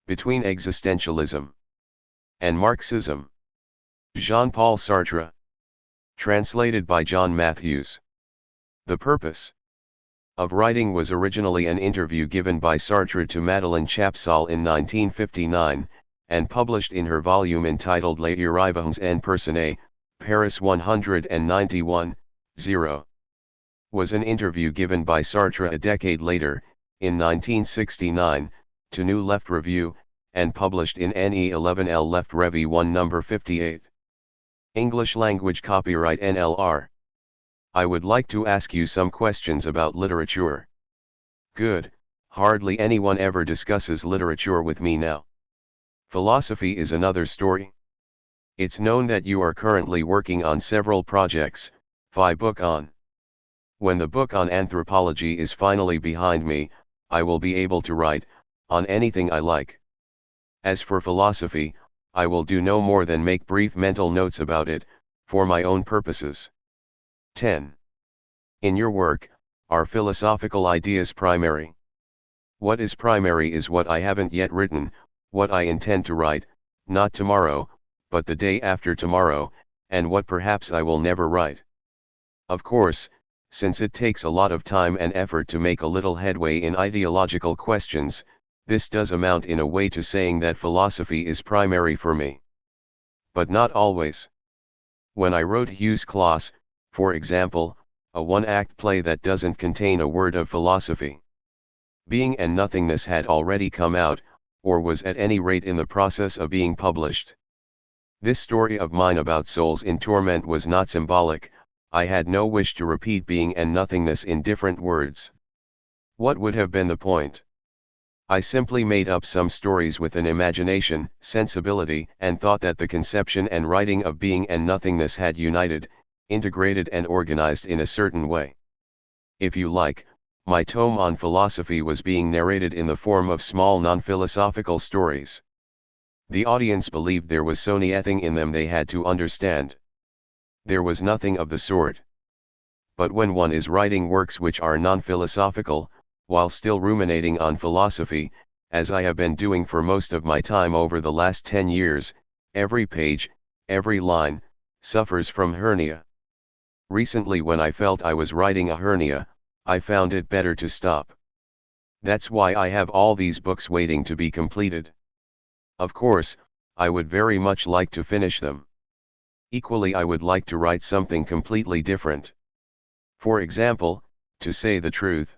Between Existentialism and Marxism. Jean-Paul Sartre. Translated by John Matthews. The purpose of writing was originally an interview given by Sartre to Madeleine Chapsal in 1959, and published in her volume entitled Les Irrévérences en Personne, Paris 191, 0. Was an interview given by Sartre a decade later, in 1969, to New Left Review, and published in NE11L Left Revue 1 No. 58. English language copyright NLR. I would like to ask you some questions about literature. Good, hardly anyone ever discusses literature with me now. Philosophy is another story. It's known that you are currently working on several projects, book on. When the book on anthropology is finally behind me, I will be able to write on anything I like. As for philosophy, I will do no more than make brief mental notes about it, for my own purposes. 10. In your work, are philosophical ideas primary? What is primary is what I haven't yet written, what I intend to write, not tomorrow, but the day after tomorrow, and what perhaps I will never write. Of course, since it takes a lot of time and effort to make a little headway in ideological questions, this does amount in a way to saying that philosophy is primary for me. But not always. When I wrote Hugh's Clause, for example, a one-act play that doesn't contain a word of philosophy. Being and Nothingness had already come out, or was at any rate in the process of being published. This story of mine about souls in torment was not symbolic. I had no wish to repeat being and nothingness in different words. What would have been the point? I simply made up some stories with an imagination, sensibility, and thought that the conception and writing of being and nothingness had united, integrated and organized in a certain way. If you like, my tome on philosophy was being narrated in the form of small non-philosophical stories. The audience believed there was so nothing in them they had to understand. There was nothing of the sort. But when one is writing works which are non-philosophical, while still ruminating on philosophy, as I have been doing for most of my time over the last 10 years, every page, every line, suffers from hernia. Recently when I felt I was writing a hernia, I found it better to stop. That's why I have all these books waiting to be completed. Of course, I would very much like to finish them. Equally I would like to write something completely different. For example, to say the truth.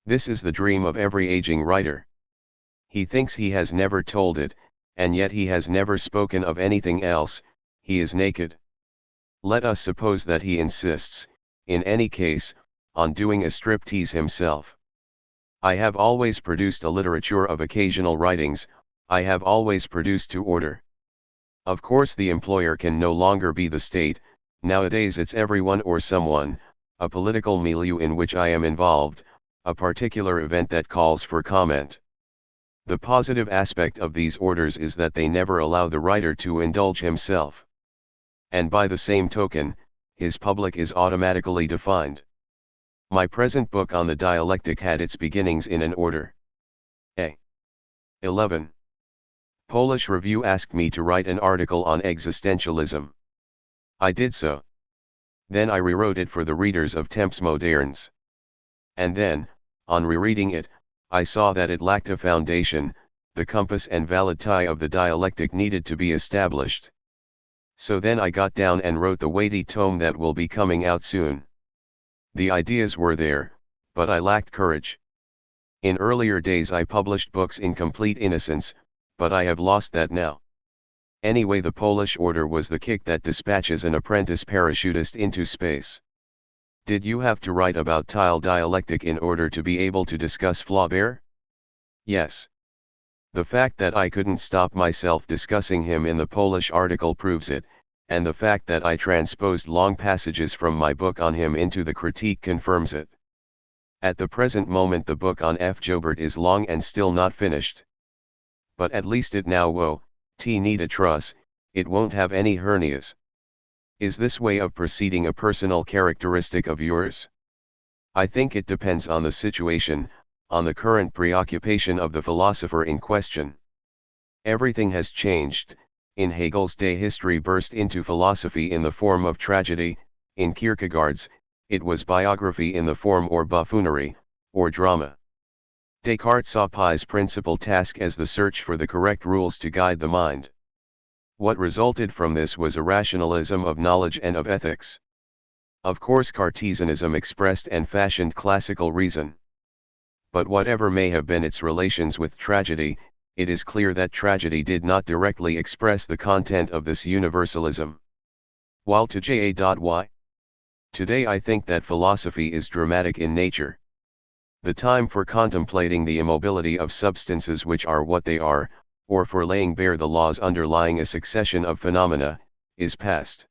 This is the dream of every aging writer. He thinks he has never told it, and yet he has never spoken of anything else. He is naked. Let us suppose that he insists, in any case, on doing a striptease himself. I have always produced a literature of occasional writings, I have always produced to order. Of course the employer can no longer be the state, nowadays it's everyone or someone, a political milieu in which I am involved, a particular event that calls for comment. The positive aspect of these orders is that they never allow the writer to indulge himself. And by the same token, his public is automatically defined. My present book on the dialectic had its beginnings in an order. A. 11. Polish Review asked me to write an article on existentialism. I did so. Then I rewrote it for the readers of Temps Moderns. And then, on rereading it, I saw that it lacked a foundation, the compass and valid tie of the dialectic needed to be established. So then I got down and wrote the weighty tome that will be coming out soon. The ideas were there, but I lacked courage. In earlier days I published books in complete innocence, but I have lost that now. Anyway, the Polish order was the kick that dispatches an apprentice parachutist into space. Did you have to write about tile dialectic in order to be able to discuss Flaubert? Yes. The fact that I couldn't stop myself discussing him in the Polish article proves it, and the fact that I transposed long passages from my book on him into the critique confirms it. At the present moment the book on F. Joubert is long and still not finished. But at least it now need a truss, it won't have any hernias. Is this way of proceeding a personal characteristic of yours? I think it depends on the situation, on the current preoccupation of the philosopher in question. Everything has changed. In Hegel's day, history burst into philosophy in the form of tragedy. In Kierkegaard's, it was biography in the form or buffoonery, or drama. Descartes saw Pie's principal task as the search for the correct rules to guide the mind. What resulted from this was a rationalism of knowledge and of ethics. Of course, Cartesianism expressed and fashioned classical reason. But whatever may have been its relations with tragedy, it is clear that tragedy did not directly express the content of this universalism. While to J.A.Y. Today I think that philosophy is dramatic in nature. The time for contemplating the immobility of substances which are what they are, or for laying bare the laws underlying a succession of phenomena, is past.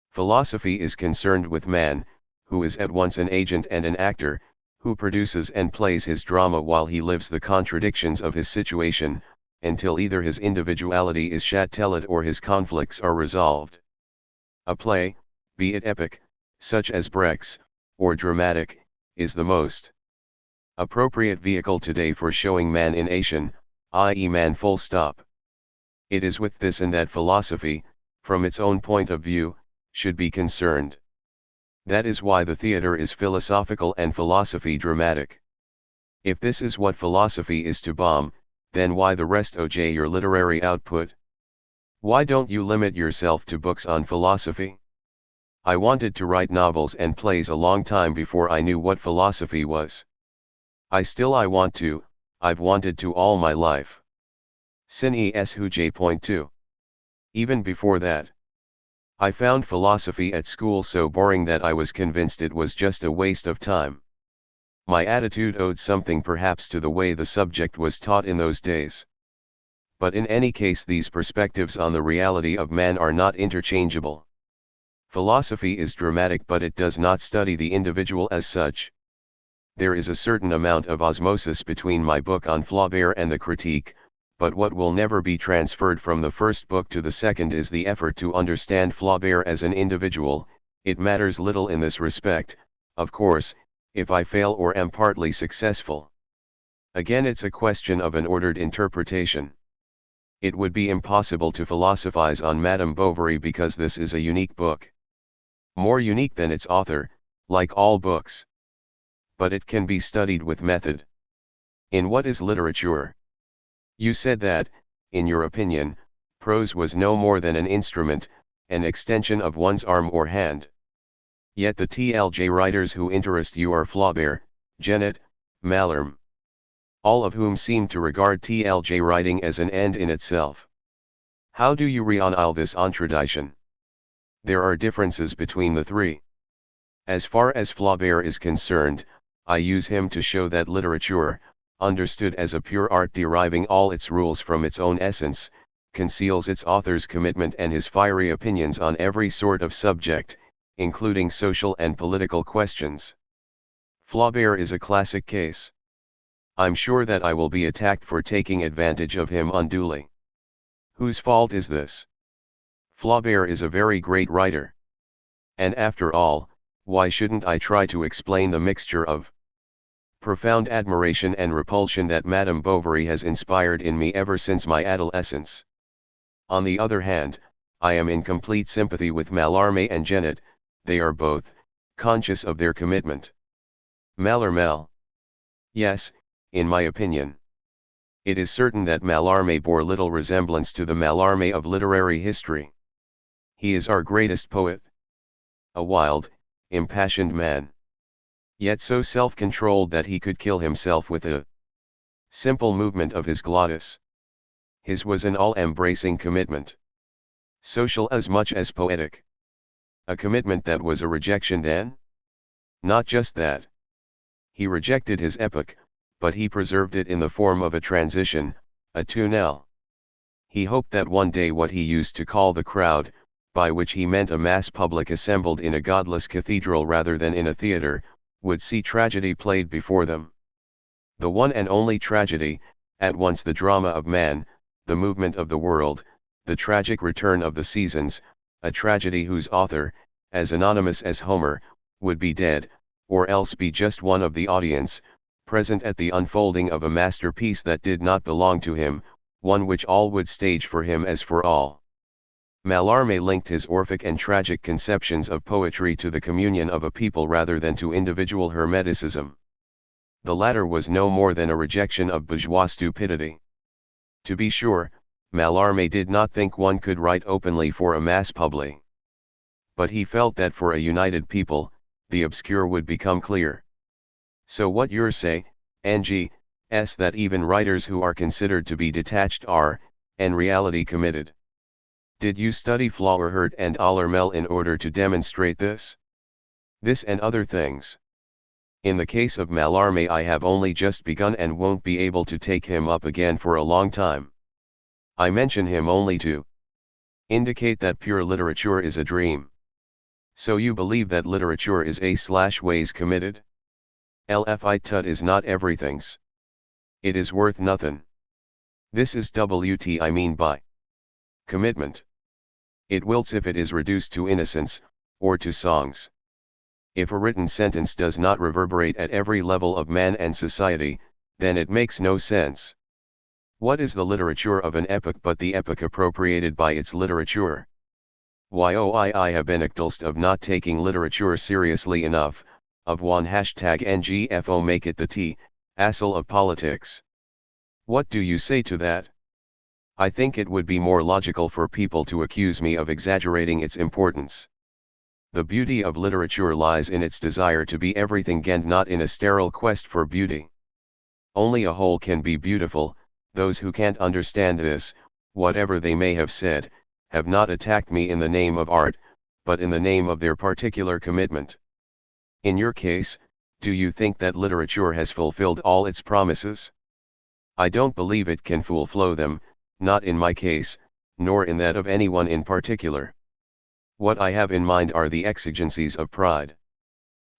Philosophy is concerned with man, who is at once an agent and an actor, who produces and plays his drama while he lives the contradictions of his situation, until either his individuality is chatelet or his conflicts are resolved. A play, be it epic, such as Brecht's, or dramatic, is the most appropriate vehicle today for showing man in action, i.e. man full stop. It is with this and that philosophy, from its own point of view, should be concerned. That is why the theatre is philosophical and philosophy dramatic. If this is what philosophy is to bomb, then why the rest OJ your literary output? Why don't you limit yourself to books on philosophy? I wanted to write novels and plays a long time before I knew what philosophy was. I want to, I've wanted to all my life. Sin es who J.2. Even before that. I found philosophy at school so boring that I was convinced it was just a waste of time. My attitude owed something perhaps to the way the subject was taught in those days. But in any case, these perspectives on the reality of man are not interchangeable. Philosophy is dramatic, but it does not study the individual as such. There is a certain amount of osmosis between my book on Flaubert and the critique, but what will never be transferred from the first book to the second is the effort to understand Flaubert as an individual. It matters little in this respect, of course, if I fail or am partly successful. Again, it's a question of an ordered interpretation. It would be impossible to philosophize on Madame Bovary because this is a unique book. More unique than its author, like all books. But it can be studied with method. In What is Literature? You said that, in your opinion, prose was no more than an instrument, an extension of one's arm or hand. Yet the TLJ writers who interest you are Flaubert, Genet, Mallarmé. All of whom seem to regard TLJ writing as an end in itself. How do you reconcile this contradiction? There are differences between the three. As far as Flaubert is concerned, I use him to show that literature, understood as a pure art deriving all its rules from its own essence, conceals its author's commitment and his fiery opinions on every sort of subject, including social and political questions. Flaubert is a classic case. I'm sure that I will be attacked for taking advantage of him unduly. Whose fault is this? Flaubert is a very great writer. And after all, why shouldn't I try to explain the mixture of profound admiration and repulsion that Madame Bovary has inspired in me ever since my adolescence? On the other hand, I am in complete sympathy with Mallarmé and Genet. They are both conscious of their commitment. Mallarmé. Yes, in my opinion. It is certain that Mallarmé bore little resemblance to the Mallarmé of literary history. He is our greatest poet. A wild, impassioned man. Yet so self-controlled that he could kill himself with a simple movement of his glottis. His was an all-embracing commitment. Social as much as poetic. A commitment that was a rejection then? Not just that. He rejected his epoch, but he preserved it in the form of a transition, a tunnel. He hoped that one day what he used to call the crowd, by which he meant a mass public assembled in a godless cathedral rather than in a theatre, would see tragedy played before them. The one and only tragedy, at once the drama of man, the movement of the world, the tragic return of the seasons, a tragedy whose author, as anonymous as Homer, would be dead, or else be just one of the audience, present at the unfolding of a masterpiece that did not belong to him, one which all would stage for him as for all. Mallarmé linked his Orphic and tragic conceptions of poetry to the communion of a people rather than to individual hermeticism. The latter was no more than a rejection of bourgeois stupidity. To be sure, Mallarmé did not think one could write openly for a mass public. But he felt that for a united people, the obscure would become clear. So what you say, Ng,s that even writers who are considered to be detached are, in reality committed. Did you study Flaherty and Allermel in order to demonstrate this? This and other things. In the case of Mallarmé I have only just begun and won't be able to take him up again for a long time. I mention him only to indicate that pure literature is a dream. So you believe that literature is a/ways committed? THIRD is not everything's. It is worth nothing. This is what I mean by commitment. It wilts if it is reduced to innocence, or to songs. If a written sentence does not reverberate at every level of man and society, then it makes no sense. What is the literature of an epoch but the epoch appropriated by its literature? I have been accused of not taking literature seriously enough, of one #NGFO make it the asshole of politics. What do you say to that? I think it would be more logical for people to accuse me of exaggerating its importance. The beauty of literature lies in its desire to be everything and not in a sterile quest for beauty. Only a whole can be beautiful. Those who can't understand this, whatever they may have said, have not attacked me in the name of art, but in the name of their particular commitment. In your case, do you think that literature has fulfilled all its promises? I don't believe it can fulfill them, not in my case, nor in that of anyone in particular. What I have in mind are the exigencies of pride.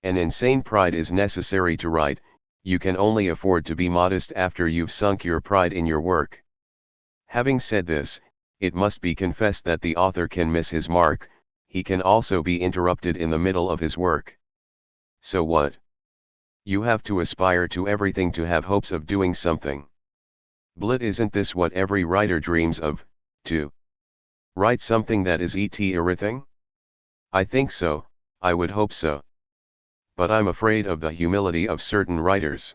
An insane pride is necessary to write. You can only afford to be modest after you've sunk your pride in your work. Having said this, it must be confessed that the author can miss his mark. He can also be interrupted in the middle of his work. So what? You have to aspire to everything to have hopes of doing something. But isn't this what every writer dreams of, to write something that is everything? I think so, I would hope so. But I'm afraid of the humility of certain writers.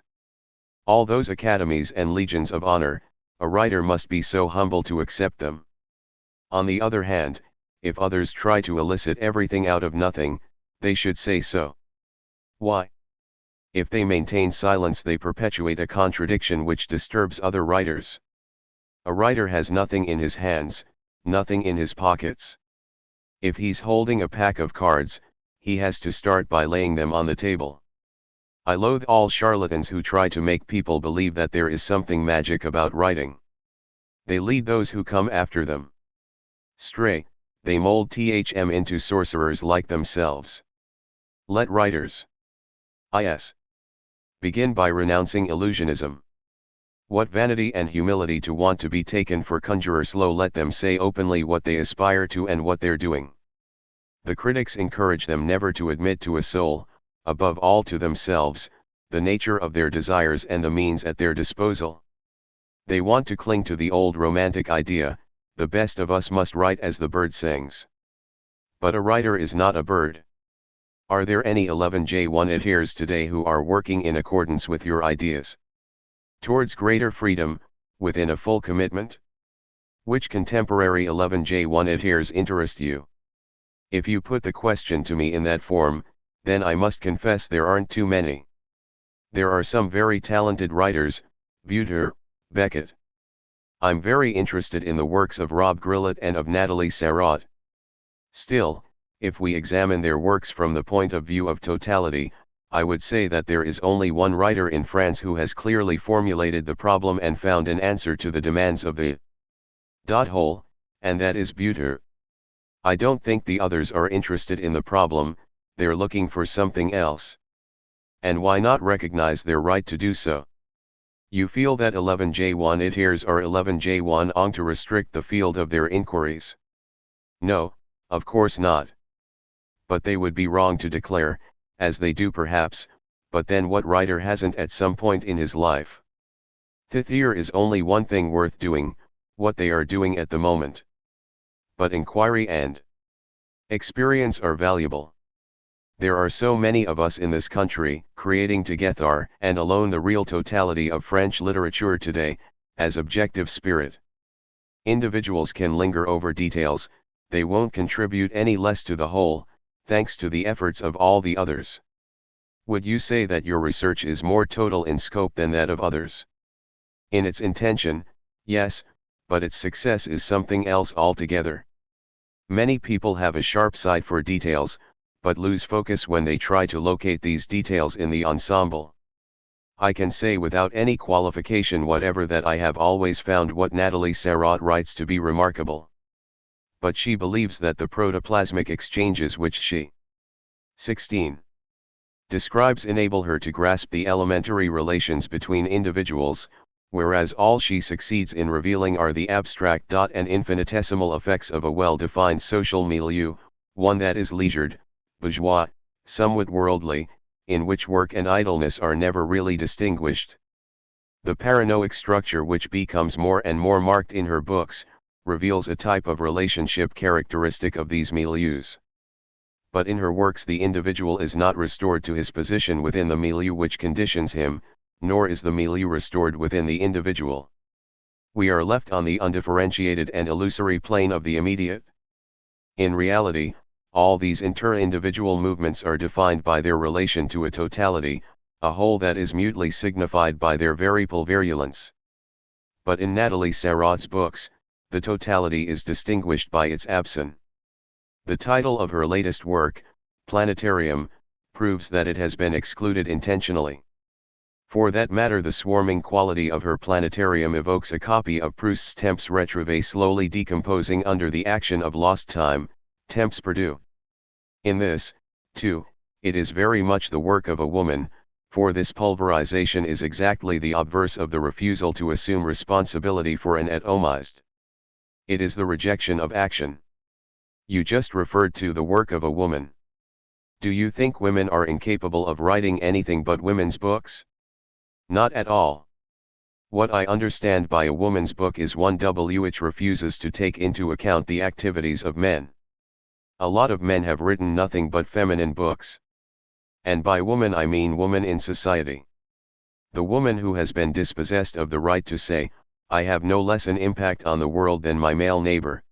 All those academies and legions of honor, a writer must be so humble to accept them. On the other hand, if others try to elicit everything out of nothing, they should say so. Why? If they maintain silence they perpetuate a contradiction which disturbs other writers. A writer has nothing in his hands, nothing in his pockets. If he's holding a pack of cards, he has to start by laying them on the table. I loathe all charlatans who try to make people believe that there is something magic about writing. They lead those who come after them astray. They mold them into sorcerers like themselves. Let writers begin by renouncing illusionism. What vanity and humility to want to be taken for conjurers. Let them say openly what they aspire to and what they're doing. The critics encourage them never to admit to a soul, above all to themselves, the nature of their desires and the means at their disposal. They want to cling to the old romantic idea, the best of us must write as the bird sings. But a writer is not a bird. Are there any 11J1 adherers today who are working in accordance with your ideas? Towards greater freedom, within a full commitment? Which contemporary 11J1 adherers interest you? If you put the question to me in that form, then I must confess there aren't too many. There are some very talented writers, Buter, Beckett. I'm very interested in the works of Rob Grillet and of Nathalie Sarraute. Still, if we examine their works from the point of view of totality, I would say that there is only one writer in France who has clearly formulated the problem and found an answer to the demands of the whole, and that is Buter. I don't think the others are interested in the problem, they're looking for something else. And why not recognize their right to do so? You feel that 11J1 adherers are 11J1 ong to restrict the field of their inquiries? No, of course not. But they would be wrong to declare, as they do perhaps, but then what writer hasn't at some point in his life? There is only one thing worth doing, what they are doing at the moment. But inquiry and experience are valuable. There are so many of us in this country, creating together and alone the real totality of French literature today, as objective spirit. Individuals can linger over details, they won't contribute any less to the whole, thanks to the efforts of all the others. Would you say that your research is more total in scope than that of others? In its intention, yes, but its success is something else altogether. Many people have a sharp sight for details, but lose focus when they try to locate these details in the ensemble. I can say without any qualification whatever that I have always found what Nathalie Sarraute writes to be remarkable. But she believes that the protoplasmic exchanges which she 16. describes enable her to grasp the elementary relations between individuals, whereas all she succeeds in revealing are the abstract and infinitesimal effects of a well-defined social milieu, one that is leisured, bourgeois, somewhat worldly, in which work and idleness are never really distinguished. The paranoid structure which becomes more and more marked in her books, reveals a type of relationship characteristic of these milieus. But in her works the individual is not restored to his position within the milieu which conditions him, nor is the milieu restored within the individual. We are left on the undifferentiated and illusory plane of the immediate. In reality, all these inter-individual movements are defined by their relation to a totality, a whole that is mutely signified by their very pulverulence. But in Nathalie Sarraute's books, the totality is distinguished by its absence. The title of her latest work, Planetarium, proves that it has been excluded intentionally. For that matter, the swarming quality of her planetarium evokes a copy of Proust's Temps Retrouvés slowly decomposing under the action of lost time, Temps Perdus. In this, too, it is very much the work of a woman, for this pulverization is exactly the obverse of the refusal to assume responsibility for an atomized. It is the rejection of action. You just referred to the work of a woman. Do you think women are incapable of writing anything but women's books? Not at all. What I understand by a woman's book is one which refuses to take into account the activities of men. A lot of men have written nothing but feminine books. And by woman I mean woman in society. The woman who has been dispossessed of the right to say, I have no less an impact on the world than my male neighbor.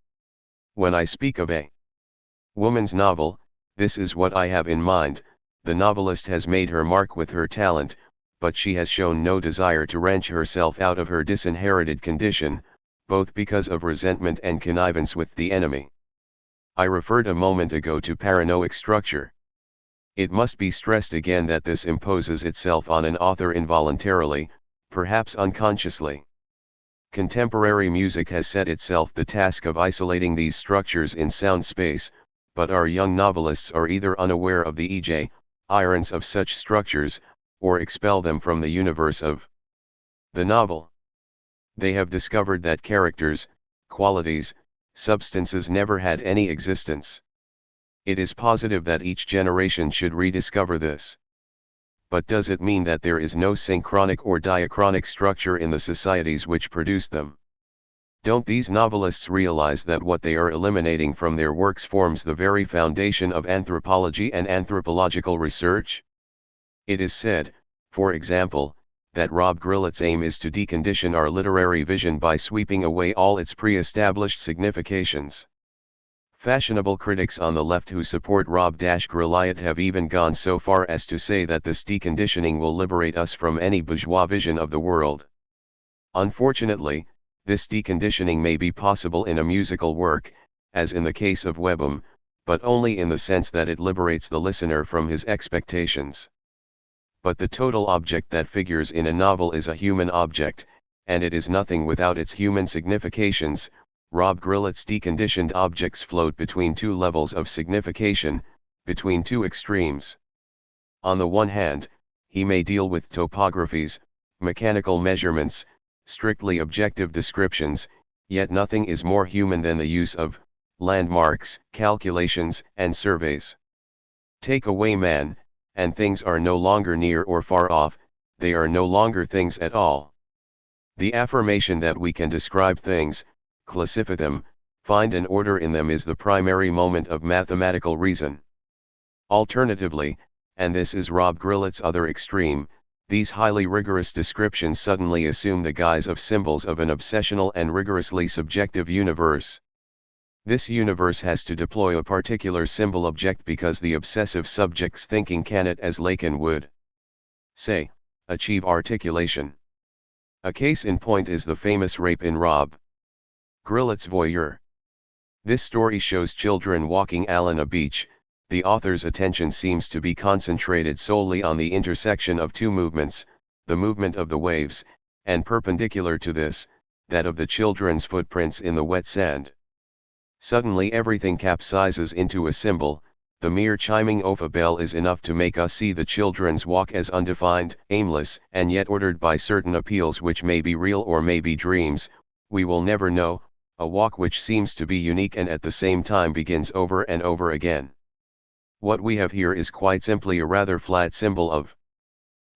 When I speak of a woman's novel, this is what I have in mind. The novelist has made her mark with her talent, but she has shown no desire to wrench herself out of her disinherited condition, both because of resentment and connivance with the enemy. I referred a moment ago to paranoid structure. It must be stressed again that this imposes itself on an author involuntarily, perhaps unconsciously. Contemporary music has set itself the task of isolating these structures in sound space, but our young novelists are either unaware of the irons of such structures, or expel them from the universe of the novel. They have discovered that characters, qualities, substances never had any existence. It is positive that each generation should rediscover this. But does it mean that there is no synchronic or diachronic structure in the societies which produce them? Don't these novelists realize that what they are eliminating from their works forms the very foundation of anthropology and anthropological research? It is said, for example, that Rob Grillett's aim is to decondition our literary vision by sweeping away all its pre-established significations. Fashionable critics on the left who support Rob Grillett have even gone so far as to say that this deconditioning will liberate us from any bourgeois vision of the world. Unfortunately, this deconditioning may be possible in a musical work, as in the case of Webham, but only in the sense that it liberates the listener from his expectations. But the total object that figures in a novel is a human object, and it is nothing without its human significations. Rob Grillett's deconditioned objects float between two levels of signification, between two extremes. On the one hand, he may deal with topographies, mechanical measurements, strictly objective descriptions, yet nothing is more human than the use of landmarks, calculations, and surveys. Take away man, and things are no longer near or far off, they are no longer things at all. The affirmation that we can describe things, classify them, find an order in them is the primary moment of mathematical reason. Alternatively, and this is Rob Grillett's other extreme, these highly rigorous descriptions suddenly assume the guise of symbols of an obsessional and rigorously subjective universe. This universe has to deploy a particular symbol object because the obsessive subject's thinking cannot, as Lacan would say, achieve articulation. A case in point is the famous rape in Rob Grillett's Voyeur. This story shows children walking along a beach. The author's attention seems to be concentrated solely on the intersection of two movements, the movement of the waves, and perpendicular to this, that of the children's footprints in the wet sand. Suddenly everything capsizes into a symbol. The mere chiming of a bell is enough to make us see the children's walk as undefined, aimless, and yet ordered by certain appeals which may be real or may be dreams, we will never know, a walk which seems to be unique and at the same time begins over and over again. What we have here is quite simply a rather flat symbol of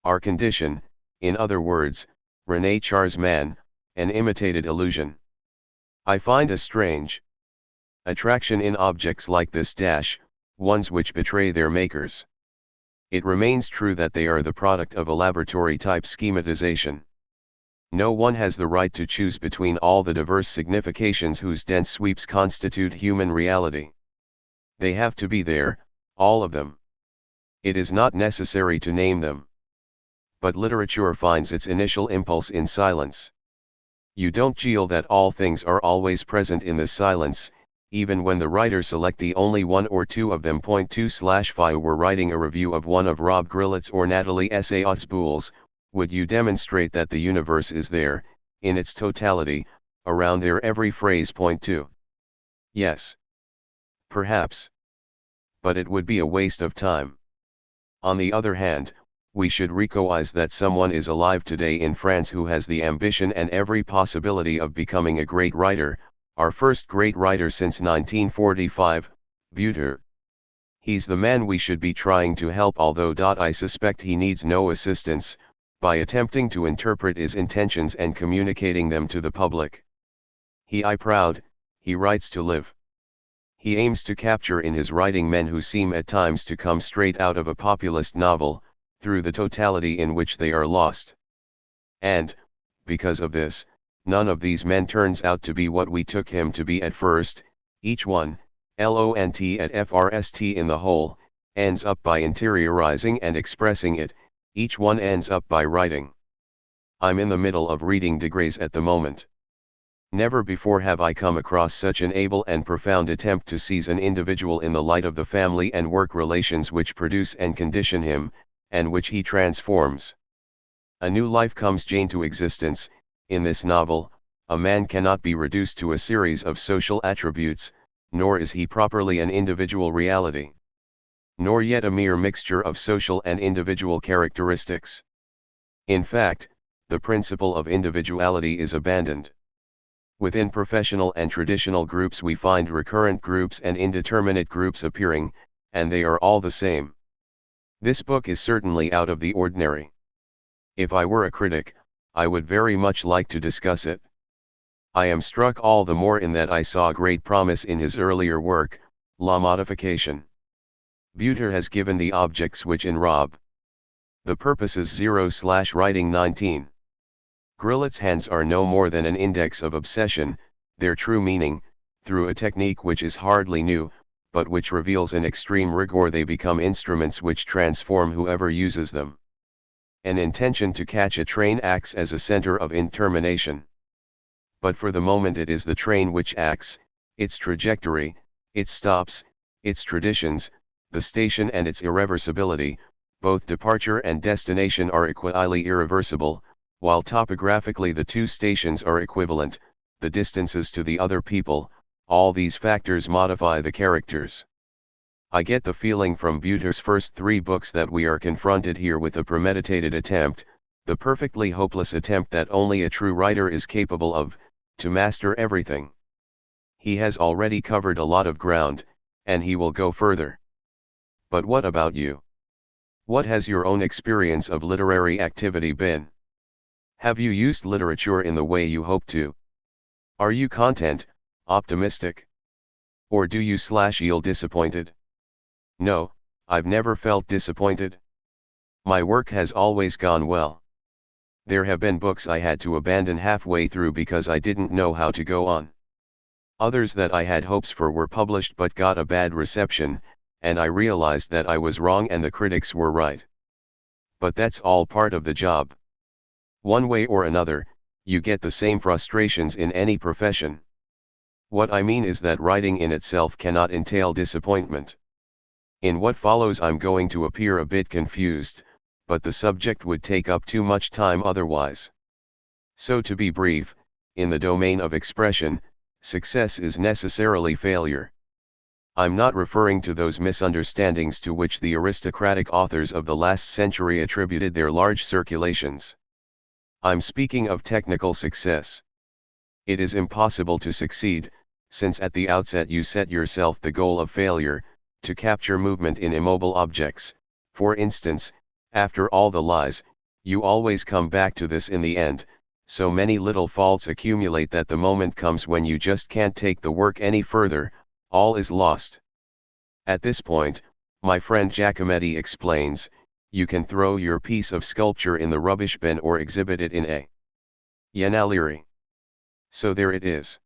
our condition, in other words, René Char's man, an imitated illusion. I find a strange attraction in objects like this ones which betray their makers. It remains true that they are the product of a laboratory-type schematization. No one has the right to choose between all the diverse significations whose dense sweeps constitute human reality. They have to be there, all of them. It is not necessary to name them. But literature finds its initial impulse in silence. You don't feel that all things are always present in the silence, even when the writer selected only one or two of them. 2/5 were writing a review of one of Rob Grillett's or Natalie Essayot's books, would you demonstrate that the universe is there, in its totality, around their every phrase? 2. Yes. Perhaps. But it would be a waste of time. On the other hand, we should recognize that someone is alive today in France who has the ambition and every possibility of becoming a great writer, our first great writer since 1945, Buter. He's the man we should be trying to help, although I suspect he needs no assistance, by attempting to interpret his intentions and communicating them to the public. He writes to live. He aims to capture in his writing men who seem at times to come straight out of a populist novel, through the totality in which they are lost. And, because of this, none of these men turns out to be what we took him to be at first. Each one, LONT at FRST in the whole, ends up by interiorizing and expressing it, each one ends up by writing. I'm in the middle of reading De Grey's at the moment. Never before have I come across such an able and profound attempt to seize an individual in the light of the family and work relations which produce and condition him, and which he transforms. A new life comes Jane to existence. In this novel, a man cannot be reduced to a series of social attributes, nor is he properly an individual reality. Nor yet a mere mixture of social and individual characteristics. In fact, the principle of individuality is abandoned. Within professional and traditional groups we find recurrent groups and indeterminate groups appearing, and they are all the same. This book is certainly out of the ordinary. If I were a critic, I would very much like to discuss it. I am struck all the more in that I saw great promise in his earlier work, La Modification. Buter has given the objects which in Rob the purposes 0/writing 19. Grillett's hands are no more than an index of obsession, their true meaning, through a technique which is hardly new, but which reveals an extreme rigor. They become instruments which transform whoever uses them. An intention to catch a train acts as a center of intermination. But for the moment it is the train which acts, its trajectory, its stops, its traditions, the station and its irreversibility, both departure and destination are equally irreversible, while topographically the two stations are equivalent, the distances to the other people, all these factors modify the characters. I get the feeling from Buter's first three books that we are confronted here with a premeditated attempt, the perfectly hopeless attempt that only a true writer is capable of, to master everything. He has already covered a lot of ground, and he will go further. But what about you? What has your own experience of literary activity been? Have you used literature in the way you hoped to? Are you content, optimistic? Or do you feel disappointed? No, I've never felt disappointed. My work has always gone well. There have been books I had to abandon halfway through because I didn't know how to go on. Others that I had hopes for were published but got a bad reception, and I realized that I was wrong and the critics were right. But that's all part of the job. One way or another, you get the same frustrations in any profession. What I mean is that writing in itself cannot entail disappointment. In what follows I'm going to appear a bit confused, but the subject would take up too much time otherwise. So to be brief, in the domain of expression, success is necessarily failure. I'm not referring to those misunderstandings to which the aristocratic authors of the last century attributed their large circulations. I'm speaking of technical success. It is impossible to succeed, since at the outset you set yourself the goal of failure, to capture movement in immobile objects. For instance, after all the lies, you always come back to this in the end. So many little faults accumulate that the moment comes when you just can't take the work any further, all is lost. At this point, my friend Giacometti explains, you can throw your piece of sculpture in the rubbish bin or exhibit it in a Yanaliri. So there it is.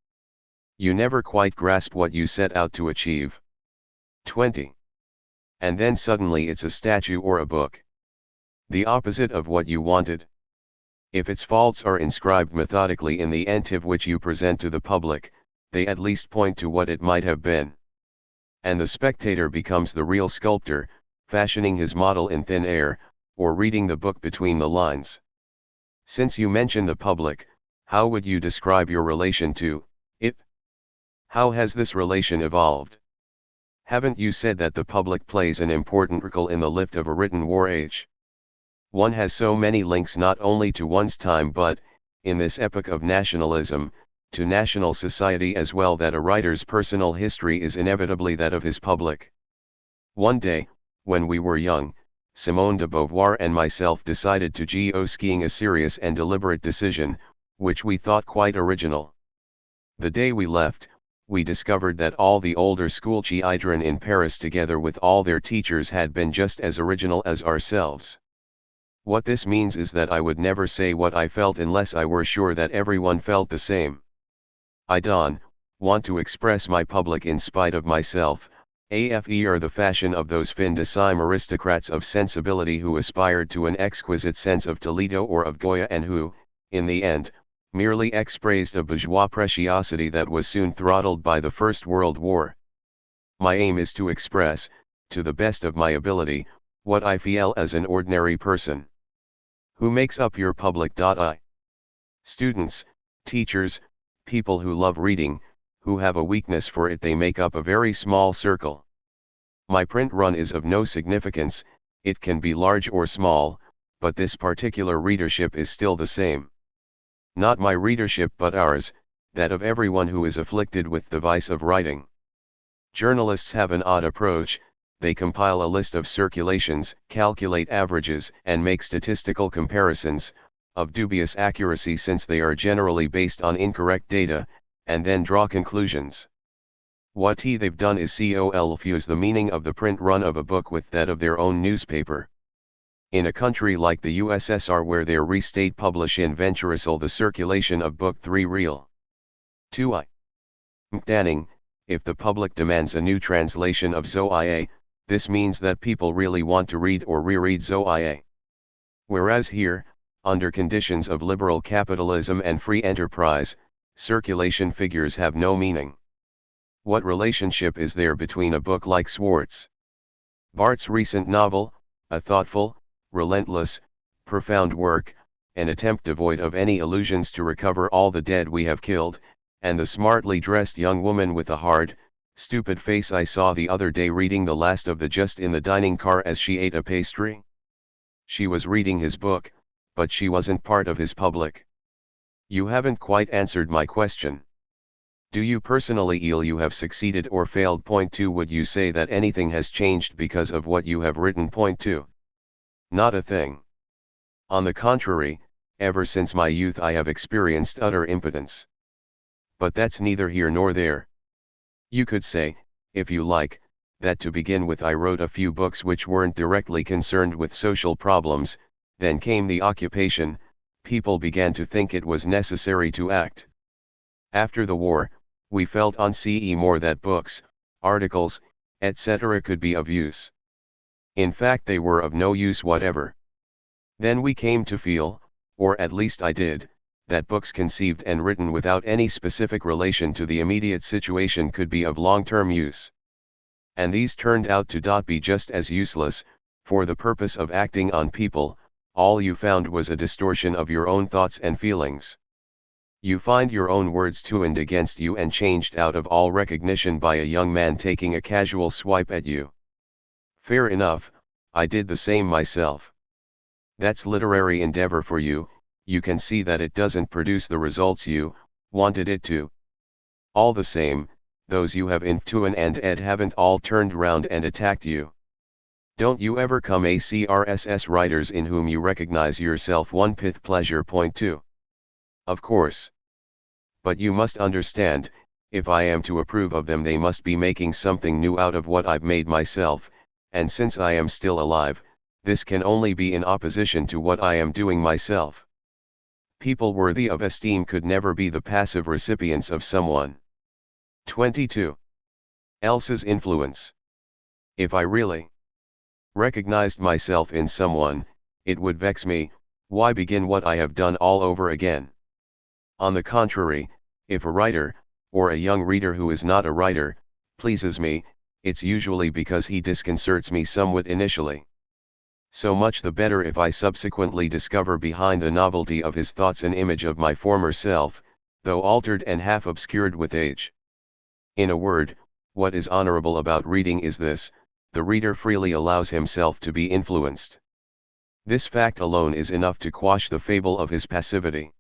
You never quite grasp what you set out to achieve. 20. And then suddenly it's a statue or a book. The opposite of what you wanted. If its faults are inscribed methodically in the entive which you present to the public, they at least point to what it might have been. And the spectator becomes the real sculptor, fashioning his model in thin air, or reading the book between the lines. Since you mention the public, how would you describe your relation to it? How has this relation evolved? Haven't you said that the public plays an important role in the lift of a written war age? One has so many links not only to one's time but, in this epoch of nationalism, to national society as well that a writer's personal history is inevitably that of his public. One day, when we were young, Simone de Beauvoir and myself decided to go skiing, a serious and deliberate decision, which we thought quite original. The day we left, we discovered that all the older school children in Paris together with all their teachers had been just as original as ourselves. What this means is that I would never say what I felt unless I were sure that everyone felt the same. I don't want to express my public in spite of myself, after the fashion of those fin de siècle aristocrats of sensibility who aspired to an exquisite sense of Toledo or of Goya and who, in the end, merely expressed a bourgeois preciosity that was soon throttled by the First World War. My aim is to express, to the best of my ability, what I feel as an ordinary person. Who makes up your public? Students, teachers, people who love reading, who have a weakness for it. They make up a very small circle. My print run is of no significance, it can be large or small, but this particular readership is still the same. Not my readership but ours, that of everyone who is afflicted with the vice of writing. Journalists have an odd approach. They compile a list of circulations, calculate averages, and make statistical comparisons, of dubious accuracy since they are generally based on incorrect data, and then draw conclusions. What they've done is fuse the meaning of the print run of a book with that of their own newspaper. In a country like the USSR where their restate publish in Venturisal the circulation of book 3 real. 2. Mcdanning, if the public demands a new translation of Zoe, this means that people really want to read or reread Zoe. Whereas here, under conditions of liberal capitalism and free enterprise, circulation figures have no meaning. What relationship is there between a book like Swartz Bart's recent novel, a thoughtful, relentless, profound work, an attempt devoid of any illusions to recover all the dead we have killed, and the smartly dressed young woman with a hard, stupid face I saw the other day reading the last of the Just in the dining car as she ate a pastry? She was reading his book, but she wasn't part of his public. You haven't quite answered my question. Do you personally feel you have succeeded or failed? Point 2. Would you say that anything has changed because of what you have written? Point 2. Not a thing. On the contrary, ever since my youth I have experienced utter impotence. But that's neither here nor there. You could say, if you like, that to begin with I wrote a few books which weren't directly concerned with social problems, then came the occupation, people began to think it was necessary to act. After the war, we felt on CE more that books, articles, etc. could be of use. In fact they were of no use whatever. Then we came to feel, or at least I did, that books conceived and written without any specific relation to the immediate situation could be of long-term use. And these turned out to be just as useless, for the purpose of acting on people, all you found was a distortion of your own thoughts and feelings. You find your own words tuned against you and changed out of all recognition by a young man taking a casual swipe at you. Fair enough, I did the same myself. That's literary endeavor for you, you can see that it doesn't produce the results you wanted it to. All the same, those you have influenced and ed haven't all turned round and attacked you. Don't you ever come across writers in whom you recognize yourself one pith pleasure point two? Of course. But you must understand, if I am to approve of them they must be making something new out of what I've made myself, and since I am still alive, this can only be in opposition to what I am doing myself. People worthy of esteem could never be the passive recipients of someone. 22. Else's influence. If I really recognized myself in someone, it would vex me, why begin what I have done all over again? On the contrary, if a writer, or a young reader who is not a writer, pleases me, it's usually because he disconcerts me somewhat initially. So much the better if I subsequently discover behind the novelty of his thoughts an image of my former self, though altered and half obscured with age. In a word, what is honorable about reading is this: the reader freely allows himself to be influenced. This fact alone is enough to quash the fable of his passivity.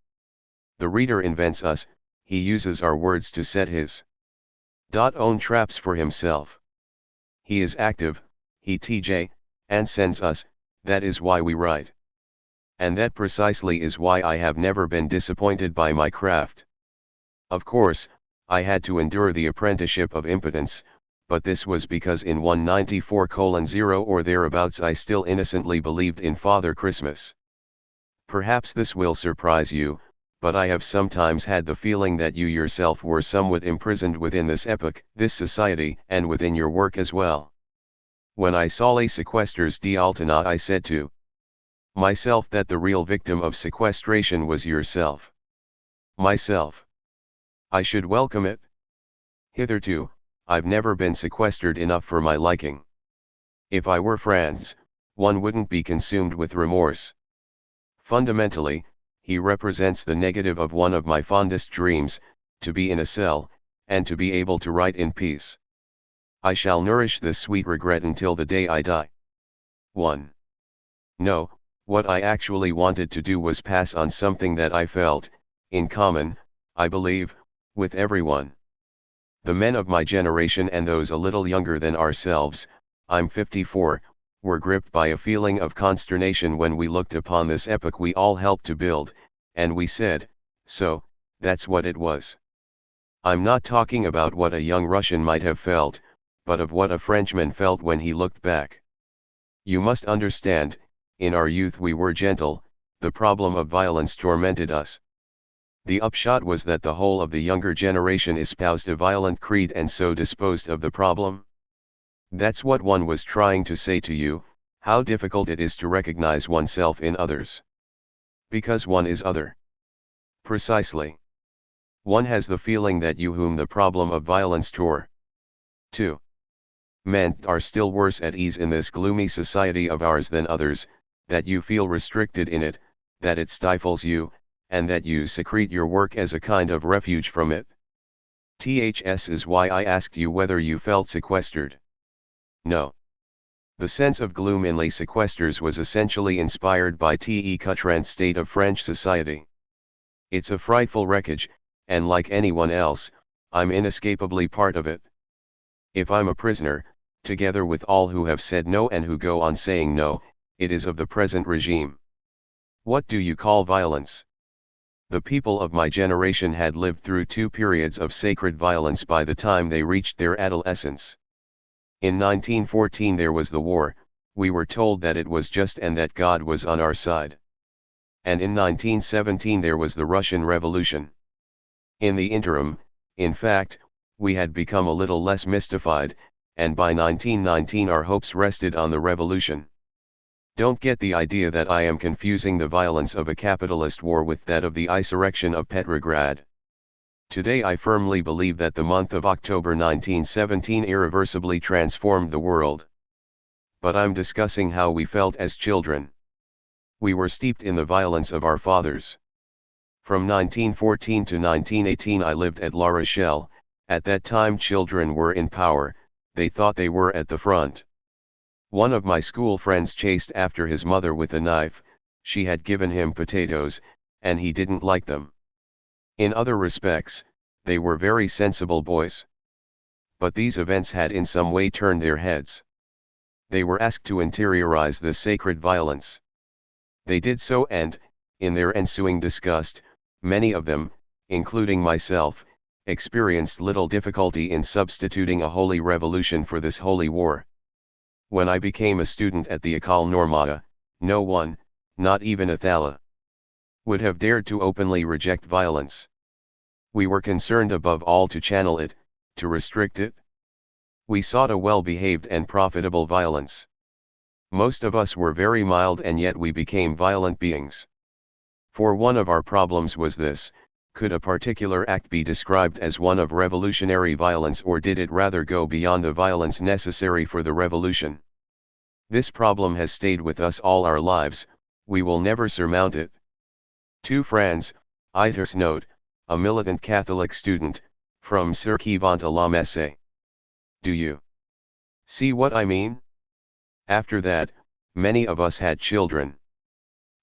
The reader invents us, he uses our words to set his own traps for himself. He is active, he TJ, and sends us, that is why we write. And that precisely is why I have never been disappointed by my craft. Of course, I had to endure the apprenticeship of impotence, but this was because in 194:0 or thereabouts I still innocently believed in Father Christmas. Perhaps this will surprise you, but I have sometimes had the feeling that you yourself were somewhat imprisoned within this epoch, this society, and within your work as well. When I saw les sequesters d'Altena I said to myself that the real victim of sequestration was yourself. Myself. I should welcome it. Hitherto, I've never been sequestered enough for my liking. If I were Franz, one wouldn't be consumed with remorse. Fundamentally, he represents the negative of one of my fondest dreams, to be in a cell, and to be able to write in peace. I shall nourish this sweet regret until the day I die. 1. No, what I actually wanted to do was pass on something that I felt, in common, I believe, with everyone. The men of my generation and those a little younger than ourselves, I'm 54, were gripped by a feeling of consternation when we looked upon this epoch we all helped to build, and we said, so, that's what it was. I'm not talking about what a young Russian might have felt, but of what a Frenchman felt when he looked back. You must understand, in our youth we were gentle, the problem of violence tormented us. The upshot was that the whole of the younger generation espoused a violent creed and so disposed of the problem. That's what one was trying to say to you, how difficult it is to recognize oneself in others. Because one is other. Precisely. One has the feeling that you whom the problem of violence tore. 2. Men are still worse at ease in this gloomy society of ours than others, that you feel restricted in it, that it stifles you, and that you secrete your work as a kind of refuge from it. THS is why I asked you whether you felt sequestered. No. The sense of gloom in les sequesters was essentially inspired by the current state of French society. It's a frightful wreckage, and like anyone else, I'm inescapably part of it. If I'm a prisoner, together with all who have said no and who go on saying no, it is of the present regime. What do you call violence? The people of my generation had lived through 2 periods of sacred violence by the time they reached their adolescence. In 1914 there was the war, we were told that it was just and that God was on our side. And in 1917 there was the Russian Revolution. In the interim, in fact, we had become a little less mystified, and by 1919 our hopes rested on the revolution. Don't get the idea that I am confusing the violence of a capitalist war with that of the insurrection of Petrograd. Today I firmly believe that the month of October 1917 irreversibly transformed the world. But I'm discussing how we felt as children. We were steeped in the violence of our fathers. From 1914 to 1918 I lived at La Rochelle. At that time children were in power, they thought they were at the front. One of my school friends chased after his mother with a knife, she had given him potatoes, and he didn't like them. In other respects, they were very sensible boys. But these events had in some way turned their heads. They were asked to interiorize the sacred violence. They did so and, in their ensuing disgust, many of them, including myself, experienced little difficulty in substituting a holy revolution for this holy war. When I became a student at the École Normale, no one, not even Athala, would have dared to openly reject violence. We were concerned above all to channel it, to restrict it. We sought a well-behaved and profitable violence. Most of us were very mild and yet we became violent beings. For one of our problems was this: could a particular act be described as one of revolutionary violence, or did it rather go beyond the violence necessary for the revolution? This problem has stayed with us all our lives, we will never surmount it. To Franz, Iters note, a militant Catholic student, from Surquivant à la Messe. Do you see what I mean? After that, many of us had children.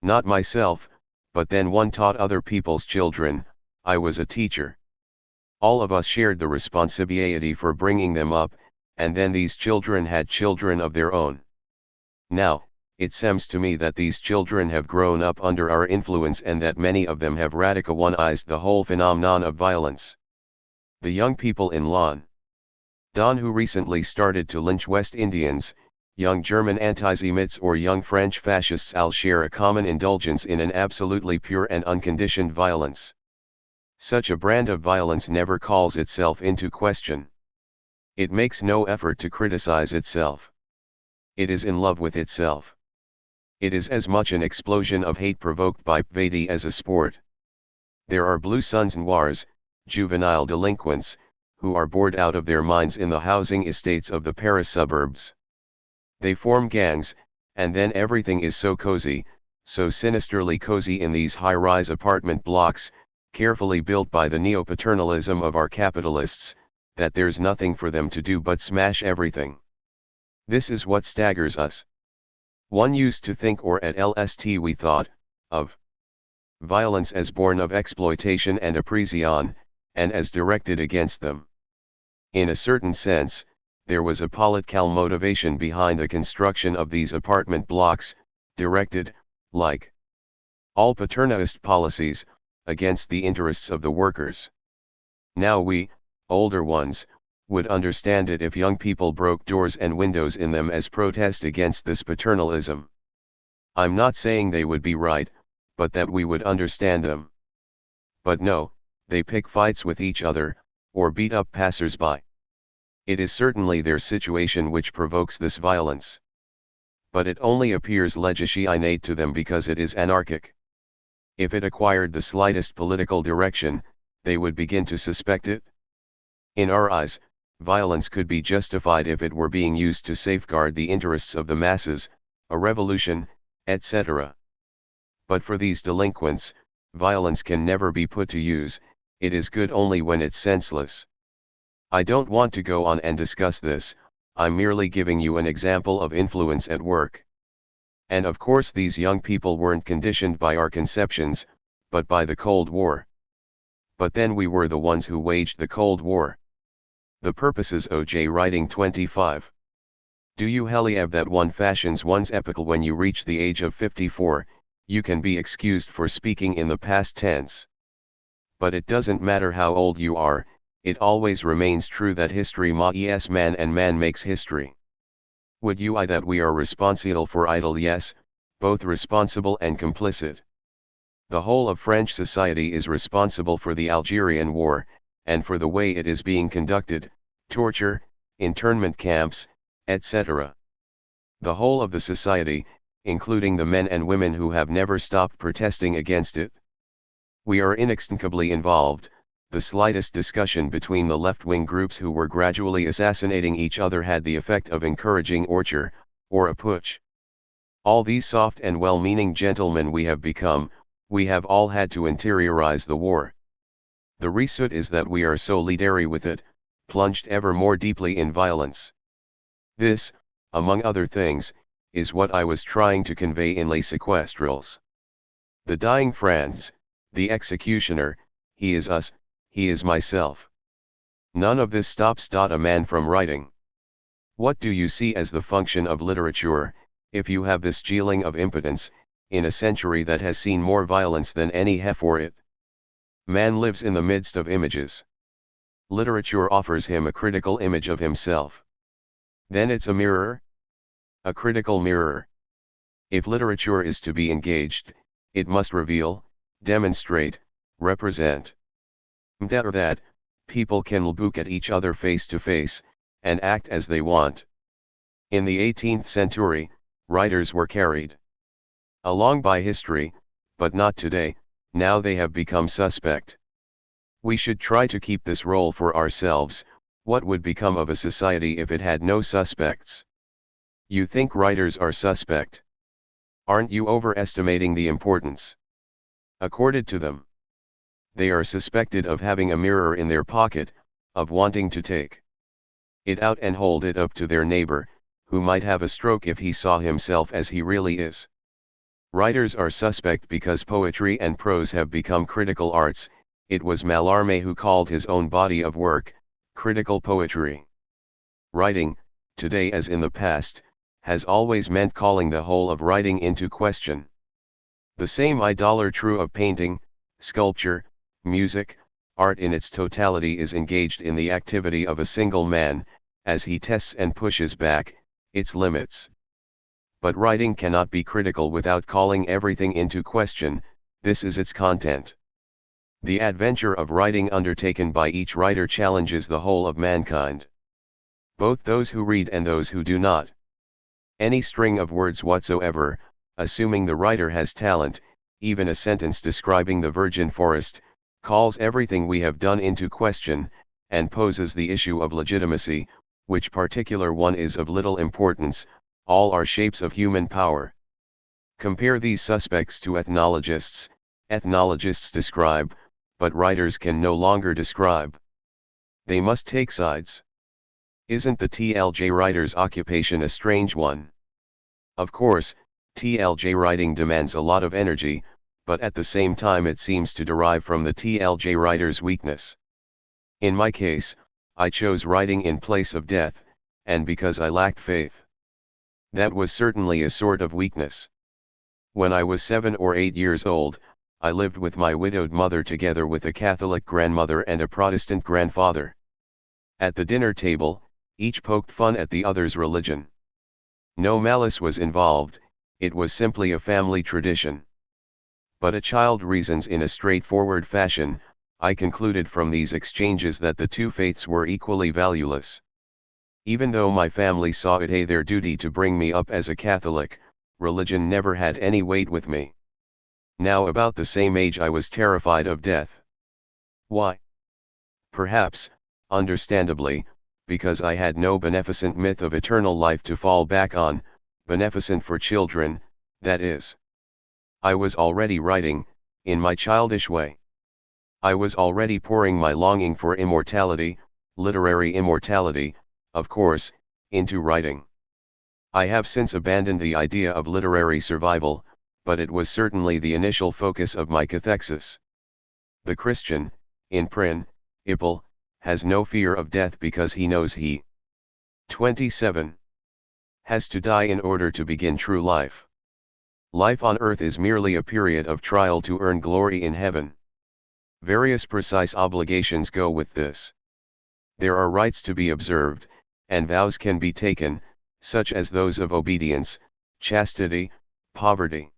Not myself, but then one taught other people's children. I was a teacher. All of us shared the responsibility for bringing them up, and then these children had children of their own. Now, it seems to me that these children have grown up under our influence and that many of them have radicalized the whole phenomenon of violence. The young people in London who recently started to lynch West Indians, young German anti-Semites or young French fascists all share a common indulgence in an absolutely pure and unconditioned violence. Such a brand of violence never calls itself into question. It makes no effort to criticize itself. It is in love with itself. It is as much an explosion of hate provoked by piety as a sport. There are blue sons noirs, juvenile delinquents, who are bored out of their minds in the housing estates of the Paris suburbs. They form gangs, and then everything is so cozy, so sinisterly cozy in these high-rise apartment blocks, carefully built by the neo-paternalism of our capitalists, that there's nothing for them to do but smash everything. This is what staggers us. One used to think, or at LST we thought, of violence as born of exploitation and oppression, and as directed against them. In a certain sense, there was a political motivation behind the construction of these apartment blocks, directed, like all paternalist policies, against the interests of the workers. Now we, older ones, would understand it if young people broke doors and windows in them as protest against this paternalism. I'm not saying they would be right, but that we would understand them. But no, they pick fights with each other, or beat up passers-by. It is certainly their situation which provokes this violence. But it only appears legitimate to them because it is anarchic. If it acquired the slightest political direction, they would begin to suspect it. In our eyes, violence could be justified if it were being used to safeguard the interests of the masses, a revolution, etc. But for these delinquents, violence can never be put to use, it is good only when it's senseless. I don't want to go on and discuss this, I'm merely giving you an example of influence at work. And of course these young people weren't conditioned by our conceptions, but by the Cold War. But then we were the ones who waged the Cold War. The purposes OJ writing 25. Do you believe that one fashions one's epoch when you reach the age of 54, you can be excused for speaking in the past tense. But it doesn't matter how old you are, it always remains true that history makes man and man makes history. Would you I that we are responsible for idle? Yes, both responsible and complicit. The whole of French society is responsible for the Algerian War, and for the way it is being conducted, torture, internment camps, etc. The whole of the society, including the men and women who have never stopped protesting against it. We are inextricably involved. The slightest discussion between the left-wing groups who were gradually assassinating each other had the effect of encouraging orchard, or a putsch. All these soft and well-meaning gentlemen we have become, we have all had to interiorize the war. The result is that we are solidary with it, plunged ever more deeply in violence. This, among other things, is what I was trying to convey in Les Sequestrals. The dying Franz, the executioner, he is us, he is myself. None of this stops a man from writing. What do you see as the function of literature, if you have this geeling of impotence, in a century that has seen more violence than any before it? Man lives in the midst of images. Literature offers him a critical image of himself. Then it's a mirror? A critical mirror. If literature is to be engaged, it must reveal, demonstrate, represent. That, people can look at each other face to face, and act as they want. In the 18th century, writers were carried along by history, but not today. Now they have become suspect. We should try to keep this role for ourselves. What would become of a society if it had no suspects? You think writers are suspect? Aren't you overestimating the importance accorded to them? They are suspected of having a mirror in their pocket, of wanting to take it out and hold it up to their neighbor, who might have a stroke if he saw himself as he really is. Writers are suspect because poetry and prose have become critical arts. It was Mallarmé who called his own body of work, critical poetry. Writing, today as in the past, has always meant calling the whole of writing into question. The same idol true of painting, sculpture, music, art in its totality is engaged in the activity of a single man, as he tests and pushes back its limits. But writing cannot be critical without calling everything into question. This is its content. The adventure of writing undertaken by each writer challenges the whole of mankind, both those who read and those who do not. Any string of words whatsoever, assuming the writer has talent, even a sentence describing the virgin forest, calls everything we have done into question, and poses the issue of legitimacy, which particular one is of little importance. All are shapes of human power. Compare these suspects to ethnologists. Ethnologists describe, but writers can no longer describe. They must take sides. Isn't the TLJ writer's occupation a strange one? Of course, TLJ writing demands a lot of energy, but at the same time it seems to derive from the TLJ writer's weakness. In my case, I chose writing in place of death, and because I lacked faith. That was certainly a sort of weakness. When I was 7 or 8 years old, I lived with my widowed mother together with a Catholic grandmother and a Protestant grandfather. At the dinner table, each poked fun at the other's religion. No malice was involved, it was simply a family tradition. But a child reasons in a straightforward fashion. I concluded from these exchanges that the two faiths were equally valueless. Even though my family saw it their duty to bring me up as a Catholic, religion never had any weight with me. Now about the same age I was terrified of death. Why? Perhaps, understandably, because I had no beneficent myth of eternal life to fall back on, beneficent for children, that is. I was already writing, in my childish way. I was already pouring my longing for immortality, literary immortality, of course, into writing. I have since abandoned the idea of literary survival, but it was certainly the initial focus of my cathexis. The Christian, in principle, has no fear of death because he knows he 27. Has to die in order to begin true life. Life on earth is merely a period of trial to earn glory in heaven. Various precise obligations go with this. There are rites to be observed, and vows can be taken, such as those of obedience, chastity, poverty.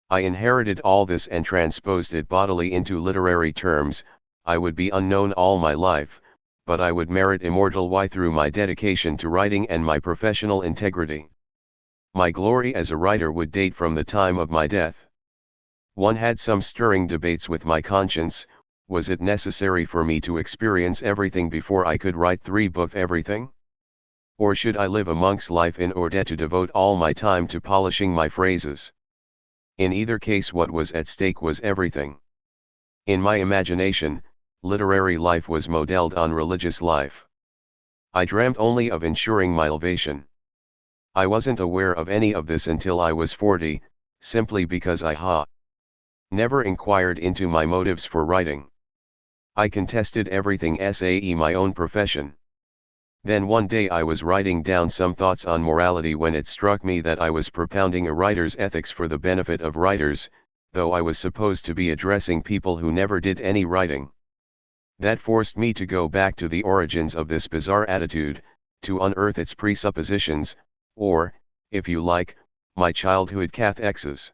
I inherited all this and transposed it bodily into literary terms. I would be unknown all my life, but I would merit immortal why through my dedication to writing and my professional integrity. My glory as a writer would date from the time of my death. One had some stirring debates with my conscience. Was it necessary for me to experience everything before I could write 3 books everything? Or should I live a monk's life in order to devote all my time to polishing my phrases? In either case what was at stake was everything. In my imagination, literary life was modeled on religious life. I dreamt only of ensuring my salvation. I wasn't aware of any of this until I was 40, simply because I never inquired into my motives for writing. I contested everything sae my own profession. Then one day I was writing down some thoughts on morality when it struck me that I was propounding a writer's ethics for the benefit of writers, though I was supposed to be addressing people who never did any writing. That forced me to go back to the origins of this bizarre attitude, to unearth its presuppositions, or, if you like, my childhood cathexes.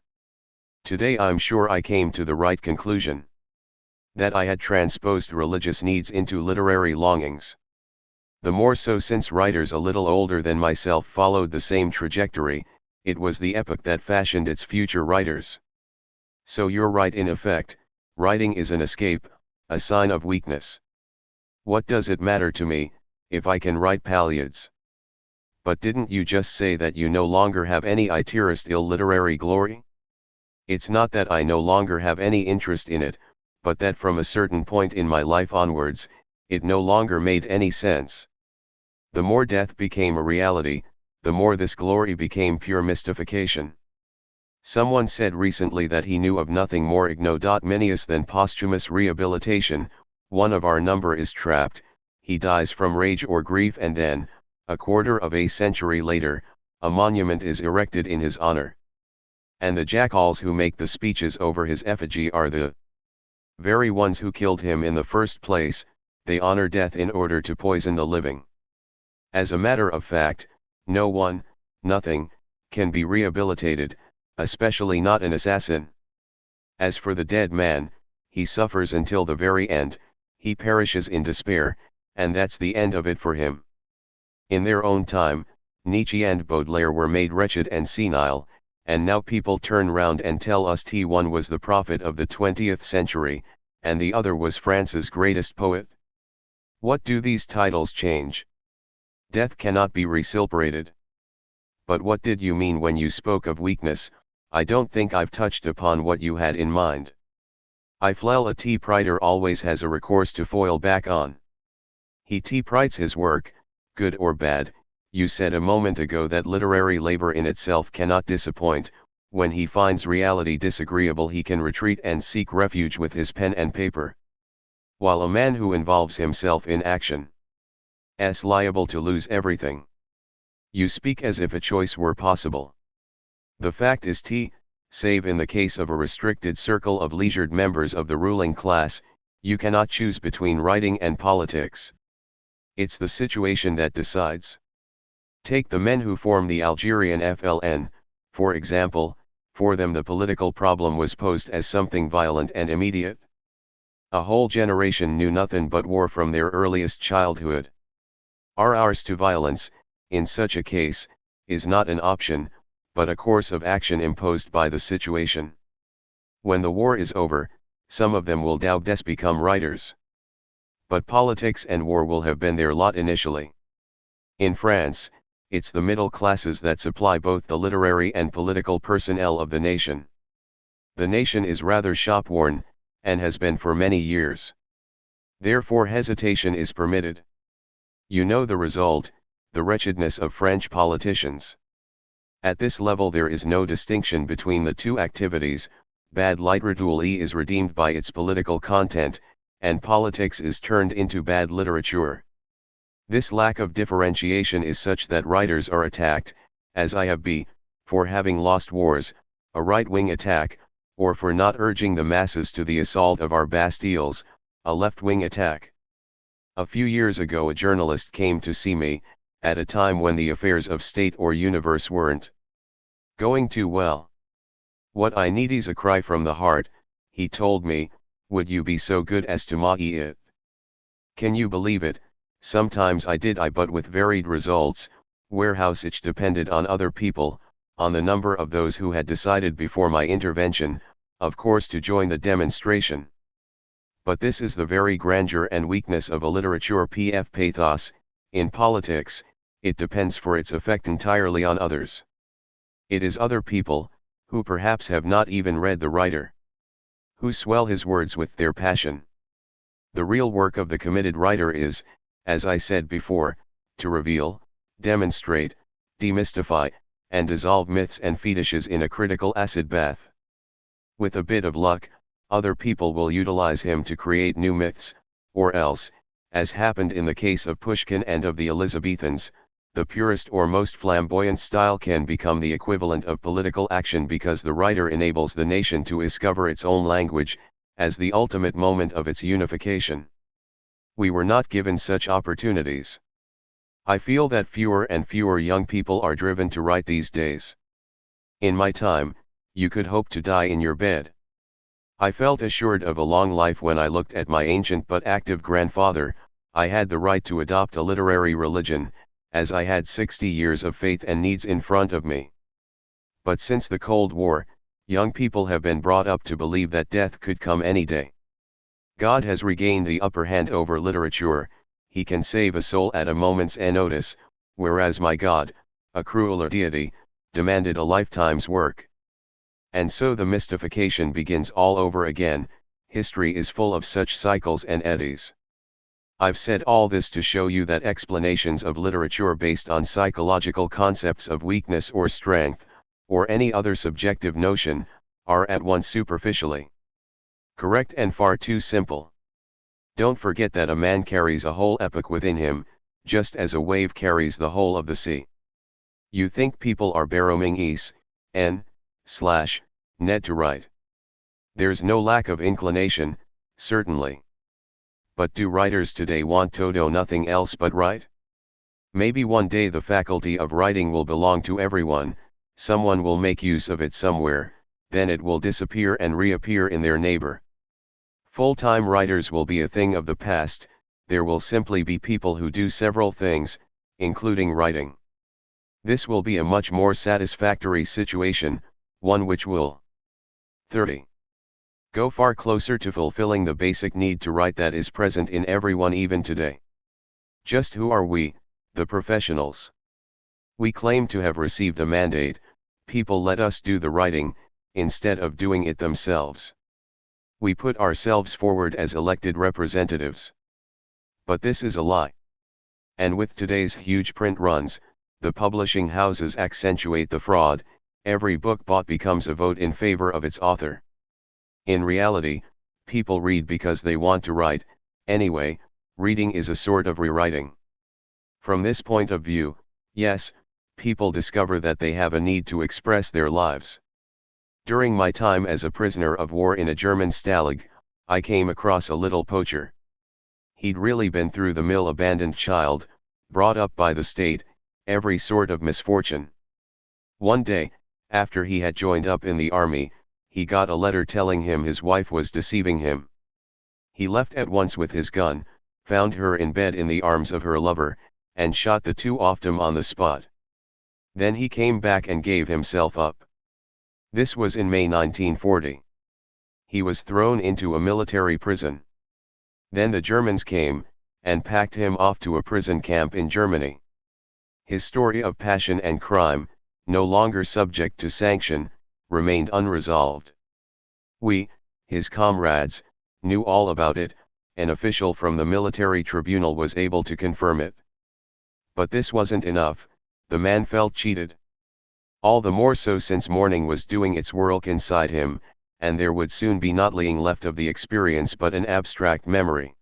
Today I'm sure I came to the right conclusion. That I had transposed religious needs into literary longings. The more so since writers a little older than myself followed the same trajectory. It was the epoch that fashioned its future writers. So you're right in effect, writing is an escape, a sign of weakness. What does it matter to me, if I can write palliads? But didn't you just say that you no longer have any interest in literary glory? It's not that I no longer have any interest in it, but that from a certain point in my life onwards, it no longer made any sense. The more death became a reality, the more this glory became pure mystification. Someone said recently that he knew of nothing more ignominious than posthumous rehabilitation. One of our number is trapped, he dies from rage or grief, and then, a quarter of a century later, a monument is erected in his honor. And the jackals who make the speeches over his effigy are the very ones who killed him in the first place. They honor death in order to poison the living. As a matter of fact, no one, nothing, can be rehabilitated, especially not an assassin. As for the dead man, he suffers until the very end, he perishes in despair, and that's the end of it for him. In their own time, Nietzsche and Baudelaire were made wretched and senile, and now people turn round and tell us one was the prophet of the 20th century, and the other was France's greatest poet. What do these titles change? Death cannot be recilibrated. But what did you mean when you spoke of weakness? I don't think I've touched upon what you had in mind. I feel a typewriter always has a recourse to foil back on. He typewrites his work, good or bad. You said a moment ago that literary labor in itself cannot disappoint. When he finds reality disagreeable he can retreat and seek refuge with his pen and paper. While a man who involves himself in action is liable to lose everything. You speak as if a choice were possible. The fact is save in the case of a restricted circle of leisured members of the ruling class, you cannot choose between writing and politics. It's the situation that decides. Take the men who form the Algerian FLN, for example. For them the political problem was posed as something violent and immediate. A whole generation knew nothing but war from their earliest childhood. Ours to violence, in such a case, is not an option, but a course of action imposed by the situation. When the war is over, some of them will doubtless become writers. But politics and war will have been their lot initially. In France, it's the middle classes that supply both the literary and political personnel of the nation. The nation is rather shop-worn, and has been for many years. Therefore hesitation is permitted. You know the result, the wretchedness of French politicians. At this level there is no distinction between the two activities. Bad literature is redeemed by its political content, and politics is turned into bad literature. This lack of differentiation is such that writers are attacked, as I have been, for having lost wars, a right-wing attack, or for not urging the masses to the assault of our Bastilles, a left-wing attack. A few years ago a journalist came to see me, at a time when the affairs of state or universe weren't going too well. "What I need is a cry from the heart," he told me, "would you be so good as to make it?" Can you believe it? Sometimes I did, but with varied results, whereas each depended on other people, on the number of those who had decided before my intervention, of course, to join the demonstration. But this is the very grandeur and weakness of a literature pf pathos. In politics, it depends for its effect entirely on others. It is other people, who perhaps have not even read the writer, who swell his words with their passion. The real work of the committed writer is, as I said before, to reveal, demonstrate, demystify, and dissolve myths and fetishes in a critical acid bath. With a bit of luck, other people will utilize him to create new myths, or else, as happened in the case of Pushkin and of the Elizabethans, the purest or most flamboyant style can become the equivalent of political action because the writer enables the nation to discover its own language, as the ultimate moment of its unification. We were not given such opportunities. I feel that fewer and fewer young people are driven to write these days. In my time, you could hope to die in your bed. I felt assured of a long life when I looked at my ancient but active grandfather. I had the right to adopt a literary religion, as I had 60 years of faith and needs in front of me. But since the Cold War, young people have been brought up to believe that death could come any day. God has regained the upper hand over literature. He can save a soul at a moment's notice, whereas my God, a crueler deity, demanded a lifetime's work. And so the mystification begins all over again. History is full of such cycles and eddies. I've said all this to show you that explanations of literature based on psychological concepts of weakness or strength, or any other subjective notion, are at once superficially correct and far too simple. Don't forget that a man carries a whole epoch within him, just as a wave carries the whole of the sea. You think people are borrowing net to write. There's no lack of inclination, certainly. But do writers today want to do nothing else but write? Maybe one day the faculty of writing will belong to everyone, someone will make use of it somewhere, then it will disappear and reappear in their neighbor. Full-time writers will be a thing of the past. There will simply be people who do several things, including writing. This will be a much more satisfactory situation, one which will 30. Go far closer to fulfilling the basic need to write that is present in everyone even today. Just who are we, the professionals? We claim to have received a mandate. People let us do the writing, instead of doing it themselves. We put ourselves forward as elected representatives. But this is a lie. And with today's huge print runs, the publishing houses accentuate the fraud. Every book bought becomes a vote in favor of its author. In reality, people read because they want to write. Anyway, reading is a sort of rewriting. From this point of view, yes, people discover that they have a need to express their lives. During my time as a prisoner of war in a German stalag, I came across a little poacher. He'd really been through the mill, abandoned child, brought up by the state, every sort of misfortune. One day, after he had joined up in the army, he got a letter telling him his wife was deceiving him. He left at once with his gun, found her in bed in the arms of her lover, and shot the two of them on the spot. Then he came back and gave himself up. This was in May 1940. He was thrown into a military prison. Then the Germans came, and packed him off to a prison camp in Germany. His story of passion and crime, no longer subject to sanction, remained unresolved. We, his comrades, knew all about it. An official from the military tribunal was able to confirm it. But this wasn't enough. The man felt cheated. All the more so since mourning was doing its work inside him, and there would soon be nothing left of the experience but an abstract memory.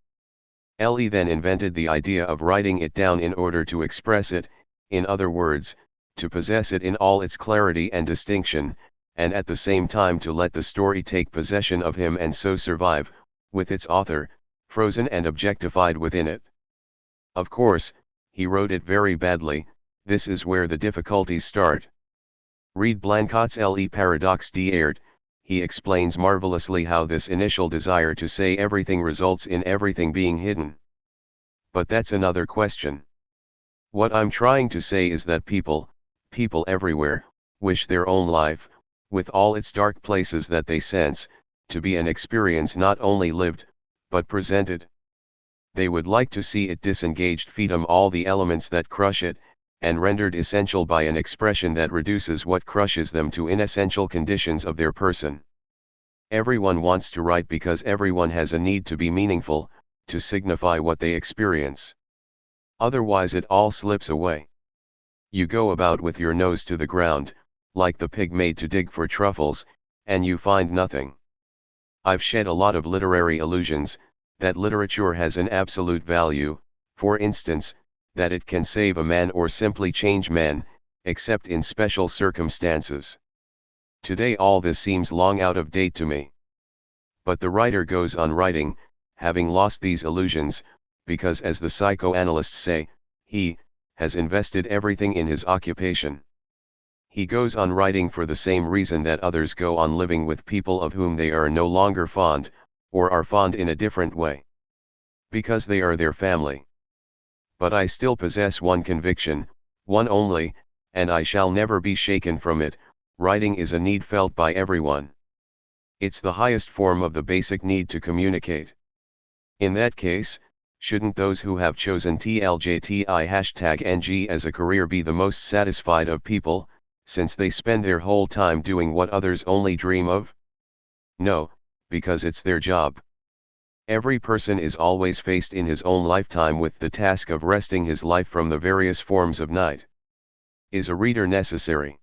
He then invented the idea of writing it down in order to express it, in other words, to possess it in all its clarity and distinction, and at the same time to let the story take possession of him and so survive, with its author, frozen and objectified within it. Of course, he wrote it very badly. This is where the difficulties start. Read Blancot's Le Paradoxe d'Art. He explains marvelously how this initial desire to say everything results in everything being hidden. But that's another question. What I'm trying to say is that people everywhere, wish their own life, with all its dark places that they sense, to be an experience not only lived, but presented. They would like to see it disengaged from all the elements that crush it, and rendered essential by an expression that reduces what crushes them to inessential conditions of their person. Everyone wants to write because everyone has a need to be meaningful, to signify what they experience. Otherwise it all slips away. You go about with your nose to the ground, like the pig made to dig for truffles, and you find nothing. I've shed a lot of literary illusions, that literature has an absolute value, for instance, that it can save a man or simply change men, except in special circumstances. Today all this seems long out of date to me. But the writer goes on writing, having lost these illusions, because as the psychoanalysts say, he has invested everything in his occupation. He goes on writing for the same reason that others go on living with people of whom they are no longer fond, or are fond in a different way. Because they are their family. But I still possess one conviction, one only, and I shall never be shaken from it: writing is a need felt by everyone. It's the highest form of the basic need to communicate. In that case, shouldn't those who have chosen TLJTI#NG as a career be the most satisfied of people, since they spend their whole time doing what others only dream of? No, because it's their job. Every person is always faced in his own lifetime with the task of wresting his life from the various forms of night. Is a reader necessary?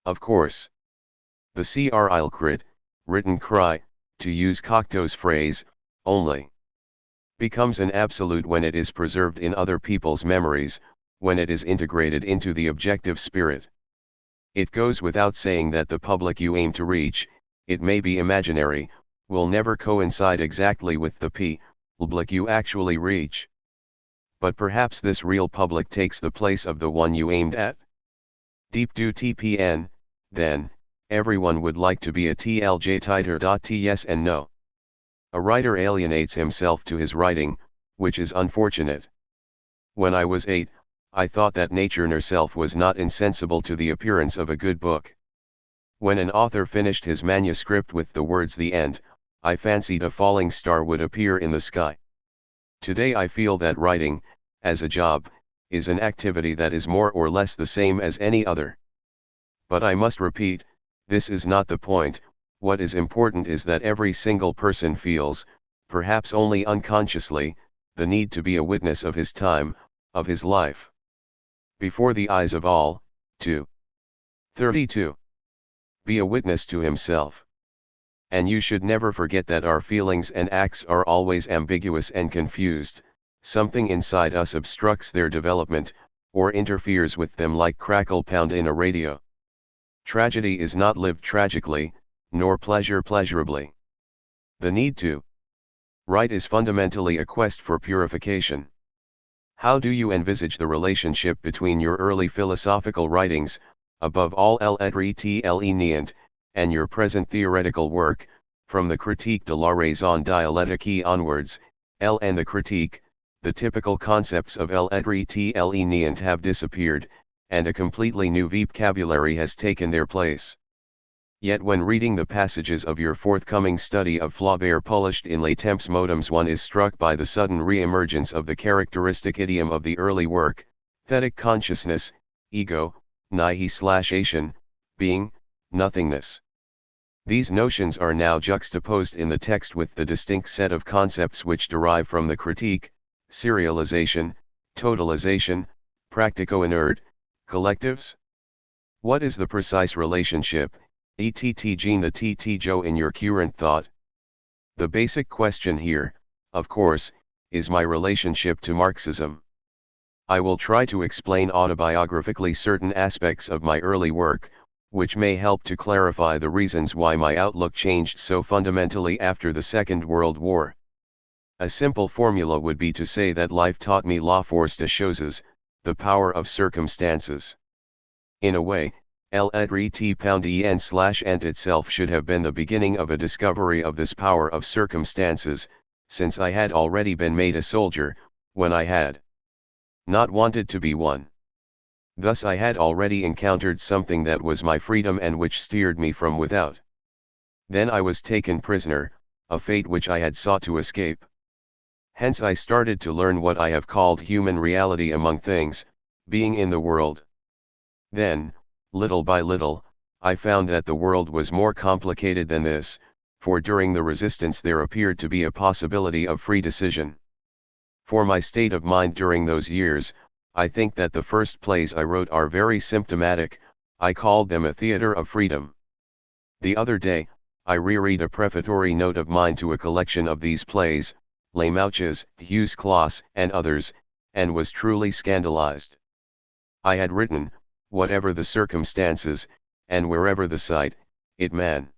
Of course. The Crit, written cry, to use Cocteau's phrase, only becomes an absolute when it is preserved in other people's memories, when it is integrated into the objective spirit. It goes without saying that the public you aim to reach, it may be imaginary, will never coincide exactly with the public you actually reach. But perhaps this real public takes the place of the one you aimed at? Deep do TPN, then, everyone would like to be a TLJ-titer.ts and no. A writer alienates himself to his writing, which is unfortunate. When I was 8, I thought that nature herself was not insensible to the appearance of a good book. When an author finished his manuscript with the words "the end," I fancied a falling star would appear in the sky. Today I feel that writing, as a job, is an activity that is more or less the same as any other. But I must repeat, this is not the point. What is important is that every single person feels, perhaps only unconsciously, the need to be a witness of his time, of his life. Before the eyes of all, to 32. Be a witness to himself. And you should never forget that our feelings and acts are always ambiguous and confused. Something inside us obstructs their development, or interferes with them like crackle pound in a radio. Tragedy is not lived tragically, nor pleasure pleasurably. The need to write is fundamentally a quest for purification. How do you envisage the relationship between your early philosophical writings, above all l'être and your present theoretical work, from the Critique de la raison dialectique onwards? L and the Critique, the typical concepts of l'être have disappeared, and a completely new vocabulary has taken their place. Yet when reading the passages of your forthcoming study of Flaubert published in Les Temps Modernes, one is struck by the sudden re-emergence of the characteristic idiom of the early work: thetic consciousness, ego, nihilation, being, nothingness. These notions are now juxtaposed in the text with the distinct set of concepts which derive from the Critique: serialization, totalization, practico-inert, collectives. What is the precise relationship, Gene the Joe, in your current thought? The basic question here, of course, is my relationship to Marxism. I will try to explain autobiographically certain aspects of my early work, which may help to clarify the reasons why my outlook changed so fundamentally after the Second World War. A simple formula would be to say that life taught me la force des choses, the power of circumstances. In a way, L@T_N/Ant itself should have been the beginning of a discovery of this power of circumstances, since I had already been made a soldier, when I had not wanted to be one. Thus I had already encountered something that was my freedom and which steered me from without. Then I was taken prisoner, a fate which I had sought to escape. Hence I started to learn what I have called human reality among things, being in the world. Then, little by little, I found that the world was more complicated than this, for during the resistance there appeared to be a possibility of free decision. For my state of mind during those years, I think that the first plays I wrote are very symptomatic. I called them a theater of freedom. The other day, I reread a prefatory note of mine to a collection of these plays, Les Mouches, Hughes Claus, and others, and was truly scandalized. I had written, whatever the circumstances, and wherever the sight, it man.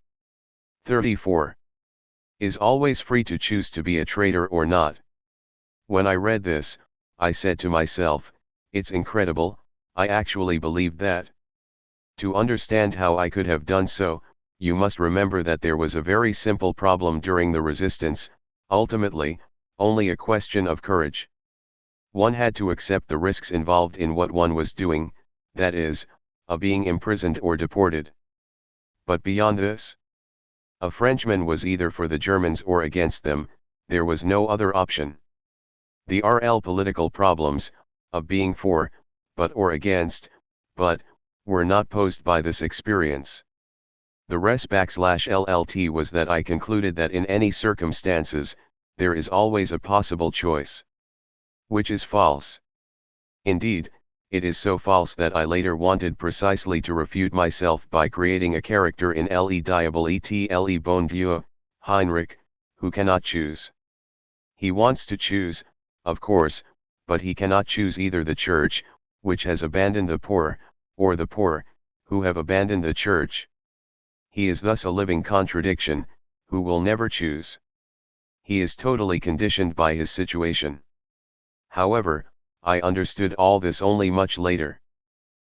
34. Is always free to choose to be a traitor or not. When I read this, I said to myself, it's incredible, I actually believed that. To understand how I could have done so, you must remember that there was a very simple problem during the resistance, ultimately, only a question of courage. One had to accept the risks involved in what one was doing, that is, being imprisoned or deported. But beyond this, a Frenchman was either for the Germans or against them, there was no other option. The RL political problems, of being for, but or against, but, were not posed by this experience. The res_LLT was that I concluded that in any circumstances, there is always a possible choice. Which is false. Indeed, it is so false that I later wanted precisely to refute myself by creating a character in Le Diable et le Bon Dieu, Heinrich, who cannot choose. He wants to choose, of course, but he cannot choose either the Church, which has abandoned the poor, or the poor, who have abandoned the Church. He is thus a living contradiction, who will never choose. He is totally conditioned by his situation. However, I understood all this only much later.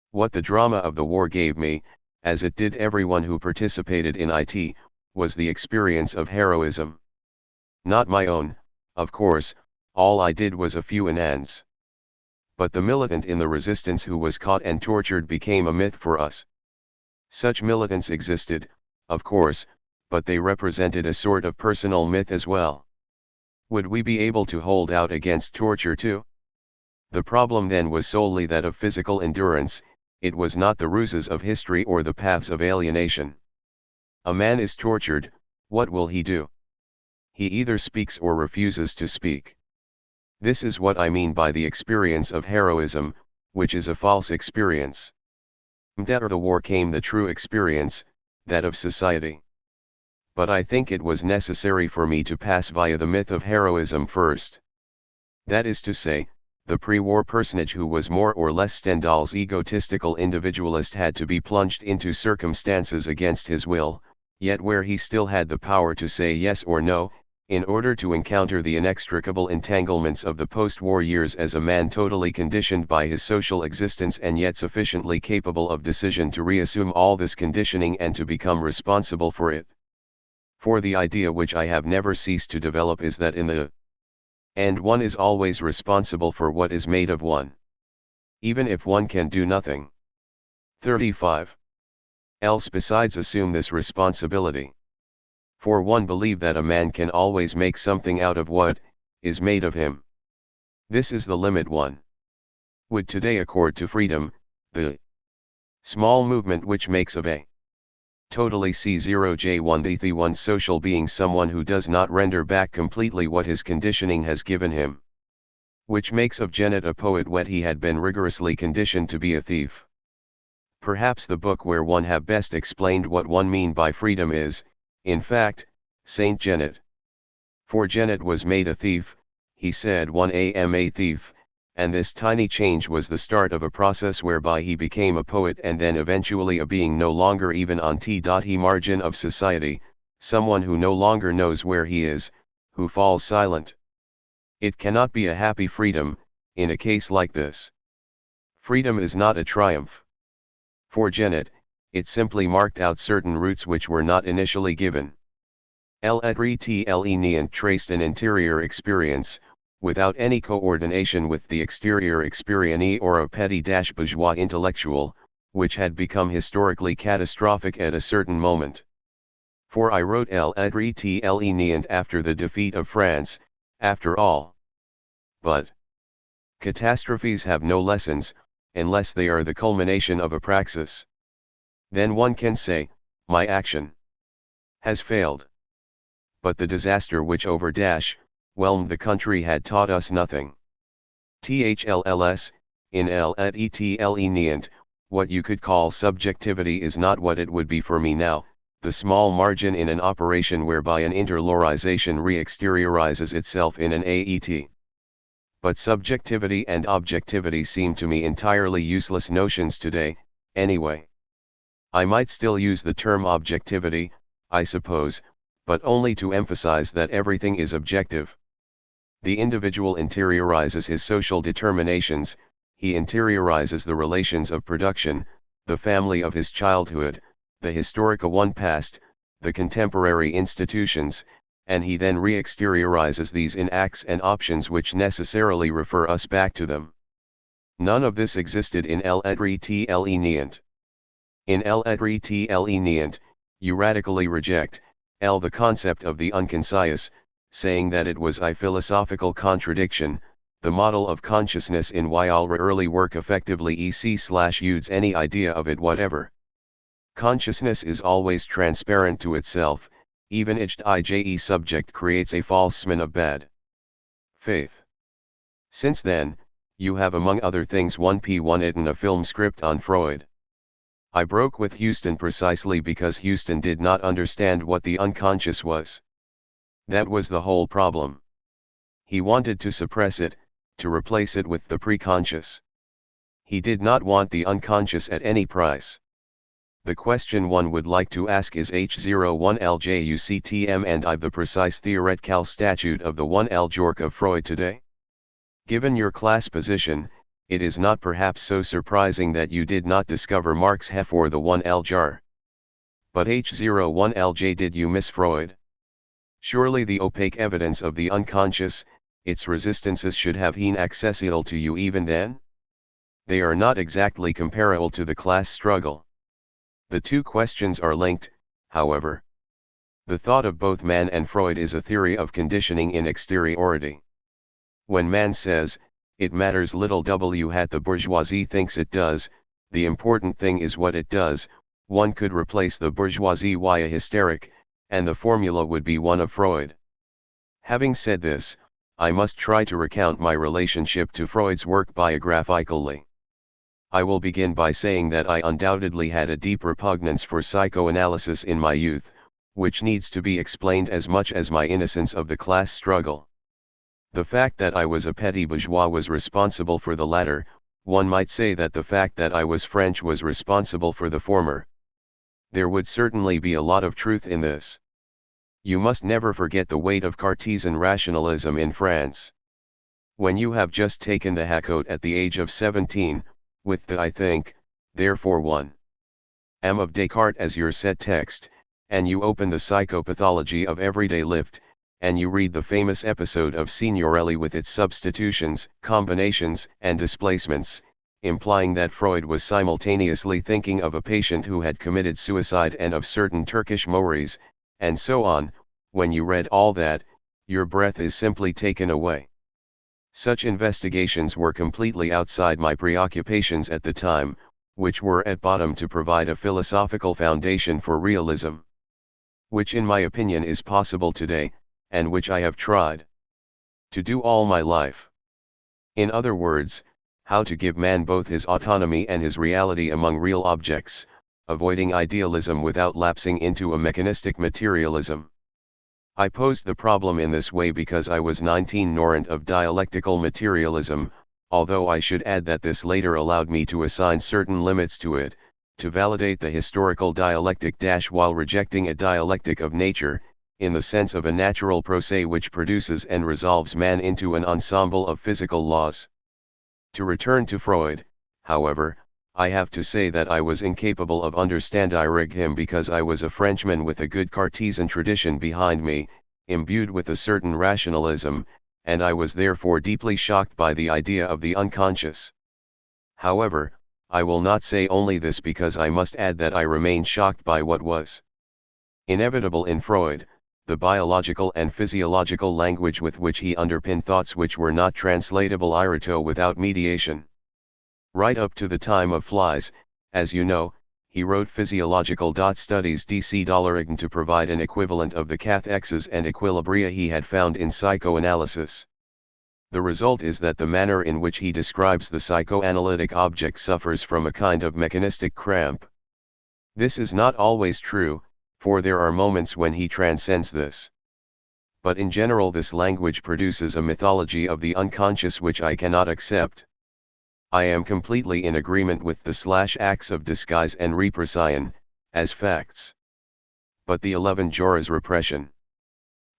What the drama of the war gave me, as it did everyone who participated in it, was the experience of heroism. Not my own, of course, all I did was a few inans. But the militant in the resistance who was caught and tortured became a myth for us. Such militants existed, of course, but they represented a sort of personal myth as well. Would we be able to hold out against torture too? The problem then was solely that of physical endurance, it was not the ruses of history or the paths of alienation. A man is tortured, what will he do? He either speaks or refuses to speak. This is what I mean by the experience of heroism, which is a false experience. After the war came the true experience, that of society. But I think it was necessary for me to pass via the myth of heroism first. That is to say, the pre-war personage who was more or less Stendhal's egotistical individualist had to be plunged into circumstances against his will, yet where he still had the power to say yes or no, in order to encounter the inextricable entanglements of the post-war years as a man totally conditioned by his social existence and yet sufficiently capable of decision to reassume all this conditioning and to become responsible for it. For the idea which I have never ceased to develop is that in the end one is always responsible for what is made of one. Even if one can do nothing. 35. Else besides assume this responsibility. For one believe that a man can always make something out of what is made of him. This is the limit one would today accord to freedom, the small movement which makes of a totally C0J1 the one social being someone who does not render back completely what his conditioning has given him. Which makes of Genet a poet when he had been rigorously conditioned to be a thief. Perhaps the book where one have best explained what one mean by freedom is, in fact, Saint Genet. For Genet was made a thief, he said 1 am a thief, and this tiny change was the start of a process whereby he became a poet and then eventually a being no longer even on the margin of society, someone who no longer knows where he is, who falls silent. It cannot be a happy freedom, in a case like this. Freedom is not a triumph. For Genet, it simply marked out certain routes which were not initially given. Lenient traced an interior experience, without any coordination with the exterior experience or a petty-bourgeois intellectual, which had become historically catastrophic at a certain moment. For I wrote Lenient after the defeat of France, after all. But catastrophes have no lessons, unless they are the culmination of a praxis. Then one can say, my action has failed. But the disaster which overwhelmed the country had taught us nothing. THLLS, in Lenient, what you could call subjectivity is not what it would be for me now, the small margin in an operation whereby an interiorization re-exteriorizes itself in an AET. But subjectivity and objectivity seem to me entirely useless notions today, anyway. I might still use the term objectivity, I suppose, but only to emphasize that everything is objective. The individual interiorizes his social determinations, he interiorizes the relations of production, the family of his childhood, the historical one past, the contemporary institutions, and he then re-exteriorizes these in acts and options which necessarily refer us back to them. None of this existed in Lenient. In Lenient, you radically reject, the concept of the unconcise, saying that it was a philosophical contradiction, the model of consciousness in while early work effectively uses any idea of it whatever. Consciousness is always transparent to itself, even ije subject creates a falseman of bad faith. Since then, you have among other things 1p1 written a film script on Freud. I broke with Houston precisely because Houston did not understand what the unconscious was. That was the whole problem. He wanted to suppress it, to replace it with the preconscious. He did not want the unconscious at any price. The question one would like to ask is H01LJUCTM and I the precise theoretical statute of the 1L jork of Freud today? Given your class position, it is not perhaps so surprising that you did not discover Marx Hef or the 1L jar. But H01LJ, did you miss Freud? Surely the opaque evidence of the unconscious, its resistances should have been accessible to you even then? They are not exactly comparable to the class struggle. The two questions are linked, however. The thought of both Mann and Freud is a theory of conditioning in exteriority. When Mann says, it matters little the bourgeoisie thinks it does, the important thing is what it does, one could replace the bourgeoisie via hysteric, and the formula would be one of Freud. Having said this, I must try to recount my relationship to Freud's work biographically. I will begin by saying that I undoubtedly had a deep repugnance for psychoanalysis in my youth, which needs to be explained as much as my innocence of the class struggle. The fact that I was a petty bourgeois was responsible for the latter, one might say that the fact that I was French was responsible for the former. There would certainly be a lot of truth in this. You must never forget the weight of Cartesian rationalism in France. When you have just taken the Hacote at the age of 17, with the I think, therefore one am of Descartes as your set text, and you open the psychopathology of everyday life, and you read the famous episode of Signorelli with its substitutions, combinations, and displacements, implying that Freud was simultaneously thinking of a patient who had committed suicide and of certain Turkish Maoris, and so on, when you read all that, your breath is simply taken away. Such investigations were completely outside my preoccupations at the time, which were at bottom to provide a philosophical foundation for realism. Which in my opinion is possible today, and which I have tried to do all my life. In other words, how to give man both his autonomy and his reality among real objects, avoiding idealism without lapsing into a mechanistic materialism. I posed the problem in this way because I was 19 ignorant of dialectical materialism, although I should add that this later allowed me to assign certain limits to it, to validate the historical dialectic while rejecting a dialectic of nature, in the sense of a natural process which produces and resolves man into an ensemble of physical laws. To return to Freud, however, I have to say that I was incapable of understanding him because I was a Frenchman with a good Cartesian tradition behind me, imbued with a certain rationalism, and I was therefore deeply shocked by the idea of the unconscious. However, I will not say only this because I must add that I remain shocked by what was inevitable in Freud, the biological and physiological language with which he underpinned thoughts which were not translatable without mediation. Right up to the time of flies, as you know, he wrote physiological studies DC to provide an equivalent of the cathexes and equilibria he had found in psychoanalysis. The result is that the manner in which he describes the psychoanalytic object suffers from a kind of mechanistic cramp. This is not always true, for there are moments when he transcends this. But in general this language produces a mythology of the unconscious which I cannot accept. I am completely in agreement with the acts of disguise and repression, as facts. But the 11 Joras repression,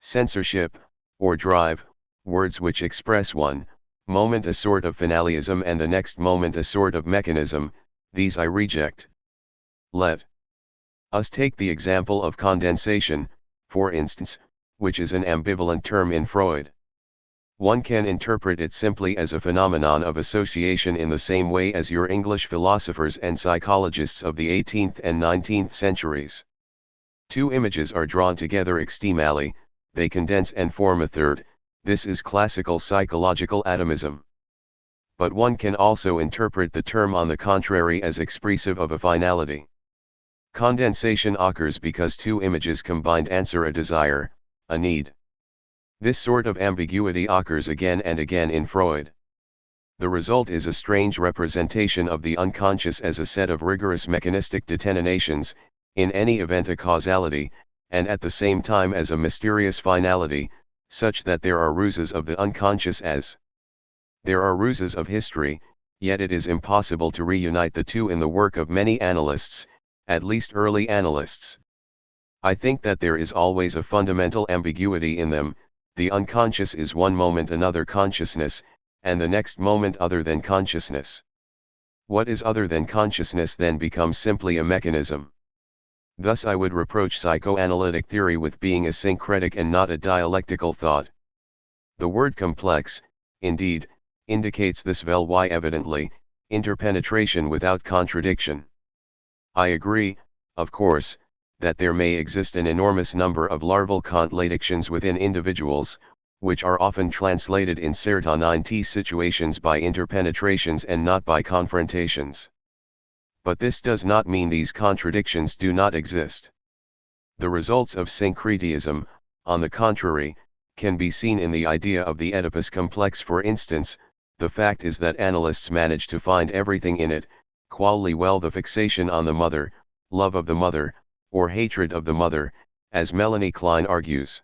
censorship, or drive, words which express one moment a sort of finalism and the next moment a sort of mechanism, these I reject. Let us take the example of condensation, for instance, which is an ambivalent term in Freud. One can interpret it simply as a phenomenon of association in the same way as your English philosophers and psychologists of the 18th and 19th centuries. Two images are drawn together extremally, they condense and form a third. This is classical psychological atomism. But one can also interpret the term on the contrary as expressive of a finality. Condensation occurs because two images combined answer a desire, a need. This sort of ambiguity occurs again and again in Freud. The result is a strange representation of the unconscious as a set of rigorous mechanistic determinations, in any event a causality, and at the same time as a mysterious finality, such that there are ruses of the unconscious as there are ruses of history, yet it is impossible to reunite the two in the work of many analysts, at least early analysts. I think that there is always a fundamental ambiguity in them. The unconscious is one moment another consciousness, and the next moment other than consciousness. What is other than consciousness then becomes simply a mechanism. Thus I would reproach psychoanalytic theory with being a syncretic and not a dialectical thought. The word complex, indeed, indicates this evidently, interpenetration without contradiction. I agree, of course, that there may exist an enormous number of larval contradictions within individuals, which are often translated in certain situations by interpenetrations and not by confrontations. But this does not mean these contradictions do not exist. The results of syncretism, on the contrary, can be seen in the idea of the Oedipus complex for instance. The fact is that analysts manage to find everything in it, quali well the fixation on the mother, love of the mother, or hatred of the mother, as Melanie Klein argues.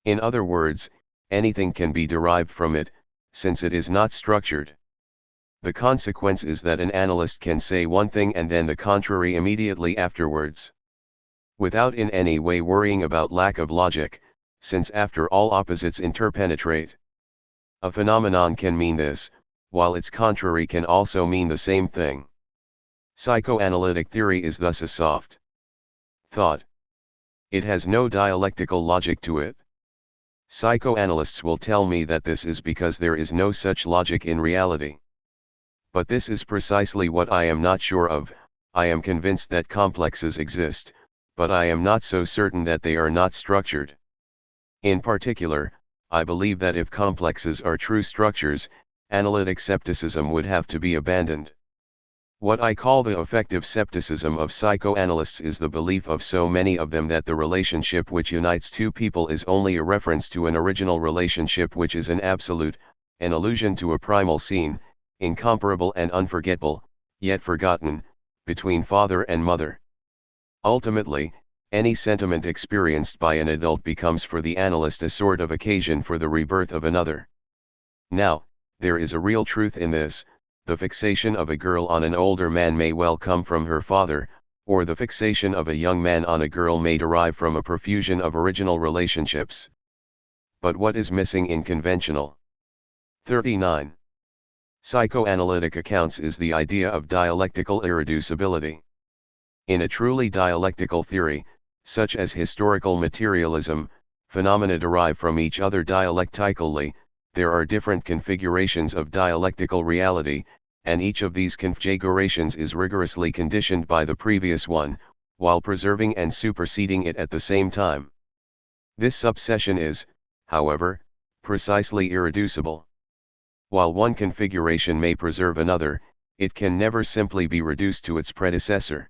In other words, anything can be derived from it, since it is not structured. The consequence is that an analyst can say one thing and then the contrary immediately afterwards, without in any way worrying about lack of logic, since after all opposites interpenetrate. A phenomenon can mean this, while its contrary can also mean the same thing. Psychoanalytic theory is thus a soft thought. It has no dialectical logic to it. Psychoanalysts will tell me that this is because there is no such logic in reality. But this is precisely what I am not sure of. I am convinced that complexes exist, but I am not so certain that they are not structured. In particular, I believe that if complexes are true structures, analytic skepticism would have to be abandoned. What I call the affective skepticism of psychoanalysts is the belief of so many of them that the relationship which unites two people is only a reference to an original relationship which is an absolute, an allusion to a primal scene, incomparable and unforgettable, yet forgotten, between father and mother. Ultimately, any sentiment experienced by an adult becomes for the analyst a sort of occasion for the rebirth of another. Now, there is a real truth in this. The fixation of a girl on an older man may well come from her father, or the fixation of a young man on a girl may derive from a profusion of original relationships. But what is missing in conventional 39 psychoanalytic accounts is the idea of dialectical irreducibility. In a truly dialectical theory, such as historical materialism, phenomena derive from each other dialectically. There are different configurations of dialectical reality, and each of these configurations is rigorously conditioned by the previous one, while preserving and superseding it at the same time. This succession is, however, precisely irreducible. While one configuration may preserve another, it can never simply be reduced to its predecessor.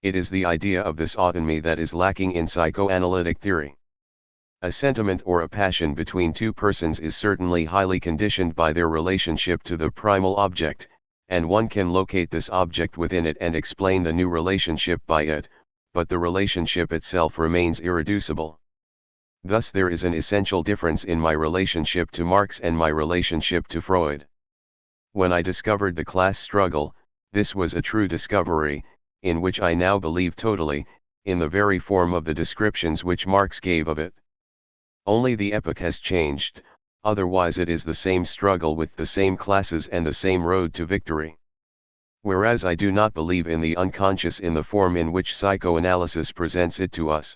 It is the idea of this autonomy that is lacking in psychoanalytic theory. A sentiment or a passion between two persons is certainly highly conditioned by their relationship to the primal object, and one can locate this object within it and explain the new relationship by it, but the relationship itself remains irreducible. Thus there is an essential difference in my relationship to Marx and my relationship to Freud. When I discovered the class struggle, this was a true discovery, in which I now believe totally, in the very form of the descriptions which Marx gave of it. Only the epoch has changed, otherwise it is the same struggle with the same classes and the same road to victory. Whereas I do not believe in the unconscious in the form in which psychoanalysis presents it to us.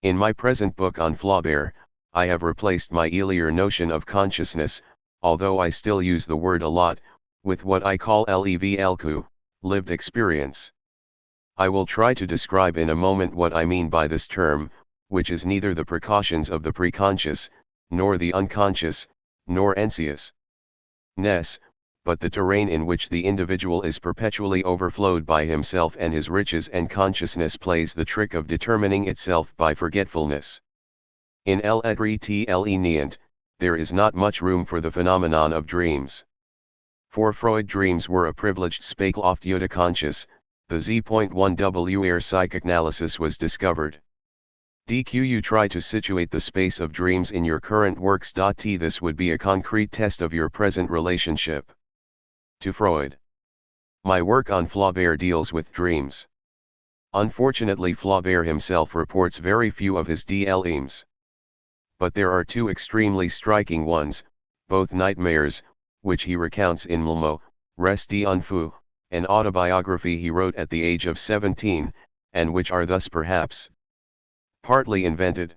In my present book on Flaubert, I have replaced my earlier notion of consciousness, although I still use the word a lot, with what I call LEVLQ, lived experience. I will try to describe in a moment what I mean by this term, which is neither the precautions of the preconscious, nor the unconscious, nor ensious ness, but the terrain in which the individual is perpetually overflowed by himself and his riches, and consciousness plays the trick of determining itself by forgetfulness. In l'être lenient, there is not much room for the phenomenon of dreams. For Freud, dreams were a privileged Spakeloft conscious. The Z.1W psychic analysis was discovered. You try to situate the space of dreams in your current works. This would be a concrete test of your present relationship to Freud. My work on Flaubert deals with dreams. Unfortunately, Flaubert himself reports very few of his DLEMs. But there are two extremely striking ones, both nightmares, which he recounts in Malmo, Reste un fou, an autobiography he wrote at the age of 17, and which are thus perhaps partly invented.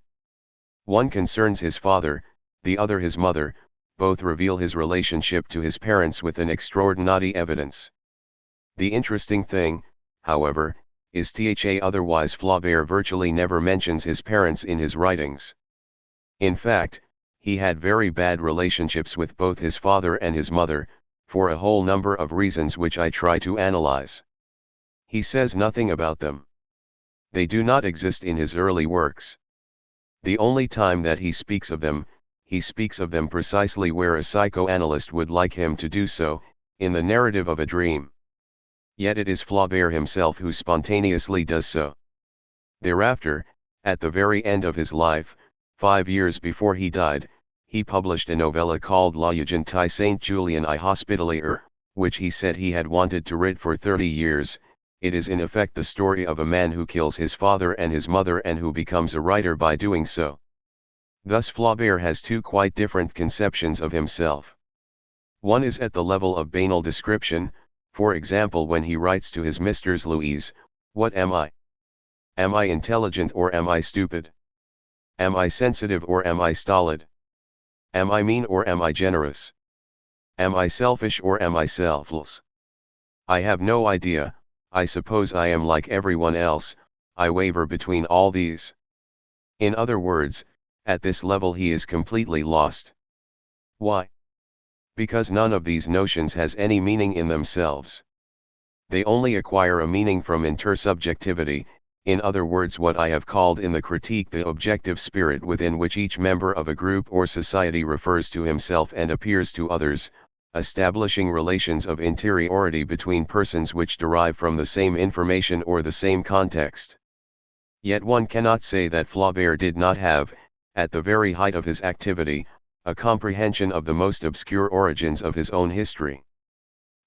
One concerns his father, the other his mother. Both reveal his relationship to his parents with an extraordinary evidence. The interesting thing, however, is otherwise Flaubert virtually never mentions his parents in his writings. In fact, he had very bad relationships with both his father and his mother, for a whole number of reasons which I try to analyze. He says nothing about them. They do not exist in his early works. The only time that he speaks of them, he speaks of them precisely where a psychoanalyst would like him to do so, in the narrative of a dream. Yet it is Flaubert himself who spontaneously does so. Thereafter, at the very end of his life, 5 years before he died, he published a novella called La Agente Saint Julien I Hospitalier, which he said he had wanted to write for 30 years. It is in effect the story of a man who kills his father and his mother and who becomes a writer by doing so. Thus Flaubert has two quite different conceptions of himself. One is at the level of banal description, for example when he writes to his Misters Louise, "What am I? Am I intelligent or am I stupid? Am I sensitive or am I stolid? Am I mean or am I generous? Am I selfish or am I selfless? I have no idea. I suppose I am like everyone else. I waver between all these." In other words, at this level he is completely lost. Why? Because none of these notions has any meaning in themselves. They only acquire a meaning from intersubjectivity, in other words what I have called in the critique the objective spirit within which each member of a group or society refers to himself and appears to others, establishing relations of interiority between persons which derive from the same information or the same context. Yet one cannot say that Flaubert did not have, at the very height of his activity, a comprehension of the most obscure origins of his own history.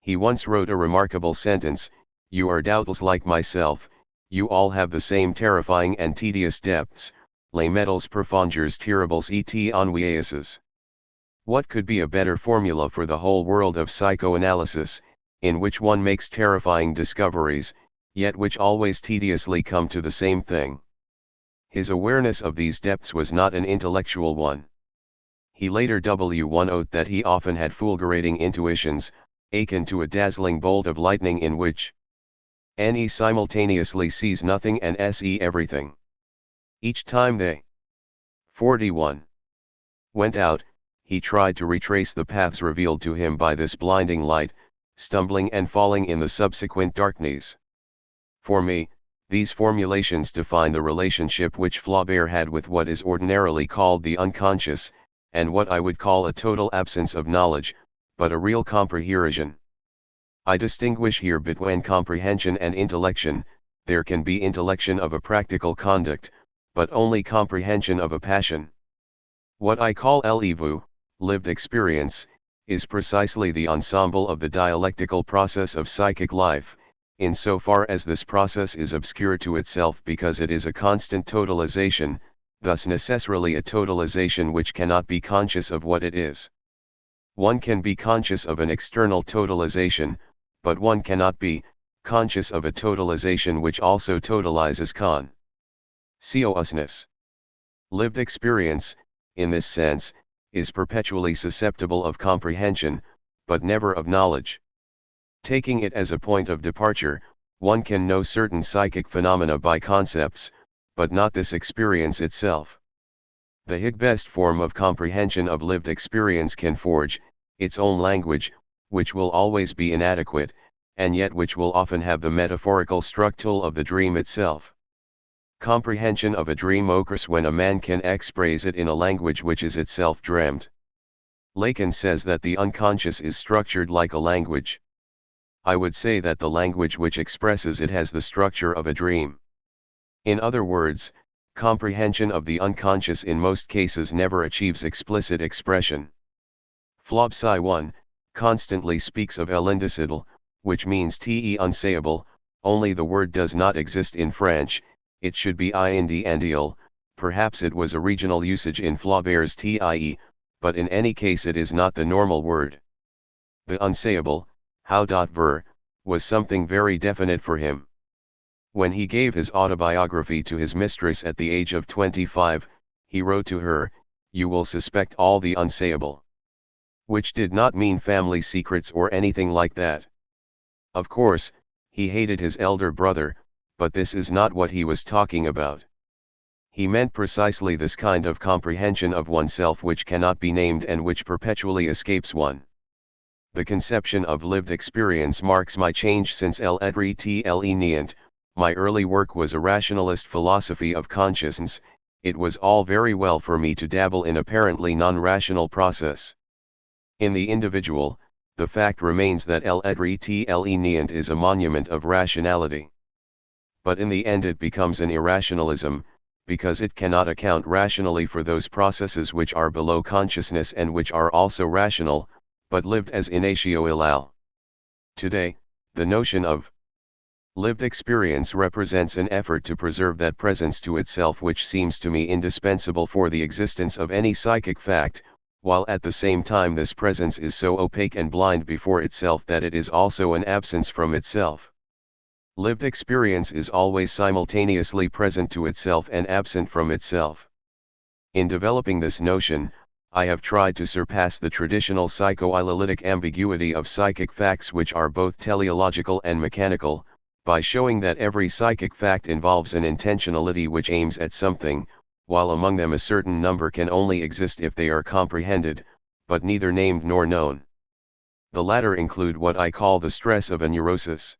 He once wrote a remarkable sentence: "You are doubtless like myself, you all have the same terrifying and tedious depths, les metals profondeurs terribles et ennuyables." What could be a better formula for the whole world of psychoanalysis, in which one makes terrifying discoveries, yet which always tediously come to the same thing? His awareness of these depths was not an intellectual one. He later wrote that he often had fulgurating intuitions, akin to a dazzling bolt of lightning in which NE simultaneously sees nothing and SE everything. Each time they 41 went out, he tried to retrace the paths revealed to him by this blinding light, stumbling and falling in the subsequent darkness. For me, these formulations define the relationship which Flaubert had with what is ordinarily called the unconscious, and what I would call a total absence of knowledge, but a real comprehension. I distinguish here between comprehension and intellection. There can be intellection of a practical conduct, but only comprehension of a passion. What I call l'EVU, lived experience, is precisely the ensemble of the dialectical process of psychic life, insofar as this process is obscure to itself because it is a constant totalization, thus necessarily a totalization which cannot be conscious of what it is. One can be conscious of an external totalization, but one cannot be conscious of a totalization which also totalizes consciousness. Lived experience, in this sense, is perpetually susceptible of comprehension, but never of knowledge. Taking it as a point of departure, one can know certain psychic phenomena by concepts, but not this experience itself. The best form of comprehension of lived experience can forge its own language, which will always be inadequate, and yet which will often have the metaphorical structure of the dream itself. Comprehension of a dream occurs when a man can express it in a language which is itself dreamt. Lacan says that the unconscious is structured like a language. I would say that the language which expresses it has the structure of a dream. In other words, comprehension of the unconscious in most cases never achieves explicit expression. Flaubert 1 constantly speaks of l'indicible, which means unsayable, only the word does not exist in French. It should be indéniable, perhaps it was a regional usage in Flaubert's tie, but in any case it is not the normal word. The unsayable, how.ver, was something very definite for him. When he gave his autobiography to his mistress at the age of 25, he wrote to her, "You will suspect all the unsayable." Which did not mean family secrets or anything like that. Of course, he hated his elder brother, but this is not what he was talking about. He meant precisely this kind of comprehension of oneself which cannot be named and which perpetually escapes one. The conception of lived experience marks my change since l'être. My early work was a rationalist philosophy of consciousness. It was all very well for me to dabble in apparently non-rational process. In the individual, the fact remains that l'être is a monument of rationality. But in the end it becomes an irrationalism, because it cannot account rationally for those processes which are below consciousness and which are also rational, but lived as inatio illal. Today, the notion of lived experience represents an effort to preserve that presence to itself which seems to me indispensable for the existence of any psychic fact, while at the same time this presence is so opaque and blind before itself that it is also an absence from itself. Lived experience is always simultaneously present to itself and absent from itself. In developing this notion, I have tried to surpass the traditional psychoanalytic ambiguity of psychic facts which are both teleological and mechanical, by showing that every psychic fact involves an intentionality which aims at something, while among them a certain number can only exist if they are comprehended, but neither named nor known. The latter include what I call the stress of a neurosis.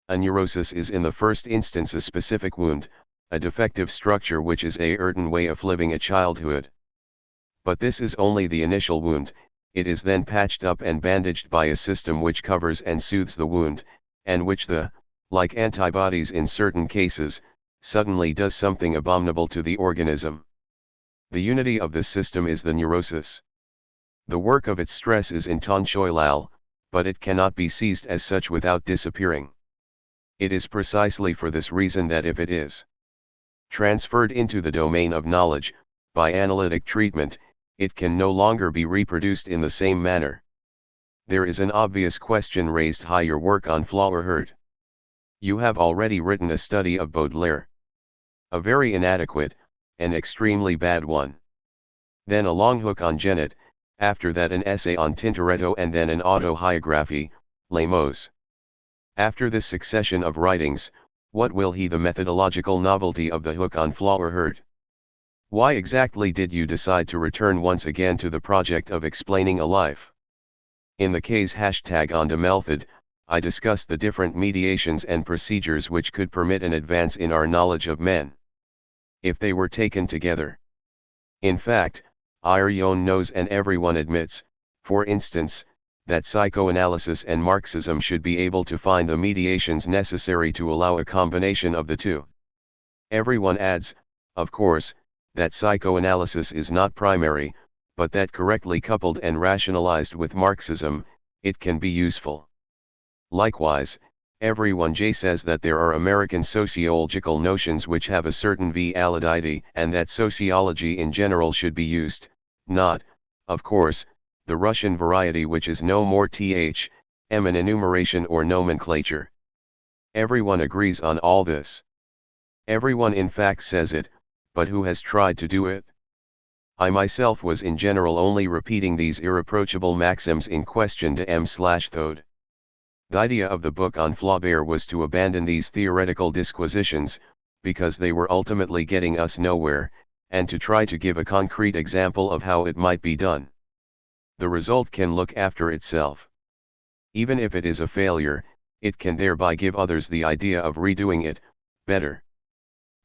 A neurosis is in the first instance a specific wound, a defective structure which is a certain way of living a childhood. But this is only the initial wound, it is then patched up and bandaged by a system which covers and soothes the wound, and which like antibodies in certain cases, suddenly does something abominable to the organism. The unity of this system is the neurosis. The work of its stress is intentional, but it cannot be seized as such without disappearing. It is precisely for this reason that if it is transferred into the domain of knowledge, by analytic treatment, it can no longer be reproduced in the same manner. There is an obvious question raised by your work on THIRD. You have already written a study of Baudelaire. A very inadequate, and extremely bad one. Then a long hook on Genet, after that an essay on Tintoretto and then an autobiography, Les Mots. After this succession of writings, what will be the methodological novelty of the hook on THIRD? Why exactly did you decide to return once again to the project of explaining a life? In the case #on the method, I discussed the different mediations and procedures which could permit an advance in our knowledge of men, if they were taken together. In fact, everyone knows and everyone admits, for instance, that psychoanalysis and Marxism should be able to find the mediations necessary to allow a combination of the two. Everyone adds, of course, that psychoanalysis is not primary, but that correctly coupled and rationalized with Marxism, it can be useful. Likewise, everyone says that there are American sociological notions which have a certain validity and that sociology in general should be used, not, of course, the Russian variety which is no more an enumeration or nomenclature. Everyone agrees on all this. Everyone in fact says it, but who has tried to do it? I myself was in general only repeating these irreproachable maxims in question to m/thode. The idea of the book on Flaubert was to abandon these theoretical disquisitions, because they were ultimately getting us nowhere, and to try to give a concrete example of how it might be done. The result can look after itself. Even if it is a failure, it can thereby give others the idea of redoing it, better.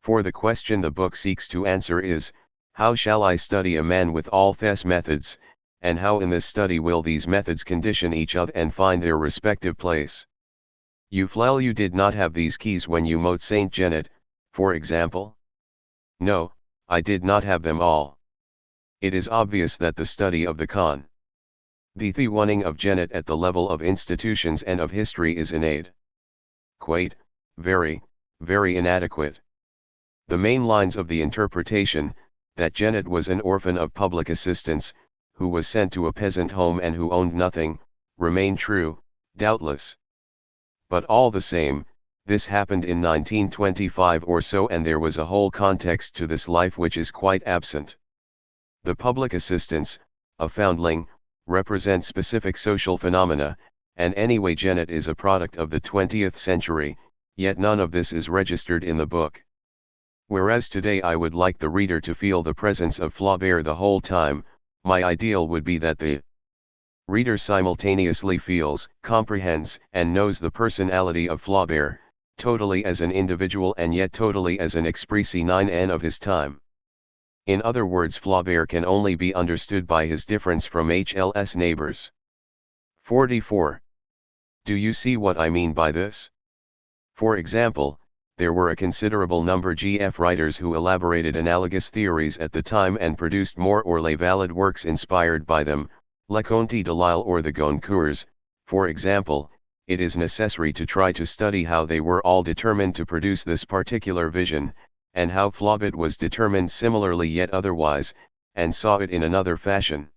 For the question the book seeks to answer is, how shall I study a man with all these methods, and how in this study will these methods condition each other and find their respective place? You did not have these keys when you mote Saint Genet, for example? No, I did not have them all. It is obvious that the study of the one of Genet at the level of institutions and of history is inadequate, very, very inadequate. The main lines of the interpretation, that Genet was an orphan of public assistance, who was sent to a peasant home and who owned nothing, remain true, doubtless. But all the same, this happened in 1925 or so, and there was a whole context to this life which is quite absent. The public assistance, a foundling, represents specific social phenomena, and anyway Genet is a product of the 20th century, yet none of this is registered in the book. Whereas today I would like the reader to feel the presence of Flaubert the whole time, my ideal would be that the reader simultaneously feels, comprehends, and knows the personality of Flaubert, totally as an individual and yet totally as an expressé of his time. In other words, Flaubert can only be understood by his difference from HL's neighbors. 44. Do you see what I mean by this? For example, there were a considerable number of writers who elaborated analogous theories at the time and produced more or less valid works inspired by them, Le Conte de Lille or the Goncourts, for example. It is necessary to try to study how they were all determined to produce this particular vision, and how Flaubert was determined similarly yet otherwise, and saw it in another fashion.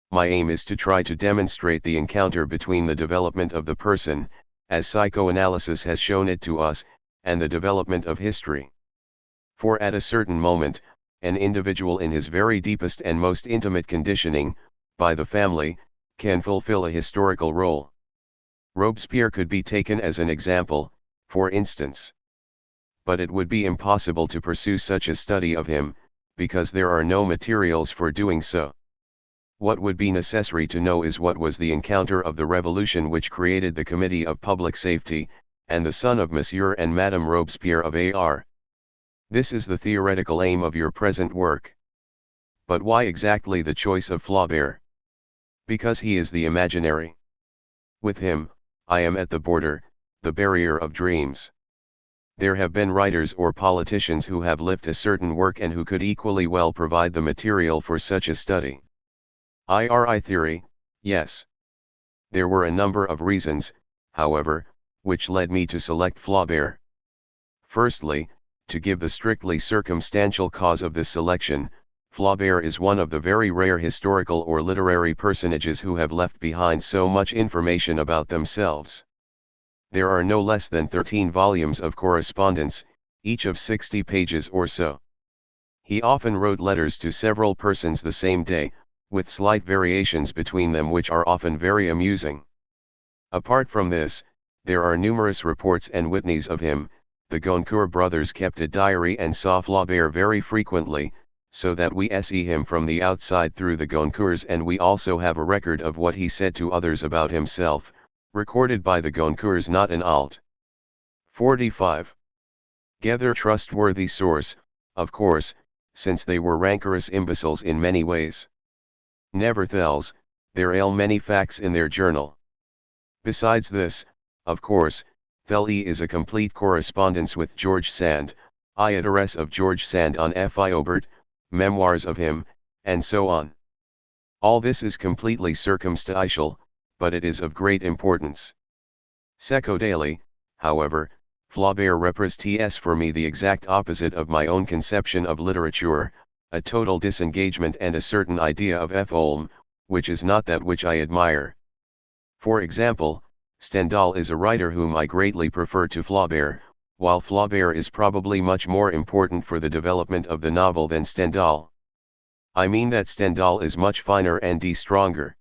My aim is to try to demonstrate the encounter between the development of the person, as psychoanalysis has shown it to us, and the development of history. For at a certain moment, an individual in his very deepest and most intimate conditioning, by the family, can fulfill a historical role. Robespierre could be taken as an example, for instance. But it would be impossible to pursue such a study of him, because there are no materials for doing so. What would be necessary to know is what was the encounter of the revolution which created the Committee of Public Safety, and the son of Monsieur and Madame Robespierre of AR. This is the theoretical aim of your present work. But why exactly the choice of Flaubert? Because he is the imaginary. With him, I am at the border, the barrier of dreams. There have been writers or politicians who have lived a certain work and who could equally well provide the material for such a study. IRI theory, yes. There were a number of reasons, however, which led me to select Flaubert. Firstly, to give the strictly circumstantial cause of this selection, Flaubert is one of the very rare historical or literary personages who have left behind so much information about themselves. There are no less than 13 volumes of correspondence, each of 60 pages or so. He often wrote letters to several persons the same day, with slight variations between them which are often very amusing. Apart from this, there are numerous reports and whitneys of him. The Goncourt brothers kept a diary and saw Flaubert very frequently, so that we see him from the outside through the Goncourts, and we also have a record of what he said to others about himself, recorded by the Goncourts, not an alt. 45. Gather trustworthy source, of course, since they were rancorous imbeciles in many ways. Nevertheless, there are many facts in their journal. Besides this, of course, Thel-E is a complete correspondence with George Sand, address of George Sand on F.I. Obert, memoirs of him, and so on. All this is completely circumstantial, but it is of great importance. Secondarily, however, Flaubert represents for me the exact opposite of my own conception of literature, a total disengagement and a certain idea of F-Olm, which is not that which I admire. For example, Stendhal is a writer whom I greatly prefer to Flaubert, while Flaubert is probably much more important for the development of the novel than Stendhal. I mean that Stendhal is much finer and stronger.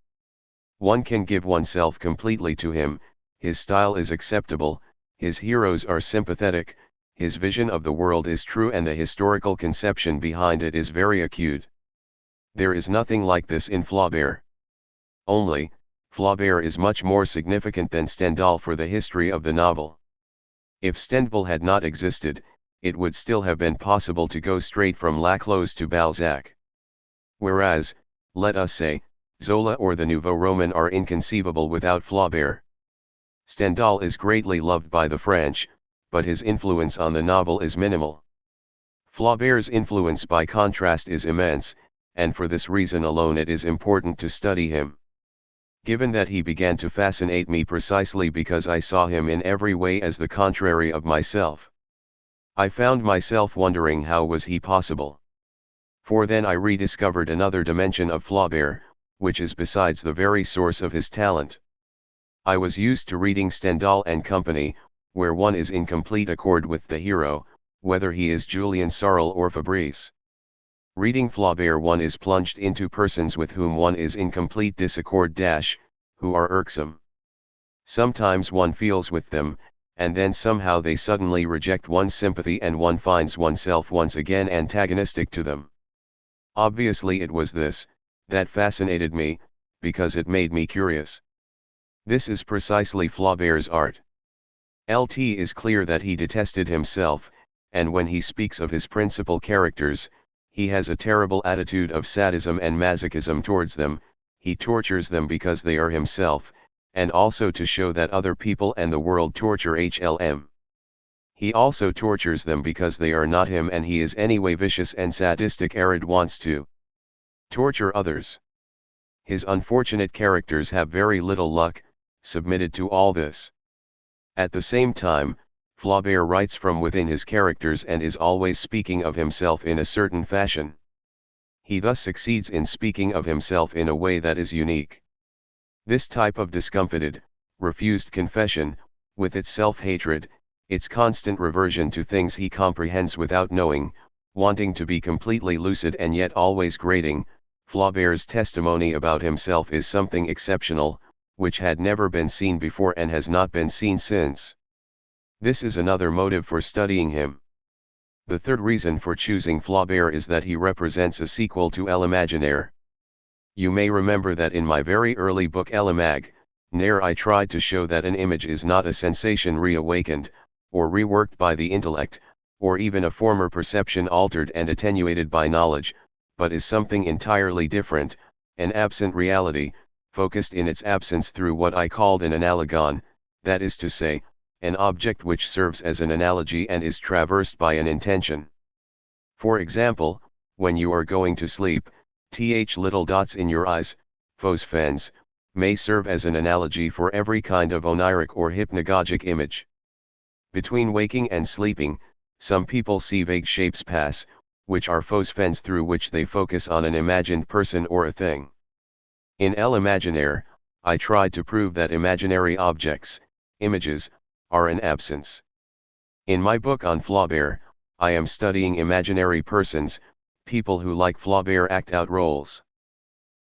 One can give oneself completely to him, his style is acceptable, his heroes are sympathetic, his vision of the world is true, and the historical conception behind it is very acute. There is nothing like this in Flaubert. Only, Flaubert is much more significant than Stendhal for the history of the novel. If Stendhal had not existed, it would still have been possible to go straight from Laclos to Balzac. Whereas, let us say, Zola or the Nouveau Roman are inconceivable without Flaubert. Stendhal is greatly loved by the French, but his influence on the novel is minimal. Flaubert's influence by contrast is immense, and for this reason alone it is important to study him. Given that he began to fascinate me precisely because I saw him in every way as the contrary of myself, I found myself wondering how was he possible. For then I rediscovered another dimension of Flaubert, which is besides the very source of his talent. I was used to reading Stendhal and Company, where one is in complete accord with the hero, whether he is Julien Sorel or Fabrice. Reading Flaubert one is plunged into persons with whom one is in complete disaccord, who are irksome. Sometimes one feels with them, and then somehow they suddenly reject one's sympathy and one finds oneself once again antagonistic to them. Obviously it was this that fascinated me, because it made me curious. This is precisely Flaubert's art. It is clear that he detested himself, and when he speaks of his principal characters, he has a terrible attitude of sadism and masochism towards them. He tortures them because they are himself, and also to show that other people and the world torture him. He also tortures them because they are not him, and he is anyway vicious and sadistic. Arid wants to torture others. His unfortunate characters have very little luck, submitted to all this. At the same time, Flaubert writes from within his characters and is always speaking of himself in a certain fashion. He thus succeeds in speaking of himself in a way that is unique. This type of discomfited, refused confession, with its self-hatred, its constant reversion to things he comprehends without knowing, wanting to be completely lucid and yet always grating, Flaubert's testimony about himself is something exceptional, which had never been seen before and has not been seen since. This is another motive for studying him. The third reason for choosing Flaubert is that he represents a sequel to L'Imaginaire. You may remember that in my very early book L'Imaginaire I tried to show that an image is not a sensation reawakened, or reworked by the intellect, or even a former perception altered and attenuated by knowledge, but is something entirely different, an absent reality, focused in its absence through what I called an analogon, that is to say, an object which serves as an analogy and is traversed by an intention. For example, when you are going to sleep, little dots in your eyes, phosphens, may serve as an analogy for every kind of oniric or hypnagogic image. Between waking and sleeping, some people see vague shapes pass, which are phosphens through which they focus on an imagined person or a thing. In l'imaginaire, I tried to prove that imaginary objects, images, are an absence. In my book on Flaubert, I am studying imaginary persons, people who like Flaubert act out roles.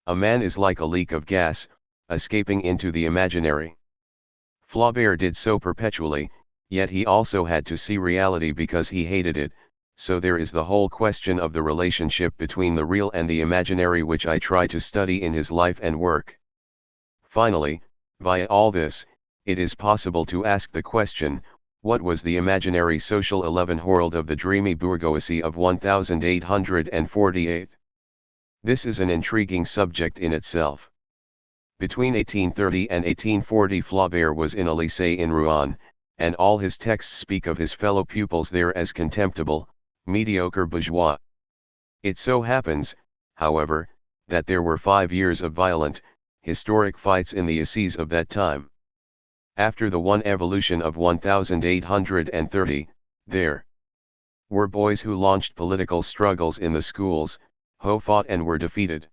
A man is like a leak of gas, escaping into the imaginary. Flaubert did so perpetually, yet he also had to see reality because he hated it, so there is the whole question of the relationship between the real and the imaginary which I try to study in his life and work. Finally, via all this, it is possible to ask the question, what was the imaginary social world of the dreamy bourgeoisie of 1848? This is an intriguing subject in itself. Between 1830 and 1840 Flaubert was in a lycée in Rouen, and all his texts speak of his fellow pupils there as contemptible, mediocre bourgeois. It so happens, however, that there were 5 years of violent, historic fights in the Assises of that time. After the one evolution of 1830, there were boys who launched political struggles in the schools, who fought and were defeated.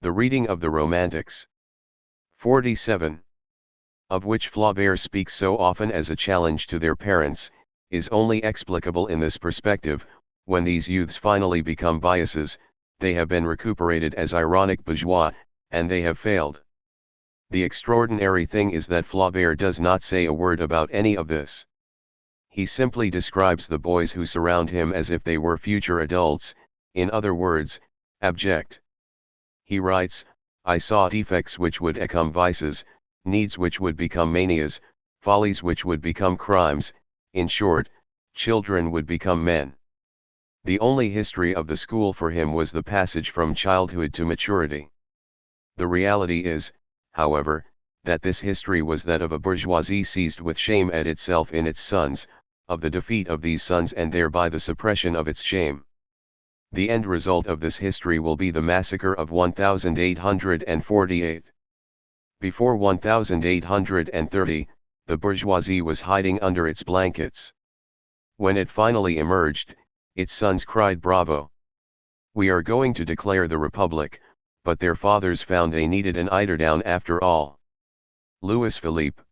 The reading of the Romantics. 47. Of which Flaubert speaks so often as a challenge to their parents, is only explicable in this perspective: when these youths finally become biases, they have been recuperated as ironic bourgeois, and they have failed. The extraordinary thing is that Flaubert does not say a word about any of this. He simply describes the boys who surround him as if they were future adults, in other words, abject. He writes, "I saw defects which would become vices, needs which would become manias, follies which would become crimes, in short, children would become men." The only history of the school for him was the passage from childhood to maturity. The reality is, however, that this history was that of a bourgeoisie seized with shame at itself in its sons, of the defeat of these sons and thereby the suppression of its shame. The end result of this history will be the massacre of 1848. Before 1830, the bourgeoisie was hiding under its blankets. When it finally emerged, its sons cried bravo. We are going to declare the Republic, but their fathers found they needed an eiderdown after all. Louis Philippe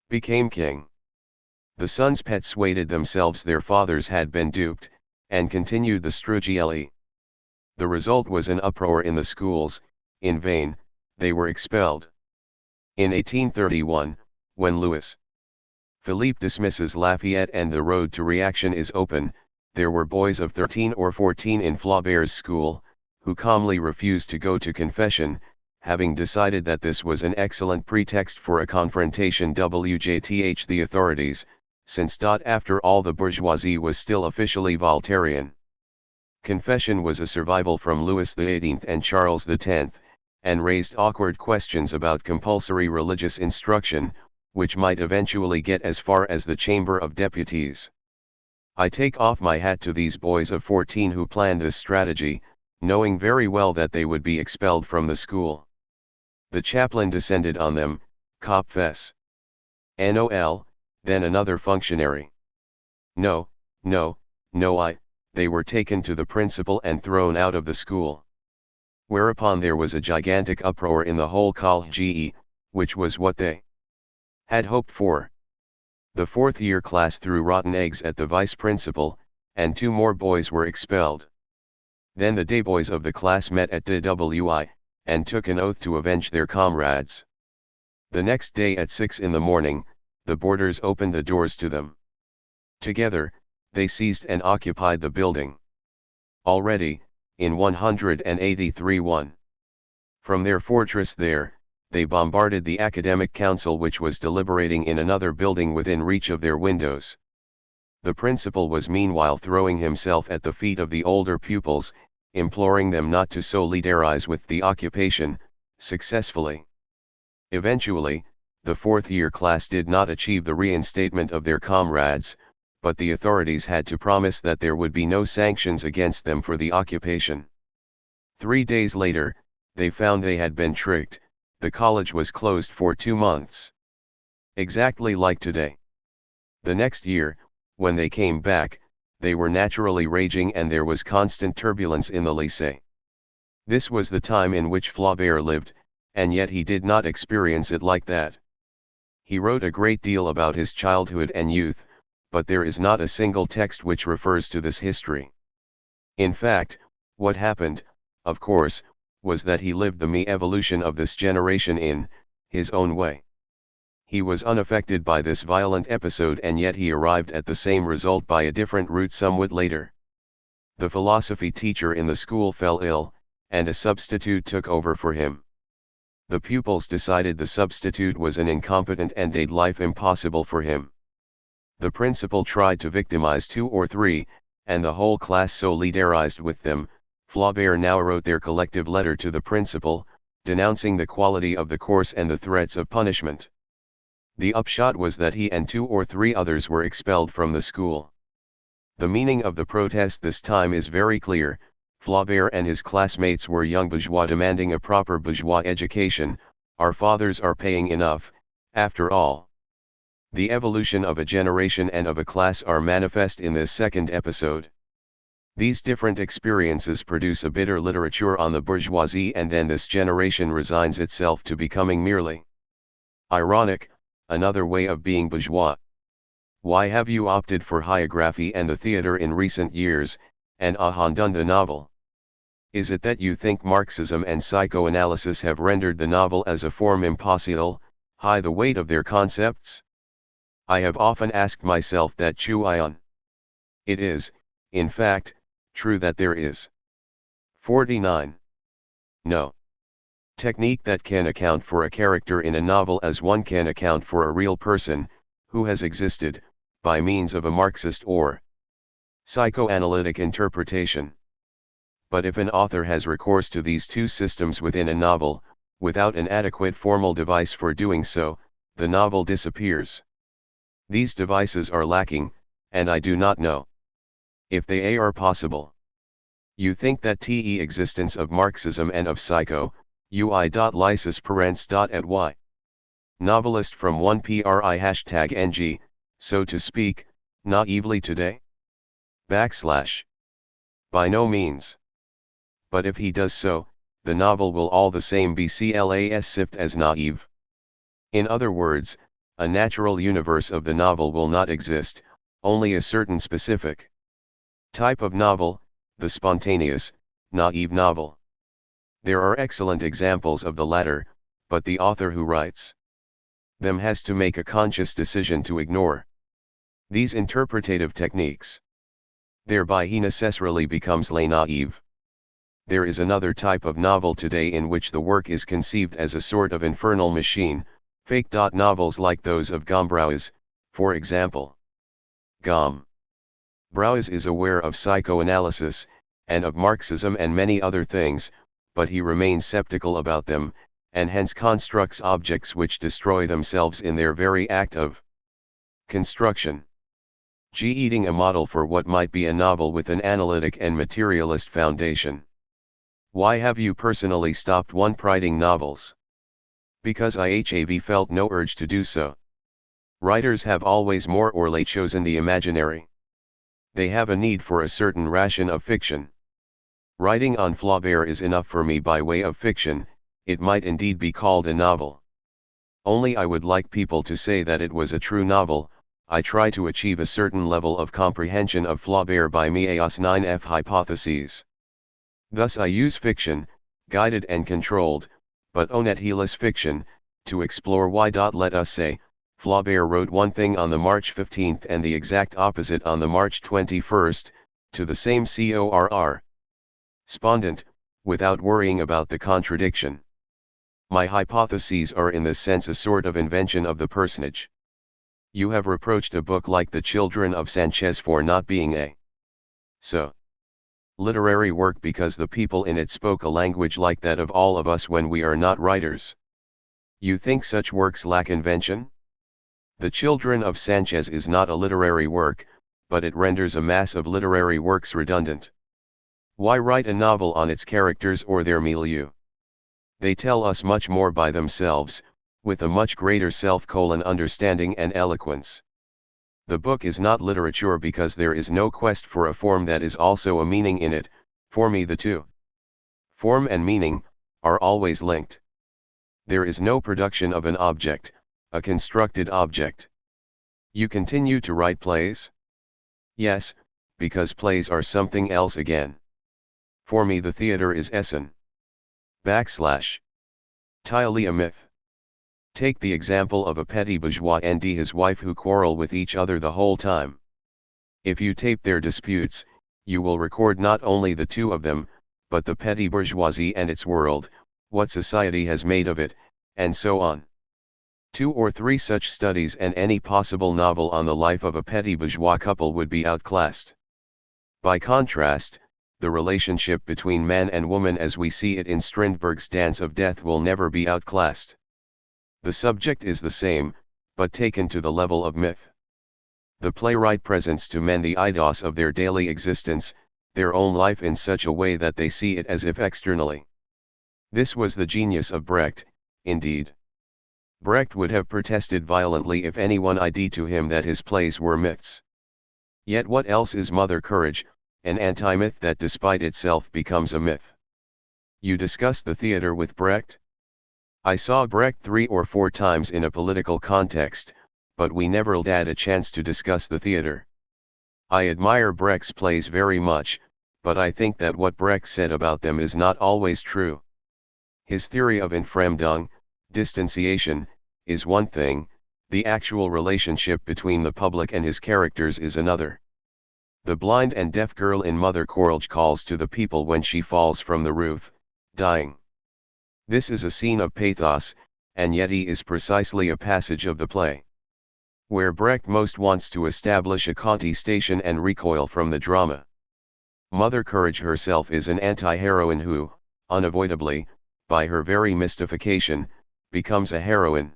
became king. The sons persuaded themselves their fathers had been duped, and continued the Strugielli. The result was an uproar in the schools. In vain, they were expelled. In 1831, when Louis Philippe dismisses Lafayette and the road to reaction is open, there were boys of 13 or 14 in Flaubert's school, who calmly refused to go to confession, having decided that this was an excellent pretext for a confrontation with the authorities, since after all the bourgeoisie was still officially Voltairian. Confession was a survival from Louis XVIII and Charles X, and raised awkward questions about compulsory religious instruction, which might eventually get as far as the Chamber of Deputies. I take off my hat to these boys of 14 who planned this strategy, knowing very well that they would be expelled from the school. The chaplain descended on them, cop fess. NOL, then another functionary. No, they were taken to the principal and thrown out of the school. Whereupon there was a gigantic uproar in the whole college, which was what they had hoped for. The fourth-year class threw rotten eggs at the vice-principal, and 2 more boys were expelled. Then the day boys of the class met at THIRD-WORLDISM, and took an oath to avenge their comrades. The next day at 6 in the morning, the boarders opened the doors to them. Together, they seized and occupied the building. Already, in 183-1. From their fortress there, they bombarded the academic council which was deliberating in another building within reach of their windows. The principal was meanwhile throwing himself at the feet of the older pupils, imploring them not to solidarize with the occupation, successfully. Eventually, the fourth-year class did not achieve the reinstatement of their comrades, but the authorities had to promise that there would be no sanctions against them for the occupation. 3 days later, they found they had been tricked, the college was closed for 2 months. Exactly like today. The next year, when they came back, they were naturally raging and there was constant turbulence in the lycée. This was the time in which Flaubert lived, and yet he did not experience it like that. He wrote a great deal about his childhood and youth, but there is not a single text which refers to this history. In fact, what happened, of course, was that he lived the me-evolution of this generation in his own way. He was unaffected by this violent episode and yet he arrived at the same result by a different route somewhat later. The philosophy teacher in the school fell ill, and a substitute took over for him. The pupils decided the substitute was an incompetent and made life impossible for him. The principal tried to victimize 2 or 3, and the whole class solidarized with them. Flaubert now wrote their collective letter to the principal, denouncing the quality of the course and the threats of punishment. The upshot was that he and 2 or 3 others were expelled from the school. The meaning of the protest this time is very clear. Flaubert and his classmates were young bourgeois demanding a proper bourgeois education. Our fathers are paying enough, after all. The evolution of a generation and of a class are manifest in this second episode. These different experiences produce a bitter literature on the bourgeoisie, and then this generation resigns itself to becoming merely ironic, another way of being bourgeois. Why have you opted for hagiography and the theatre in recent years, and abandoned the novel? Is it that you think Marxism and psychoanalysis have rendered the novel as a form impossible, high the weight of their concepts? I have often asked myself that on. It is, in fact, true that there is 49. No technique that can account for a character in a novel as one can account for a real person, who has existed, by means of a Marxist or psychoanalytic interpretation. But if an author has recourse to these two systems within a novel, without an adequate formal device for doing so, the novel disappears. These devices are lacking, and I do not know if they are possible. You think that the existence of Marxism and of psycho, ui.lysis parents. At y. Novelist from 1pri#ng, so to speak, naively today? By no means. But if he does so, the novel will all the same be classified as naive. In other words, a natural universe of the novel will not exist, only a certain specific type of novel, the spontaneous, naive novel. There are excellent examples of the latter, but the author who writes them has to make a conscious decision to ignore these interpretative techniques. Thereby he necessarily becomes le naive. There is another type of novel today in which the work is conceived as a sort of infernal machine, fake. Novels like those of Gombrowes, for example. Gombrowes is aware of psychoanalysis, and of Marxism and many other things, but he remains skeptical about them, and hence constructs objects which destroy themselves in their very act of construction. Eating a model for what might be a novel with an analytic and materialist foundation. Why have you personally stopped writing novels? Because I have felt no urge to do so. Writers have always more or less chosen the imaginary. They have a need for a certain ration of fiction. Writing on Flaubert is enough for me by way of fiction. It might indeed be called a novel. Only I would like people to say that it was a true novel. I try to achieve a certain level of comprehension of Flaubert by meas 9f hypotheses. Thus I use fiction, guided and controlled, but honnête helis fiction, to explore why. Let us say, Flaubert wrote one thing on the March 15th and the exact opposite on the March 21st, to the same correspondent, without worrying about the contradiction. My hypotheses are in this sense a sort of invention of the personage. You have reproached a book like The Children of Sanchez for not being a literary work because the people in it spoke a language like that of all of us when we are not writers. You think such works lack invention? The Children of Sanchez is not a literary work, but it renders a mass of literary works redundant. Why write a novel on its characters or their milieu? They tell us much more by themselves, with a much greater self-understanding and eloquence. The book is not literature because there is no quest for a form that is also a meaning in it. For me the two, form and meaning, are always linked. There is no production of an object, a constructed object. You continue to write plays? Yes, because plays are something else again. For me the theater is Essen. Entirely a myth. Take the example of a petty bourgeois and his wife who quarrel with each other the whole time. If you tape their disputes, you will record not only the two of them, but the petty bourgeoisie and its world, what society has made of it, and so on. 2 or 3 such studies and any possible novel on the life of a petty bourgeois couple would be outclassed. By contrast, the relationship between man and woman as we see it in Strindberg's Dance of Death will never be outclassed. The subject is the same, but taken to the level of myth. The playwright presents to men the eidos of their daily existence, their own life in such a way that they see it as if externally. This was the genius of Brecht, indeed. Brecht would have protested violently if anyone ID'd to him that his plays were myths. Yet what else is Mother Courage, an anti-myth that despite itself becomes a myth? You discussed the theater with Brecht? I saw Brecht 3 or 4 times in a political context, but we never had a chance to discuss the theater. I admire Brecht's plays very much, but I think that what Brecht said about them is not always true. His theory of Entfremdung, distanciation, is one thing, the actual relationship between the public and his characters is another. The blind and deaf girl in Mother Courage calls to the people when she falls from the roof, dying. This is a scene of pathos, and yet it is precisely a passage of the play. Where Brecht most wants to establish a contestation and recoil from the drama. Mother Courage herself is an anti-heroine who, unavoidably, by her very mystification, becomes a heroine.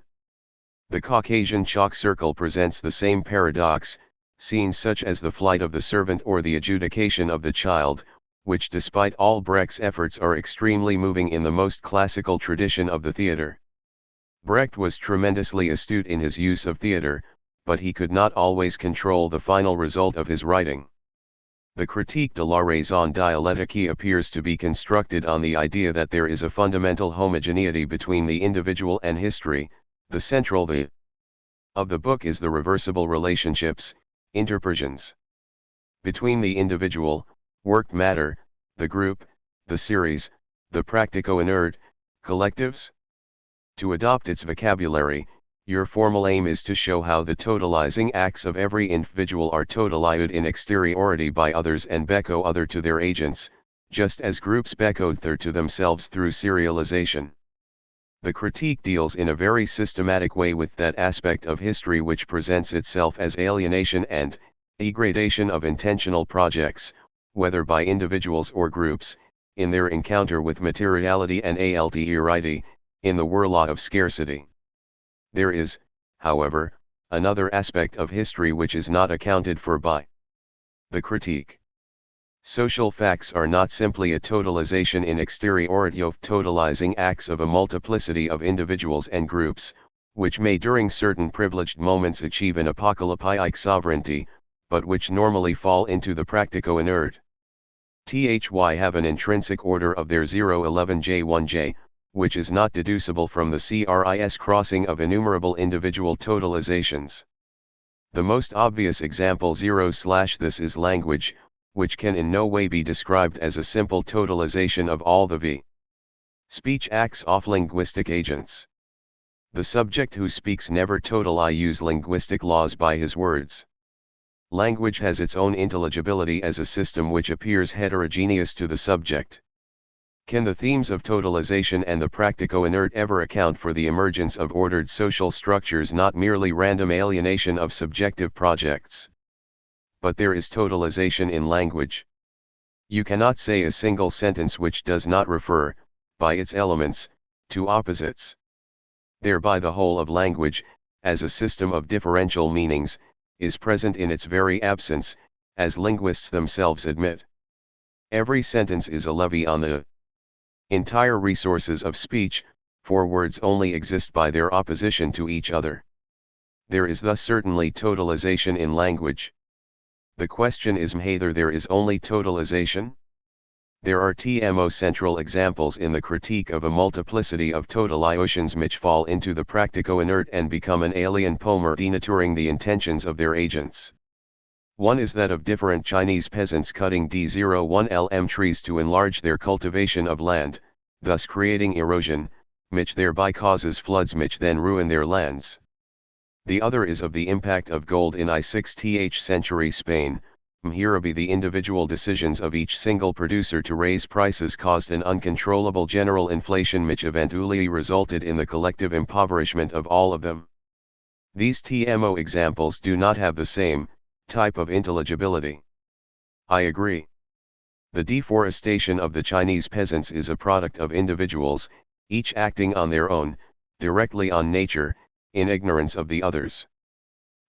The Caucasian chalk circle presents the same paradox, scenes such as the flight of the servant or the adjudication of the child, which despite all Brecht's efforts are extremely moving in the most classical tradition of the theatre. Brecht was tremendously astute in his use of theatre, but he could not always control the final result of his writing. The Critique de la raison dialectique appears to be constructed on the idea that there is a fundamental homogeneity between the individual and history. The central theme of the book is the reversible relationships, interpersions, between the individual, work matter, the group, the series, the practico-inert, collectives. To adopt its vocabulary, your formal aim is to show how the totalizing acts of every individual are totalized in exteriority by others and becco other to their agents, just as groups becco other to themselves through serialization. The critique deals in a very systematic way with that aspect of history which presents itself as alienation and degradation of intentional projects, whether by individuals or groups, in their encounter with materiality and alterity, in the whirl of scarcity. There is, however, another aspect of history which is not accounted for by the critique. Social facts are not simply a totalization in exteriority of totalizing acts of a multiplicity of individuals and groups, which may during certain privileged moments achieve an apocalyptic sovereignty, but which normally fall into the practico-inert. Thy have an intrinsic order of their 011J1J, which is not deducible from the CRIS crossing of innumerable individual totalizations. The most obvious example 0/this is language, which can in no way be described as a simple totalization of all the v. Speech acts off linguistic agents. The subject who speaks never totally use linguistic laws by his words. Language has its own intelligibility as a system which appears heterogeneous to the subject. Can the themes of totalization and the practico-inert ever account for the emergence of ordered social structures, not merely random alienation of subjective projects? But there is totalization in language. You cannot say a single sentence which does not refer, by its elements, to opposites. Thereby the whole of language, as a system of differential meanings, is present in its very absence, as linguists themselves admit. Every sentence is a levy on the Entire resources of speech, for words only exist by their opposition to each other. There is thus certainly totalization in language. The question is whether there is only totalization? There are TMO-central examples in the critique of a multiplicity of totalizations which fall into the practico-inert and become an alien pomer denaturing the intentions of their agents. One is that of different Chinese peasants cutting D01 lm trees to enlarge their cultivation of land, thus creating erosion, which thereby causes floods which then ruin their lands. The other is of the impact of gold in I6th century Spain. Here be the individual decisions of each single producer to raise prices caused an uncontrollable general inflation which eventually resulted in the collective impoverishment of all of them. These TMO examples do not have the same type of intelligibility. I agree. The deforestation of the Chinese peasants is a product of individuals, each acting on their own, directly on nature, in ignorance of the others.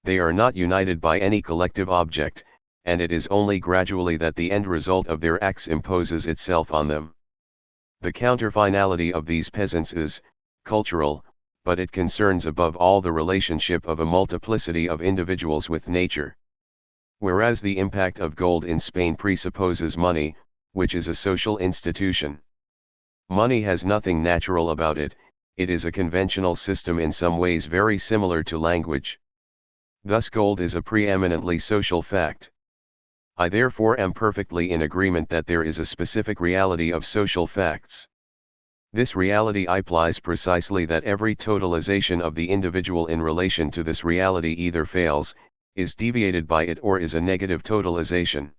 They are not united by any collective object, and it is only gradually that the end result of their acts imposes itself on them. The counterfinality of these peasants is cultural, but it concerns above all the relationship of a multiplicity of individuals with nature. Whereas the impact of gold in Spain presupposes money, which is a social institution. Money has nothing natural about it, it is a conventional system in some ways very similar to language. Thus gold is a preeminently social fact. I therefore am perfectly in agreement that there is a specific reality of social facts. This reality implies precisely that every totalization of the individual in relation to this reality either fails, is deviated by it, or is a negative totalization.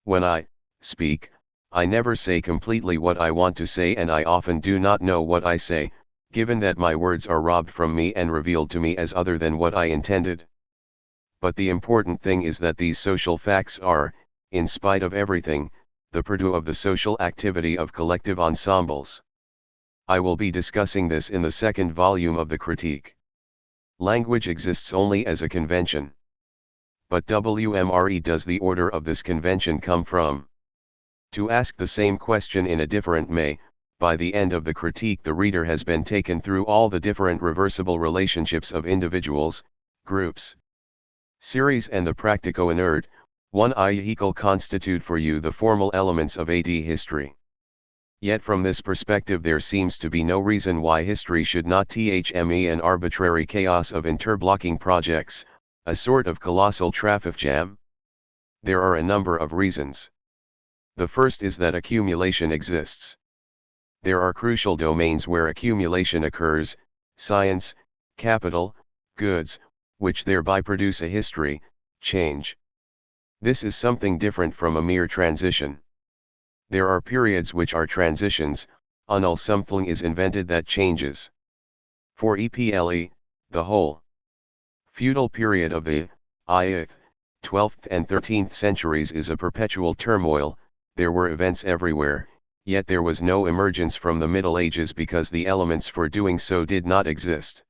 When I speak, I never say completely what I want to say, and I often do not know what I say, given that my words are robbed from me and revealed to me as other than what I intended. But the important thing is that these social facts are, in spite of everything, the product of the social activity of collective ensembles. I will be discussing this in the second volume of the critique. Language exists only as a convention. But where does the order of this convention come from? To ask the same question in a different way, by the end of the critique the reader has been taken through all the different reversible relationships of individuals, groups, series and the practico-inert. 1 constitute for you the formal elements of AD history. Yet from this perspective there seems to be no reason why history should not thme an arbitrary chaos of interblocking projects, a sort of colossal traffic jam. There are a number of reasons. The first is that accumulation exists. There are crucial domains where accumulation occurs: science, capital, goods, which thereby produce a history, change. This is something different from a mere transition. There are periods which are transitions, until something is invented that changes. For EPLE, the whole feudal period of the 9th, 12th and 13th centuries is a perpetual turmoil. There were events everywhere, yet there was no emergence from the Middle Ages because the elements for doing so did not exist.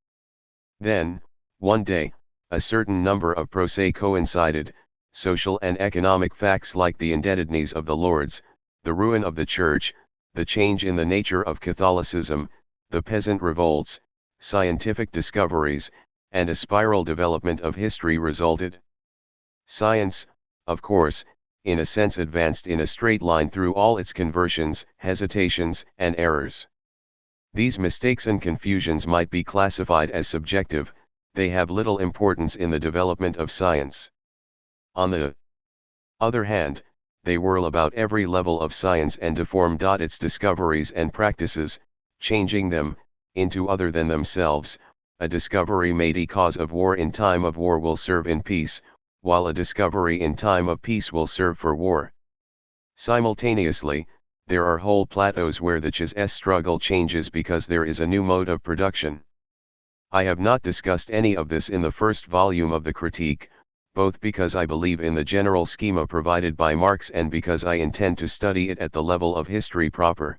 Then, one day, a certain number of procès coincided, social and economic facts like the indebtedness of the lords, the ruin of the church, the change in the nature of Catholicism, the peasant revolts, scientific discoveries, and a spiral development of history resulted. Science, of course, in a sense advanced in a straight line through all its conversions, hesitations, and errors. These mistakes and confusions might be classified as subjective, they have little importance in the development of science. On the other hand, they whirl about every level of science and deform its discoveries and practices, changing them into other than themselves. A discovery made a cause of war in time of war will serve in peace, while a discovery in time of peace will serve for war. Simultaneously, there are whole plateaus where the chess struggle changes because there is a new mode of production. I have not discussed any of this in the first volume of the critique, both because I believe in the general schema provided by Marx and because I intend to study it at the level of history proper.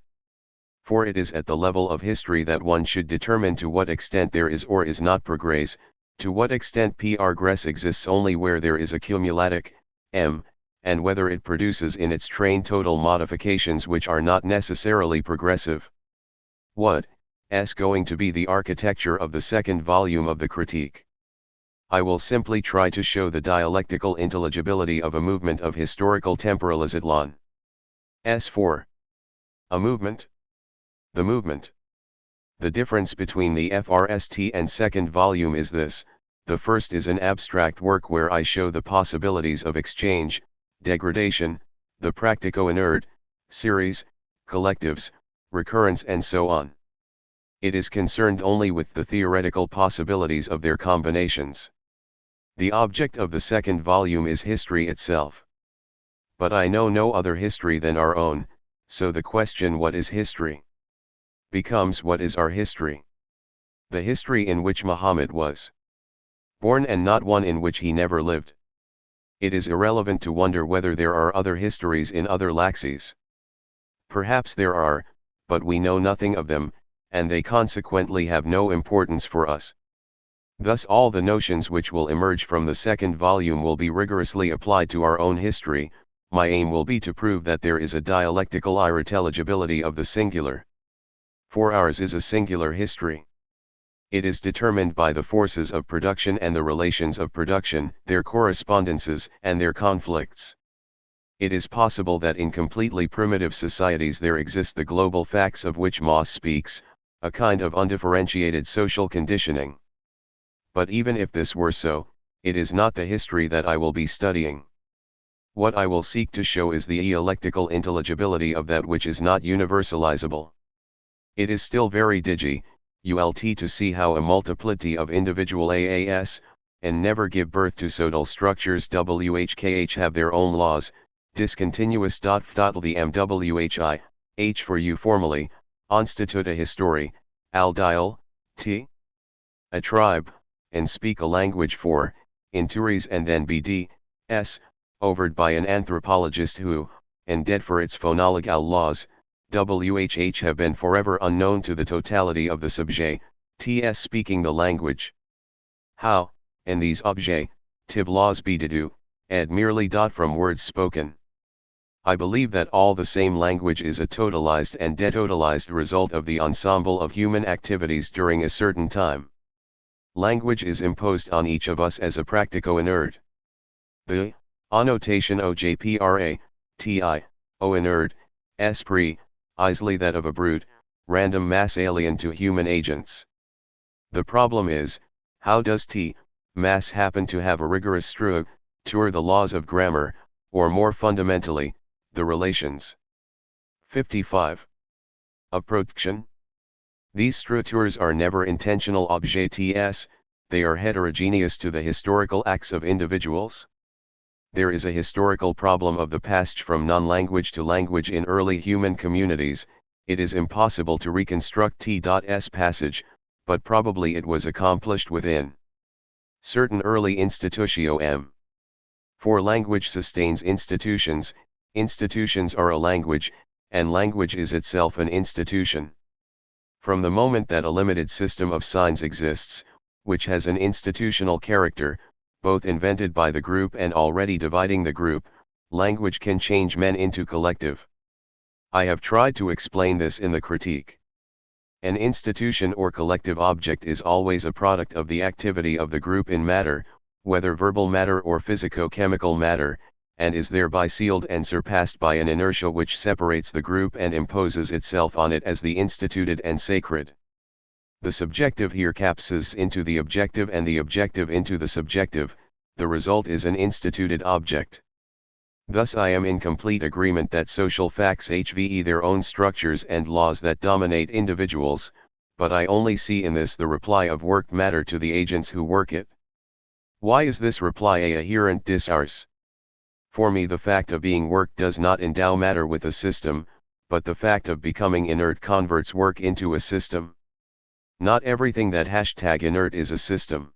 For it is at the level of history that one should determine to what extent there is or is not progress, to what extent progress exists only where there is a cumulatic, and whether it produces in its train total modifications which are not necessarily progressive. What is going to be the architecture of the second volume of the critique? I will simply try to show the dialectical intelligibility of a movement of historical temporalism. S4. A movement. The movement. The difference between the FRST and second volume is this: the first is an abstract work where I show the possibilities of exchange, degradation, the practico-inert, series, collectives, recurrence and so on. It is concerned only with the theoretical possibilities of their combinations. The object of the second volume is history itself. But I know no other history than our own, so the question "what is history?" becomes what is our history? The history in which Muhammad was born and not one in which he never lived. It is irrelevant to wonder whether there are other histories in other laxes. Perhaps there are, but we know nothing of them, and they consequently have no importance for us. Thus all the notions which will emerge from the second volume will be rigorously applied to our own history. My aim will be to prove that there is a dialectical irretelligibility of the singular. For ours is a singular history. It is determined by the forces of production and the relations of production, their correspondences and their conflicts. It is possible that in completely primitive societies there exist the global facts of which Mauss speaks, a kind of undifferentiated social conditioning. But even if this were so, it is not the history that I will be studying. What I will seek to show is the dialectical intelligibility of that which is not universalizable. It is still very difficult to see how a multiplicity of individual AAS, and never give birth to total structures WHKH have their own laws, discontinuous. The MWHI, H for U formally, constitute a history, al dial, T. A tribe, and speak a language for, inturies and then BD, S, overed by an anthropologist who, and dead for its phonological laws, WHH have been forever unknown to the totality of the subject, TS speaking the language. How, and these objective laws be deduced, ed merely from words spoken. I believe that all the same language is a totalized and detotalized result of the ensemble of human activities during a certain time. Language is imposed on each of us as a practico-inert. The annotation OJPRA, TI, O-inert, esprit, isly that of a brute, random mass alien to human agents. The problem is, how does T, mass happen to have a rigorous structure, the laws of grammar, or more fundamentally, the relations? 55. Of production. These structures are never intentional objects, they are heterogeneous to the historical acts of individuals. There is a historical problem of the passage from non-language to language in early human communities. It is impossible to reconstruct T.S. passage, but probably it was accomplished within certain early institutio M. For language sustains institutions, institutions are a language, and language is itself an institution. From the moment that a limited system of signs exists, which has an institutional character, both invented by the group and already dividing the group, language can change men into collective. I have tried to explain this in the critique. An institution or collective object is always a product of the activity of the group in matter, whether verbal matter or physico-chemical matter, and is thereby sealed and surpassed by an inertia which separates the group and imposes itself on it as the instituted and sacred. The subjective here capses into the objective and the objective into the subjective, the result is an instituted object. Thus I am in complete agreement that social facts have their own structures and laws that dominate individuals, but I only see in this the reply of worked matter to the agents who work it. Why is this reply a adherent discourse? For me the fact of being worked does not endow matter with a system, but the fact of becoming inert converts work into a system. Not everything that #inert is a system.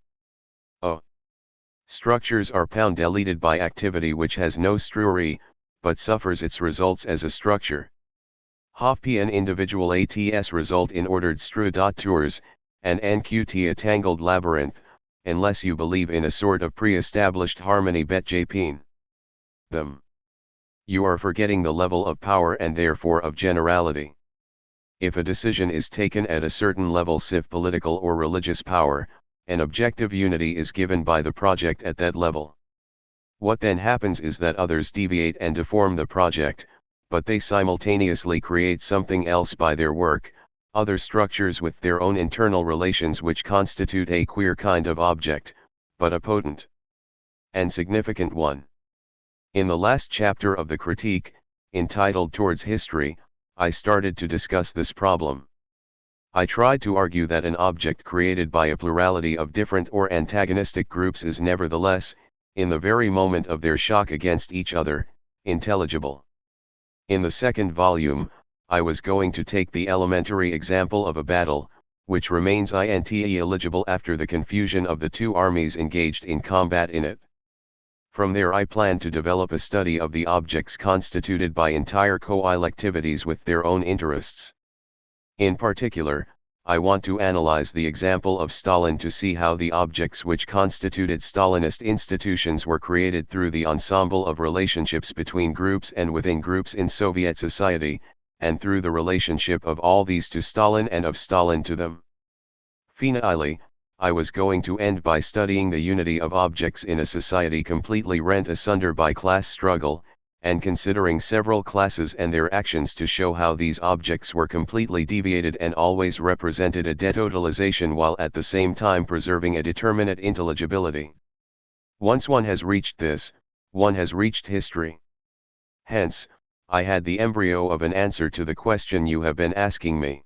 Structures are deleted by activity which has no structure, but suffers its results as a structure. Hof an individual ats result in ordered structures, and nqt a tangled labyrinth, unless you believe in a sort of pre-established harmony bet japin. Them. You are forgetting the level of power and therefore of generality. If a decision is taken at a certain level, civ political or religious power, an objective unity is given by the project at that level. What then happens is that others deviate and deform the project, but they simultaneously create something else by their work, other structures with their own internal relations which constitute a queer kind of object, but a potent and significant one. In the last chapter of the critique, entitled Towards History, I started to discuss this problem. I tried to argue that an object created by a plurality of different or antagonistic groups is nevertheless, in the very moment of their shock against each other, intelligible. In the second volume, I was going to take the elementary example of a battle, which remains illegible after the confusion of the two armies engaged in combat in it. From there I plan to develop a study of the objects constituted by entire collectivities with their own interests. In particular, I want to analyze the example of Stalin to see how the objects which constituted Stalinist institutions were created through the ensemble of relationships between groups and within groups in Soviet society, and through the relationship of all these to Stalin and of Stalin to them. Finally, I was going to end by studying the unity of objects in a society completely rent asunder by class struggle, and considering several classes and their actions to show how these objects were completely deviated and always represented a detotalization while at the same time preserving a determinate intelligibility. Once one has reached this, one has reached history. Hence, I had the embryo of an answer to the question you have been asking me.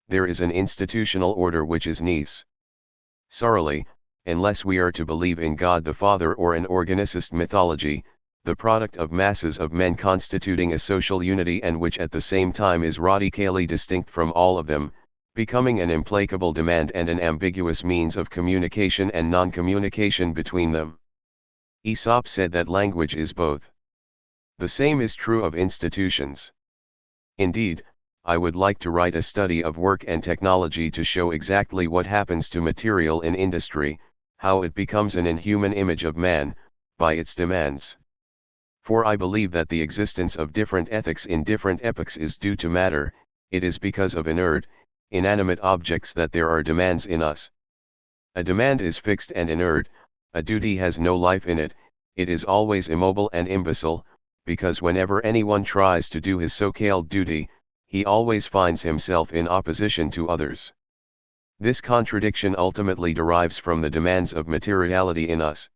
There is an institutional order which is necessarily, unless we are to believe in God the Father or an organicist mythology, the product of masses of men constituting a social unity and which at the same time is radically distinct from all of them, becoming an implacable demand and an ambiguous means of communication and non-communication between them. Aesop said that language is both. The same is true of institutions. Indeed, I would like to write a study of work and technology to show exactly what happens to material in industry, how it becomes an inhuman image of man, by its demands. For I believe that the existence of different ethics in different epochs is due to matter, it is because of inert, inanimate objects that there are demands in us. A demand is fixed and inert, a duty has no life in it, it is always immobile and imbecile, because whenever anyone tries to do his so-called duty, he always finds himself in opposition to others. This contradiction ultimately derives from the demands of materiality in us.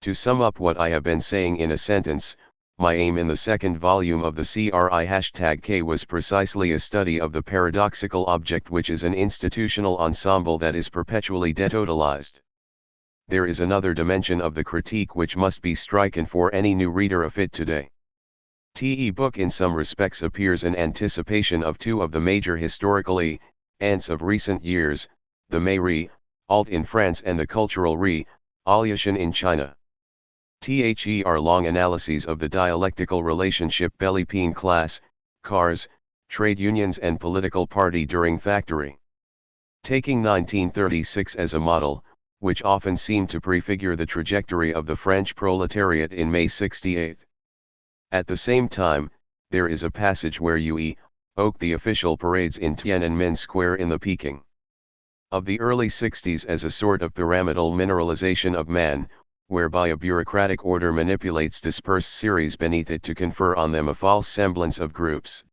To sum up what I have been saying in a sentence, my aim in the second volume of the CRI#K was precisely a study of the paradoxical object which is an institutional ensemble that is perpetually detotalized. There is another dimension of the critique which must be stricken for any new reader of it today. The book in some respects appears in anticipation of two of the major historical events of recent years, the Alt in France and the cultural revolution in China. THER long analyses of the dialectical relationship Belliepine class, cars, trade unions and political party during factory. Taking 1936 as a model, which often seemed to prefigure the trajectory of the French proletariat in May 68. At the same time, there is a passage where you evoke the official parades in Tiananmen Square in the Peking of the early 60s as a sort of pyramidal mineralization of man, whereby a bureaucratic order manipulates dispersed series beneath it to confer on them a false semblance of groups.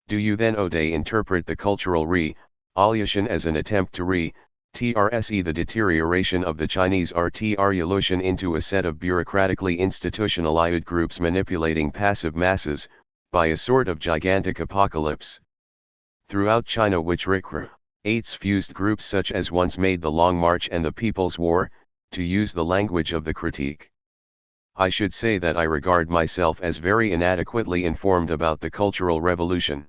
Do you then interpret the cultural revolution as an attempt to retrce the deterioration of the Chinese revolution into a set of bureaucratically institutionalized groups manipulating passive masses, by a sort of gigantic apocalypse? Throughout China which recreates fused groups such as once made the Long March and the People's War, to use the language of the critique. I should say that I regard myself as very inadequately informed about the Cultural Revolution.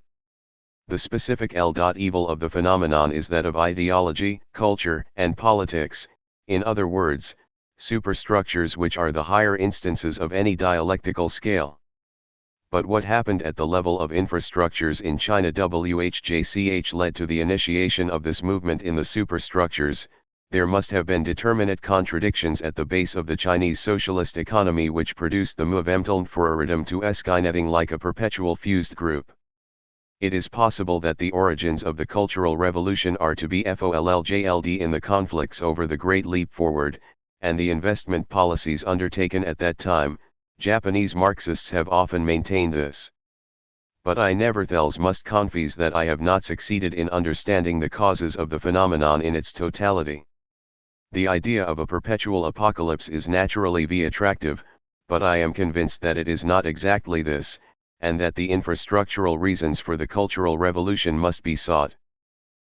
The specific evil of the phenomenon is that of ideology, culture, and politics, in other words, superstructures which are the higher instances of any dialectical scale. But what happened at the level of infrastructures in China WHJCH led to the initiation of this movement in the superstructures, there must have been determinate contradictions at the base of the Chinese socialist economy which produced the Movementum Furitum to anything like a perpetual fused group. It is possible that the origins of the Cultural Revolution are to be foljld in the conflicts over the Great Leap Forward, and the investment policies undertaken at that time. Japanese Marxists have often maintained this. But I nevertheless must confess that I have not succeeded in understanding the causes of the phenomenon in its totality. The idea of a perpetual apocalypse is naturally attractive, but I am convinced that it is not exactly this, and that the infrastructural reasons for the Cultural Revolution must be sought.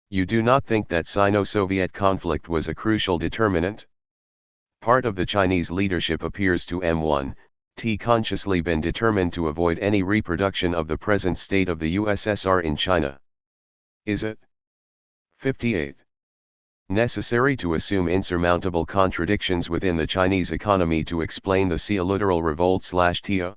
You do not think that Sino-Soviet conflict was a crucial determinant? Part of the Chinese leadership appears to consciously been determined to avoid any reproduction of the present state of the USSR in China. Is it 58. Necessary to assume insurmountable contradictions within the Chinese economy to explain the literal revolt/tia?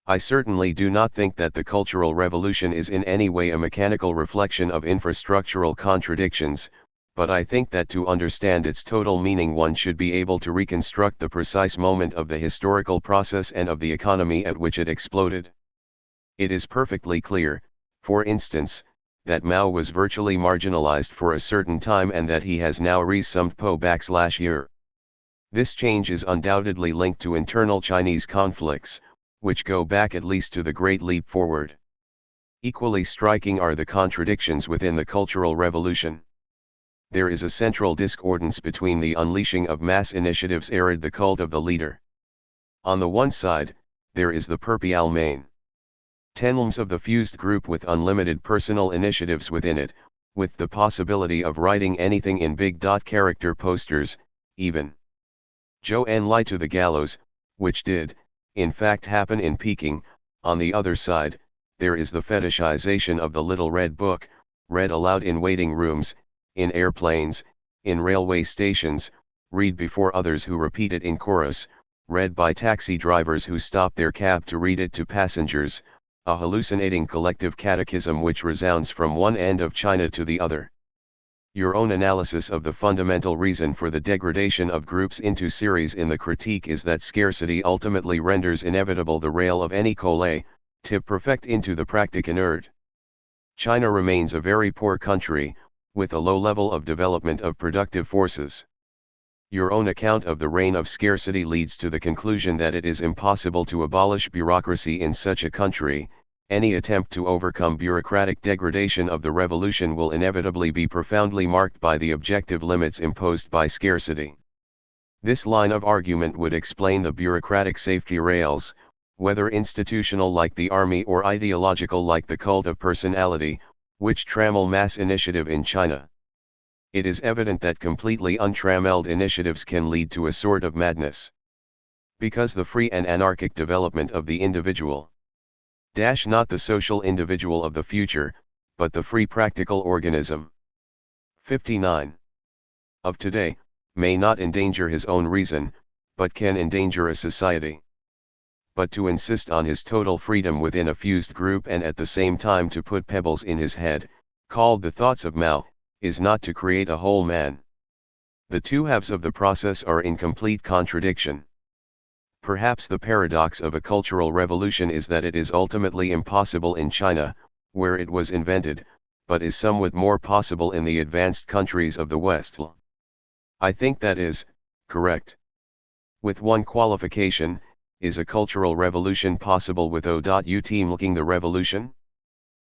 I certainly do not think that the Cultural Revolution is in any way a mechanical reflection of infrastructural contradictions, but I think that to understand its total meaning one should be able to reconstruct the precise moment of the historical process and of the economy at which it exploded. It is perfectly clear, for instance, that Mao was virtually marginalized for a certain time and that he has now resumed po/year. This change is undoubtedly linked to internal Chinese conflicts, which go back at least to the Great Leap Forward. Equally striking are the contradictions within the Cultural Revolution. There is a central discordance between the unleashing of mass initiatives and the cult of the leader. On the one side, there is the perpetual main tenlums of the fused group with unlimited personal initiatives within it, with the possibility of writing anything in big character posters, even Zhou Enlai to the gallows, which did, in fact, happen in Peking. On the other side, there is the fetishization of the Little Red Book, read aloud in waiting rooms, in airplanes, in railway stations, read before others who repeat it in chorus, read by taxi drivers who stop their cab to read it to passengers, a hallucinating collective catechism which resounds from one end of China to the other. Your own analysis of the fundamental reason for the degradation of groups into series in the critique is that scarcity ultimately renders inevitable the rail of any tip perfect into the practic inert. China remains a very poor country, with a low level of development of productive forces. Your own account of the reign of scarcity leads to the conclusion that it is impossible to abolish bureaucracy in such a country. Any attempt to overcome bureaucratic degradation of the revolution will inevitably be profoundly marked by the objective limits imposed by scarcity. This line of argument would explain the bureaucratic safety rails, whether institutional like the army or ideological like the cult of personality, which trammel mass initiative in China. It is evident that completely untrammeled initiatives can lead to a sort of madness. Because the free and anarchic development of the individual, not the social individual of the future, but the free practical organism, 59. Of today, may not endanger his own reason, but can endanger a society. But to insist on his total freedom within a fused group and at the same time to put pebbles in his head, called the thoughts of Mao, is not to create a whole man. The two halves of the process are in complete contradiction. Perhaps the paradox of a cultural revolution is that it is ultimately impossible in China, where it was invented, but is somewhat more possible in the advanced countries of the West. I think that is correct. With one qualification: is a cultural revolution possible without milking the revolution?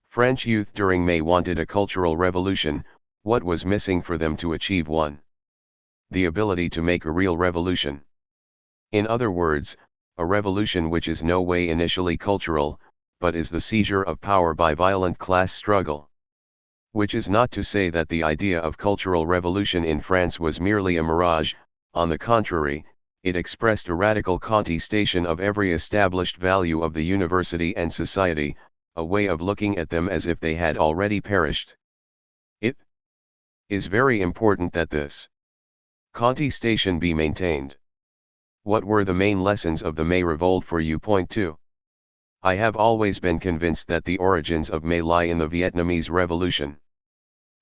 French youth during May wanted a cultural revolution. What was missing for them to achieve one? The ability to make a real revolution. In other words, a revolution which is no way initially cultural, but is the seizure of power by violent class struggle. Which is not to say that the idea of cultural revolution in France was merely a mirage. On the contrary, it expressed a radical contestation of every established value of the university and society, a way of looking at them as if they had already perished. It is very important that this contestation be maintained. What were the main lessons of the May Revolt for you? Point 2. I have always been convinced that the origins of May lie in the Vietnamese Revolution.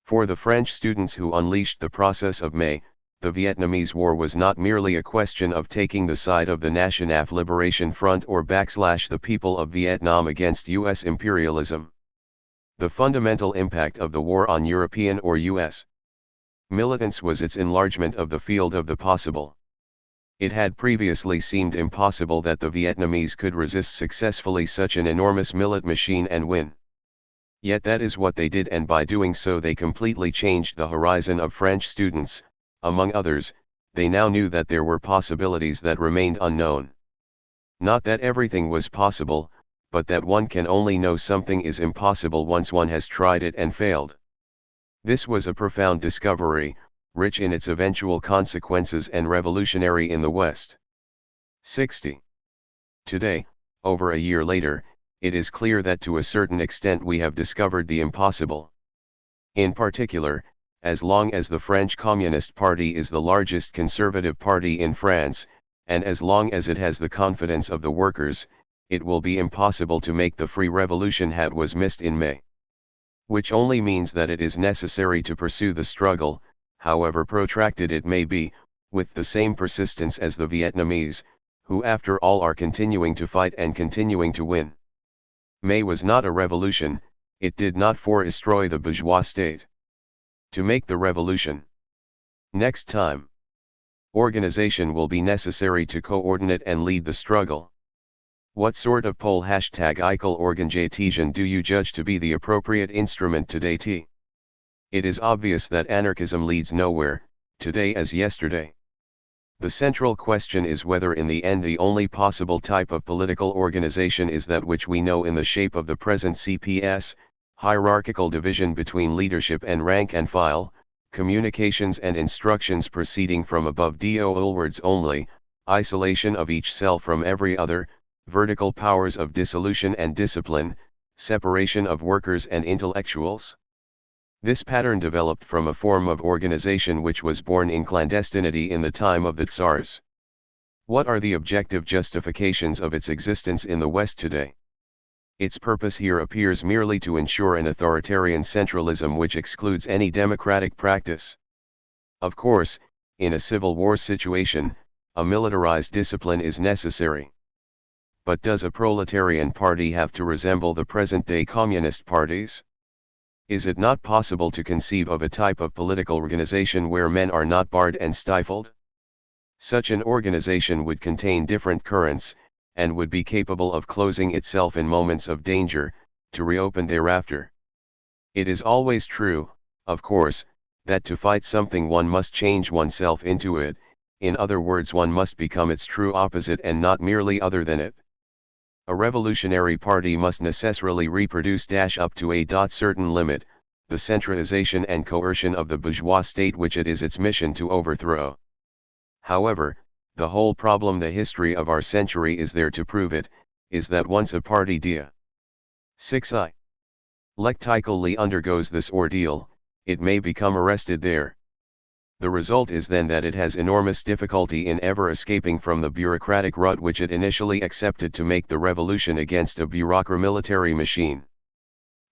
For the French students who unleashed the process of May, the Vietnamese War was not merely a question of taking the side of the Nationalist Liberation Front or the people of Vietnam against U.S. imperialism. The fundamental impact of the war on European or U.S. militants was its enlargement of the field of the possible. It had previously seemed impossible that the Vietnamese could resist successfully such an enormous militant machine and win. Yet that is what they did, and by doing so they completely changed the horizon of French students. Among others, they now knew that there were possibilities that remained unknown. Not that everything was possible, but that one can only know something is impossible once one has tried it and failed. This was a profound discovery, rich in its eventual consequences and revolutionary in the West. 60. Today, over a year later, it is clear that to a certain extent we have discovered the impossible. In particular, as long as the French Communist Party is the largest conservative party in France, and as long as it has the confidence of the workers, it will be impossible to make the free revolution that was missed in May. Which only means that it is necessary to pursue the struggle, however protracted it may be, with the same persistence as the Vietnamese, who after all are continuing to fight and continuing to win. May was not a revolution, it did not destroy the bourgeois state. To make the revolution. Next time. Organization will be necessary to coordinate and lead the struggle. What sort of poll #Organisation do you judge to be the appropriate instrument today? It is obvious that anarchism leads nowhere, today as yesterday. The central question is whether in the end the only possible type of political organization is that which we know in the shape of the present CPS, hierarchical division between leadership and rank and file, communications and instructions proceeding from above downwards only, isolation of each cell from every other, vertical powers of dissolution and discipline, separation of workers and intellectuals. This pattern developed from a form of organization which was born in clandestinity in the time of the Tsars. What are the objective justifications of its existence in the West today? Its purpose here appears merely to ensure an authoritarian centralism which excludes any democratic practice. Of course, in a civil war situation, a militarized discipline is necessary. But does a proletarian party have to resemble the present-day communist parties? Is it not possible to conceive of a type of political organization where men are not barred and stifled? Such an organization would contain different currents, and would be capable of closing itself in moments of danger, to reopen thereafter. It is always true, of course, that to fight something one must change oneself into it, in other words one must become its true opposite and not merely other than it. A revolutionary party must necessarily reproduce up to a certain limit, the centralization and coercion of the bourgeois state which it is its mission to overthrow. However, the whole problem, the history of our century is there to prove it, is that once a party dia 6i lectically undergoes this ordeal, it may become arrested there. The result is then that it has enormous difficulty in ever escaping from the bureaucratic rut which it initially accepted to make the revolution against a bureaucro-military machine.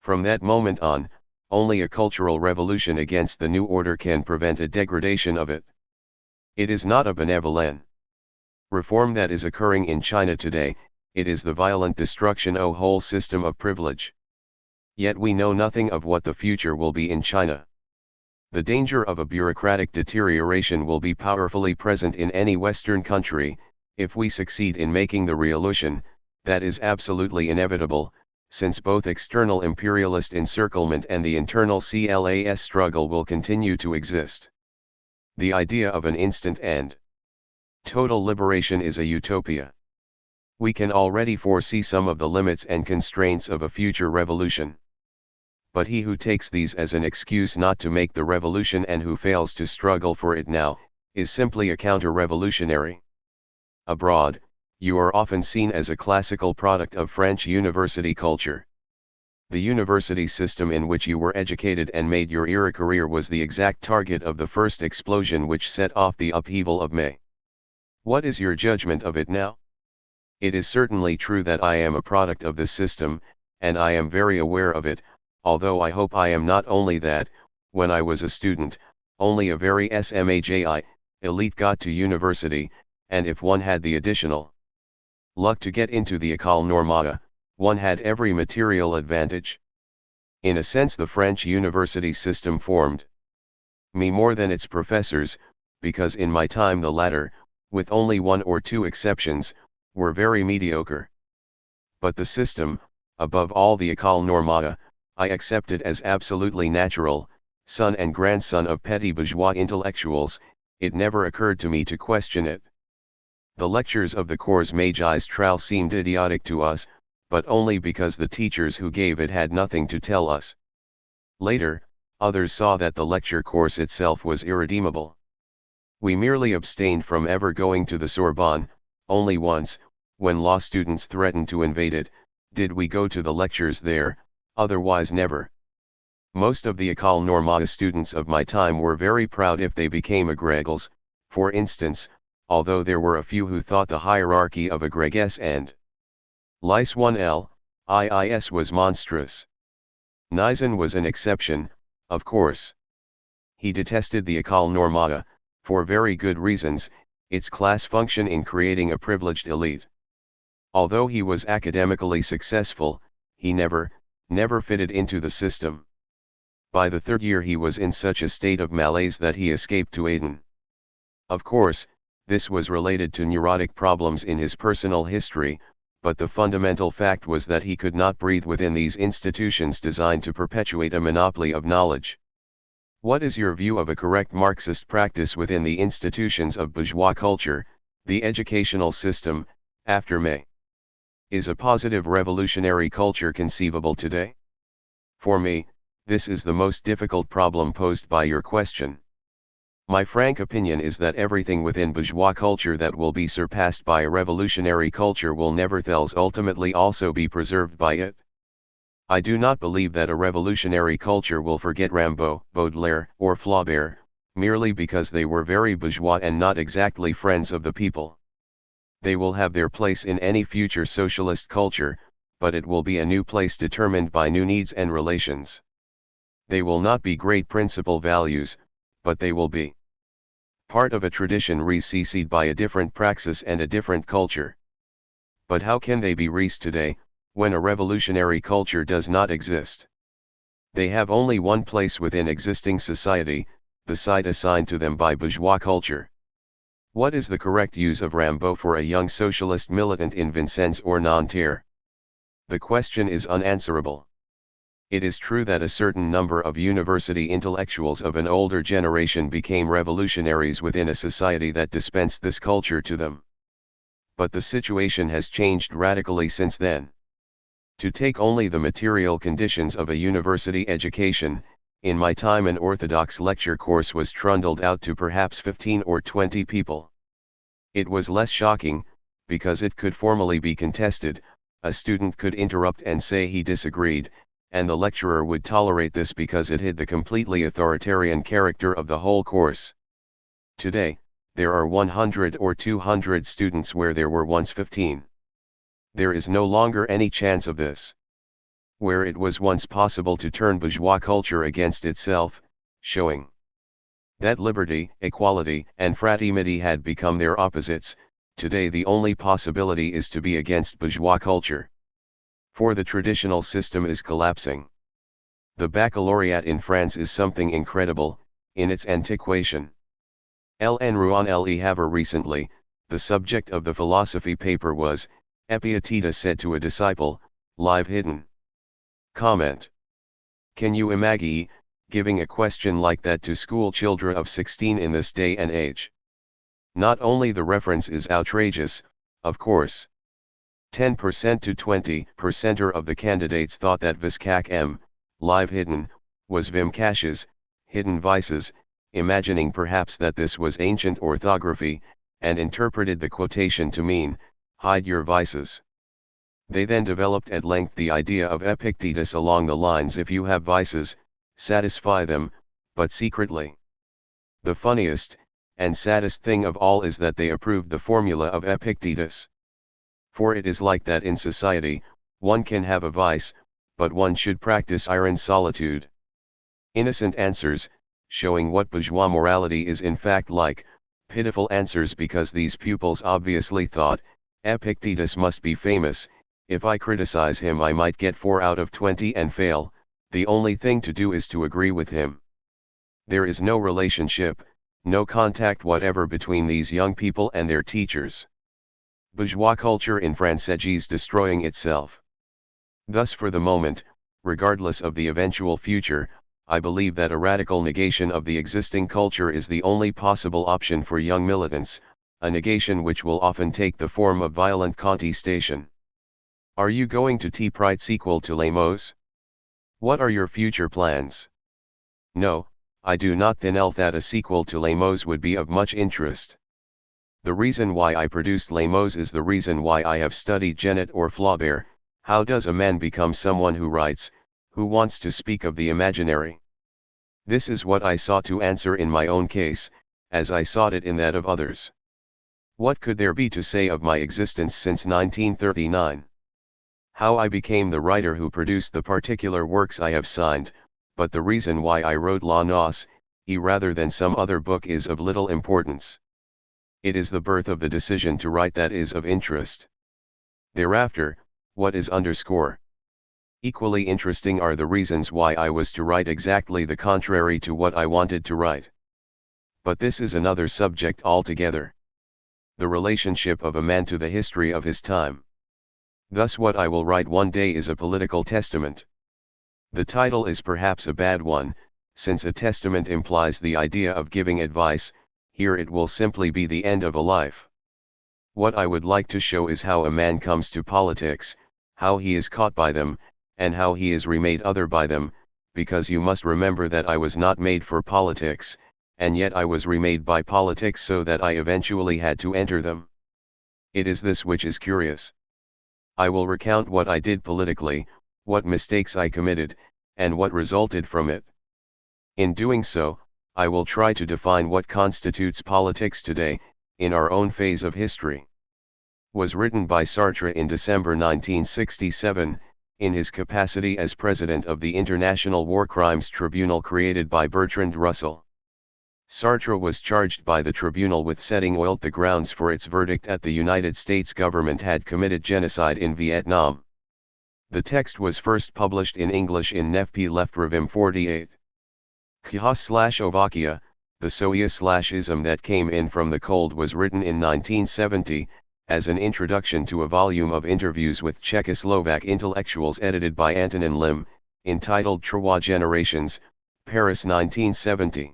From that moment on, only a cultural revolution against the new order can prevent a degradation of it. It is not a benevolent reform that is occurring in China today, it is the violent destruction of a whole system of privilege. Yet we know nothing of what the future will be in China. The danger of a bureaucratic deterioration will be powerfully present in any Western country. If we succeed in making the revolution, that is absolutely inevitable, since both external imperialist encirclement and the internal class struggle will continue to exist. The idea of an instant and total liberation is a utopia. We can already foresee some of the limits and constraints of a future revolution. But he who takes these as an excuse not to make the revolution and who fails to struggle for it now, is simply a counter-revolutionary. Abroad, you are often seen as a classical product of French university culture. The university system in which you were educated and made your era career was the exact target of the first explosion which set off the upheaval of May. What is your judgment of it now? It is certainly true that I am a product of this system, and I am very aware of it, although I hope I am not only that. When I was a student, only a very small elite got to university, and if one had the additional luck to get into the École Normale, one had every material advantage. In a sense, the French university system formed me more than its professors, because in my time the latter, with only one or two exceptions, were very mediocre. But the system, above all the École Normale, I accepted as absolutely natural. Son and grandson of petty bourgeois intellectuals, it never occurred to me to question it. The lectures of the cours magistral seemed idiotic to us, but only because the teachers who gave it had nothing to tell us. Later, others saw that the lecture course itself was irredeemable. We merely abstained from ever going to the Sorbonne. Only once, when law students threatened to invade it, did we go to the lectures there, otherwise never. Most of the École Normale students of my time were very proud if they became agrégés, for instance, although there were a few who thought the hierarchy of agrégés and Lice 1L, IIS was monstrous. Nizan was an exception, of course. He detested the École Normale, for very good reasons, its class function in creating a privileged elite. Although he was academically successful, he never fitted into the system. By the third year he was in such a state of malaise that he escaped to Aden. Of course, this was related to neurotic problems in his personal history, but the fundamental fact was that he could not breathe within these institutions designed to perpetuate a monopoly of knowledge. What is your view of a correct Marxist practice within the institutions of bourgeois culture, the educational system, after May? Is a positive revolutionary culture conceivable today? For me, this is the most difficult problem posed by your question. My frank opinion is that everything within bourgeois culture that will be surpassed by a revolutionary culture will nevertheless ultimately also be preserved by it. I do not believe that a revolutionary culture will forget Rimbaud, Baudelaire, or Flaubert, merely because they were very bourgeois and not exactly friends of the people. They will have their place in any future socialist culture, but it will be a new place determined by new needs and relations. They will not be great principal values, but they will be part of a tradition reseeded by a different praxis and a different culture. But how can they be raised today, when a revolutionary culture does not exist? They have only one place within existing society, the site assigned to them by bourgeois culture. What is the correct use of Rimbaud for a young socialist militant in Vincennes or Nanterre? The question is unanswerable. It is true that a certain number of university intellectuals of an older generation became revolutionaries within a society that dispensed this culture to them. But the situation has changed radically since then. To take only the material conditions of a university education, in my time an orthodox lecture course was trundled out to perhaps 15 or 20 people. It was less shocking, because it could formally be contested, a student could interrupt and say he disagreed, and the lecturer would tolerate this because it hid the completely authoritarian character of the whole course. Today, there are 100 or 200 students where there were once 15. There is no longer any chance of this. Where it was once possible to turn bourgeois culture against itself, showing that liberty, equality, and fraternity had become their opposites, today the only possibility is to be against bourgeois culture. For the traditional system is collapsing. The baccalaureate in France is something incredible, in its antiquation. L. N. Rouen Le Havre recently, the subject of the philosophy paper was, Epictetus said to a disciple, live hidden. Comment. Can you imagine giving a question like that to school children of 16 in this day and age? Not only the reference is outrageous, of course. 10% to 20% of the candidates thought that Viscac M, live hidden, was Vimcash's, hidden vices, imagining perhaps that this was ancient orthography, and interpreted the quotation to mean, hide your vices. They then developed at length the idea of Epictetus along the lines if you have vices, satisfy them, but secretly. The funniest, and saddest thing of all is that they approved the formula of Epictetus. For it is like that in society, one can have a vice, but one should practice iron solitude. Innocent answers, showing what bourgeois morality is in fact like, Pitiful answers, because these pupils obviously thought, Epictetus must be famous, if I criticize him I might get 4 out of 20 and fail, the only thing to do is to agree with him. There is no relationship, no contact whatever between these young people and their teachers. Bourgeois culture in France is destroying itself. Thus, for the moment, regardless of the eventual future, I believe that a radical negation of the existing culture is the only possible option for young militants, a negation which will often take the form of violent contestation. Are you going to write sequel to Lemos? What are your future plans? No, I do not think that a sequel to Lemos would be of much interest. The reason why I produced Lemos is the reason why I have studied Genet or Flaubert. How does a man become someone who writes, who wants to speak of the imaginary? This is what I sought to answer in my own case, as I sought it in that of others. What could there be to say of my existence since 1939? How I became the writer who produced the particular works I have signed, but the reason why I wrote La Noce, rather than some other book is of little importance. It is the birth of the decision to write that is of interest. Thereafter, what is underscore? Equally interesting are the reasons why I was to write exactly the contrary to what I wanted to write. But this is another subject altogether. The relationship of a man to the history of his time. Thus what I will write one day is a political testament. The title is perhaps a bad one, since a testament implies the idea of giving advice. Here it will simply be the end of a life. What I would like to show is how a man comes to politics, how he is caught by them, and how he is remade other by them, because you must remember that I was not made for politics, and yet I was remade by politics so that I eventually had to enter them. It is this which is curious. I will recount what I did politically, what mistakes I committed, and what resulted from it. In doing so, I will try to define what constitutes politics today, in our own phase of history. Was written by Sartre in December 1967, in his capacity as president of the International War Crimes Tribunal created by Bertrand Russell. Sartre was charged by the tribunal with setting out the grounds for its verdict that the United States government had committed genocide in Vietnam. The text was first published in English in Nefpi Leftrevim 48. Czechoslovakia, the Soya/ism that came in from the cold was written in 1970, as an introduction to a volume of interviews with Czechoslovak intellectuals edited by Antonin Lim, entitled Trois Generations, Paris 1970.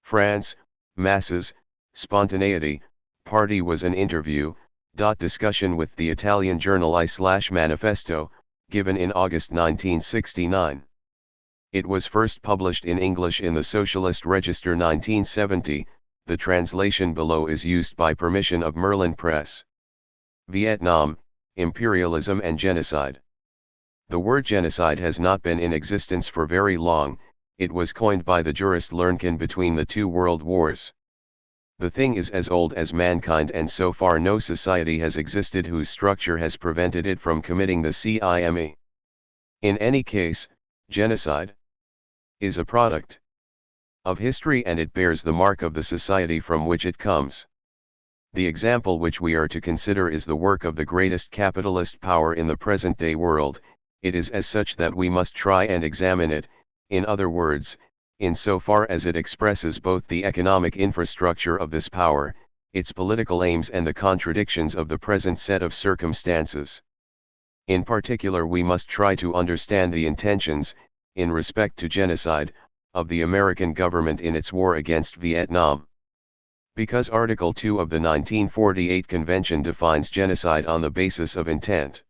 France, Masses, Spontaneity, Party was an interview, discussion with the Italian journal I/Manifesto, given in August 1969. It was first published in English in the Socialist Register 1970, the translation below is used by permission of Merlin Press. Vietnam, Imperialism and Genocide. The word genocide has not been in existence for very long, it was coined by the jurist Lernken between the two world wars. The thing is as old as mankind, and so far no society has existed whose structure has prevented it from committing the crime. In any case, genocide is a product of history, and it bears the mark of the society from which it comes. The example which we are to consider is the work of the greatest capitalist power in the present-day world. It is as such that we must try and examine it, in other words, in so far as it expresses both the economic infrastructure of this power, its political aims, and the contradictions of the present set of circumstances. In particular, we must try to understand the intentions, in respect to genocide, of the American government in its war against Vietnam. Because Article 2 of the 1948 Convention defines genocide on the basis of intent.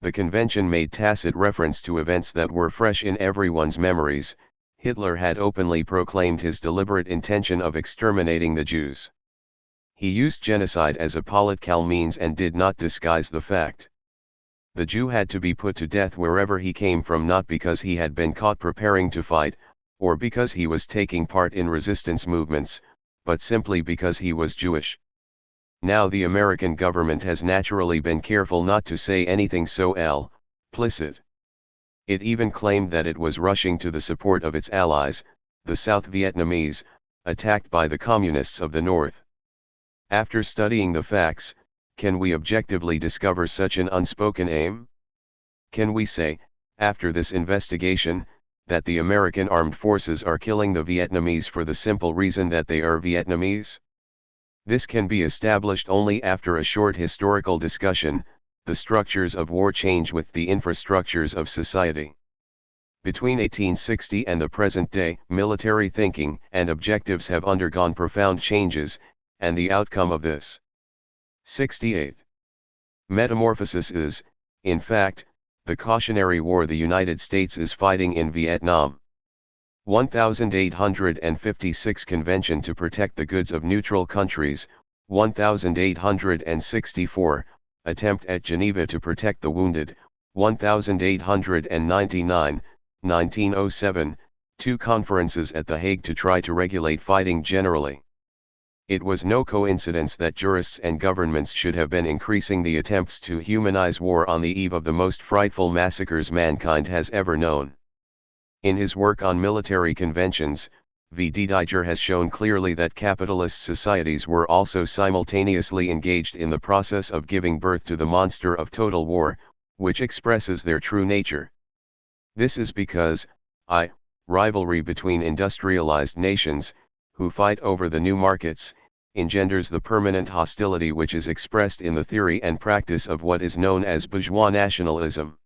The convention made tacit reference to events that were fresh in everyone's memories. Hitler had openly proclaimed his deliberate intention of exterminating the Jews. He used genocide as a political means and did not disguise the fact. The Jew had to be put to death wherever he came from, not because he had been caught preparing to fight, or because he was taking part in resistance movements, but simply because he was Jewish. Now the American government has naturally been careful not to say anything so implicit. It even claimed that it was rushing to the support of its allies, the South Vietnamese, attacked by the communists of the North. After studying the facts, can we objectively discover such an unspoken aim? Can we say, after this investigation, that the American armed forces are killing the Vietnamese for the simple reason that they are Vietnamese? This can be established only after a short historical discussion. The structures of war change with the infrastructures of society. Between 1860 and the present day, military thinking and objectives have undergone profound changes, and the outcome of this 68 metamorphosis is, in fact, the cautionary war the United States is fighting in Vietnam. 1856 Convention to protect the goods of neutral countries, 1864, Attempt at Geneva to protect the wounded, 1899, 1907, two conferences at The Hague to try to regulate fighting generally. It was no coincidence that jurists and governments should have been increasing the attempts to humanize war on the eve of the most frightful massacres mankind has ever known. In his work on military conventions, V. D. Diger has shown clearly that capitalist societies were also simultaneously engaged in the process of giving birth to the monster of total war, which expresses their true nature. This is because, rivalry between industrialized nations, who fight over the new markets, engenders the permanent hostility which is expressed in the theory and practice of what is known as bourgeois nationalism.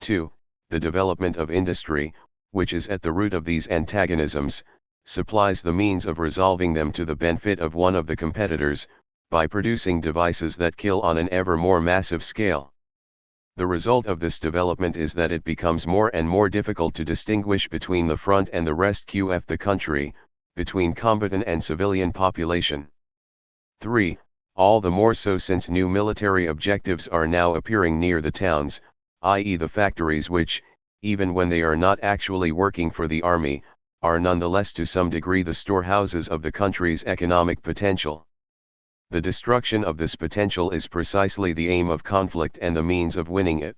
2. The development of industry, which is at the root of these antagonisms, supplies the means of resolving them to the benefit of one of the competitors, by producing devices that kill on an ever more massive scale. The result of this development is that it becomes more and more difficult to distinguish between the front and the rest of the country, between combatant and civilian population. 3. All the more so since new military objectives are now appearing near the towns, i.e. the factories which, even when they are not actually working for the army, are nonetheless to some degree the storehouses of the country's economic potential. The destruction of this potential is precisely the aim of conflict and the means of winning it.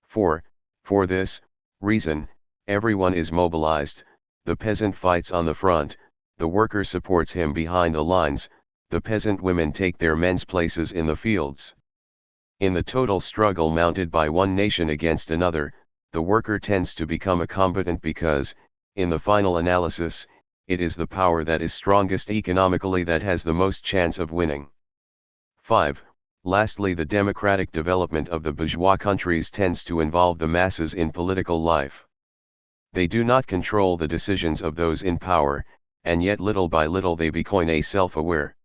4. For this reason, everyone is mobilized. The peasant fights on the front, the worker supports him behind the lines, the peasant women take their men's places in the fields. In the total struggle mounted by one nation against another, the worker tends to become a combatant because, in the final analysis, it is the power that is strongest economically that has the most chance of winning. 5. Lastly, the democratic development of the bourgeois countries tends to involve the masses in political life. They do not control the decisions of those in power, and yet little by little they become self-aware.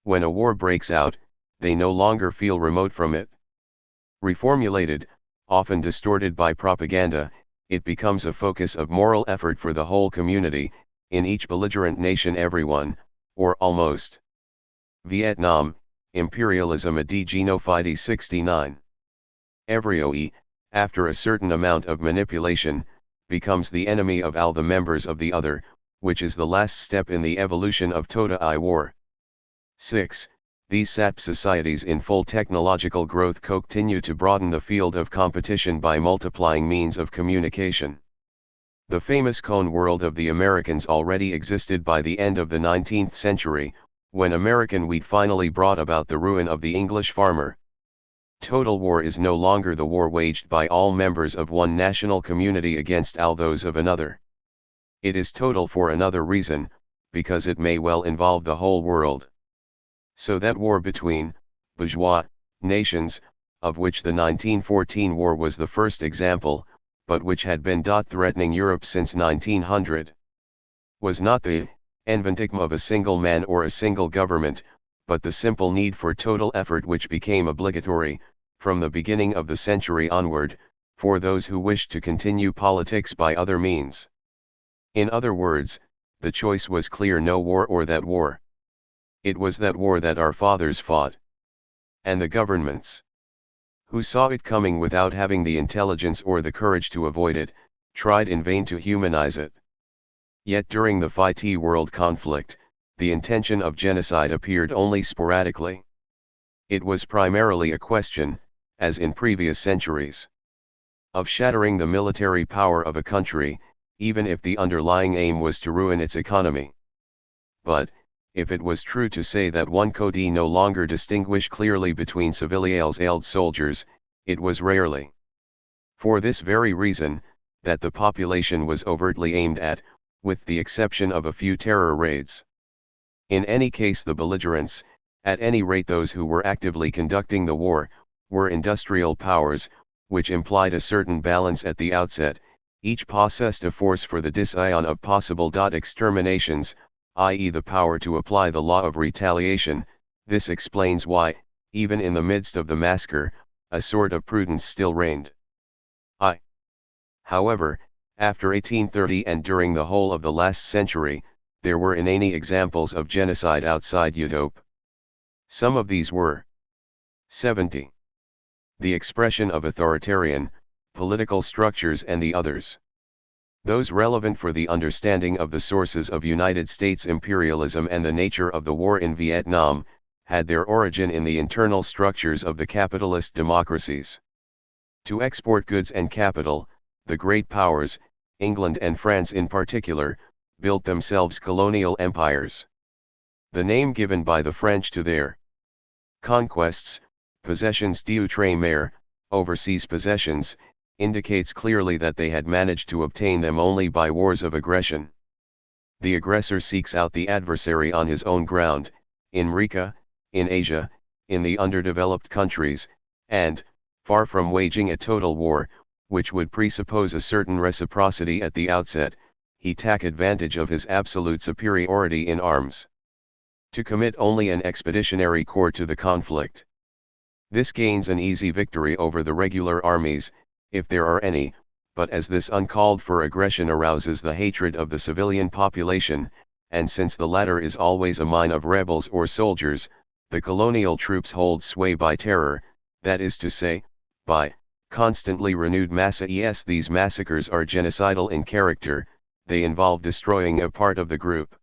When a war breaks out, they no longer feel remote from it. Reformulated, often distorted by propaganda, it becomes a focus of moral effort for the whole community. In each belligerent nation everyone, or almost. Vietnam, Imperialism ad Genocide 69. Every after a certain amount of manipulation, becomes the enemy of all the members of the other, which is the last step in the evolution of total war. 6. These SAP societies in full technological growth continue to broaden the field of competition by multiplying means of communication. The famous cone world of the Americans already existed by the end of the 19th century, when American wheat finally brought about the ruin of the English farmer. Total war is no longer the war waged by all members of one national community against all those of another. It is total for another reason, because it may well involve the whole world. So that war between bourgeois nations, of which the 1914 war was the first example, but which had been threatening Europe since 1900, was not the invention of a single man or a single government, but the simple need for total effort which became obligatory, from the beginning of the century onward, for those who wished to continue politics by other means. In other words, the choice was clear: no war or that war. It was that war that our fathers fought. And the governments, who saw it coming without having the intelligence or the courage to avoid it, tried in vain to humanize it. Yet during the Third World conflict, the intention of genocide appeared only sporadically. It was primarily a question, as in previous centuries, of shattering the military power of a country, even if the underlying aim was to ruin its economy. but, if it was true to say that one could no longer distinguish clearly between civilians and soldiers, it was rarely. For this very reason, that the population was overtly aimed at, with the exception of a few terror raids. In any case the belligerents, at any rate those who were actively conducting the war, were industrial powers, which implied a certain balance at the outset. Each possessed a force for the decision of possible exterminations, i.e. the power to apply the law of retaliation. This explains why, even in the midst of the massacre, a sort of prudence still reigned. However, after 1830 and during the whole of the last century, there were inane examples of genocide outside Europe. Some of these were 70. The expression of authoritarian, political structures and the others. Those relevant for the understanding of the sources of United States imperialism and the nature of the war in Vietnam, had their origin in the internal structures of the capitalist democracies. To export goods and capital, the great powers, England and France in particular, built themselves colonial empires. The name given by the French to their conquests, possessions d'outre-mer, overseas possessions, indicates clearly that they had managed to obtain them only by wars of aggression. The aggressor seeks out the adversary on his own ground, in America, in Asia, in the underdeveloped countries, and, far from waging a total war, which would presuppose a certain reciprocity at the outset, he take advantage of his absolute superiority in arms to commit only an expeditionary corps to the conflict. This gains an easy victory over the regular armies, if there are any, but as this uncalled for aggression arouses the hatred of the civilian population, and since the latter is always a mine of rebels or soldiers, the colonial troops hold sway by terror, that is to say, by constantly renewed massacres. These massacres are genocidal in character, they involve destroying a part of the group.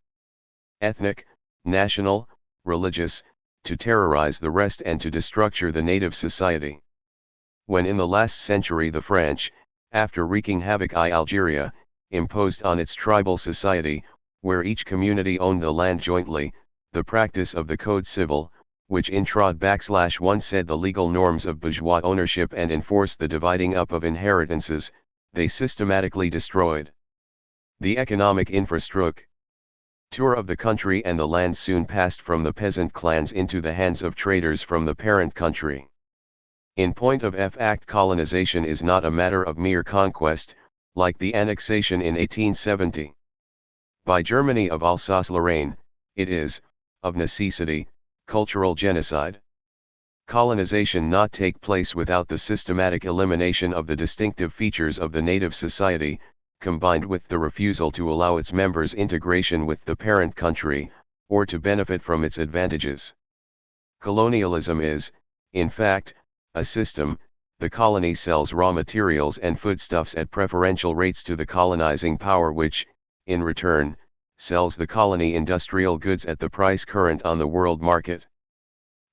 Ethnic, national, religious, to terrorize the rest and to destructure the native society. When in the last century the French, after wreaking havoc in Algeria, imposed on its tribal society, where each community owned the land jointly, the practice of the Code Civil, which introd /1 said the legal norms of bourgeois ownership and enforced the dividing up of inheritances, they systematically destroyed the economic infrastructure of the country, and the land soon passed from the peasant clans into the hands of traders from the parent country. In point of fact, colonization is not a matter of mere conquest, like the annexation in 1870 by Germany of Alsace-Lorraine. It is, of necessity, cultural genocide. Colonization not take place without the systematic elimination of the distinctive features of the native society, combined with the refusal to allow its members integration with the parent country, or to benefit from its advantages. Colonialism is, in fact, a system. The colony sells raw materials and foodstuffs at preferential rates to the colonizing power, which, in return, sells the colony industrial goods at the price current on the world market.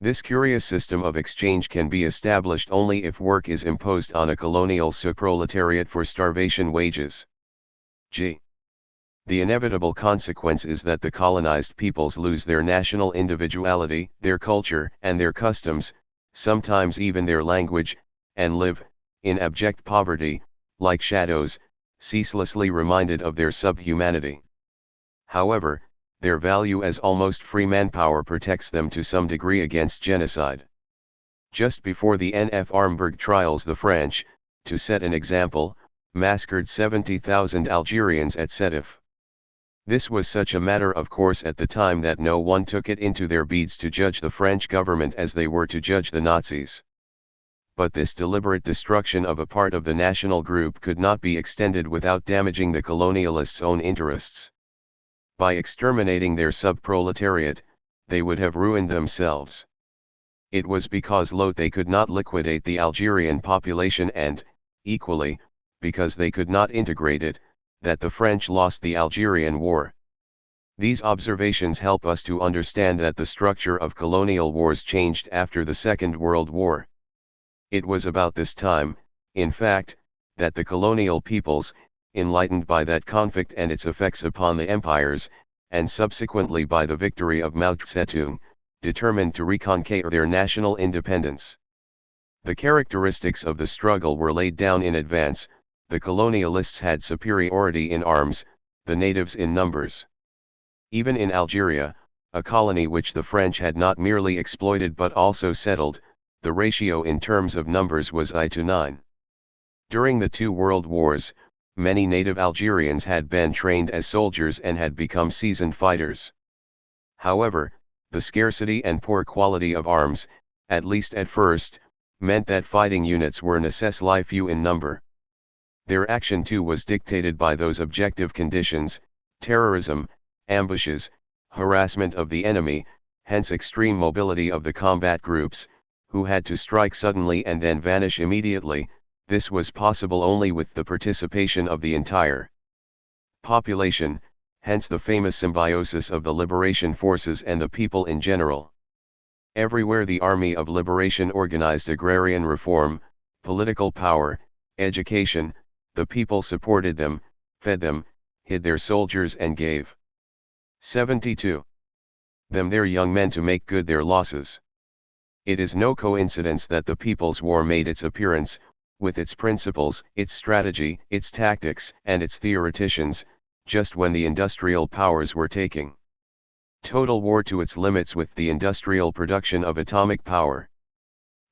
This curious system of exchange can be established only if work is imposed on a colonial proletariat for starvation wages. G. The inevitable consequence is that the colonized peoples lose their national individuality, their culture and their customs, sometimes even their language, and live, in abject poverty, like shadows, ceaselessly reminded of their subhumanity. However, their value as almost free manpower protects them to some degree against genocide. Just before the Nuremberg trials, the French, to set an example, massacred 70,000 Algerians at Sétif. This was such a matter of course at the time that no one took it into their beads to judge the French government as they were to judge the Nazis. But this deliberate destruction of a part of the national group could not be extended without damaging the colonialists' own interests. By exterminating their subproletariat, they would have ruined themselves. It was because they could not liquidate the Algerian population and, equally, because they could not integrate it, that the French lost the Algerian War. These observations help us to understand that the structure of colonial wars changed after the Second World War. It was about this time, in fact, that the colonial peoples, enlightened by that conflict and its effects upon the empires, and subsequently by the victory of Mao Zedong, determined to reconquer their national independence. The characteristics of the struggle were laid down in advance. The colonialists had superiority in arms, the natives in numbers. Even in Algeria, a colony which the French had not merely exploited but also settled, the ratio in terms of numbers was 1:9. During the two world wars, many native Algerians had been trained as soldiers and had become seasoned fighters. However, the scarcity and poor quality of arms, at least at first, meant that fighting units were necessarily few in number. Their action too was dictated by those objective conditions: terrorism, ambushes, harassment of the enemy, hence extreme mobility of the combat groups, who had to strike suddenly and then vanish immediately. This was possible only with the participation of the entire population, hence the famous symbiosis of the liberation forces and the people in general. Everywhere the Army of Liberation organized agrarian reform, political power, education, the people supported them, fed them, hid their soldiers and gave 72 them their young men to make good their losses. It is no coincidence that the People's War made its appearance, with its principles, its strategy, its tactics, and its theoreticians, just when the industrial powers were taking total war to its limits with the industrial production of atomic power.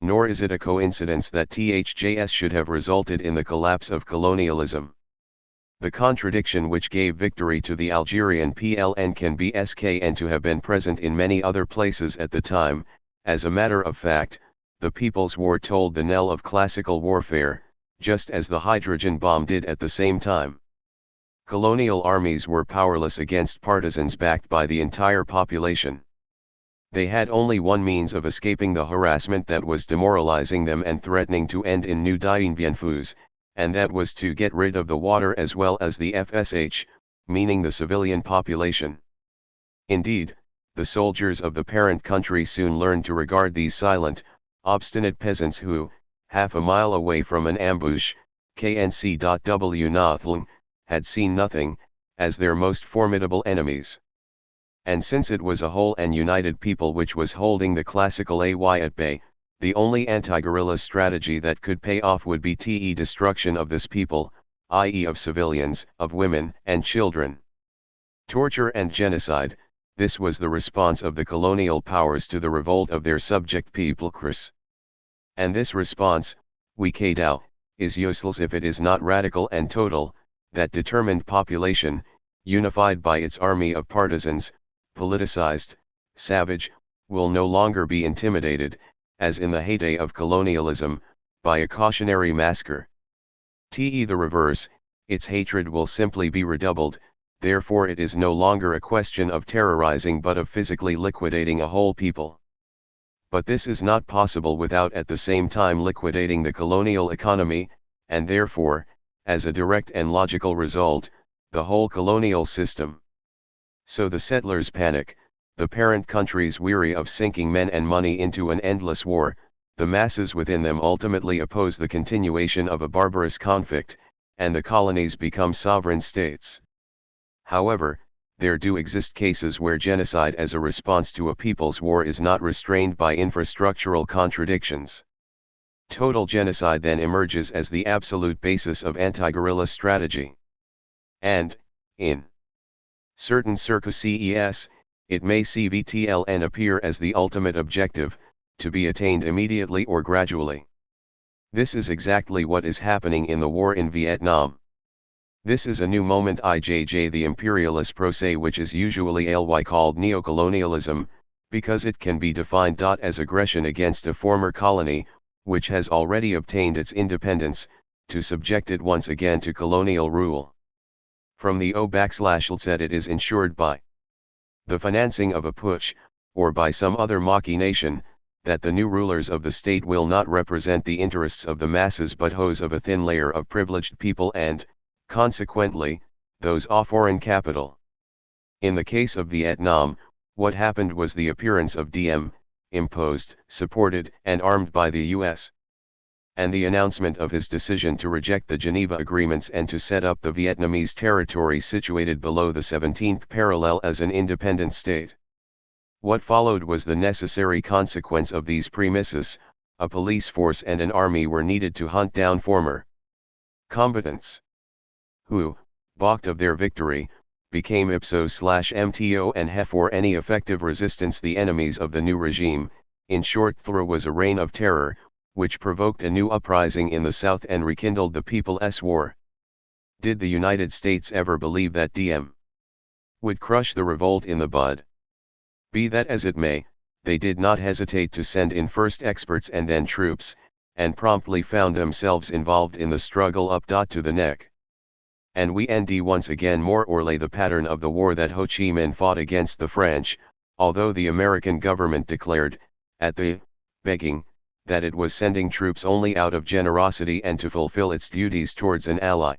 Nor is it a coincidence that THJS should have resulted in the collapse of colonialism. The contradiction which gave victory to the Algerian PLN can be SKN to have been present in many other places at the time. As a matter of fact, the People's War tolled the knell of classical warfare, just as the hydrogen bomb did at the same time. Colonial armies were powerless against partisans backed by the entire population. They had only one means of escaping the harassment that was demoralizing them and threatening to end in new bienfaux, and that was to get rid of the water as well as the FSH, meaning the civilian population. Indeed, the soldiers of the parent country soon learned to regard these silent, obstinate peasants who, half a mile away from an ambush, KNC.W nothing, had seen nothing, as their most formidable enemies. And since it was a whole and united people which was holding the classical AY at bay, the only anti-guerrilla strategy that could pay off would be destruction of this people, i.e. of civilians, of women and children. Torture and genocide, this was the response of the colonial powers to the revolt of their subject peoples. And this response, we Dao, is useless if it is not radical and total. That determined population, unified by its army of partisans, politicized, savage, will no longer be intimidated, as in the heyday of colonialism, by a cautionary massacre. The reverse, its hatred will simply be redoubled. Therefore it is no longer a question of terrorizing but of physically liquidating a whole people. But this is not possible without at the same time liquidating the colonial economy, and therefore, as a direct and logical result, the whole colonial system. So the settlers panic, the parent countries weary of sinking men and money into an endless war, the masses within them ultimately oppose the continuation of a barbarous conflict, and the colonies become sovereign states. However, there do exist cases where genocide as a response to a people's war is not restrained by infrastructural contradictions. Total genocide then emerges as the absolute basis of anti-guerrilla strategy. And, in certain circumstances, it may CVTLN appear as the ultimate objective, to be attained immediately or gradually. This is exactly what is happening in the war in Vietnam. This is a new moment IJJ the imperialist process which is usually ly called neocolonialism, because it can be defined as aggression against a former colony, which has already obtained its independence, to subject it once again to colonial rule. From the O_Z it is ensured by the financing of a putsch, or by some other machination, that the new rulers of the state will not represent the interests of the masses but those of a thin layer of privileged people and, consequently, those of foreign capital. In the case of Vietnam, what happened was the appearance of DM, imposed, supported, and armed by the US. and the announcement of his decision to reject the Geneva Agreements and to set up the Vietnamese territory situated below the 17th parallel as an independent state. What followed was the necessary consequence of these premises. A police force and an army were needed to hunt down former combatants, who, balked of their victory, became ipso/mto and he for any effective resistance the enemies of the new regime. In short, there was a reign of terror, which provoked a new uprising in the South and rekindled the People's War. Did the United States ever believe that DM would crush the revolt in the bud? Be that as it may, they did not hesitate to send in first experts and then troops, and promptly found themselves involved in the struggle up to the neck. And we nd once again more or less the pattern of the war that Ho Chi Minh fought against the French, although the American government declared, at the begging, that it was sending troops only out of generosity and to fulfill its duties towards an ally.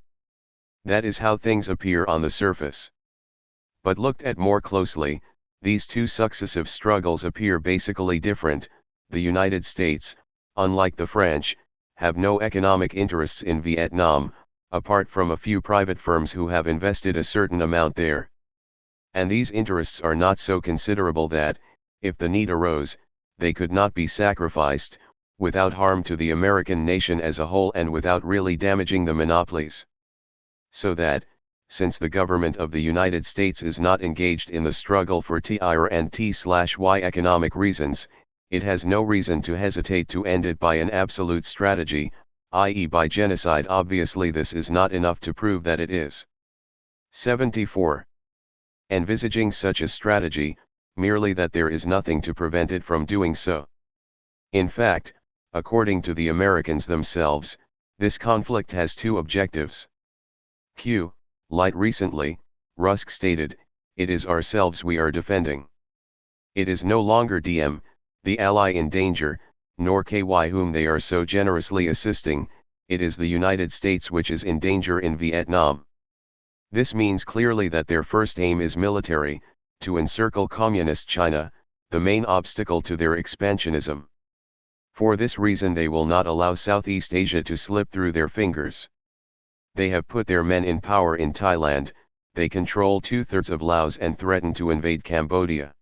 That is how things appear on the surface. But looked at more closely, these two successive struggles appear basically different. The United States, unlike the French, have no economic interests in Vietnam, apart from a few private firms who have invested a certain amount there. And these interests are not so considerable that, if the need arose, they could not be sacrificed, without harm to the American nation as a whole and without really damaging the monopolies. So that, since the government of the United States is not engaged in the struggle for TIR and T/Y economic reasons, it has no reason to hesitate to end it by an absolute strategy, i.e. by genocide. Obviously this is not enough to prove that it is. 74. Envisaging such a strategy, merely that there is nothing to prevent it from doing so. In fact, according to the Americans themselves, this conflict has two objectives. Light recently, Rusk stated, "It is ourselves we are defending. It is no longer DM, the ally in danger, nor KY whom they are so generously assisting, it is the United States which is in danger in Vietnam." This means clearly that their first aim is military, to encircle Communist China, the main obstacle to their expansionism. For this reason they will not allow Southeast Asia to slip through their fingers. They have put their men in power in Thailand, they control 2/3 of Laos and threaten to invade Cambodia.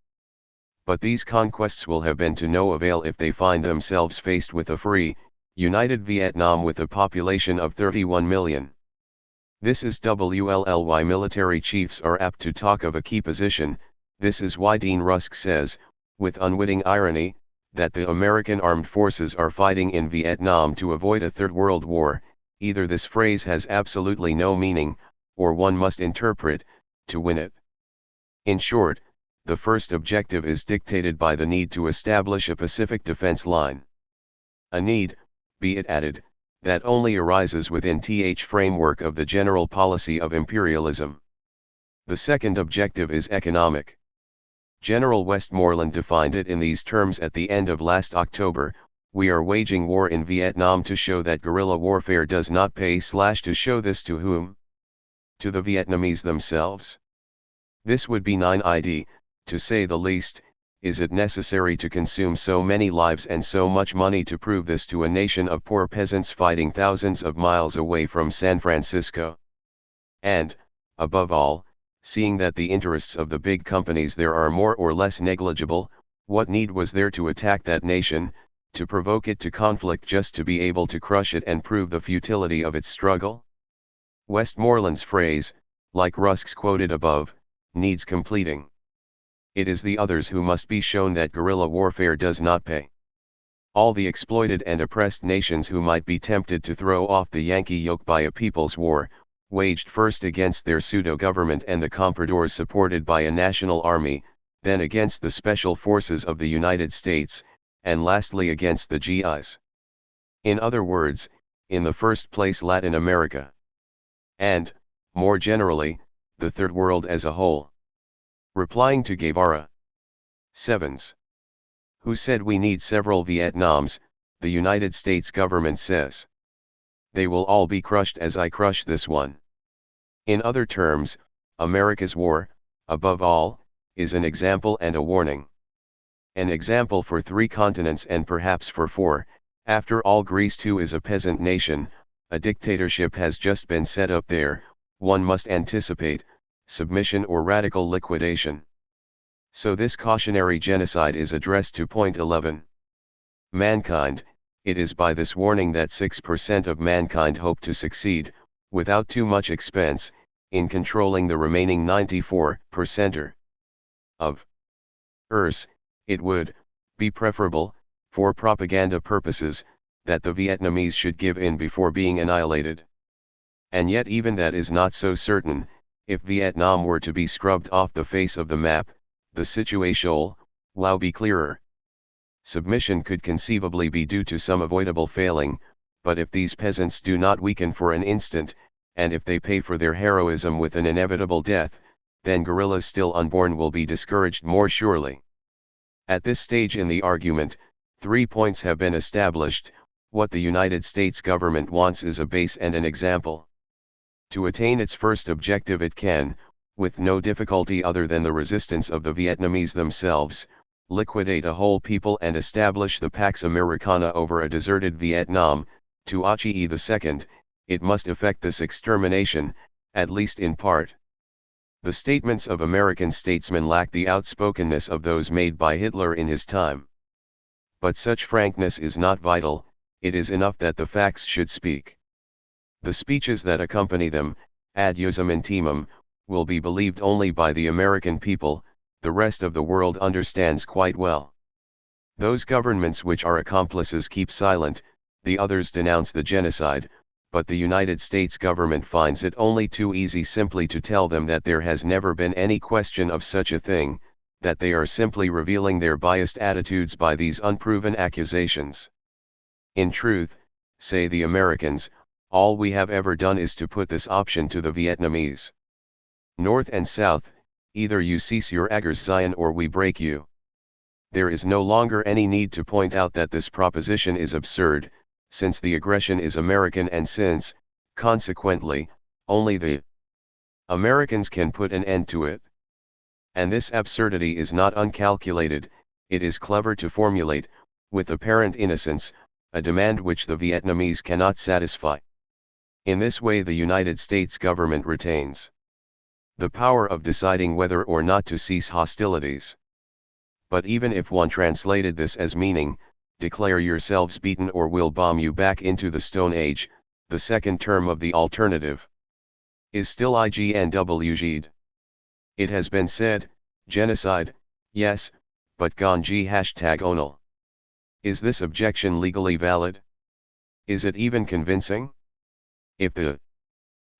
But these conquests will have been to no avail if they find themselves faced with a free, united Vietnam with a population of 31 million. This is why military chiefs are apt to talk of a key position. This is why Dean Rusk says, with unwitting irony, that the American armed forces are fighting in Vietnam to avoid a Third World War. Either this phrase has absolutely no meaning, or one must interpret, to win it. In short, the first objective is dictated by the need to establish a Pacific defense line. A need, be it added, that only arises within the framework of the general policy of imperialism. The second objective is economic. General Westmoreland defined it in these terms at the end of last October: "We are waging war in Vietnam to show that guerrilla warfare does not pay. To show this to whom? To the Vietnamese themselves? This would be 9id, to say the least. Is it necessary to consume so many lives and so much money to prove this to a nation of poor peasants fighting thousands of miles away from San Francisco? And, above all, seeing that the interests of the big companies there are more or less negligible, what need was there to attack that nation, to provoke it to conflict just to be able to crush it and prove the futility of its struggle?" Westmoreland's phrase, like Rusk's quoted above, needs completing. It is the others who must be shown that guerrilla warfare does not pay. All the exploited and oppressed nations who might be tempted to throw off the Yankee yoke by a people's war, waged first against their pseudo-government and the compradors supported by a national army, then against the special forces of the United States, and lastly against the GIs. In other words, in the first place Latin America. And, more generally, the Third World as a whole. Replying to Guevara, Sevens, who said we need several Vietnams, the United States government says, "They will all be crushed as I crush this one." In other terms, America's war, above all, is an example and a warning. An example for 3 continents and perhaps for 4, After all, Greece too is a peasant nation, a dictatorship has just been set up there, one must anticipate submission or radical liquidation. So this cautionary genocide is addressed to point 11. Mankind. It is by this warning that 6% of mankind hope to succeed, without too much expense, in controlling the remaining 94% of Earth. It would be preferable, for propaganda purposes, that the Vietnamese should give in before being annihilated. And yet even that is not so certain. If Vietnam were to be scrubbed off the face of the map, the situation will be clearer. Submission could conceivably be due to some avoidable failing, but if these peasants do not weaken for an instant, and if they pay for their heroism with an inevitable death, then guerrillas still unborn will be discouraged more surely. At this stage in the argument, 3 points have been established. What the United States government wants is a base and an example. To attain its first objective, it can, with no difficulty other than the resistance of the Vietnamese themselves, liquidate a whole people and establish the Pax Americana over a deserted Vietnam. To achieve the second, it must effect this extermination, at least in part. The statements of American statesmen lack the outspokenness of those made by Hitler in his time. But such frankness is not vital, it is enough that the facts should speak. The speeches that accompany them, ad usum intimum, will be believed only by the American people. The rest of the world understands quite well. Those governments which are accomplices keep silent, the others denounce the genocide, but the United States government finds it only too easy simply to tell them that there has never been any question of such a thing, that they are simply revealing their biased attitudes by these unproven accusations. In truth, say the Americans, all we have ever done is to put this option to the Vietnamese. North and South, either you cease your aggression or we break you. There is no longer any need to point out that this proposition is absurd, since the aggression is American and since, consequently, only the Americans can put an end to it. And this absurdity is not uncalculated, it is clever to formulate, with apparent innocence, a demand which the Vietnamese cannot satisfy. In this way the United States government retains the power of deciding whether or not to cease hostilities. But even if one translated this as meaning, declare yourselves beaten or we'll bomb you back into the Stone Age, the second term of the alternative is still IGNWG'd. It has been said, genocide, yes, but Ganji #onal. Is this objection legally valid? Is it even convincing? If the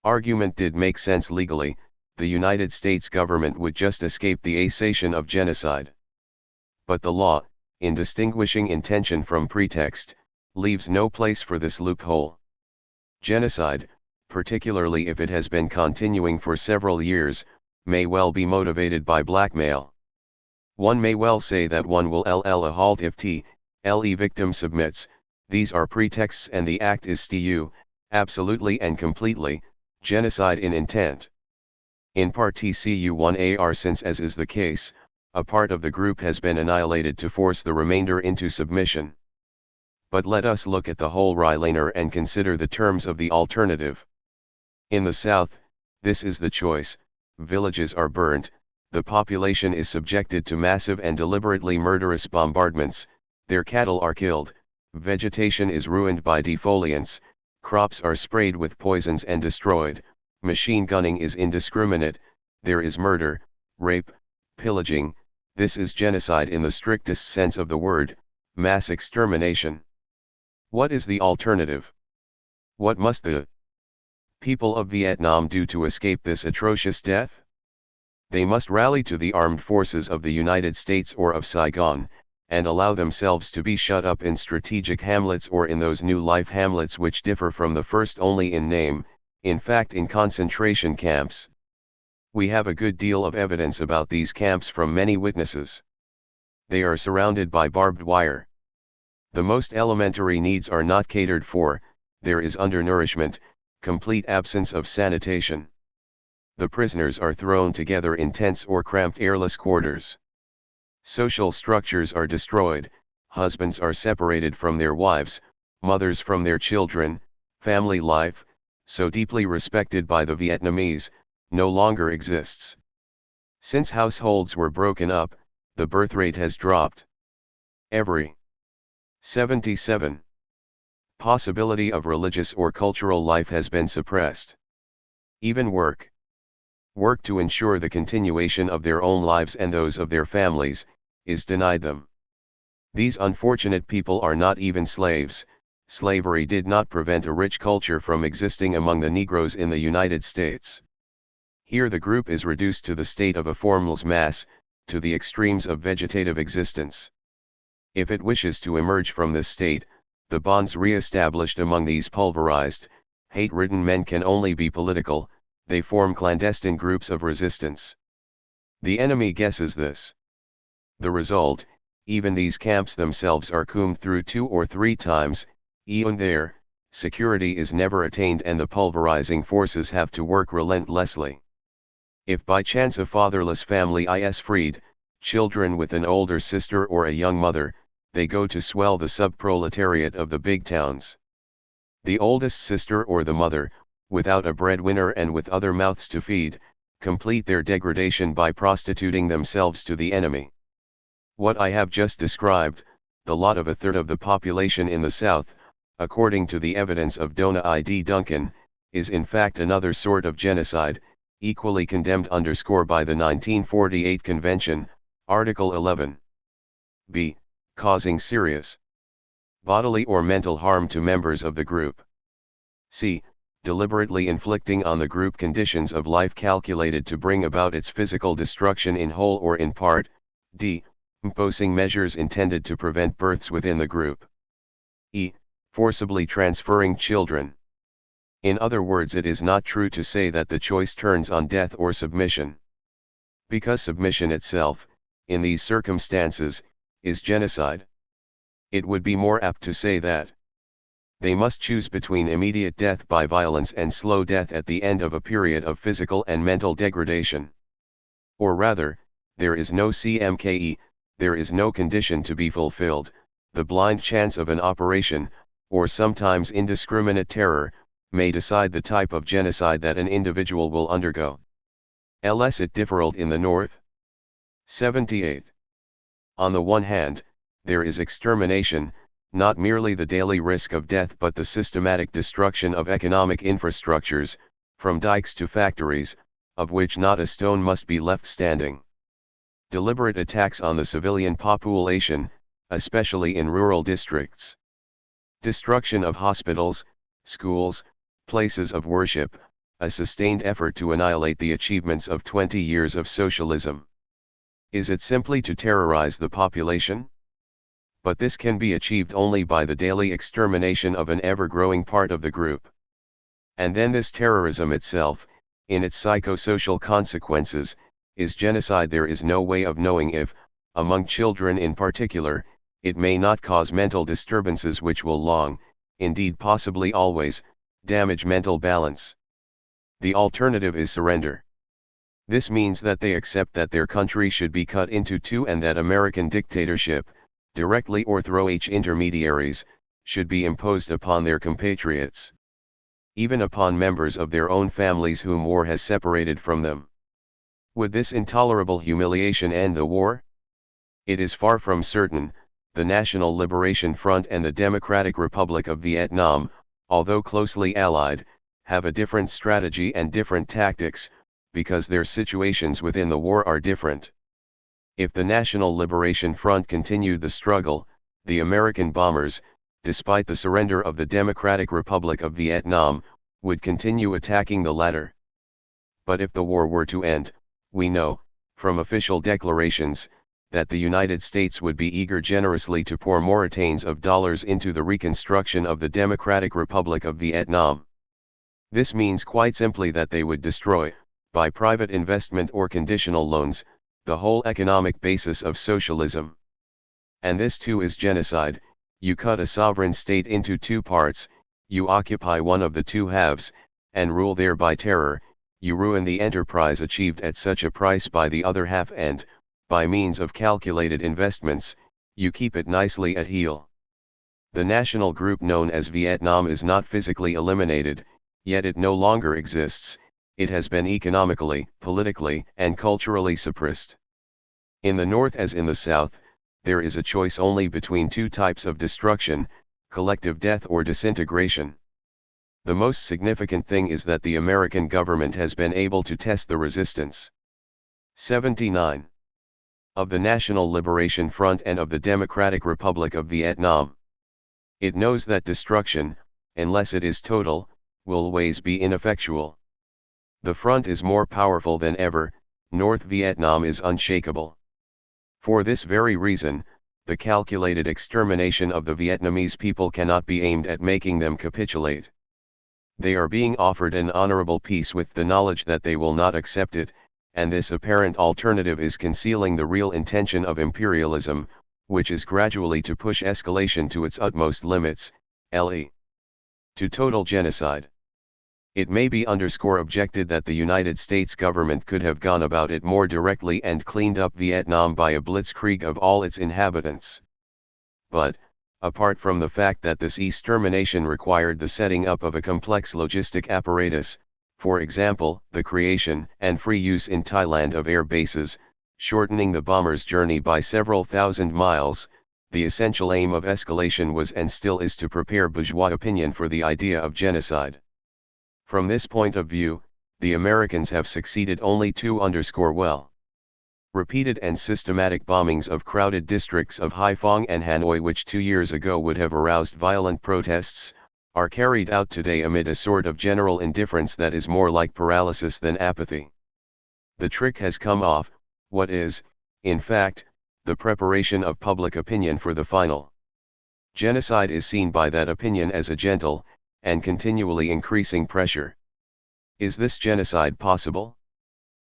argument did make sense legally, the United States government would just escape the accusation of genocide. But the law, in distinguishing intention from pretext, leaves no place for this loophole. Genocide, particularly if it has been continuing for several years, may well be motivated by blackmail. One may well say that one will a halt if the victim submits. These are pretexts and the act is absolutely and completely, genocide in intent. In part TCU1AR, since as is the case, a part of the group has been annihilated to force the remainder into submission. But let us look at the whole Rhinelander and consider the terms of the alternative. In the south, this is the choice: villages are burnt, the population is subjected to massive and deliberately murderous bombardments, their cattle are killed, vegetation is ruined by defoliants, crops are sprayed with poisons and destroyed, machine gunning is indiscriminate, there is murder, rape, pillaging. This is genocide in the strictest sense of the word, mass extermination. What is the alternative? What must the people of Vietnam do to escape this atrocious death? They must rally to the armed forces of the United States or of Saigon, and allow themselves to be shut up in strategic hamlets or in those new life hamlets which differ from the first only in name, in fact in concentration camps. We have a good deal of evidence about these camps from many witnesses. They are surrounded by barbed wire. The most elementary needs are not catered for, there is undernourishment, complete absence of sanitation. The prisoners are thrown together in tents or cramped airless quarters. Social structures are destroyed, husbands are separated from their wives, mothers from their children, family life, so deeply respected by the Vietnamese, no longer exists. Since households were broken up, the birth rate has dropped. Every 77 possibility of religious or cultural life has been suppressed. Even work to ensure the continuation of their own lives and those of their families, is denied them. These unfortunate people are not even slaves. Slavery did not prevent a rich culture from existing among the Negroes in the United States. Here the group is reduced to the state of a formless mass, to the extremes of vegetative existence. If it wishes to emerge from this state, the bonds re-established among these pulverized, hate-ridden men can only be political. They form clandestine groups of resistance. The enemy guesses this. The result, even these camps themselves are combed through 2 or 3 times, even there, security is never attained and the pulverizing forces have to work relentlessly. If by chance a fatherless family is freed, children with an older sister or a young mother, they go to swell the subproletariat of the big towns. The oldest sister or the mother, without a breadwinner and with other mouths to feed, complete their degradation by prostituting themselves to the enemy. What I have just described, the lot of a third of the population in the South, according to the evidence of Dona I.D. Duncan, is in fact another sort of genocide, equally condemned by the 1948 Convention, Article 11. b. Causing serious bodily or mental harm to members of the group. c. Deliberately inflicting on the group conditions of life calculated to bring about its physical destruction in whole or in part. d. Imposing measures intended to prevent births within the group. e. Forcibly transferring children. In other words, it is not true to say that the choice turns on death or submission. Because submission itself, in these circumstances, is genocide. It would be more apt to say that they must choose between immediate death by violence and slow death at the end of a period of physical and mental degradation. Or rather, there is no CMKE, there is no condition to be fulfilled, the blind chance of an operation, or sometimes indiscriminate terror, may decide the type of genocide that an individual will undergo. Ls it different in the North. 78. On the one hand, there is extermination, not merely the daily risk of death but the systematic destruction of economic infrastructures, from dikes to factories, of which not a stone must be left standing. Deliberate attacks on the civilian population, especially in rural districts. Destruction of hospitals, schools, places of worship, a sustained effort to annihilate the achievements of 20 years of socialism. Is it simply to terrorize the population? But this can be achieved only by the daily extermination of an ever-growing part of the group. And then this terrorism itself, in its psychosocial consequences, is genocide. There is no way of knowing if, among children in particular, it may not cause mental disturbances which will long, indeed possibly always, damage mental balance. The alternative is surrender. This means that they accept that their country should be cut into 2 and that American dictatorship, directly or through intermediaries, should be imposed upon their compatriots. Even upon members of their own families whom war has separated from them. Would this intolerable humiliation end the war? It is far from certain. The National Liberation Front and the Democratic Republic of Vietnam, although closely allied, have a different strategy and different tactics, because their situations within the war are different. If the National Liberation Front continued the struggle, the American bombers, despite the surrender of the Democratic Republic of Vietnam, would continue attacking the latter. But if the war were to end, we know, from official declarations, that the United States would be eager generously to pour more $millions of dollars into the reconstruction of the Democratic Republic of Vietnam. This means quite simply that they would destroy, by private investment or conditional loans, the whole economic basis of socialism. And this too is genocide. You cut a sovereign state into 2 parts, you occupy one of the 2 halves, and rule there by terror. You ruin the enterprise achieved at such a price by the other half and, by means of calculated investments, you keep it nicely at heel. The national group known as Vietnam is not physically eliminated, yet it no longer exists. It has been economically, politically, and culturally suppressed. In the North as in the South, there is a choice only between two types of destruction, collective death or disintegration. The most significant thing is that the American government has been able to test the resistance. 79. Of the National Liberation Front and of the Democratic Republic of Vietnam. It knows that destruction, unless it is total, will always be ineffectual. The front is more powerful than ever, North Vietnam is unshakable. For this very reason, the calculated extermination of the Vietnamese people cannot be aimed at making them capitulate. They are being offered an honorable peace with the knowledge that they will not accept it, and this apparent alternative is concealing the real intention of imperialism, which is gradually to push escalation to its utmost limits, le. to total genocide. It may be objected that the United States government could have gone about it more directly and cleaned up Vietnam by a blitzkrieg of all its inhabitants. But, apart from the fact that this extermination required the setting up of a complex logistic apparatus, for example, the creation and free use in Thailand of air bases, shortening the bomber's journey by several thousand miles, the essential aim of escalation was and still is to prepare bourgeois opinion for the idea of genocide. From this point of view, the Americans have succeeded only too well. Repeated and systematic bombings of crowded districts of Haiphong and Hanoi, which 2 years ago would have aroused violent protests, are carried out today amid a sort of general indifference that is more like paralysis than apathy. The trick has come off, what is, in fact, the preparation of public opinion for the final. Genocide is seen by that opinion as a gentle, and continually increasing pressure. Is this genocide possible?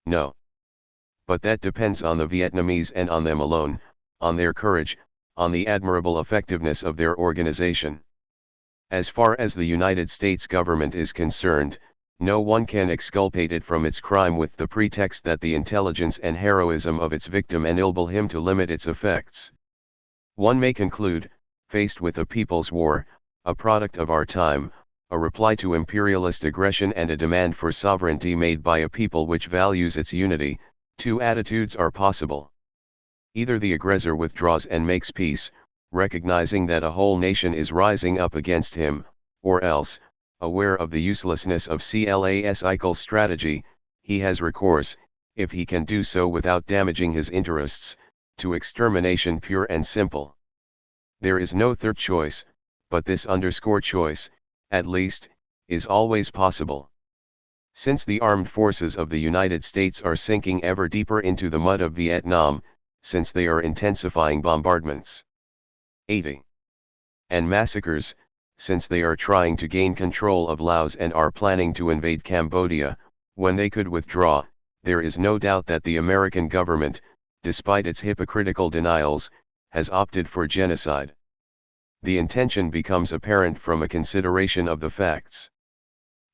No. But that depends on the Vietnamese and on them alone, on their courage, on the admirable effectiveness of their organization. As far as the United States government is concerned, no one can exculpate it from its crime with the pretext that the intelligence and heroism of its victim enable him to limit its effects. One may conclude, faced with a people's war, a product of our time, a reply to imperialist aggression and a demand for sovereignty made by a people which values its unity, two attitudes are possible. Either the aggressor withdraws and makes peace, recognizing that a whole nation is rising up against him, or else, aware of the uselessness of classical strategy, he has recourse, if he can do so without damaging his interests, to extermination pure and simple. There is no third choice, but this choice, at least, is always possible. Since the armed forces of the United States are sinking ever deeper into the mud of Vietnam, since they are intensifying bombardments, 80. and massacres, since they are trying to gain control of Laos and are planning to invade Cambodia, when they could withdraw, there is no doubt that the American government, despite its hypocritical denials, has opted for genocide. The intention becomes apparent from a consideration of the facts.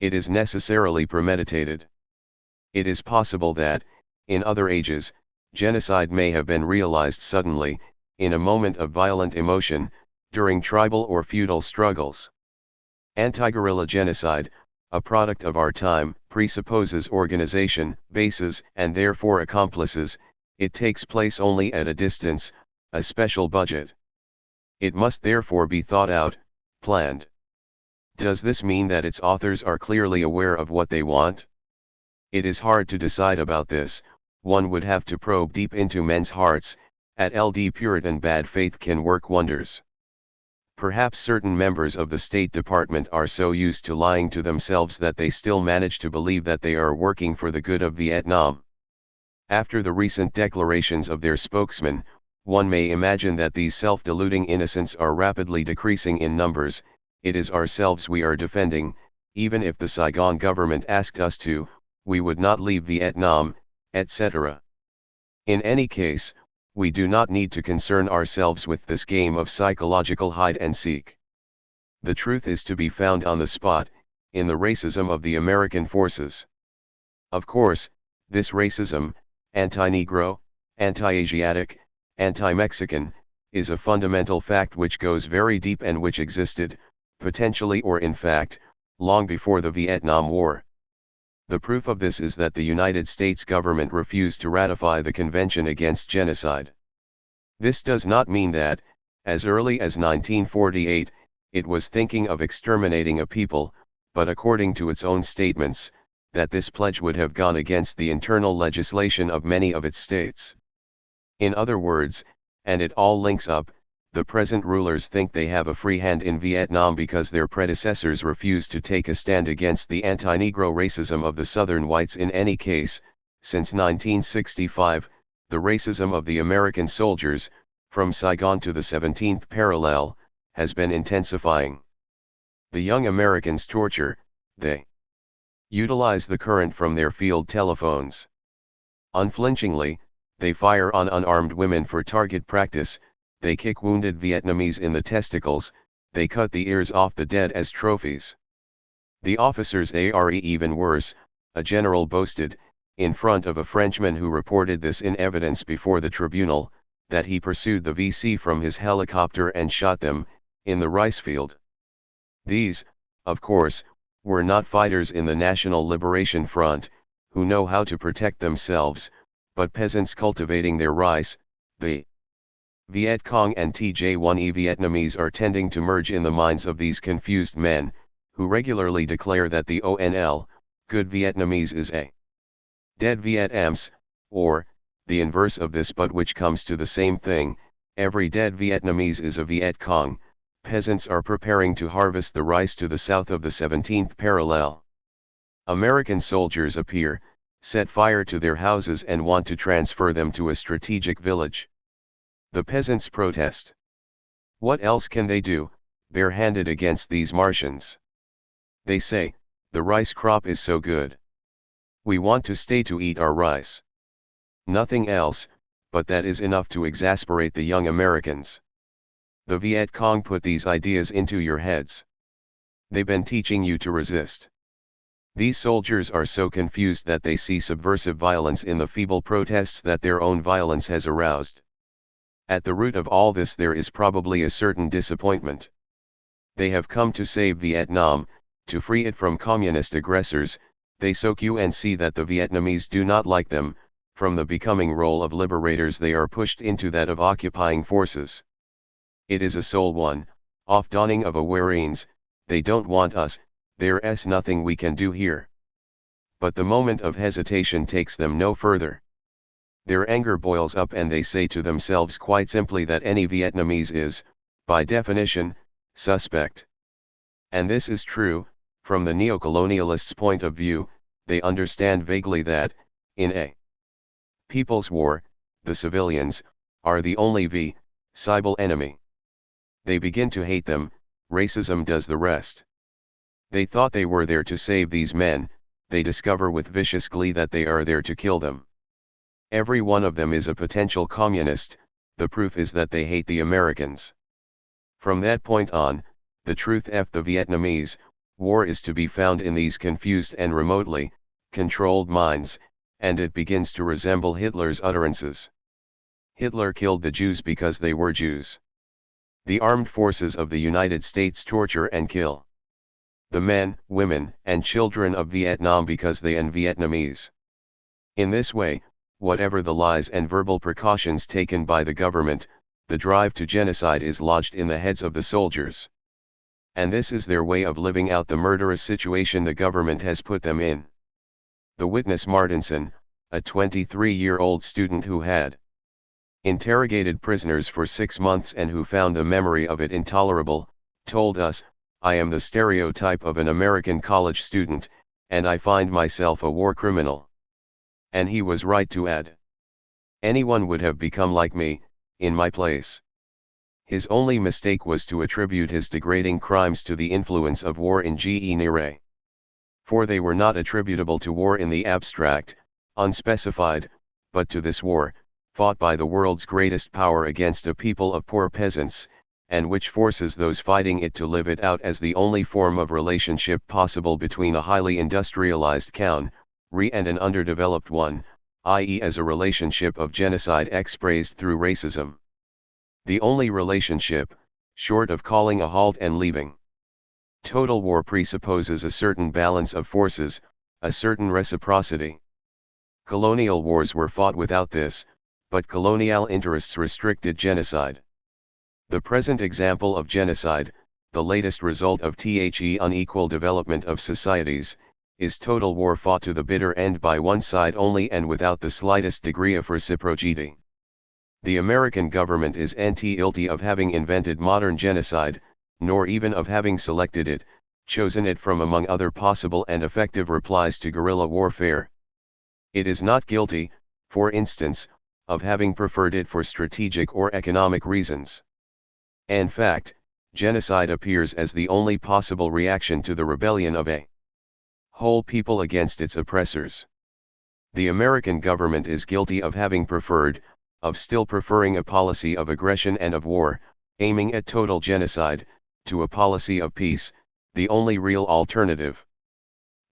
It is necessarily premeditated. It is possible that, in other ages, genocide may have been realized suddenly, in a moment of violent emotion, during tribal or feudal struggles. Anti-guerrilla genocide, a product of our time, presupposes organization, bases, and therefore accomplices. It takes place only at a distance, a special budget. It must therefore be thought out, planned. Does this mean that its authors are clearly aware of what they want? It is hard to decide about this. One would have to probe deep into men's hearts. At LD Puritan bad faith can work wonders. Perhaps certain members of the State Department are so used to lying to themselves that they still manage to believe that they are working for the good of Vietnam. After the recent declarations of their spokesman, one may imagine that these self-deluding innocents are rapidly decreasing in numbers. It is ourselves we are defending. Even if the Saigon government asked us to, we would not leave Vietnam, etc. In any case, we do not need to concern ourselves with this game of psychological hide and seek. The truth is to be found on the spot, in the racism of the American forces. Of course, this racism, anti-Negro, anti-Asiatic, anti-Mexican, is a fundamental fact which goes very deep and which existed, potentially or in fact, long before the Vietnam War. The proof of this is that the United States government refused to ratify the Convention Against Genocide. This does not mean that, as early as 1948, it was thinking of exterminating a people, but according to its own statements, that this pledge would have gone against the internal legislation of many of its states. In other words, and it all links up, the present rulers think they have a free hand in Vietnam because their predecessors refused to take a stand against the anti-Negro racism of the Southern whites. In any case, since 1965, the racism of the American soldiers, from Saigon to the 17th parallel, has been intensifying. The young Americans torture, they utilize the current from their field telephones. Unflinchingly, they fire on unarmed women for target practice, they kick wounded Vietnamese in the testicles, they cut the ears off the dead as trophies. The officers are even worse, a general boasted, in front of a Frenchman who reported this in evidence before the tribunal, that he pursued the VC from his helicopter and shot them, in the rice field. These, of course, were not fighters in the National Liberation Front, who know how to protect themselves, but peasants cultivating their rice. The Viet Cong and TJ-1E Vietnamese are tending to merge in the minds of these confused men, who regularly declare that the ONL, good Vietnamese, is a dead Vietnams, or, the inverse of this, but which comes to the same thing, every dead Vietnamese is a Viet Cong. Peasants are preparing to harvest the rice to the south of the 17th parallel. American soldiers appear, set fire to their houses and want to transfer them to a strategic village. The peasants protest. What else can they do, barehanded against these Martians? They say, the rice crop is so good. We want to stay to eat our rice. Nothing else, but that is enough to exasperate the young Americans. The Viet Cong put these ideas into your heads. They've been teaching you to resist. These soldiers are so confused that they see subversive violence in the feeble protests that their own violence has aroused. At the root of all this there is probably a certain disappointment. They have come to save Vietnam, to free it from communist aggressors. They so see that the Vietnamese do not like them. From the becoming role of liberators they are pushed into that of occupying forces. It is a soul one, off dawning of awareness, they don't want us, there's nothing we can do here. But the moment of hesitation takes them no further. Their anger boils up and they say to themselves quite simply that any Vietnamese is, by definition, suspect. And this is true, from the neocolonialists' point of view. They understand vaguely that, in a people's war, the civilians are the only visible enemy. They begin to hate them, racism does the rest. They thought they were there to save these men, they discover with vicious glee that they are there to kill them. Every one of them is a potential communist, the proof is that they hate the Americans. From that point on, the truth of the Vietnamese war is to be found in these confused and remotely controlled minds, and it begins to resemble Hitler's utterances. Hitler killed the Jews because they were Jews. The armed forces of the United States torture and kill the men, women, and children of Vietnam because they are Vietnamese. In this way, whatever the lies and verbal precautions taken by the government, the drive to genocide is lodged in the heads of the soldiers. And this is their way of living out the murderous situation the government has put them in. The witness Martinson, a 23-year-old student who had interrogated prisoners for 6 months and who found the memory of it intolerable, told us, "I am the stereotype of an American college student, and I find myself a war criminal." And he was right to add. Anyone would have become like me, in my place. His only mistake was to attribute his degrading crimes to the influence of war in Ge Nere. For they were not attributable to war in the abstract, unspecified, but to this war, fought by the world's greatest power against a people of poor peasants, and which forces those fighting it to live it out as the only form of relationship possible between a highly industrialized country and an underdeveloped one, i.e. as a relationship of genocide expressed through racism. The only relationship, short of calling a halt and leaving. Total war presupposes a certain balance of forces, a certain reciprocity. Colonial wars were fought without this, but colonial interests restricted genocide. The present example of genocide, the latest result of the unequal development of societies, is total war fought to the bitter end by one side only and without the slightest degree of reciprocity. The American government is guilty of having invented modern genocide, nor even of having selected it, chosen it from among other possible and effective replies to guerrilla warfare. It is not guilty, for instance, of having preferred it for strategic or economic reasons. In fact, genocide appears as the only possible reaction to the rebellion of a whole people against its oppressors. The American government is guilty of having preferred, of still preferring a policy of aggression and of war, aiming at total genocide, to a policy of peace, the only real alternative.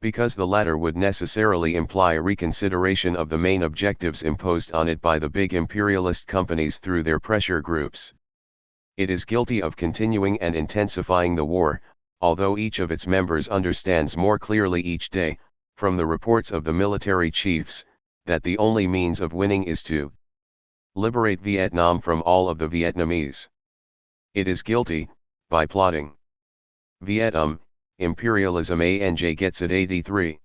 Because the latter would necessarily imply a reconsideration of the main objectives imposed on it by the big imperialist companies through their pressure groups. It is guilty of continuing and intensifying the war, although each of its members understands more clearly each day, from the reports of the military chiefs, that the only means of winning is to liberate Vietnam from all of the Vietnamese. It is guilty, by plotting imperialism ANJ gets at 83.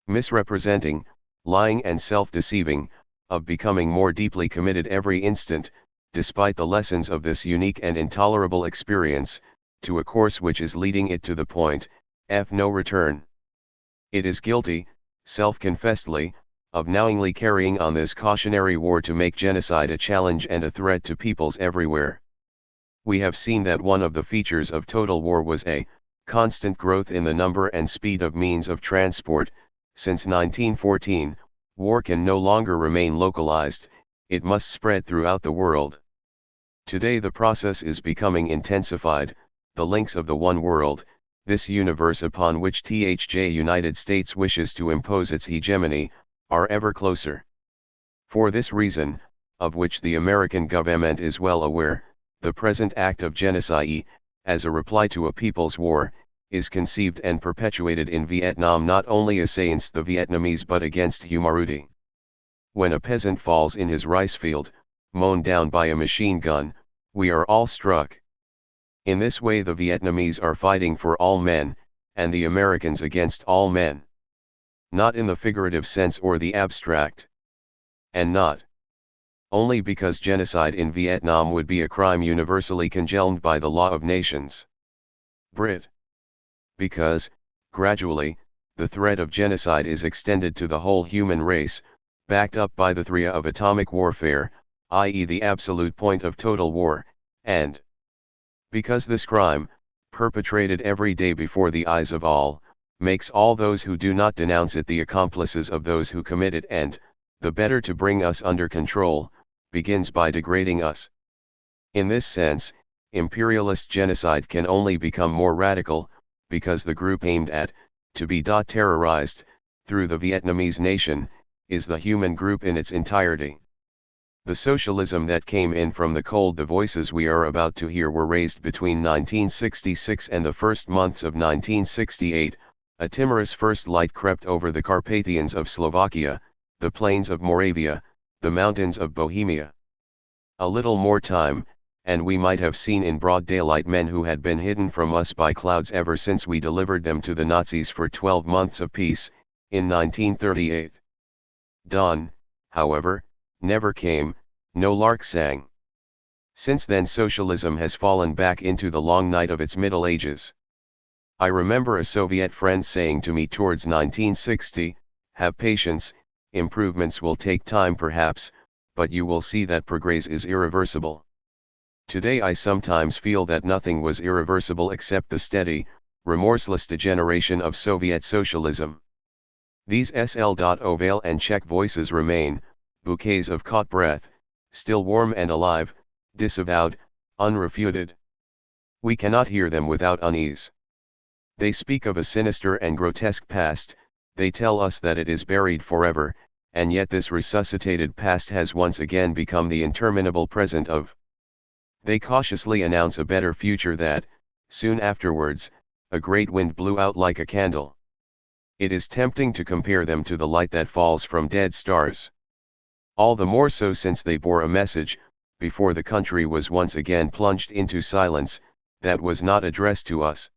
Misrepresenting, lying and self-deceiving, of becoming more deeply committed every instant, despite the lessons of this unique and intolerable experience, to a course which is leading it to the point, no return. It is guilty, self-confessedly, of knowingly carrying on this cautionary war to make genocide a challenge and a threat to peoples everywhere. We have seen that one of the features of total war was a constant growth in the number and speed of means of transport. Since 1914, war can no longer remain localized, it must spread throughout the world. Today the process is becoming intensified, the links of the one world, this universe upon which the United States wishes to impose its hegemony, are ever closer. For this reason, of which the American government is well aware, the present act of genocide, as a reply to a people's war, is conceived and perpetuated in Vietnam not only against the Vietnamese but against humanity. When a peasant falls in his rice field, mown down by a machine gun, we are all struck. In this way the Vietnamese are fighting for all men, and the Americans against all men. Not in the figurative sense or the abstract. And not only because genocide in Vietnam would be a crime universally condemned by the law of nations. Brit. Because, gradually, the threat of genocide is extended to the whole human race, backed up by the theory of atomic warfare, i.e. the absolute point of total war, and because this crime, perpetrated every day before the eyes of all, makes all those who do not denounce it the accomplices of those who commit it and, the better to bring us under control, begins by degrading us. In this sense, imperialist genocide can only become more radical, because the group aimed at, to be terrorized, through the Vietnamese nation, is the human group in its entirety. The socialism that came in from the cold, the voices we are about to hear were raised between 1966 and the first months of 1968, a timorous first light crept over the Carpathians of Slovakia, the plains of Moravia, the mountains of Bohemia. A little more time, and we might have seen in broad daylight men who had been hidden from us by clouds ever since we delivered them to the Nazis for 12 months of peace, in 1938. Dawn, however, never came, no lark sang. Since then socialism has fallen back into the long night of its Middle Ages. I remember a Soviet friend saying to me towards 1960, "Have patience, improvements will take time perhaps, but you will see that progress is irreversible." Today I sometimes feel that nothing was irreversible except the steady, remorseless degeneration of Soviet socialism. These SL.Oval and Czech voices remain, bouquets of caught breath, still warm and alive, disavowed, unrefuted. We cannot hear them without unease. They speak of a sinister and grotesque past, they tell us that it is buried forever, and yet this resuscitated past has once again become the interminable present of They cautiously announce a better future that, soon afterwards, a great wind blew out like a candle. It is tempting to compare them to the light that falls from dead stars. All the more so since they bore a message, before the country was once again plunged into silence, that was not addressed to us.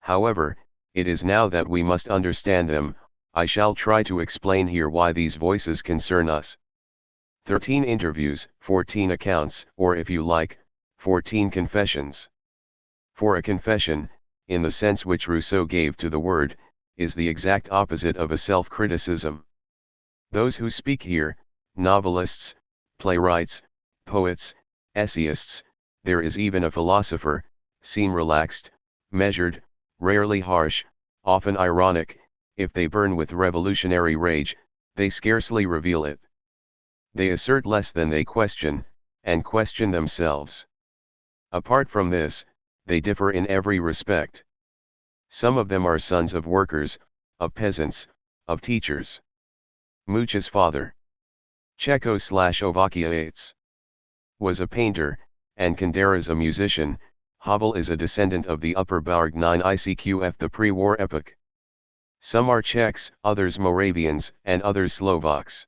However, it is now that we must understand them. I shall try to explain here why these voices concern us. 13 interviews, 14 accounts, or if you like, 14 confessions. For a confession, in the sense which Rousseau gave to the word, is the exact opposite of a self-criticism. Those who speak here, novelists, playwrights, poets, essayists, there is even a philosopher, seem relaxed, measured, rarely harsh, often ironic. If they burn with revolutionary rage, they scarcely reveal it. They assert less than they question, and question themselves. Apart from this, they differ in every respect. Some of them are sons of workers, of peasants, of teachers. Much's father, Czechoslovakia's, was a painter, and Kundera's a musician. Havel is a descendant of the Upper Barg 9 ICQF, the pre-war epoch. Some are Czechs, others Moravians, and others Slovaks.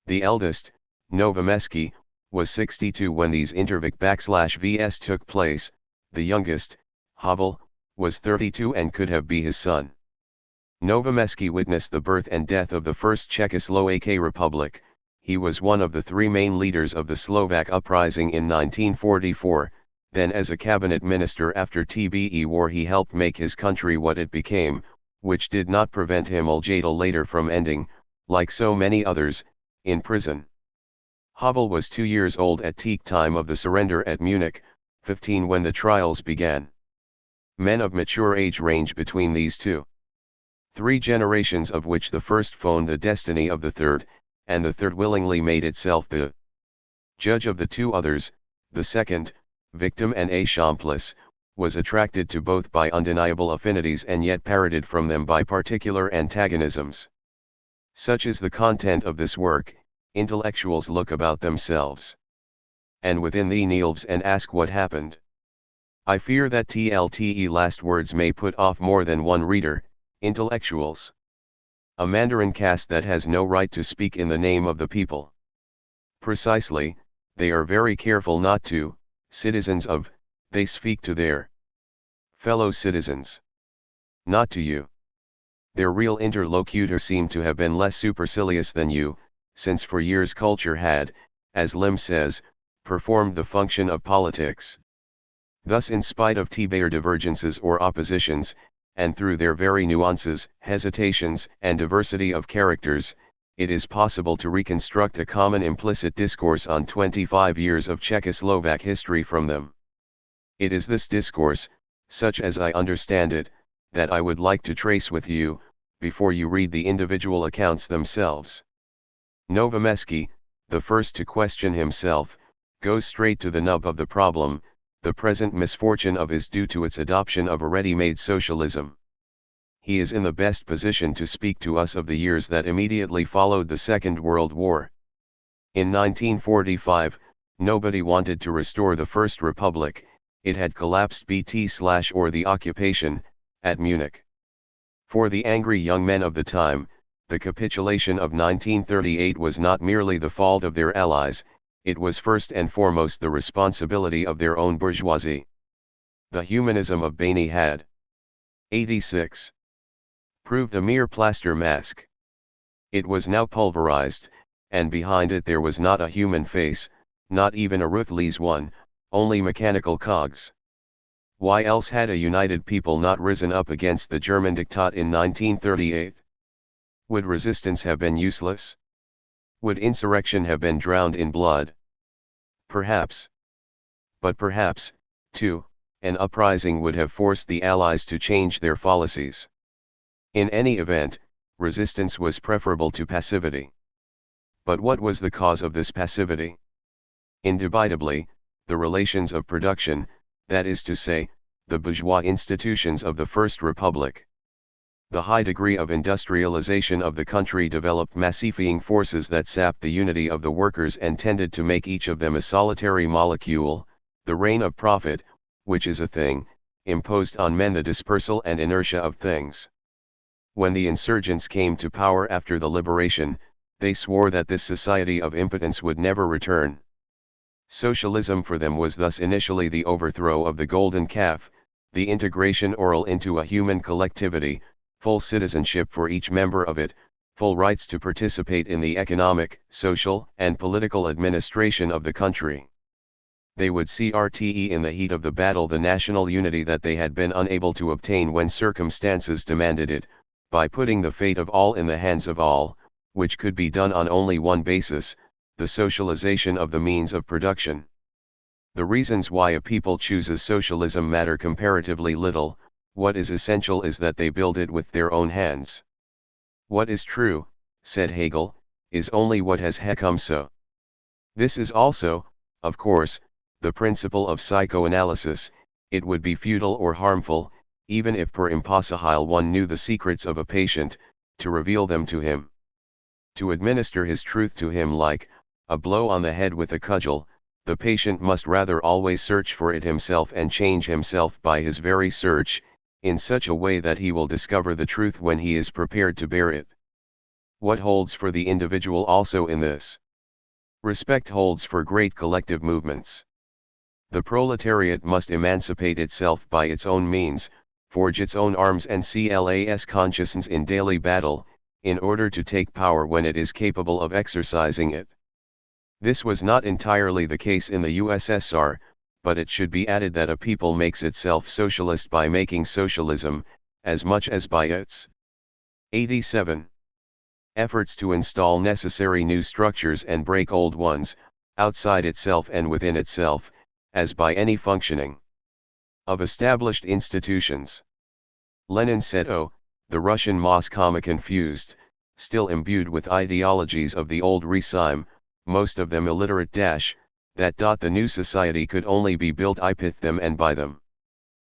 The eldest, Novomeski, was 62 when these intervic/vs took place. The youngest, Havel, was 32 and could have been his son. Novomeski witnessed the birth and death of the First Czechoslovak Republic. He was one of the three main leaders of the Slovak uprising in 1944, then as a cabinet minister after TBE war he helped make his country what it became, which did not prevent him later from ending, like so many others, in prison. Havel was 2 years old at the time of the surrender at Munich, 15 when the trials began. Men of mature age range between these two. 3 generations of which the first phoned the destiny of the third, and the third willingly made itself the judge of the 2 others. The second, victim and accomplice, was attracted to both by undeniable affinities and yet parroted from them by particular antagonisms. Such is the content of this work. Intellectuals look about themselves, and within themselves and ask what happened. I fear that TLTE last words may put off more than one reader. Intellectuals, a Mandarin caste that has no right to speak in the name of the people. Precisely, they are very careful not to. Citizens of, they speak to their fellow citizens, not to you. Their real interlocutor seemed to have been less supercilious than you, since for years culture had, as Lim says, performed the function of politics. Thus, in spite of their divergences or oppositions, and through their very nuances, hesitations, and diversity of characters, it is possible to reconstruct a common implicit discourse on 25 years of Czechoslovak history from them. It is this discourse, such as I understand it, that I would like to trace with you, before you read the individual accounts themselves. Novomeski, the first to question himself, goes straight to the nub of the problem. The present misfortune of is due to its adoption of a ready-made socialism. He is in the best position to speak to us of the years that immediately followed the Second World War. In 1945, nobody wanted to restore the First Republic. It had collapsed or the occupation, at Munich. For the angry young men of the time, the capitulation of 1938 was not merely the fault of their allies, it was first and foremost the responsibility of their own bourgeoisie. The humanism of Bainey had 86. Proved a mere plaster mask. It was now pulverized, and behind it there was not a human face, not even a ruthless one, only mechanical cogs. Why else had a united people not risen up against the German diktat in 1938? Would resistance have been useless? Would insurrection have been drowned in blood? Perhaps. But perhaps, too, an uprising would have forced the Allies to change their policies. In any event, resistance was preferable to passivity. But what was the cause of this passivity? Indubitably, the relations of production, that is to say, the bourgeois institutions of the First Republic. The high degree of industrialization of the country developed massifying forces that sapped the unity of the workers and tended to make each of them a solitary molecule, the reign of profit, which is a thing, imposed on men the dispersal and inertia of things. When the insurgents came to power after the liberation, they swore that this society of impotence would never return. Socialism for them was thus initially the overthrow of the golden calf, the integration oral into a human collectivity, full citizenship for each member of it, full rights to participate in the economic, social, and political administration of the country. They would see RTE in the heat of the battle the national unity that they had been unable to obtain when circumstances demanded it, by putting the fate of all in the hands of all, which could be done on only one basis, the socialization of the means of production. The reasons why a people chooses socialism matter comparatively little. What is essential is that they build it with their own hands. What is true, said Hegel, is only what has become so. This is also, of course, the principle of psychoanalysis. It would be futile or harmful, even if per impossibile one knew the secrets of a patient, to reveal them to him. To administer his truth to him like a blow on the head with a cudgel, the patient must rather always search for it himself and change himself by his very search, in such a way that he will discover the truth when he is prepared to bear it. What holds for the individual also in this respect holds for great collective movements. The proletariat must emancipate itself by its own means, forge its own arms and class conscience in daily battle, in order to take power when it is capable of exercising it. This was not entirely the case in the USSR, but it should be added that a people makes itself socialist by making socialism, as much as by its 87 efforts to install necessary new structures and break old ones, outside itself and within itself, as by any functioning of established institutions. Lenin said, "Oh, the Russian Moscow confused, still imbued with ideologies of the old regime, most of them illiterate that the new society could only be built with them and by them."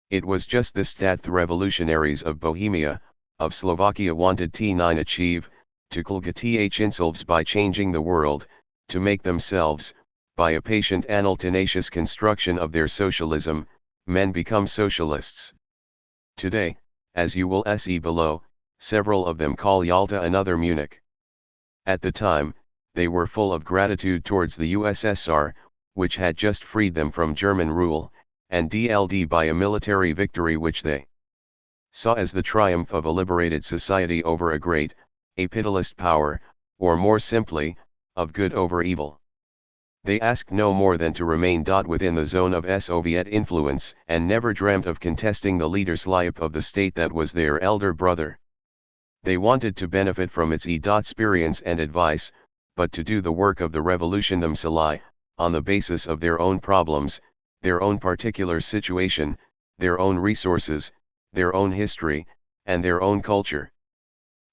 It was just this that the revolutionaries of Bohemia, of Slovakia wanted to achieve, to cultivate themselves by changing the world, to make themselves, by a patient and tenacious construction of their socialism, men become socialists. Today, as you will see below, several of them call Yalta another Munich. At the time, they were full of gratitude towards the USSR, which had just freed them from German rule, and dealt by a military victory which they saw as the triumph of a liberated society over a great, a pitiless power, or more simply, of good over evil. They asked no more than to remain within the zone of Soviet influence and never dreamt of contesting the leadership of the state that was their elder brother. They wanted to benefit from its experience and advice, but to do the work of the revolution themselves, on the basis of their own problems, their own particular situation, their own resources, their own history, and their own culture.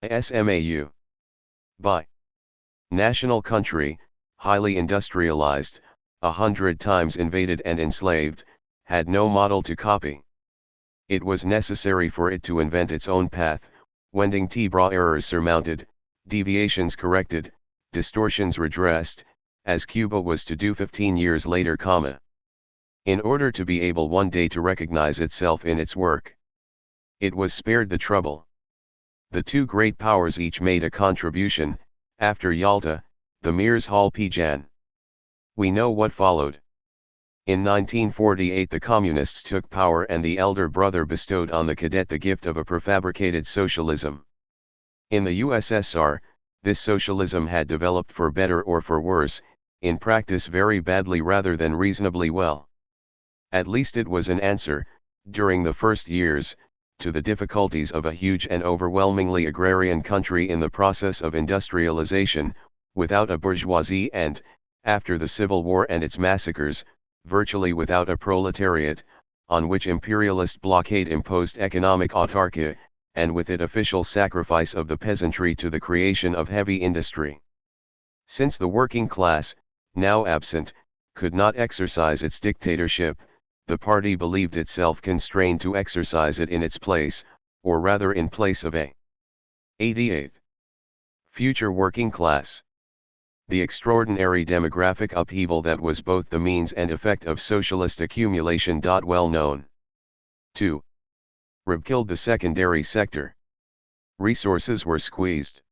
SMAU. By national country, highly industrialized, 100 times invaded and enslaved, had no model to copy. It was necessary for it to invent its own path, wending errors surmounted, deviations corrected, distortions redressed, as Cuba was to do 15 years later, in order to be able one day to recognize itself in its work. It was spared the trouble. The two great powers each made a contribution. After Yalta, the Mirs Hall Pijan. We know what followed. In 1948 the Communists took power and the elder brother bestowed on the cadet the gift of a prefabricated socialism. In the USSR, this socialism had developed for better or for worse, in practice very badly rather than reasonably well. At least it was an answer, during the first years, to the difficulties of a huge and overwhelmingly agrarian country in the process of industrialization, without a bourgeoisie and, after the Civil War and its massacres, virtually without a proletariat, on which imperialist blockade imposed economic autarky, and with it official sacrifice of the peasantry to the creation of heavy industry. Since the working class, now absent, could not exercise its dictatorship, the party believed itself constrained to exercise it in its place, or rather in place of a 88 future working class. the extraordinary demographic upheaval that was both the means and effect of socialist accumulation. Well known. 2. RIB killed the secondary sector. Resources were squeezed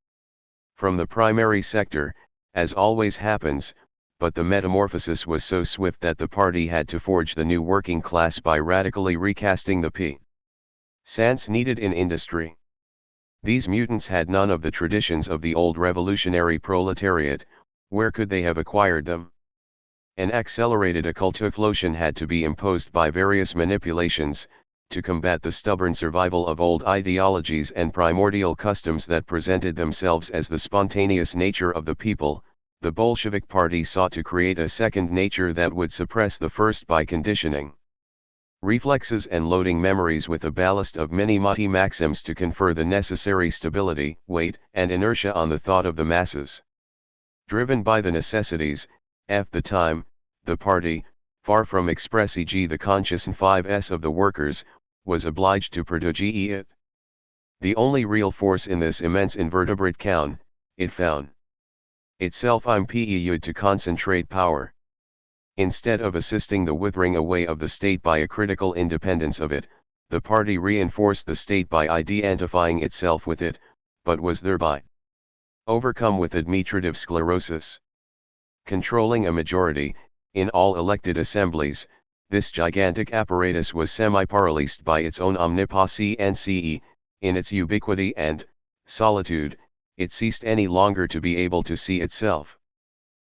from the primary sector, as always happens, but the metamorphosis was so swift that the party had to forge the new working class by radically recasting the peasants needed in industry. These mutants had none of the traditions of the old revolutionary proletariat. Where could they have acquired them? An accelerated acculturation had to be imposed by various manipulations, to combat the stubborn survival of old ideologies and primordial customs that presented themselves as the spontaneous nature of the people. The Bolshevik Party sought to create a second nature that would suppress the first by conditioning reflexes and loading memories with a ballast of many maxims to confer the necessary stability, weight, and inertia on the thought of the masses. Driven by the necessities, the time, the party, far from express e.g. the conscious 5s of the workers, was obliged to produce it. The only real force in this immense invertebrate town, it found itself impeud to concentrate power. Instead of assisting the withering away of the state by a critical independence of it, the party reinforced the state by identifying itself with it, but was thereby overcome with administrative sclerosis. Controlling a majority, in all elected assemblies, this gigantic apparatus was semi-paralyzed by its own omnipotence. In its ubiquity and solitude, it ceased any longer to be able to see itself.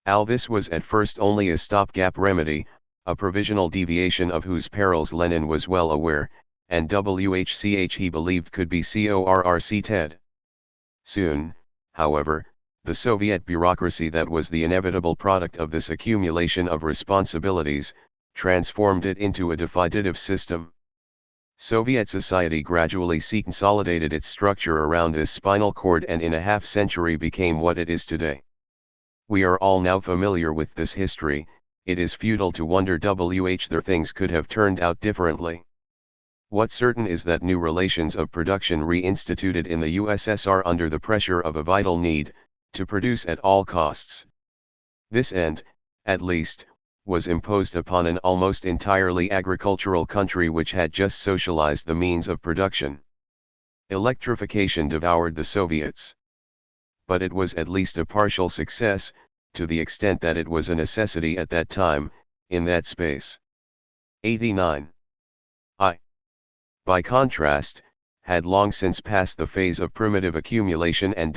All this was at first only a stopgap remedy, a provisional deviation of whose perils Lenin was well aware, and WHCH he believed could be corrected. Soon, however, the Soviet bureaucracy that was the inevitable product of this accumulation of responsibilities, transformed it into a definitive system. Soviet society gradually consolidated its structure around this spinal cord and in a half-century became what it is today. We are all now familiar with this history. It is futile to wonder whether things could have turned out differently. What's certain is that new relations of production reinstituted in the USSR under the pressure of a vital need, to produce at all costs. This end, at least, was imposed upon an almost entirely agricultural country which had just socialized the means of production. Electrification devoured the Soviets. But it was at least a partial success, to the extent that it was a necessity at that time, in that space. 89. By contrast, had long since passed the phase of primitive accumulation and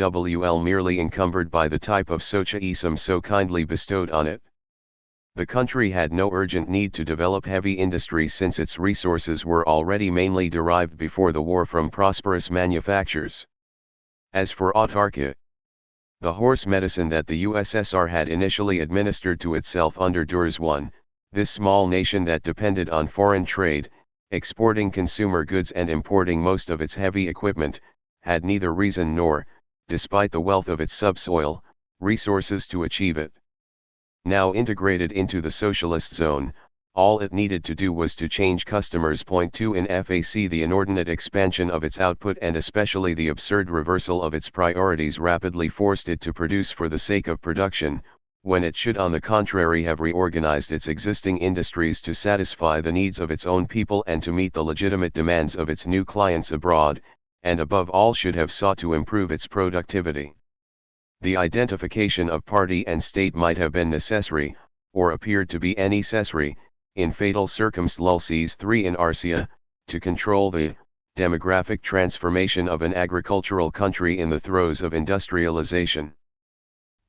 merely encumbered by the type of socialism so kindly bestowed on it. The country had no urgent need to develop heavy industry since its resources were already mainly derived before the war from prosperous manufactures. As for autarky, the horse medicine that the USSR had initially administered to itself under Durs I, this small nation that depended on foreign trade, exporting consumer goods and importing most of its heavy equipment, had neither reason nor, despite the wealth of its subsoil, resources to achieve it. Now integrated into the socialist zone, all it needed to do was to change customers. 2 In FAC, the inordinate expansion of its output and especially the absurd reversal of its priorities rapidly forced it to produce for the sake of production, when it should on the contrary have reorganized its existing industries to satisfy the needs of its own people and to meet the legitimate demands of its new clients abroad, and above all should have sought to improve its productivity. The identification of party and state might have been necessary, or appeared to be necessary, in fatal circumstances. 3 In Arcia, to control the demographic transformation of an agricultural country in the throes of industrialization.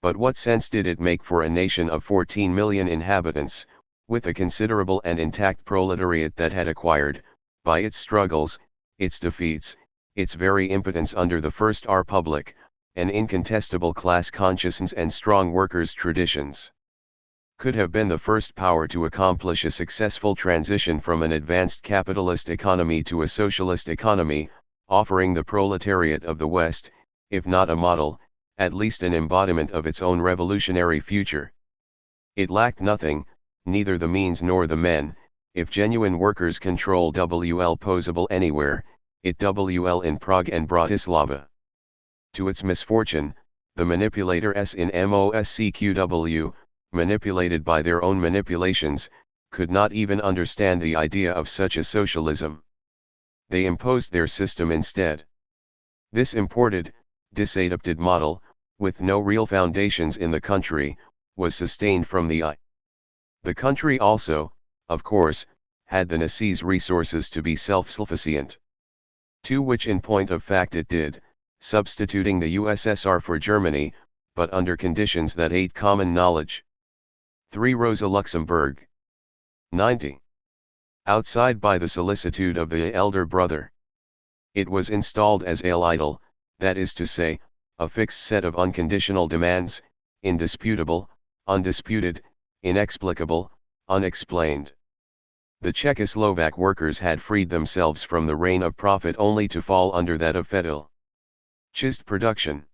But what sense did it make for a nation of 14 million inhabitants, with a considerable and intact proletariat that had acquired, by its struggles, its defeats, its very impotence under the First Republic, an incontestable class consciousness and strong workers' traditions? Could have been the first power to accomplish a successful transition from an advanced capitalist economy to a socialist economy, offering the proletariat of the West, if not a model, at least an embodiment of its own revolutionary future. It lacked nothing, neither the means nor the men. If genuine workers control possible anywhere, it in Prague and Bratislava. To its misfortune, the manipulators in MOSCQW, manipulated by their own manipulations, could not even understand the idea of such a socialism. They imposed their system instead. This imported, disadapted model, with no real foundations in the country, was sustained from the eye. The country also, of course, had the necessary resources to be self-sufficient. To which in point of fact it did, substituting the USSR for Germany, but under conditions that ate common knowledge. 3 Rosa Luxemburg. 90. Outside by the solicitude of the elder brother. It was installed as ale idol, that is to say, a fixed set of unconditional demands, indisputable, undisputed, inexplicable, unexplained. The Czechoslovak workers had freed themselves from the reign of profit only to fall under that of feudal chist production.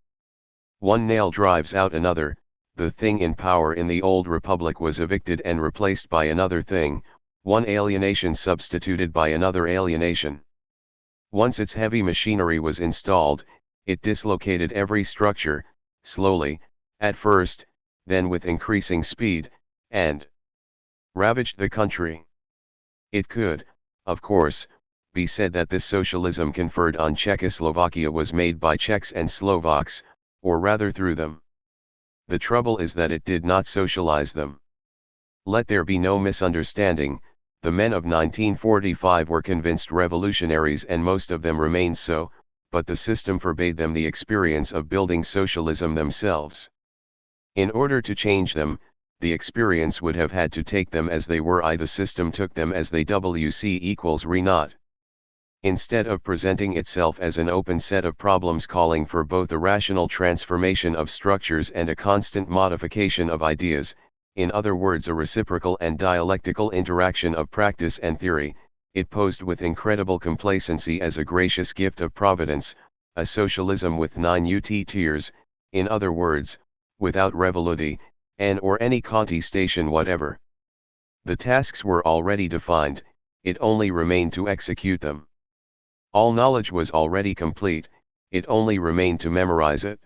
One nail drives out another, the thing in power in the old republic was evicted and replaced by another thing, one alienation substituted by another alienation. Once its heavy machinery was installed, it dislocated every structure, slowly, at first, then with increasing speed, and ravaged the country. It could, of course, be said that this socialism conferred on Czechoslovakia was made by Czechs and Slovaks, or rather through them. The trouble is that it did not socialize them. Let there be no misunderstanding, the men of 1945 were convinced revolutionaries and most of them remained so, but the system forbade them the experience of building socialism themselves. In order to change them, the experience would have had to take them as they were, the system took them as they WC equals re not. Instead of presenting itself as an open set of problems calling for both a rational transformation of structures and a constant modification of ideas, in other words a reciprocal and dialectical interaction of practice and theory, it posed with incredible complacency as a gracious gift of providence, a socialism with 9 tiers, in other words, without revoluti, or any contestation whatever. The tasks were already defined, it only remained to execute them. All knowledge was already complete, it only remained to memorize it.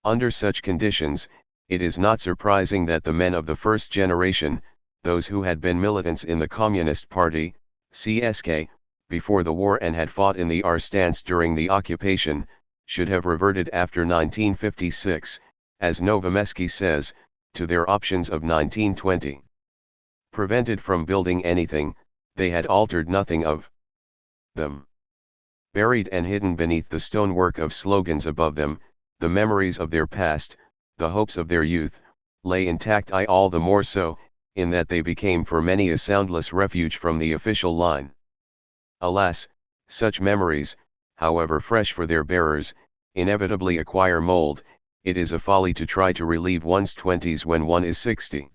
Under such conditions, it is not surprising that the men of the first generation, those who had been militants in the Communist Party, CSK, before the war and had fought in the Arstance during the occupation, should have reverted after 1956, as Novomesky says, to their options of 1920. Prevented from building anything, they had altered nothing of them. Buried and hidden beneath the stonework of slogans above them, the memories of their past, the hopes of their youth, lay intact, all the more so, in that they became for many a soundless refuge from the official line. Alas, such memories, however fresh for their bearers, inevitably acquire mold. It is a folly to try to relieve one's 20s when one is 60.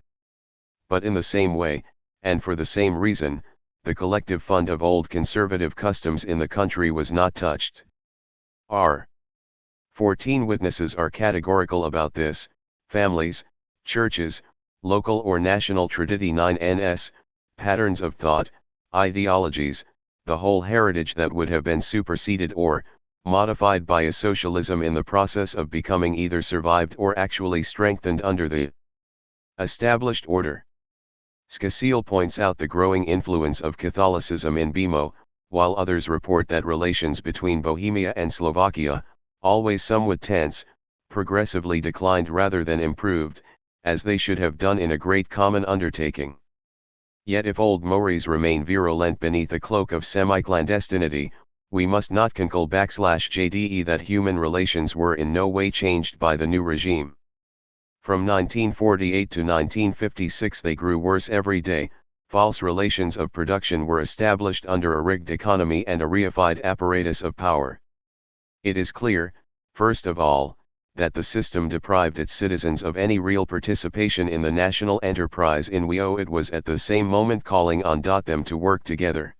But in the same way, and for the same reason, the collective fund of old conservative customs in the country was not touched. 14 witnesses are categorical about this: families, churches, local or national traditi 9ns, patterns of thought, ideologies, the whole heritage that would have been superseded or modified by a socialism in the process of becoming either survived or actually strengthened under the established order. Skasiel points out the growing influence of Catholicism in BMO, while others report that relations between Bohemia and Slovakia, always somewhat tense, progressively declined rather than improved, as they should have done in a great common undertaking. Yet if old mores remain virulent beneath a cloak of semi-clandestinity, we must not conclude /JDE that human relations were in no way changed by the new regime. From 1948 to 1956 they grew worse every day. False relations of production were established under a rigged economy and a reified apparatus of power. It is clear, first of all, that the system deprived its citizens of any real participation in the national enterprise in which it was at the same moment calling on them to work together.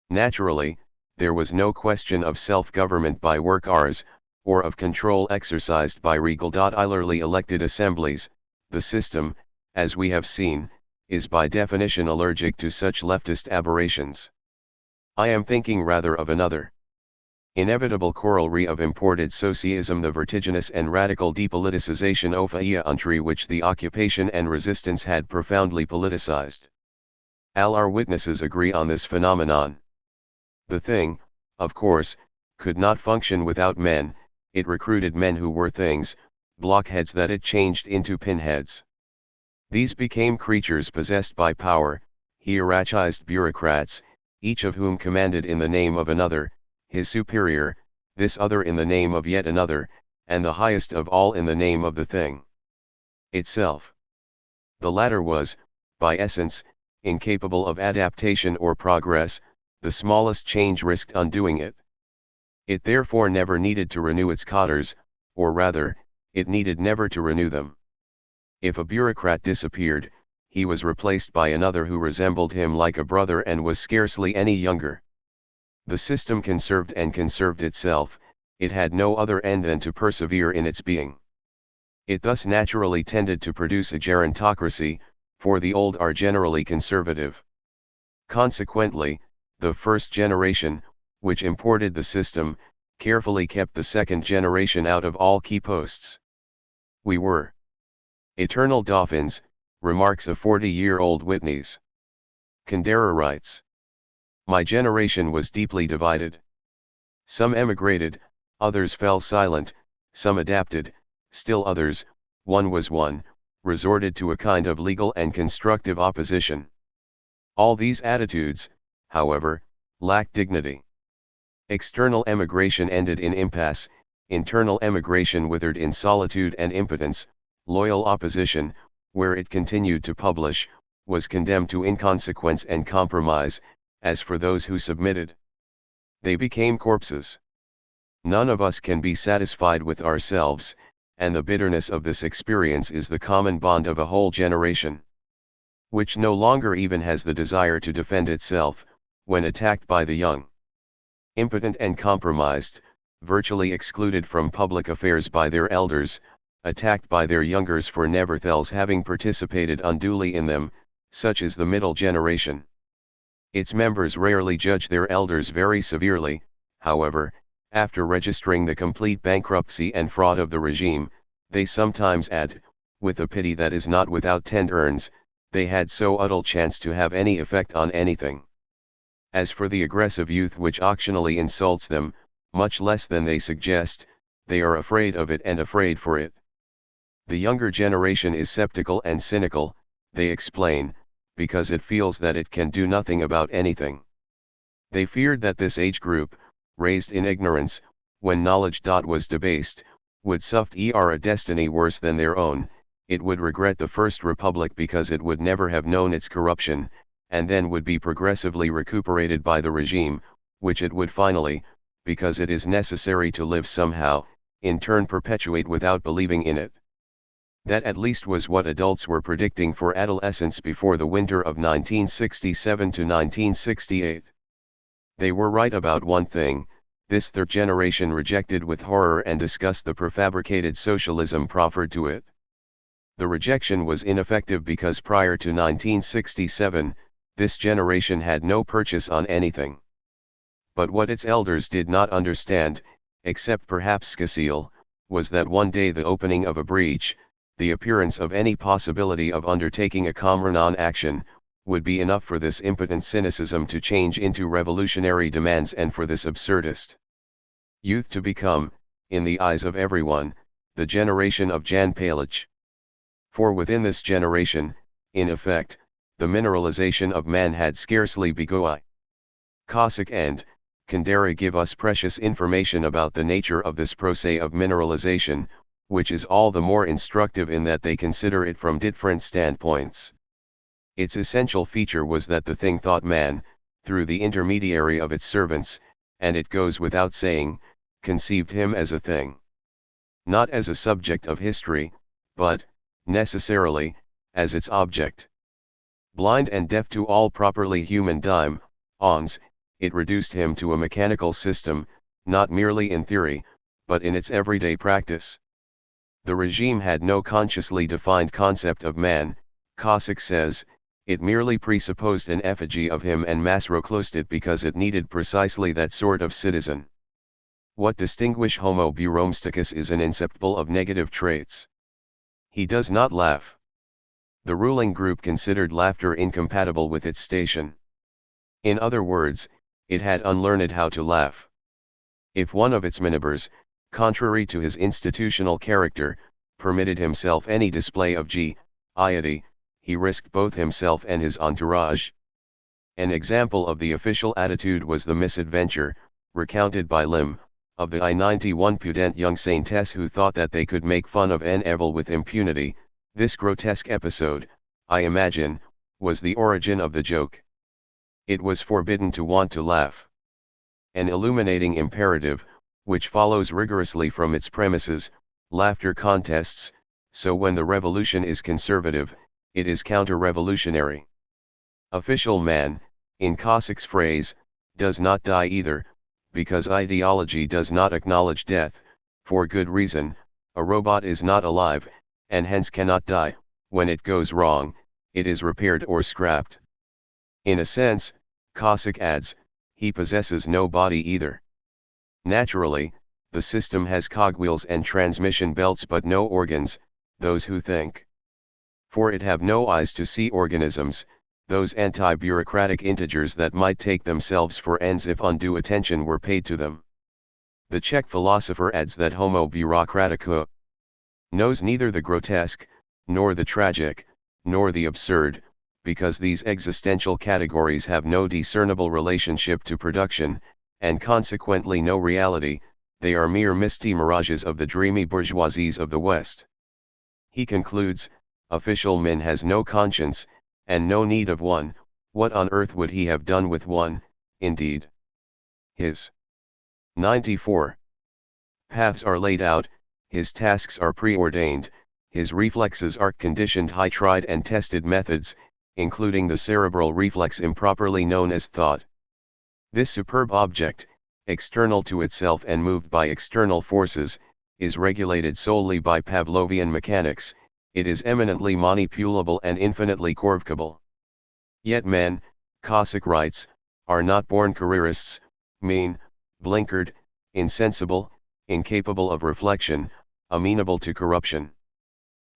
Naturally, there was no question of self-government by workers, or of control exercised by regularly elected assemblies. The system, as we have seen, is by definition allergic to such leftist aberrations. I am thinking rather of another Inevitable corollary of imported socialism, the vertiginous and radical depoliticization of a country which the occupation and resistance had profoundly politicized. All our witnesses agree on this phenomenon. The thing, of course, could not function without men. It recruited men who were things, blockheads that it changed into pinheads. These became creatures possessed by power, hierarchized bureaucrats, each of whom commanded in the name of another, his superior, this other in the name of yet another, and the highest of all in the name of the thing itself. The latter was, by essence, incapable of adaptation or progress. The smallest change risked undoing it. It therefore never needed to renew its cotters, or rather, it needed never to renew them. If a bureaucrat disappeared, he was replaced by another who resembled him like a brother and was scarcely any younger. The system conserved and conserved itself. It had no other end than to persevere in its being. It thus naturally tended to produce a gerontocracy, for the old are generally conservative. Consequently, the first generation, which imported the system, carefully kept the second generation out of all key posts. We were eternal dolphins, remarks a 40-year-old Whitney's. Kundera writes, "My generation was deeply divided. Some emigrated, others fell silent, some adapted, still others, one was one, resorted to a kind of legal and constructive opposition. All these attitudes, however, lack dignity. External emigration ended in impasse, internal emigration withered in solitude and impotence. Loyal opposition, where it continued to publish, was condemned to inconsequence and compromise. As for those who submitted, they became corpses. None of us can be satisfied with ourselves, and the bitterness of this experience is the common bond of a whole generation, which no longer even has the desire to defend itself, when attacked by the young. Impotent and compromised, virtually excluded from public affairs by their elders, attacked by their youngers for nevertheless having participated unduly in them, such is the middle generation. Its members rarely judge their elders very severely, however. After registering the complete bankruptcy and fraud of the regime, they sometimes add, with a pity that is not without tenderness, they had so little chance to have any effect on anything. As for the aggressive youth which occasionally insults them, much less than they suggest, they are afraid of it and afraid for it. The younger generation is skeptical and cynical, they explain, because it feels that it can do nothing about anything. They feared that this age group, raised in ignorance, when knowledge was debased, would suffer a destiny worse than their own. It would regret the First Republic because it would never have known its corruption, and then would be progressively recuperated by the regime, which it would finally, because it is necessary to live somehow, in turn perpetuate without believing in it. That at least was what adults were predicting for adolescents before the winter of 1967 to 1968. They were right about one thing: this third generation rejected with horror and disgust the prefabricated socialism proffered to it. The rejection was ineffective because prior to 1967, this generation had no purchase on anything. But what its elders did not understand, except perhaps Scasile, was that one day the opening of a breach, the appearance of any possibility of undertaking a common action, would be enough for this impotent cynicism to change into revolutionary demands and for this absurdist youth to become, in the eyes of everyone, the generation of Jan Palach. For within this generation, in effect, the mineralization of man had scarcely begun. Cossack and Kundera give us precious information about the nature of this process of mineralization, which is all the more instructive in that they consider it from different standpoints. Its essential feature was that the thing thought man, through the intermediary of its servants, and it goes without saying, conceived him as a thing. Not as a subject of history, but, necessarily, as its object. Blind and deaf to all properly human ons, it reduced him to a mechanical system, not merely in theory, but in its everyday practice. The regime had no consciously defined concept of man, Cossack says. It merely presupposed an effigy of him and mass reclosed it because it needed precisely that sort of citizen. What distinguish Homo bueromsticus is an inseparable of negative traits. He does not laugh. The ruling group considered laughter incompatible with its station. In other words, it had unlearned how to laugh. If one of its members, contrary to his institutional character, permitted himself any display of gaiety, he risked both himself and his entourage. An example of the official attitude was the misadventure, recounted by Lim, of the I-91 pudent young saintess who thought that they could make fun of an evil with impunity. This grotesque episode, I imagine, was the origin of the joke. It was forbidden to want to laugh. An illuminating imperative, which follows rigorously from its premises, laughter contests, so when the revolution is conservative, it is counter-revolutionary. Official man, in Cossack's phrase, does not die either, because ideology does not acknowledge death, for good reason. A robot is not alive, and hence cannot die. When it goes wrong, it is repaired or scrapped. In a sense, Cossack adds, he possesses no body either. Naturally, the system has cogwheels and transmission belts but no organs, those who think. For it have no eyes to see organisms, those anti-bureaucratic integers that might take themselves for ends if undue attention were paid to them. The Czech philosopher adds that Homo bureaucraticus knows neither the grotesque, nor the tragic, nor the absurd, because these existential categories have no discernible relationship to production, and consequently no reality. They are mere misty mirages of the dreamy bourgeoisies of the West. He concludes, official man has no conscience, and no need of one. What on earth would he have done with one, indeed? His 94 paths are laid out, his tasks are preordained, his reflexes are conditioned by tried and tested methods, including the cerebral reflex improperly known as thought. This superb object, external to itself and moved by external forces, is regulated solely by Pavlovian mechanics. It is eminently manipulable and infinitely corvable. Yet men, Cossack writes, are not born careerists, mean, blinkered, insensible, incapable of reflection, amenable to corruption.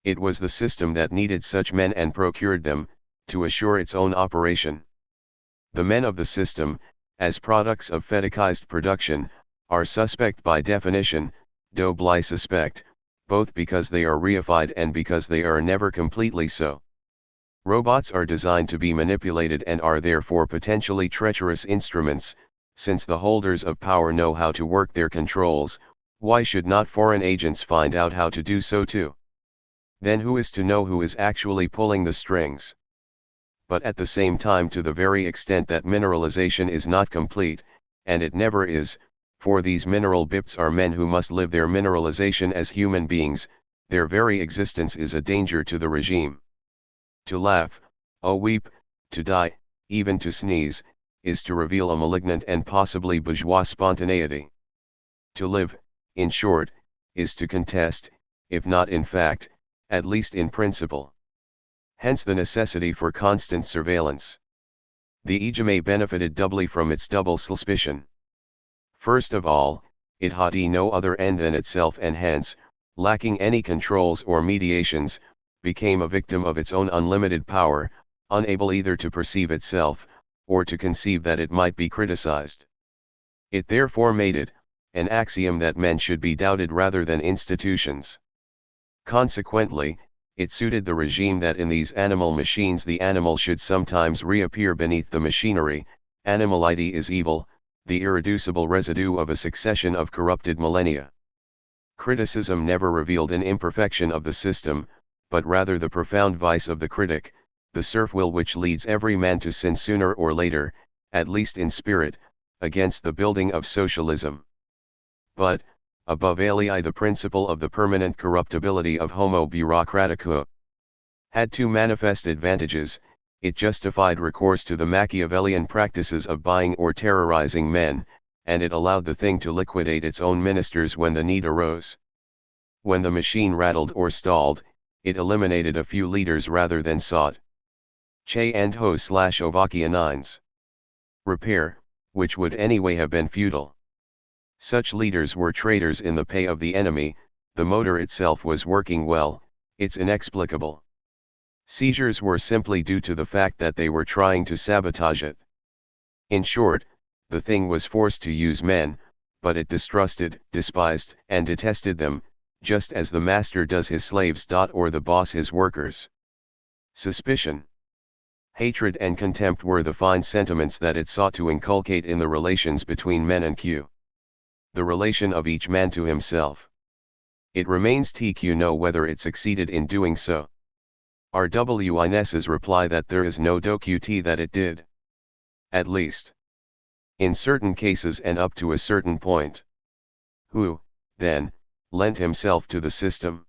It was the system that needed such men and procured them, to assure its own operation. The men of the system, as products of fetishized production, are suspect by definition, doubly suspect, both because they are reified and because they are never completely so. Robots are designed to be manipulated and are therefore potentially treacherous instruments. Since the holders of power know how to work their controls, why should not foreign agents find out how to do so too? Then who is to know who is actually pulling the strings? But at the same time, to the very extent that mineralization is not complete, and it never is, for these mineral bips are men who must live their mineralization as human beings, their very existence is a danger to the regime. To laugh, weep, to die, even to sneeze, is to reveal a malignant and possibly bourgeois spontaneity. To live, in short, is to contest, if not in fact, at least in principle. Hence the necessity for constant surveillance. The EGMA benefited doubly from its double suspicion. First of all, it had no other end than itself and hence, lacking any controls or mediations, became a victim of its own unlimited power, unable either to perceive itself, or to conceive that it might be criticized. It therefore made it an axiom that men should be doubted rather than institutions. Consequently, it suited the regime that in these animal machines the animal should sometimes reappear beneath the machinery. Animality is evil, the irreducible residue of a succession of corrupted millennia. Criticism never revealed an imperfection of the system, but rather the profound vice of the critic, the serf will which leads every man to sin sooner or later, at least in spirit, against the building of socialism. But, above alii, the principle of the permanent corruptibility of Homo bureaucraticus had two manifest advantages. It justified recourse to the Machiavellian practices of buying or terrorizing men, and it allowed the thing to liquidate its own ministers when the need arose. When the machine rattled or stalled, it eliminated a few leaders rather than sought Che and Ho/Ovakianines repair, which would anyway have been futile. Such leaders were traitors in the pay of the enemy. The motor itself was working well, it's inexplicable. Seizures were simply due to the fact that they were trying to sabotage it. In short, the thing was forced to use men, but it distrusted, despised, and detested them, just as the master does his slaves. Or the boss his workers. Suspicion, hatred and contempt were the fine sentiments that it sought to inculcate in the relations between men and Q. The relation of each man to himself. It remains to know whether it succeeded in doing so. RWINS's reply that there is no doqt that it did. At least, in certain cases and up to a certain point. Who, then, lent himself to the system?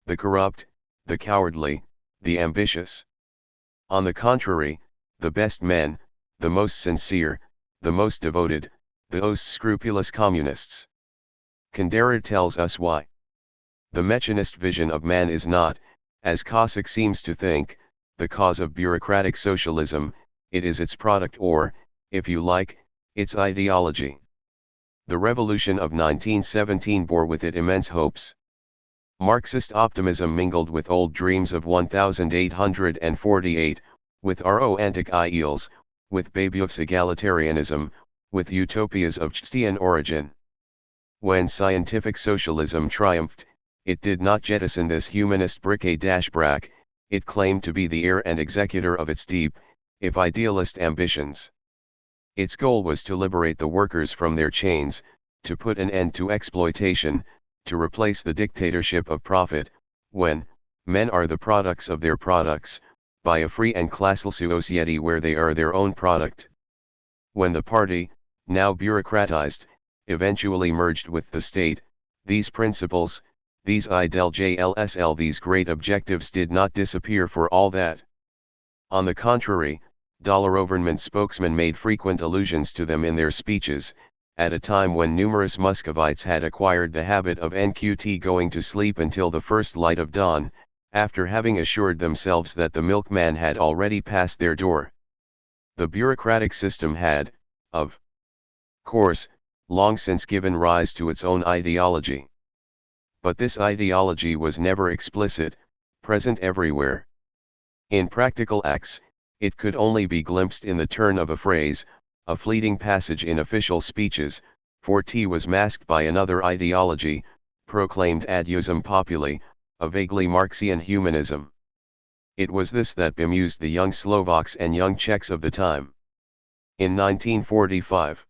The corrupt, the cowardly, the ambitious. On the contrary, the best men, the most sincere, the most devoted, the most scrupulous communists. Kundera tells us why. The mechanist vision of man is not, as Cossack seems to think, the cause of bureaucratic socialism, it is its product or, if you like, its ideology. The revolution of 1917 bore with it immense hopes. Marxist optimism mingled with old dreams of 1848, with romantic ideals, with Babeuf's egalitarianism, with utopias of Chstian origin. When scientific socialism triumphed, it did not jettison this humanist bric-a-brac, it claimed to be the heir and executor of its deep, if idealist ambitions. Its goal was to liberate the workers from their chains, to put an end to exploitation, to replace the dictatorship of profit, when men are the products of their products, by a free and classless society where they are their own product. When the party, now bureaucratized, eventually merged with the state, these principles, these ideals, these great objectives did not disappear for all that. On the contrary, Dollar-Overman spokesmen made frequent allusions to them in their speeches, at a time when numerous Muscovites had acquired the habit of NQT going to sleep until the first light of dawn, after having assured themselves that the milkman had already passed their door. The bureaucratic system had, of course, long since given rise to its own ideology. But this ideology was never explicit, present everywhere. In practical acts, it could only be glimpsed in the turn of a phrase, a fleeting passage in official speeches, for T was masked by another ideology, proclaimed ad usum populi, a vaguely Marxian humanism. It was this that bemused the young Slovaks and young Czechs of the time. In 1945,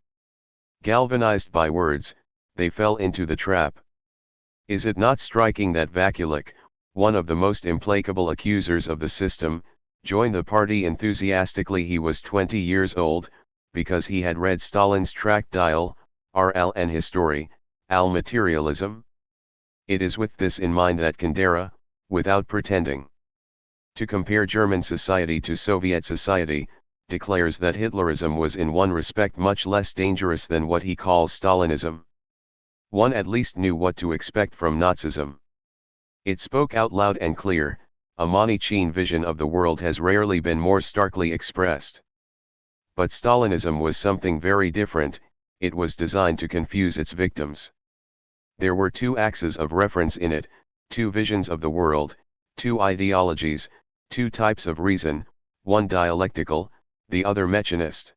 galvanized by words, they fell into the trap. Is it not striking that Vakulik, one of the most implacable accusers of the system, joined the party enthusiastically? He was 20 years old, because he had read Stalin's tract Dial, RL and his story, Al Materialism. It is with this in mind that Kundera, without pretending to compare German society to Soviet society, declares that Hitlerism was in one respect much less dangerous than what he calls Stalinism. One at least knew what to expect from Nazism. It spoke out loud and clear. A Manichean vision of the world has rarely been more starkly expressed. But Stalinism was something very different, it was designed to confuse its victims. There were two axes of reference in it, two visions of the world, two ideologies, two types of reason, one dialectical, the other mechanist.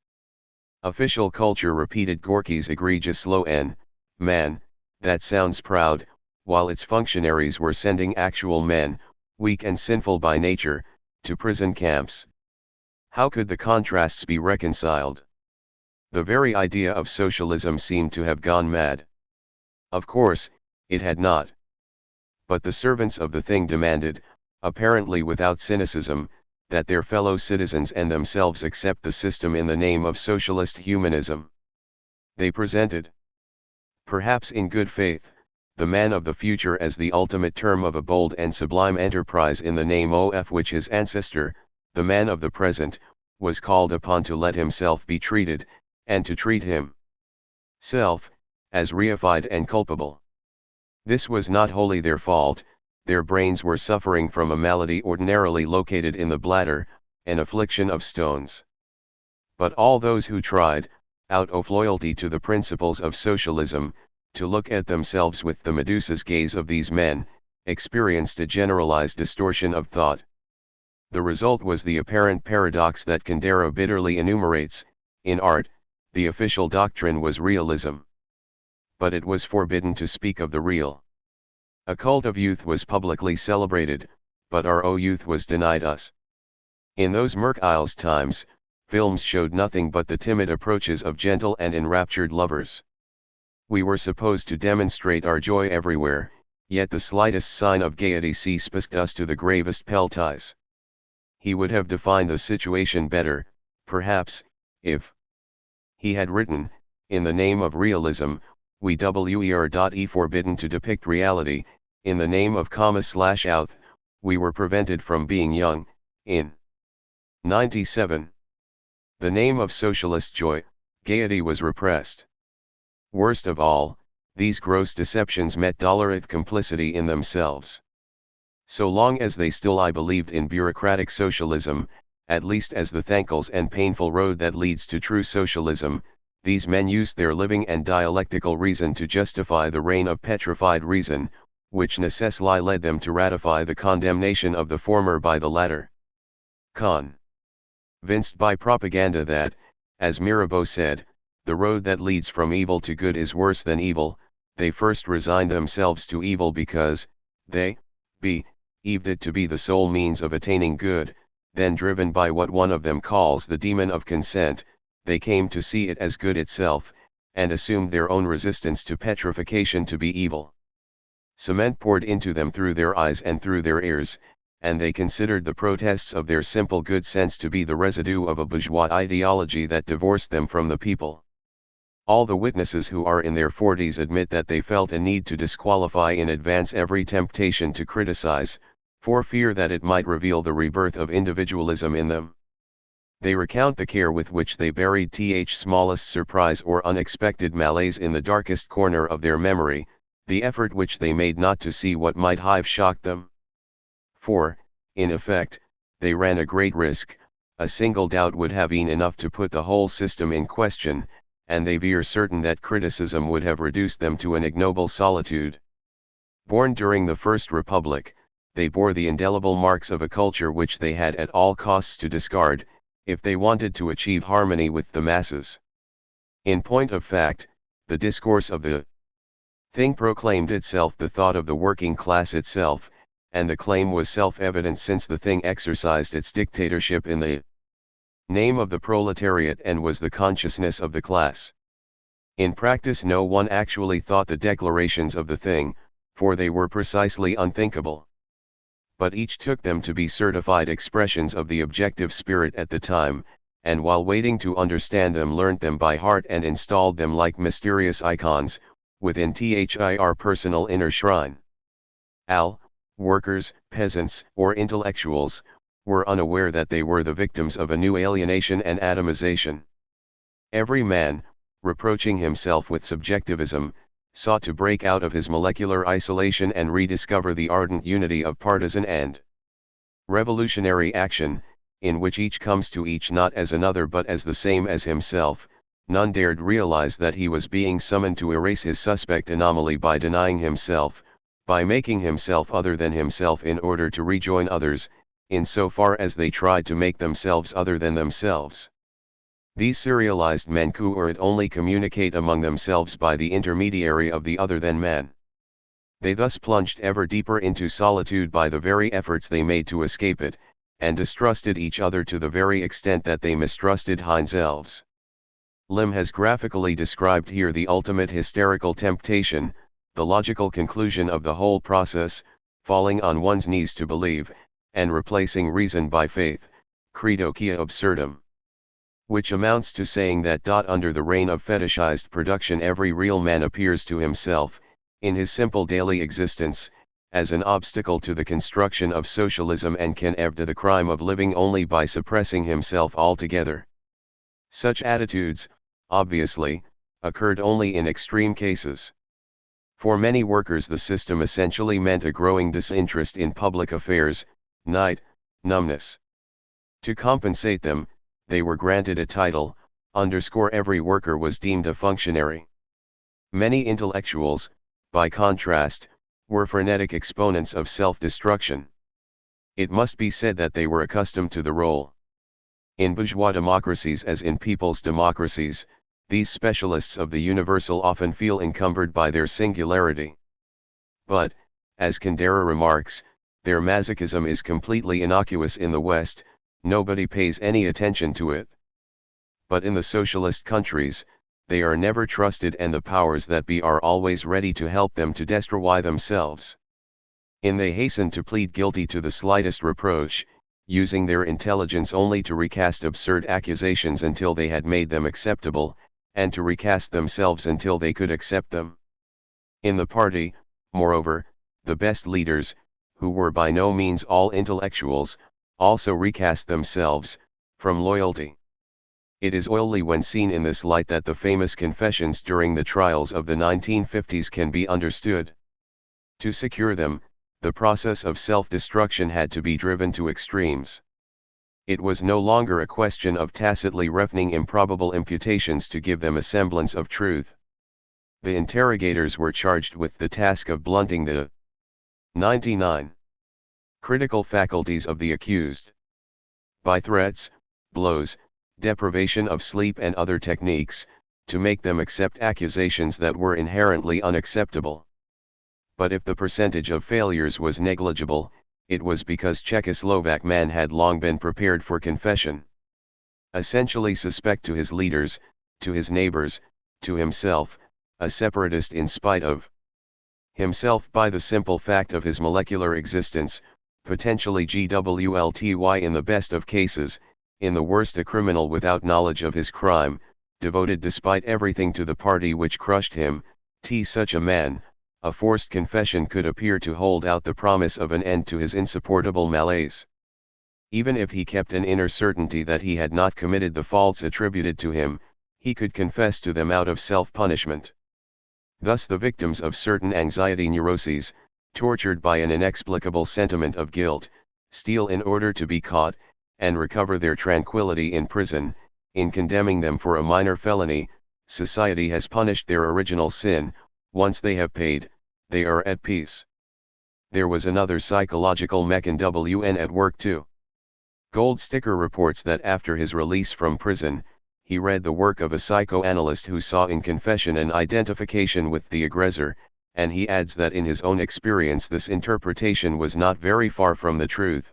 Official culture repeated Gorky's egregious slow N, man, that sounds proud, while its functionaries were sending actual men, weak and sinful by nature, to prison camps. How could the contrasts be reconciled? The very idea of socialism seemed to have gone mad. Of course, it had not. But the servants of the thing demanded, apparently without cynicism, that their fellow citizens and themselves accept the system in the name of socialist humanism. They presented, perhaps in good faith, the man of the future as the ultimate term of a bold and sublime enterprise in the name of which his ancestor, the man of the present, was called upon to let himself be treated, and to treat himself, as reified and culpable. This was not wholly their fault, their brains were suffering from a malady ordinarily located in the bladder, an affliction of stones. But all those who tried, out of loyalty to the principles of socialism, to look at themselves with the Medusa's gaze of these men, experienced a generalized distortion of thought. The result was the apparent paradox that Kundera bitterly enumerates: in art, the official doctrine was realism. But it was forbidden to speak of the real. A cult of youth was publicly celebrated, but our youth was denied us. In those mercantile times, films showed nothing but the timid approaches of gentle and enraptured lovers. We were supposed to demonstrate our joy everywhere, yet the slightest sign of gaiety seized us to the gravest pelties. He would have defined the situation better, perhaps, if he had written, in the name of realism, we were forbidden to depict reality, in the name of /outh, we were prevented from being young, in 97. The name of socialist joy, gaiety was repressed. Worst of all, these gross deceptions met dolorous complicity in themselves. So long as they still believed in bureaucratic socialism, at least as the thankless and painful road that leads to true socialism, these men used their living and dialectical reason to justify the reign of petrified reason, which necessarily led them to ratify the condemnation of the former by the latter. Convinced by propaganda that, as Mirabeau said, the road that leads from evil to good is worse than evil, they first resigned themselves to evil because they believed it to be the sole means of attaining good. Then, driven by what one of them calls the demon of consent, they came to see it as good itself, and assumed their own resistance to petrification to be evil. Cement poured into them through their eyes and through their ears, and they considered the protests of their simple good sense to be the residue of a bourgeois ideology that divorced them from the people. All the witnesses who are in their 40s admit that they felt a need to disqualify in advance every temptation to criticize, for fear that it might reveal the rebirth of individualism in them. They recount the care with which they buried smallest surprise or unexpected malaise in the darkest corner of their memory, the effort which they made not to see what might have shocked them. For, in effect, they ran a great risk. A single doubt would have been enough to put the whole system in question, and they were certain that criticism would have reduced them to an ignoble solitude. Born during the First Republic, they bore the indelible marks of a culture which they had at all costs to discard, if they wanted to achieve harmony with the masses. In point of fact, the discourse of the thing proclaimed itself the thought of the working class itself, and the claim was self-evident since the thing exercised its dictatorship in the name of the proletariat and was the consciousness of the class. In practice no one actually thought the declarations of the thing, for they were precisely unthinkable. But each took them to be certified expressions of the objective spirit at the time, and while waiting to understand them learnt them by heart and installed them like mysterious icons, within THIR personal inner shrine. Workers, peasants, or intellectuals, were unaware that they were the victims of a new alienation and atomization. Every man, reproaching himself with subjectivism, sought to break out of his molecular isolation and rediscover the ardent unity of partisan and revolutionary action, in which each comes to each not as another but as the same as himself. None dared realize that he was being summoned to erase his suspect anomaly by denying himself, by making himself other than himself in order to rejoin others, in so far as they tried to make themselves other than themselves. These serialized men could only communicate among themselves by the intermediary of the other than man. They thus plunged ever deeper into solitude by the very efforts they made to escape it, and distrusted each other to the very extent that they mistrusted themselves. Lim has graphically described here the ultimate hysterical temptation, the logical conclusion of the whole process, falling on one's knees to believe, and replacing reason by faith, credo quia absurdum. Which amounts to saying that under the reign of fetishized production every real man appears to himself, in his simple daily existence, as an obstacle to the construction of socialism and can evade the crime of living only by suppressing himself altogether. Such attitudes, obviously, occurred only in extreme cases. For many workers the system essentially meant a growing disinterest in public affairs, numbness. To compensate them, they were granted a title, Every worker was deemed a functionary. Many intellectuals, by contrast, were frenetic exponents of self-destruction. It must be said that they were accustomed to the role. In bourgeois democracies as in people's democracies, these specialists of the universal often feel encumbered by their singularity. But, as Kundera remarks, their masochism is completely innocuous in the West, nobody pays any attention to it. But in the socialist countries, they are never trusted and the powers that be are always ready to help them to destroy themselves. They hasten to plead guilty to the slightest reproach, using their intelligence only to recast absurd accusations until they had made them acceptable, and to recast themselves until they could accept them. In the party, moreover, the best leaders, who were by no means all intellectuals, also recast themselves, from loyalty. It is only when seen in this light that the famous confessions during the trials of the 1950s can be understood. To secure them, the process of self-destruction had to be driven to extremes. It was no longer a question of tacitly refining improbable imputations to give them a semblance of truth. The interrogators were charged with the task of blunting the 99 critical faculties of the accused. By threats, blows, deprivation of sleep and other techniques, to make them accept accusations that were inherently unacceptable. But if the percentage of failures was negligible, it was because Czechoslovak man had long been prepared for confession. Essentially suspect to his leaders, to his neighbors, to himself, a separatist in spite of himself by the simple fact of his molecular existence, potentially GWLTY in the best of cases, in the worst a criminal without knowledge of his crime, devoted despite everything to the party which crushed him, such a man, a forced confession could appear to hold out the promise of an end to his insupportable malaise. Even if he kept an inner certainty that he had not committed the faults attributed to him, he could confess to them out of self-punishment. Thus the victims of certain anxiety neuroses, tortured by an inexplicable sentiment of guilt, steal in order to be caught, and recover their tranquility in prison. In condemning them for a minor felony, society has punished their original sin. Once they have paid, they are at peace. There was another psychological mechanism at work too. Goldsticker reports that after his release from prison, he read the work of a psychoanalyst who saw in confession an identification with the aggressor, and he adds that in his own experience this interpretation was not very far from the truth.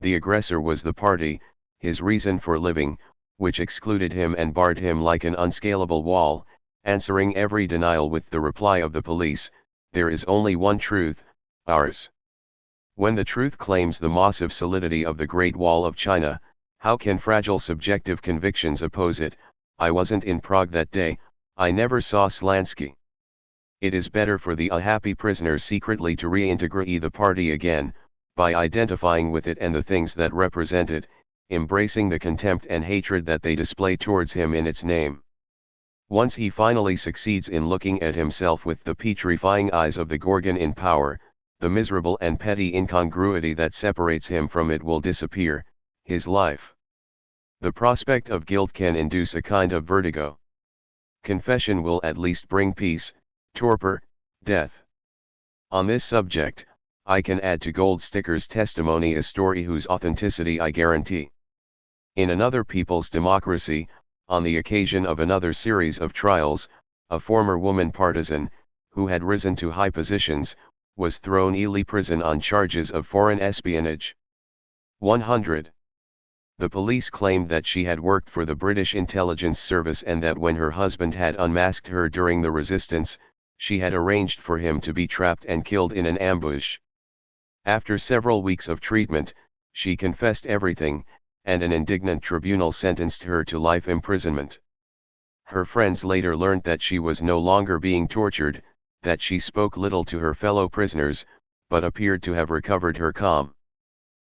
The aggressor was the party, his reason for living, which excluded him and barred him like an unscalable wall, answering every denial with the reply of the police, "There is only one truth, ours." When the truth claims the massive solidity of the Great Wall of China, how can fragile subjective convictions oppose it? I wasn't in Prague that day, I never saw Slansky. It is better for the unhappy prisoner secretly to reintegrate the party again, by identifying with it and the things that represent it, embracing the contempt and hatred that they display towards him in its name. Once he finally succeeds in looking at himself with the petrifying eyes of the Gorgon in power, the miserable and petty incongruity that separates him from it will disappear, his life. The prospect of guilt can induce a kind of vertigo. Confession will at least bring peace, torpor, death. On this subject, I can add to Goldsticker's testimony a story whose authenticity I guarantee. In another people's democracy, on the occasion of another series of trials, a former woman partisan, who had risen to high positions, was thrown in prison on charges of foreign espionage. 100. The police claimed that she had worked for the British intelligence service and that when her husband had unmasked her during the resistance, she had arranged for him to be trapped and killed in an ambush. After several weeks of treatment, she confessed everything, and an indignant tribunal sentenced her to life imprisonment. Her friends later learned that she was no longer being tortured, that she spoke little to her fellow prisoners, but appeared to have recovered her calm.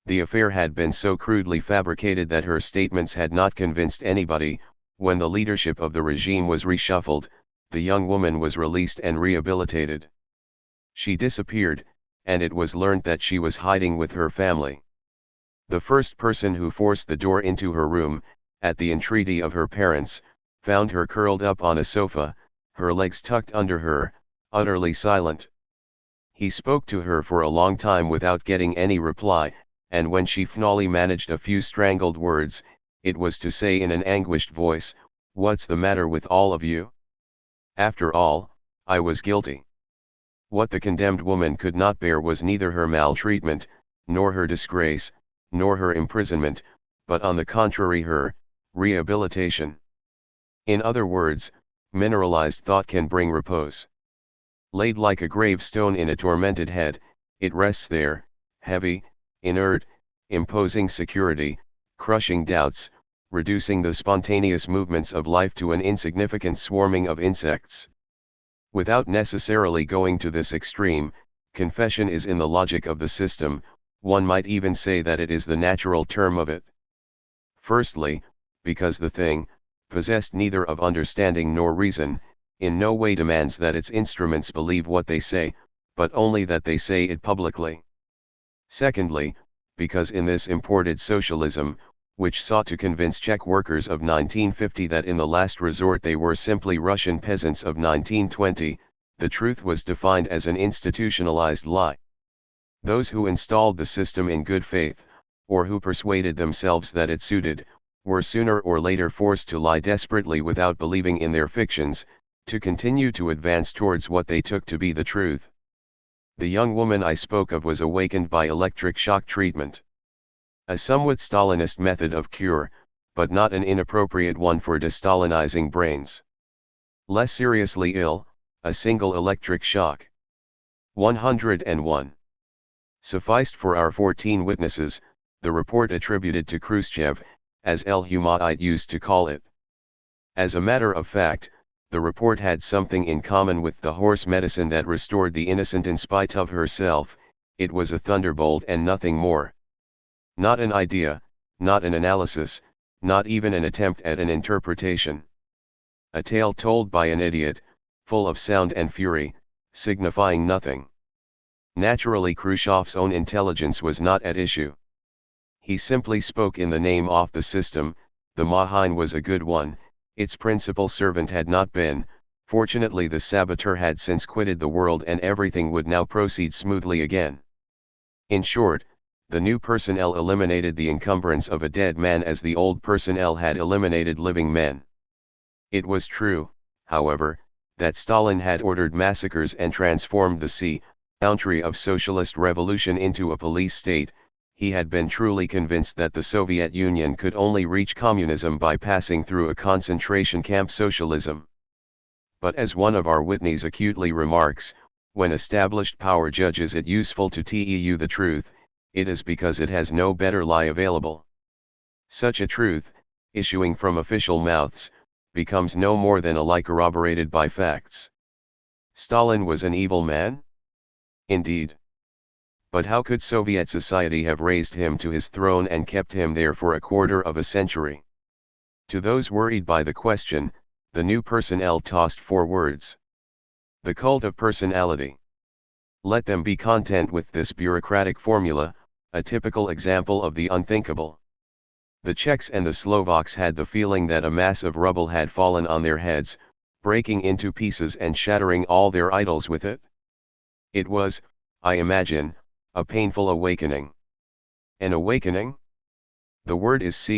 The affair had been so crudely fabricated that her statements had not convinced anybody. When the leadership of the regime was reshuffled, the young woman was released and rehabilitated. She disappeared, and it was learned that she was hiding with her family. The first person who forced the door into her room, at the entreaty of her parents, found her curled up on a sofa, her legs tucked under her, utterly silent. He spoke to her for a long time without getting any reply, and when she finally managed a few strangled words, it was to say in an anguished voice, "What's the matter with all of you? After all, I was guilty." What the condemned woman could not bear was neither her maltreatment, nor her disgrace, nor her imprisonment, but on the contrary her rehabilitation. In other words, mineralized thought can bring repose. Laid like a gravestone in a tormented head, it rests there, heavy, inert, imposing security, crushing doubts, reducing the spontaneous movements of life to an insignificant swarming of insects. Without necessarily going to this extreme, confession is in the logic of the system, one might even say that it is the natural term of it. Firstly, because the thing, possessed neither of understanding nor reason, in no way demands that its instruments believe what they say, but only that they say it publicly. Secondly, because in this imported socialism, which sought to convince Czech workers of 1950 that in the last resort they were simply Russian peasants of 1920, the truth was defined as an institutionalized lie. Those who installed the system in good faith, or who persuaded themselves that it suited, were sooner or later forced to lie desperately without believing in their fictions, to continue to advance towards what they took to be the truth. The young woman I spoke of was awakened by electric shock treatment. A somewhat Stalinist method of cure, but not an inappropriate one for de-Stalinizing brains. Less seriously ill, a single electric shock. 101. Sufficed for our 14 witnesses, the report attributed to Khrushchev, as El Humaite used to call it. As a matter of fact, the report had something in common with the horse medicine that restored the innocent in spite of herself. It was a thunderbolt and nothing more. Not an idea, not an analysis, not even an attempt at an interpretation. A tale told by an idiot, full of sound and fury, signifying nothing. Naturally, Khrushchev's own intelligence was not at issue. He simply spoke in the name of the system. The Mahine was a good one, its principal servant had not been. Fortunately, the saboteur had since quitted the world and everything would now proceed smoothly again. In short, the new personnel eliminated the encumbrance of a dead man as the old personnel had eliminated living men. It was true, however, that Stalin had ordered massacres and transformed the country of socialist revolution into a police state. He had been truly convinced that the Soviet Union could only reach communism by passing through a concentration camp socialism. But as one of our witnesses acutely remarks, when established power judges it useful to tell the truth, it is because it has no better lie available. Such a truth, issuing from official mouths, becomes no more than a lie corroborated by facts. Stalin was an evil man? Indeed. But how could Soviet society have raised him to his throne and kept him there for a quarter of a century? To those worried by the question, the new personnel tossed 4 words. The cult of personality. Let them be content with this bureaucratic formula, a typical example of the unthinkable. The Czechs and the Slovaks had the feeling that a mass of rubble had fallen on their heads, breaking into pieces and shattering all their idols with it. It was, I imagine, a painful awakening. An awakening? The word is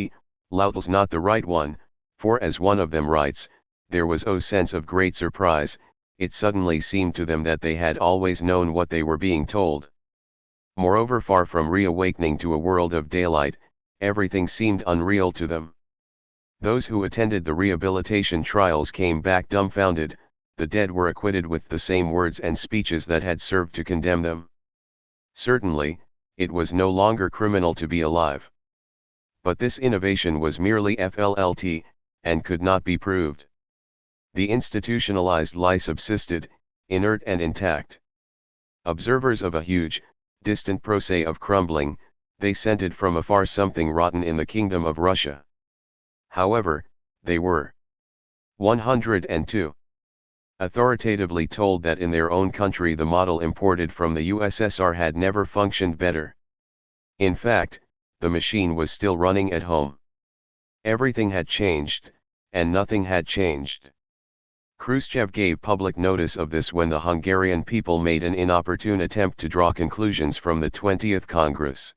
laut's not the right one, for as one of them writes, there was a sense of great surprise. It suddenly seemed to them that they had always known what they were being told. Moreover, far from reawakening to a world of daylight, everything seemed unreal to them. Those who attended the rehabilitation trials came back dumbfounded. The dead were acquitted with the same words and speeches that had served to condemn them. Certainly, it was no longer criminal to be alive. But this innovation was merely FLLT, and could not be proved. The institutionalized lie subsisted, inert and intact. Observers of a huge, distant process of crumbling, they scented from afar something rotten in the kingdom of Russia. However, they were 102. Authoritatively told that in their own country the model imported from the USSR had never functioned better. In fact, the machine was still running at home. Everything had changed, and nothing had changed. Khrushchev gave public notice of this when the Hungarian people made an inopportune attempt to draw conclusions from the 20th Congress.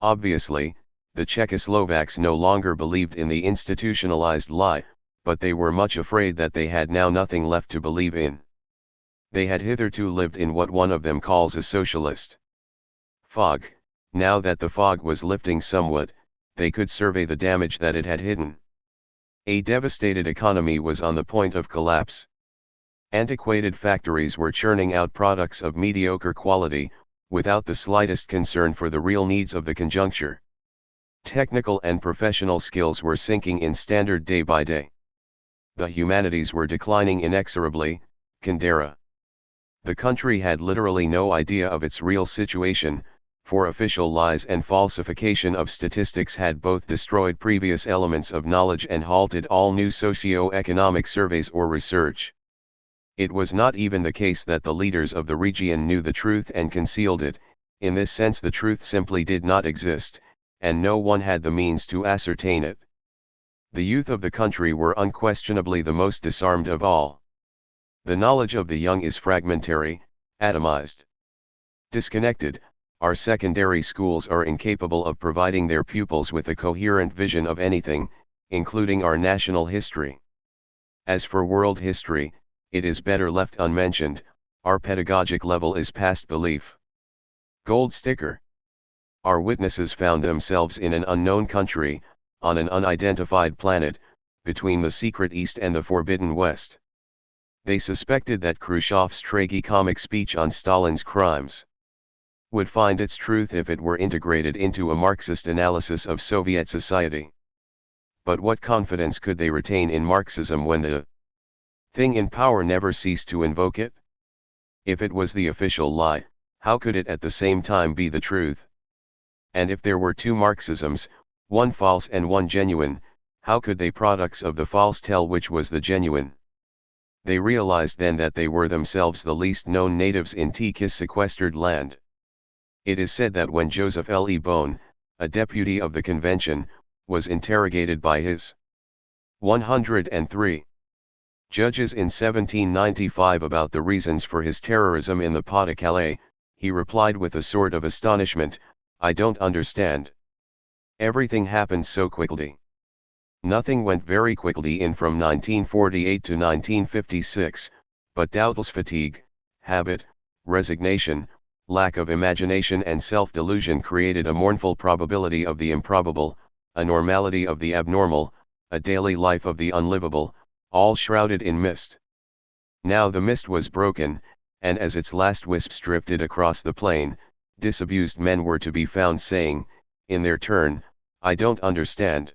Obviously, the Czechoslovaks no longer believed in the institutionalized lie, but they were much afraid that they had now nothing left to believe in. They had hitherto lived in what one of them calls a socialist fog. Now that the fog was lifting somewhat, they could survey the damage that it had hidden. A devastated economy was on the point of collapse. Antiquated factories were churning out products of mediocre quality, without the slightest concern for the real needs of the conjuncture. Technical and professional skills were sinking in standard day by day. The humanities were declining inexorably. Kundera. The country had literally no idea of its real situation, for official lies and falsification of statistics had both destroyed previous elements of knowledge and halted all new socio-economic surveys or research. It was not even the case that the leaders of the region knew the truth and concealed it. In this sense the truth simply did not exist, and no one had the means to ascertain it. The youth of the country were unquestionably the most disarmed of all. The knowledge of the young is fragmentary, atomized. Disconnected, our secondary schools are incapable of providing their pupils with a coherent vision of anything, including our national history. As for world history, it is better left unmentioned. Our pedagogic level is past belief. Gold sticker. Our witnesses found themselves in an unknown country, on an unidentified planet, between the secret East and the forbidden West. They suspected that Khrushchev's tragi-comic speech on Stalin's crimes would find its truth if it were integrated into a Marxist analysis of Soviet society. But what confidence could they retain in Marxism when the thing in power never ceased to invoke it? If it was the official lie, how could it at the same time be the truth? And if there were two Marxisms, one false and one genuine, how could they products of the false tell which was the genuine? They realized then that they were themselves the least known natives in Tki's sequestered land. It is said that when Joseph L. E. Bone, a deputy of the convention, was interrogated by his 103 judges in 1795 about the reasons for his terrorism in the Pas-de-Calais, he replied with a sort of astonishment, "I don't understand. Everything happened so quickly." Nothing went very quickly in from 1948 to 1956, but doubtless fatigue, habit, resignation, lack of imagination and self-delusion created a mournful probability of the improbable, a normality of the abnormal, a daily life of the unlivable, all shrouded in mist. Now the mist was broken, and as its last wisps drifted across the plain, disabused men were to be found saying, in their turn, "I don't understand."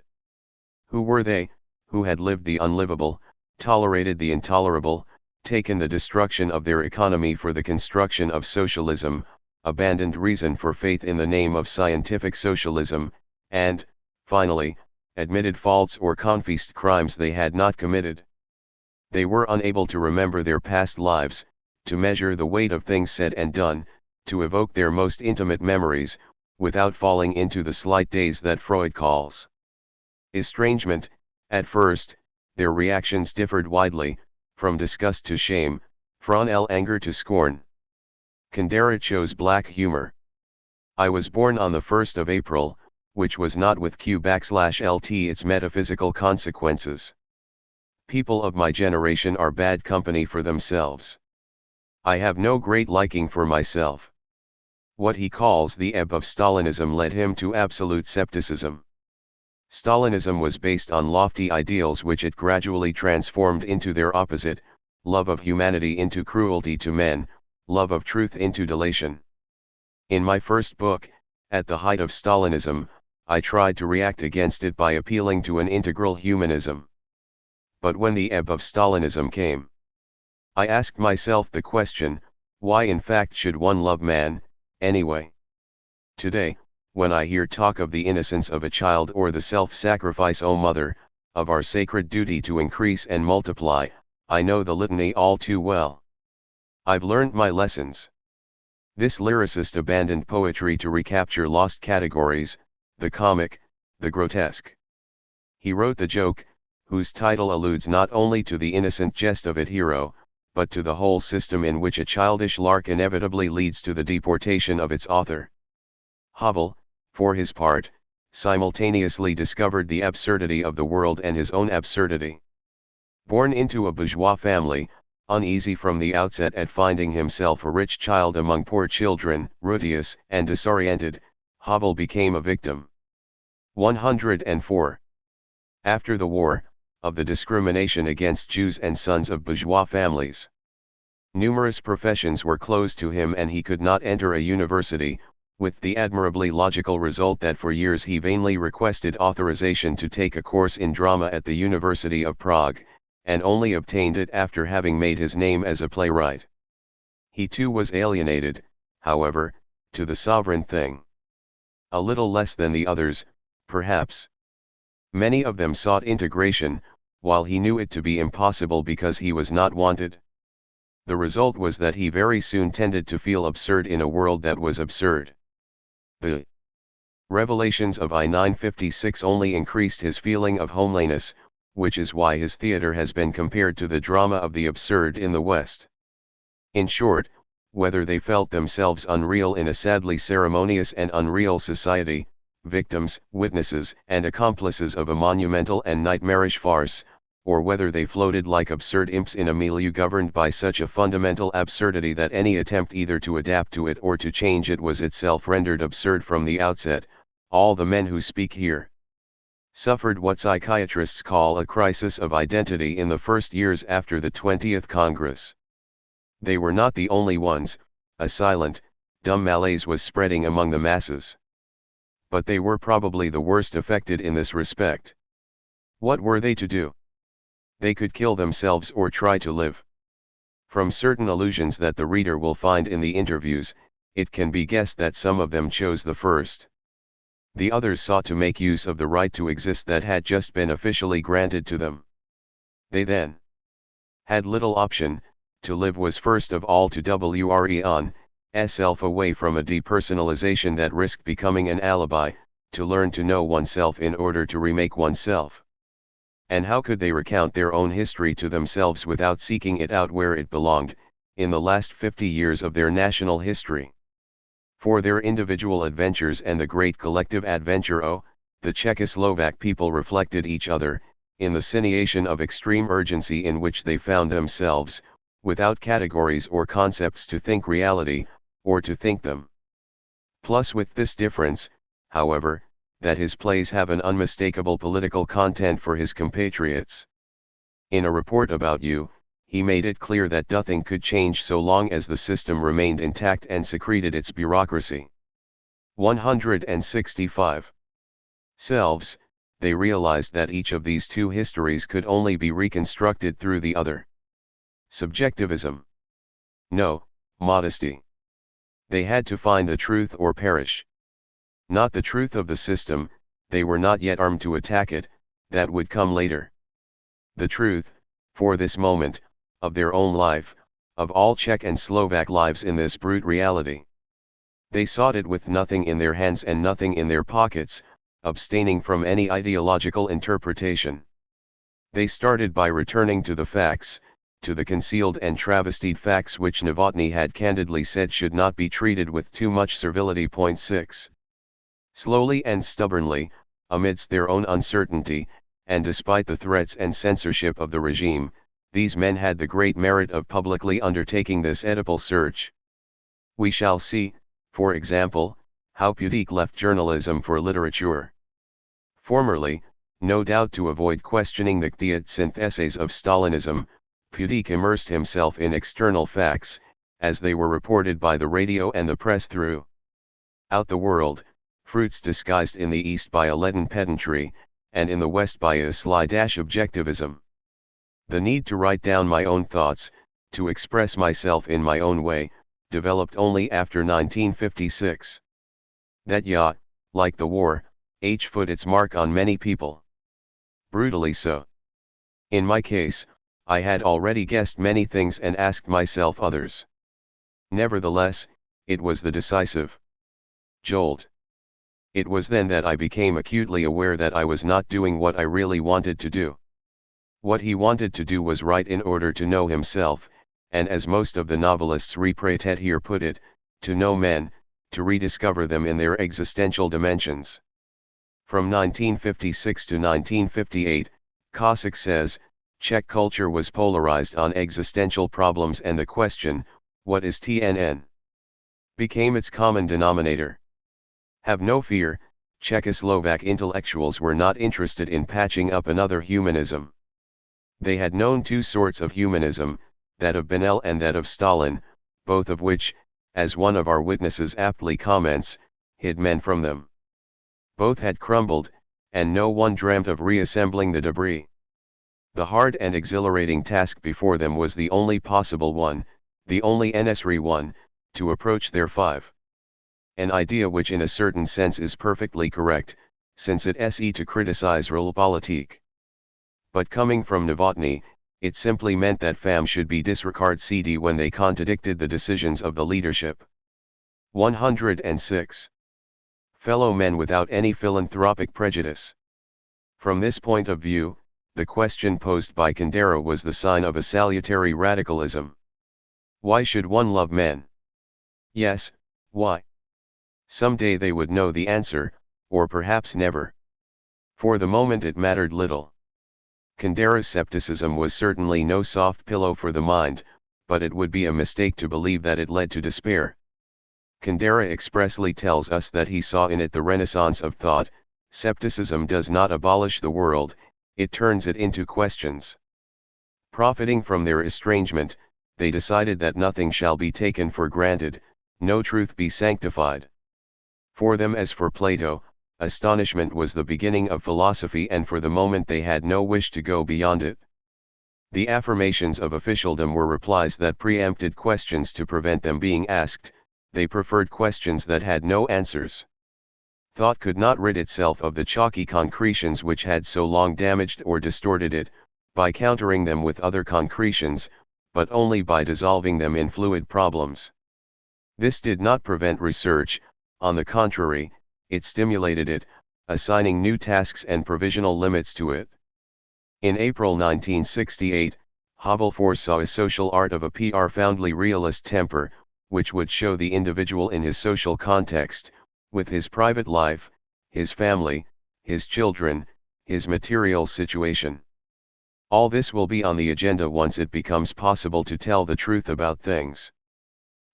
Who were they, who had lived the unlivable, tolerated the intolerable, taken the destruction of their economy for the construction of socialism, abandoned reason for faith in the name of scientific socialism, and, finally, admitted faults or confessed crimes they had not committed? They were unable to remember their past lives, to measure the weight of things said and done, to evoke their most intimate memories, without falling into the slight daze that Freud calls estrangement. At first, their reactions differed widely, from disgust to shame, from anger to scorn. Kundera chose black humor. "I was born on the 1st of April, which was not with Q/LT its metaphysical consequences. People of my generation are bad company for themselves. I have no great liking for myself." What he calls the ebb of Stalinism led him to absolute scepticism. Stalinism was based on lofty ideals which it gradually transformed into their opposite, love of humanity into cruelty to men, love of truth into delation. In my first book, at the height of Stalinism, I tried to react against it by appealing to an integral humanism. But when the ebb of Stalinism came, I asked myself the question, why in fact should one love man, anyway? Today, when I hear talk of the innocence of a child or the self-sacrifice, O mother, of our sacred duty to increase and multiply, I know the litany all too well. I've learned my lessons. This lyricist abandoned poetry to recapture lost categories, the comic, the grotesque. He wrote the joke, whose title alludes not only to the innocent jest of it hero, but to the whole system in which a childish lark inevitably leads to the deportation of its author. Havel, for his part, simultaneously discovered the absurdity of the world and his own absurdity. Born into a bourgeois family, uneasy from the outset at finding himself a rich child among poor children, rudous and disoriented, Havel became a victim. 104. After the war, of the discrimination against Jews and sons of bourgeois families. Numerous professions were closed to him and he could not enter a university, with the admirably logical result that for years he vainly requested authorization to take a course in drama at the University of Prague, and only obtained it after having made his name as a playwright. He too was alienated, however, to the sovereign thing. A little less than the others, perhaps. Many of them sought integration, while he knew it to be impossible because he was not wanted. The result was that he very soon tended to feel absurd in a world that was absurd. The revelations of I-956 only increased his feeling of homeliness, which is why his theater has been compared to the drama of the absurd in the West. In short, whether they felt themselves unreal in a sadly ceremonious and unreal society, victims, witnesses, and accomplices of a monumental and nightmarish farce, or whether they floated like absurd imps in a milieu governed by such a fundamental absurdity that any attempt either to adapt to it or to change it was itself rendered absurd from the outset, all the men who speak here suffered what psychiatrists call a crisis of identity in the first years after the 20th Congress. They were not the only ones. A silent, dumb malaise was spreading among the masses. But they were probably the worst affected in this respect. What were they to do? They could kill themselves or try to live. From certain allusions that the reader will find in the interviews, it can be guessed that some of them chose the first. The others sought to make use of the right to exist that had just been officially granted to them. They then had little option. To live was first of all to wre on self away from a depersonalization that risked becoming an alibi, to learn to know oneself in order to remake oneself. And how could they recount their own history to themselves without seeking it out where it belonged, in the last 50 years of their national history? For their individual adventures and the great collective adventure, the Czechoslovak people reflected each other, in the situation of extreme urgency in which they found themselves, without categories or concepts to think reality, or to think them. Plus with this difference, however, that his plays have an unmistakable political content for his compatriots. In a report about you, he made it clear that nothing could change so long as the system remained intact and secreted its bureaucracy. 165. Selves, they realized that each of these two histories could only be reconstructed through the other. Subjectivism. No, modesty. They had to find the truth or perish. Not the truth of the system, they were not yet armed to attack it, that would come later. The truth, for this moment, of their own life, of all Czech and Slovak lives in this brute reality. They sought it with nothing in their hands and nothing in their pockets, abstaining from any ideological interpretation. They started by returning to the facts, to the concealed and travestied facts which Novotny had candidly said should not be treated with too much servility. 6. Slowly and stubbornly, amidst their own uncertainty, and despite the threats and censorship of the regime, these men had the great merit of publicly undertaking this Oedipal search. We shall see, for example, how Pudik left journalism for literature. Formerly, no doubt to avoid questioning the Gdiet syntheses of Stalinism, Pudik immersed himself in external facts, as they were reported by the radio and the press throughout the world, fruits disguised in the East by a leaden pedantry, and in the West by a sly objectivism. The need to write down my own thoughts, to express myself in my own way, developed only after 1956. That like the war, put its mark on many people. Brutally so. In my case, I had already guessed many things and asked myself others. Nevertheless, it was the decisive jolt. It was then that I became acutely aware that I was not doing what I really wanted to do. What he wanted to do was write in order to know himself, and as most of the novelists repretet here put it, to know men, to rediscover them in their existential dimensions. From 1956 to 1958, Kosick says, Czech culture was polarized on existential problems and the question, what is TNN? Became its common denominator. Have no fear, Czechoslovak intellectuals were not interested in patching up another humanism. They had known two sorts of humanism, that of Benel and that of Stalin, both of which, as one of our witnesses aptly comments, hid men from them. Both had crumbled, and no one dreamt of reassembling the debris. The hard and exhilarating task before them was the only possible one, the only necessary one, to approach their five. An idea which in a certain sense is perfectly correct, since it is to criticize Realpolitik. But coming from Novotny, it simply meant that FAM should be disregarded when they contradicted the decisions of the leadership. 106. Fellow men without any philanthropic prejudice. From this point of view, the question posed by Kundera was the sign of a salutary radicalism. Why should one love men? Yes, why? Someday they would know the answer, or perhaps never. For the moment it mattered little. Kundera's scepticism was certainly no soft pillow for the mind, but it would be a mistake to believe that it led to despair. Kundera expressly tells us that he saw in it the renaissance of thought. Scepticism does not abolish the world, it turns it into questions. Profiting from their estrangement, they decided that nothing shall be taken for granted, no truth be sanctified. For them as for Plato, astonishment was the beginning of philosophy, and for the moment they had no wish to go beyond it. The affirmations of officialdom were replies that preempted questions to prevent them being asked. They preferred questions that had no answers. Thought could not rid itself of the chalky concretions which had so long damaged or distorted it, by countering them with other concretions, but only by dissolving them in fluid problems. This did not prevent research, on the contrary, it stimulated it, assigning new tasks and provisional limits to it. In April 1968, Havel foresaw a social art of a profoundly realist temper, which would show the individual in his social context, with his private life, his family, his children, his material situation. All this will be on the agenda once it becomes possible to tell the truth about things.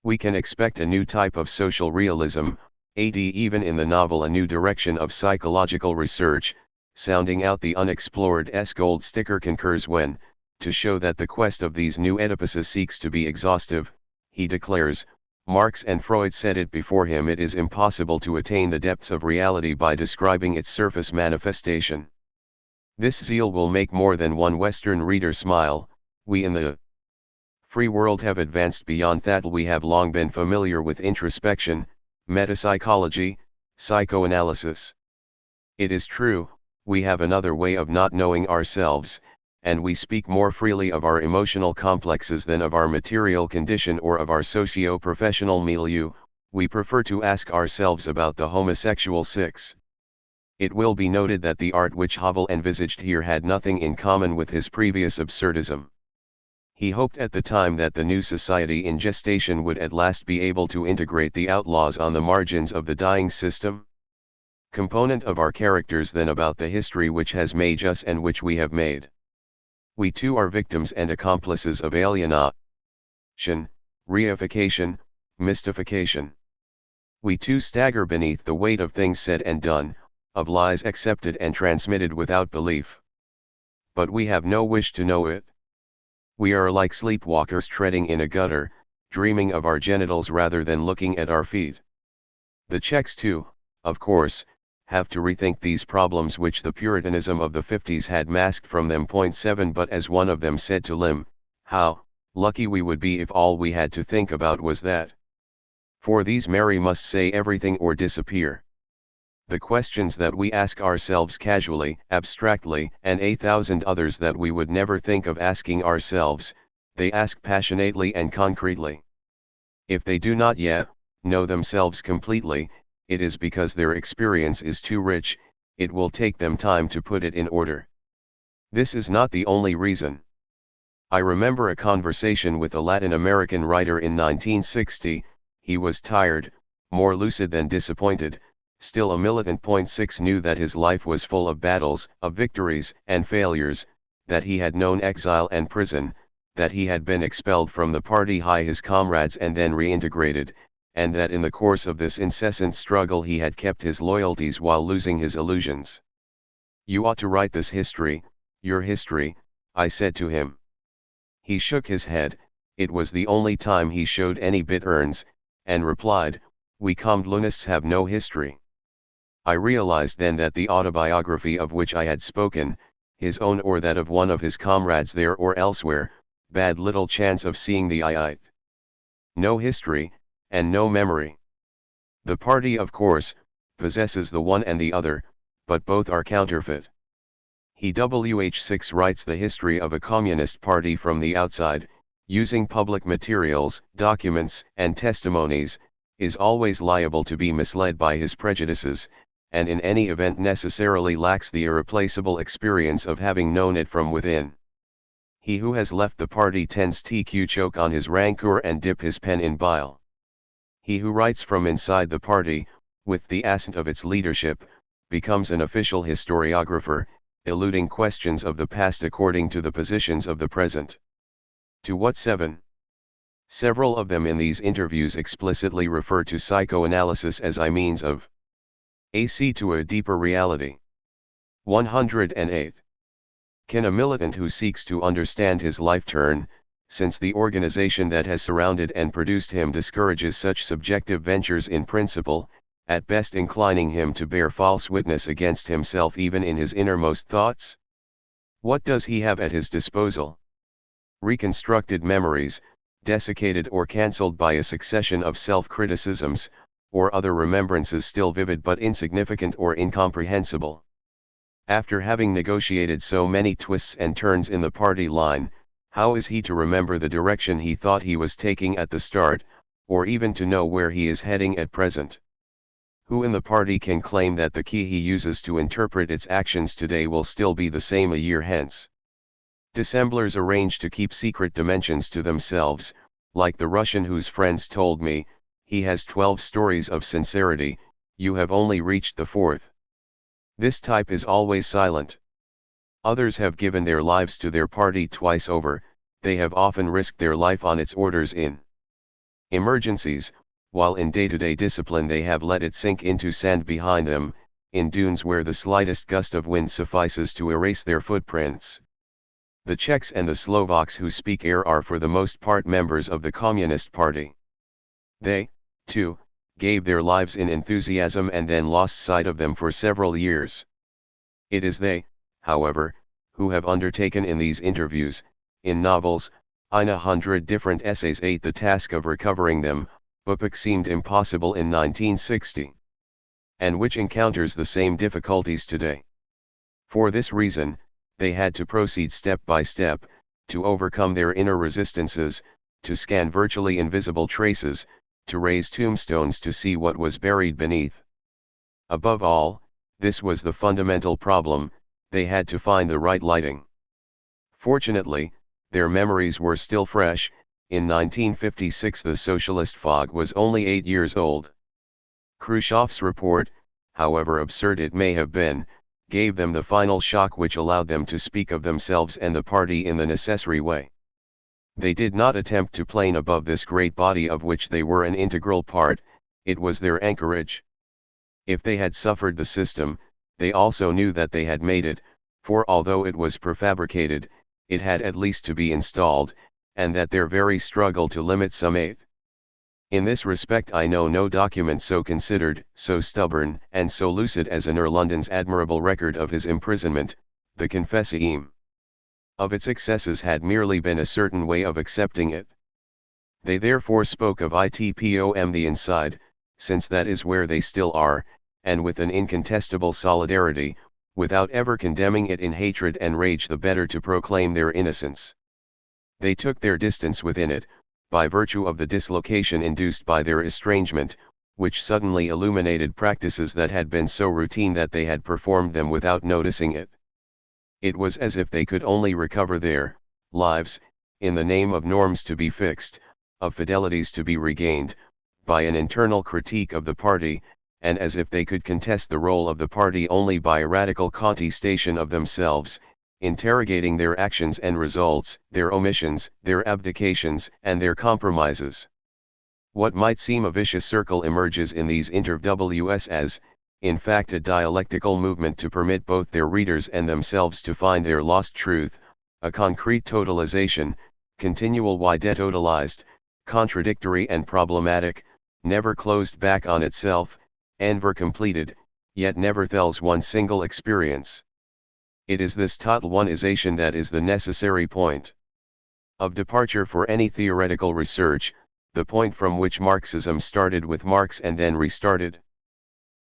We can expect a new type of social realism, even in the novel, a new direction of psychological research, sounding out the unexplored gold sticker concurs when, to show that the quest of these new Oedipuses seeks to be exhaustive, he declares, Marx and Freud said it before him, it is impossible to attain the depths of reality by describing its surface manifestation. This zeal will make more than one Western reader smile. We in the free world have advanced beyond that. We have long been familiar with introspection, metapsychology, psychoanalysis. It is true, we have another way of not knowing ourselves, and we speak more freely of our emotional complexes than of our material condition or of our socio-professional milieu. We prefer to ask ourselves about the homosexual six. It will be noted that the art which Havel envisaged here had nothing in common with his previous absurdism. He hoped at the time that the new society in gestation would at last be able to integrate the outlaws on the margins of the dying system. Component of our characters then about the history which has made us and which we have made. We too are victims and accomplices of alienation, reification, mystification. We too stagger beneath the weight of things said and done, of lies accepted and transmitted without belief. But we have no wish to know it. We are like sleepwalkers treading in a gutter, dreaming of our genitals rather than looking at our feet. The Czechs too, of course, have to rethink these problems which the Puritanism of the 50s had masked from them. 7 But as one of them said to Lim, how lucky we would be if all we had to think about was that. For these Mary must say everything or disappear. The questions that we ask ourselves casually, abstractly, and 1,000 others that we would never think of asking ourselves, they ask passionately and concretely. If they do not yet know themselves completely, it is because their experience is too rich, it will take them time to put it in order. This is not the only reason. I remember a conversation with a Latin American writer in 1960, he was tired, more lucid than disappointed, still a militant. 6 knew that his life was full of battles, of victories and failures, that he had known exile and prison, that he had been expelled from the party by his comrades and then reintegrated, and that in the course of this incessant struggle he had kept his loyalties while losing his illusions. "You ought to write this history, your history," I said to him. He shook his head, it was the only time he showed any bitterness, and replied, "We Communist have no history." I realized then that the autobiography of which I had spoken, his own or that of one of his comrades there or elsewhere, bade little chance of seeing the eye. No history, and no memory. The party, of course, possesses the one and the other, but both are counterfeit. H6 writes the history of a communist party from the outside, using public materials, documents, and testimonies, is always liable to be misled by his prejudices, and in any event necessarily lacks the irreplaceable experience of having known it from within. He who has left the party tends to choke on his rancor and dip his pen in bile. He who writes from inside the party, with the assent of its leadership, becomes an official historiographer, eluding questions of the past according to the positions of the present. To what 7? Several of them in these interviews explicitly refer to psychoanalysis as a means of AC to a deeper reality. 108. Can a militant who seeks to understand his life turn, since the organization that has surrounded and produced him discourages such subjective ventures in principle, at best inclining him to bear false witness against himself even in his innermost thoughts? What does he have at his disposal? Reconstructed memories, desiccated or cancelled by a succession of self-criticisms, or other remembrances still vivid but insignificant or incomprehensible. After having negotiated so many twists and turns in the party line, how is he to remember the direction he thought he was taking at the start, or even to know where he is heading at present? Who in the party can claim that the key he uses to interpret its actions today will still be the same a year hence? Dissemblers arrange to keep secret dimensions to themselves, like the Russian whose friends told me, he has 12 stories of sincerity, you have only reached the 4th. This type is always silent. Others have given their lives to their party twice over, they have often risked their life on its orders in emergencies, while in day-to-day discipline they have let it sink into sand behind them, in dunes where the slightest gust of wind suffices to erase their footprints. The Czechs and the Slovaks who speak here are for the most part members of the Communist Party. They, too, gave their lives in enthusiasm and then lost sight of them for several years. It is they, however, who have undertaken in these interviews, in novels, in 100 different essays the task of recovering them, which seemed impossible in 1960. And which encounters the same difficulties today. For this reason, they had to proceed step by step, to overcome their inner resistances, to scan virtually invisible traces, to raise tombstones to see what was buried beneath. Above all, this was the fundamental problem, they had to find the right lighting. Fortunately, their memories were still fresh. In 1956 the socialist fog was only 8 years old. Khrushchev's report, however absurd it may have been, gave them the final shock which allowed them to speak of themselves and the party in the necessary way. They did not attempt to plane above this great body of which they were an integral part, it was their anchorage. If they had suffered the system, they also knew that they had made it, for although it was prefabricated, it had at least to be installed, and that their very struggle to limit some aid. In this respect I know no document so considered, so stubborn, and so lucid as Ernest London's admirable record of his imprisonment, the Confessium. Of its excesses had merely been a certain way of accepting it. They therefore spoke of itpom the inside, since that is where they still are, and with an incontestable solidarity, without ever condemning it in hatred and rage the better to proclaim their innocence. They took their distance within it, by virtue of the dislocation induced by their estrangement, which suddenly illuminated practices that had been so routine that they had performed them without noticing it. It was as if they could only recover their lives, in the name of norms to be fixed, of fidelities to be regained, by an internal critique of the party, and as if they could contest the role of the party only by a radical contestation of themselves, interrogating their actions and results, their omissions, their abdications, and their compromises. What might seem a vicious circle emerges in these interviews as, in fact, a dialectical movement to permit both their readers and themselves to find their lost truth, a concrete totalization, continual why detotalized, contradictory and problematic, never closed back on itself, never completed, yet never tells one single experience. It is this total oneization that is the necessary point of departure for any theoretical research, the point from which Marxism started with Marx and then restarted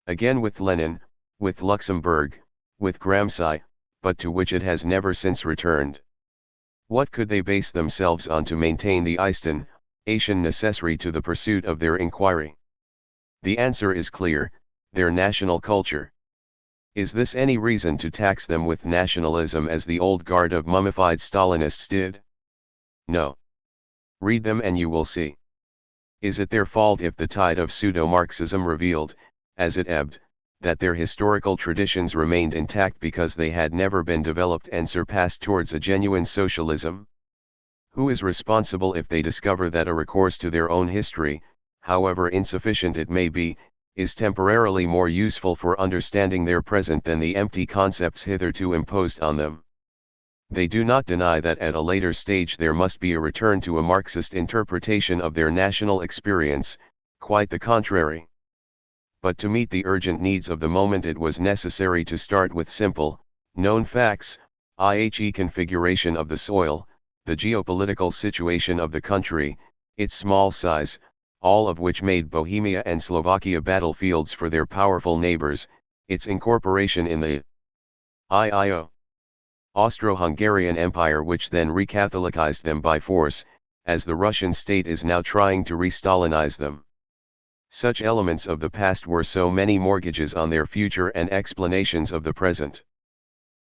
again with Lenin, with Luxemburg, with Gramsci, but to which it has never since returned. What could they base themselves on to maintain the Asian necessary to the pursuit of their inquiry? The answer is clear: their national culture. Is this any reason to tax them with nationalism as the old guard of mummified Stalinists did? No. Read them and you will see. Is it their fault if the tide of pseudo-Marxism revealed, as it ebbed, that their historical traditions remained intact because they had never been developed and surpassed towards a genuine socialism? Who is responsible if they discover that a recourse to their own history, however insufficient it may be, is temporarily more useful for understanding their present than the empty concepts hitherto imposed on them? They do not deny that at a later stage there must be a return to a Marxist interpretation of their national experience, quite the contrary. But to meet the urgent needs of the moment it was necessary to start with simple, known facts, i.e. configuration of the soil, the geopolitical situation of the country, its small size, all of which made Bohemia and Slovakia battlefields for their powerful neighbors, its incorporation in the Austro-Hungarian Empire, which then recatholicized them by force, as the Russian state is now trying to re-Stalinize them. Such elements of the past were so many mortgages on their future and explanations of the present.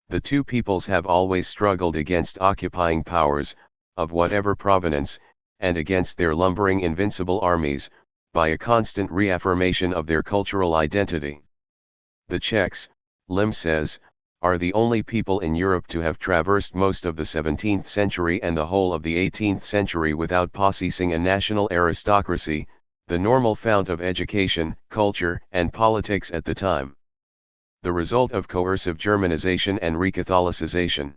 The two peoples have always struggled against occupying powers, of whatever provenance, and against their lumbering invincible armies, by a constant reaffirmation of their cultural identity. The Czechs, Lim says, are the only people in Europe to have traversed most of the 17th century and the whole of the 18th century without possessing a national aristocracy, the normal fount of education, culture, and politics at the time. The result of coercive Germanization and recatholicization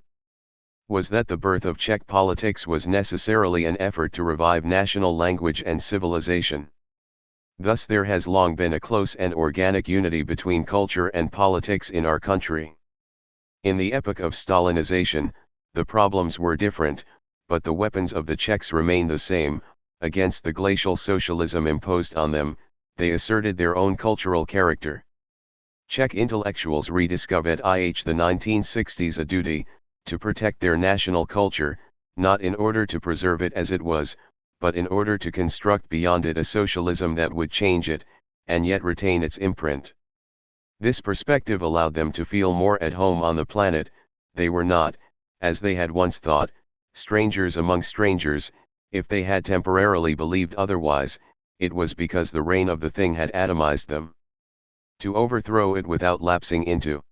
was that the birth of Czech politics was necessarily an effort to revive national language and civilization. Thus there has long been a close and organic unity between culture and politics in our country. In the epoch of Stalinization, the problems were different, but the weapons of the Czechs remained the same. Against the glacial socialism imposed on them, they asserted their own cultural character. Czech intellectuals rediscovered in the 1960s a duty to protect their national culture, not in order to preserve it as it was, but in order to construct beyond it a socialism that would change it, and yet retain its imprint. This perspective allowed them to feel more at home on the planet. They were not, as they had once thought, strangers among strangers. If they had temporarily believed otherwise, it was because the reign of the thing had atomized them. To overthrow it without lapsing into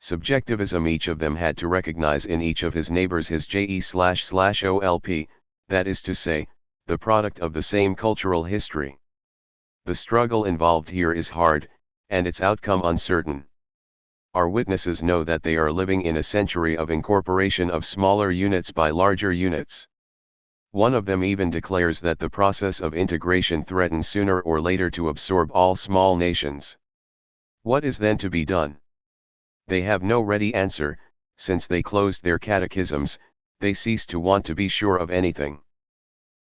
subjectivism, each of them had to recognize in each of his neighbors his JE//OLP, that is to say, the product of the same cultural history. The struggle involved here is hard, and its outcome uncertain. Our witnesses know that they are living in a century of incorporation of smaller units by larger units. One of them even declares that the process of integration threatens sooner or later to absorb all small nations. What is then to be done? They have no ready answer. Since they closed their catechisms, they ceased to want to be sure of anything.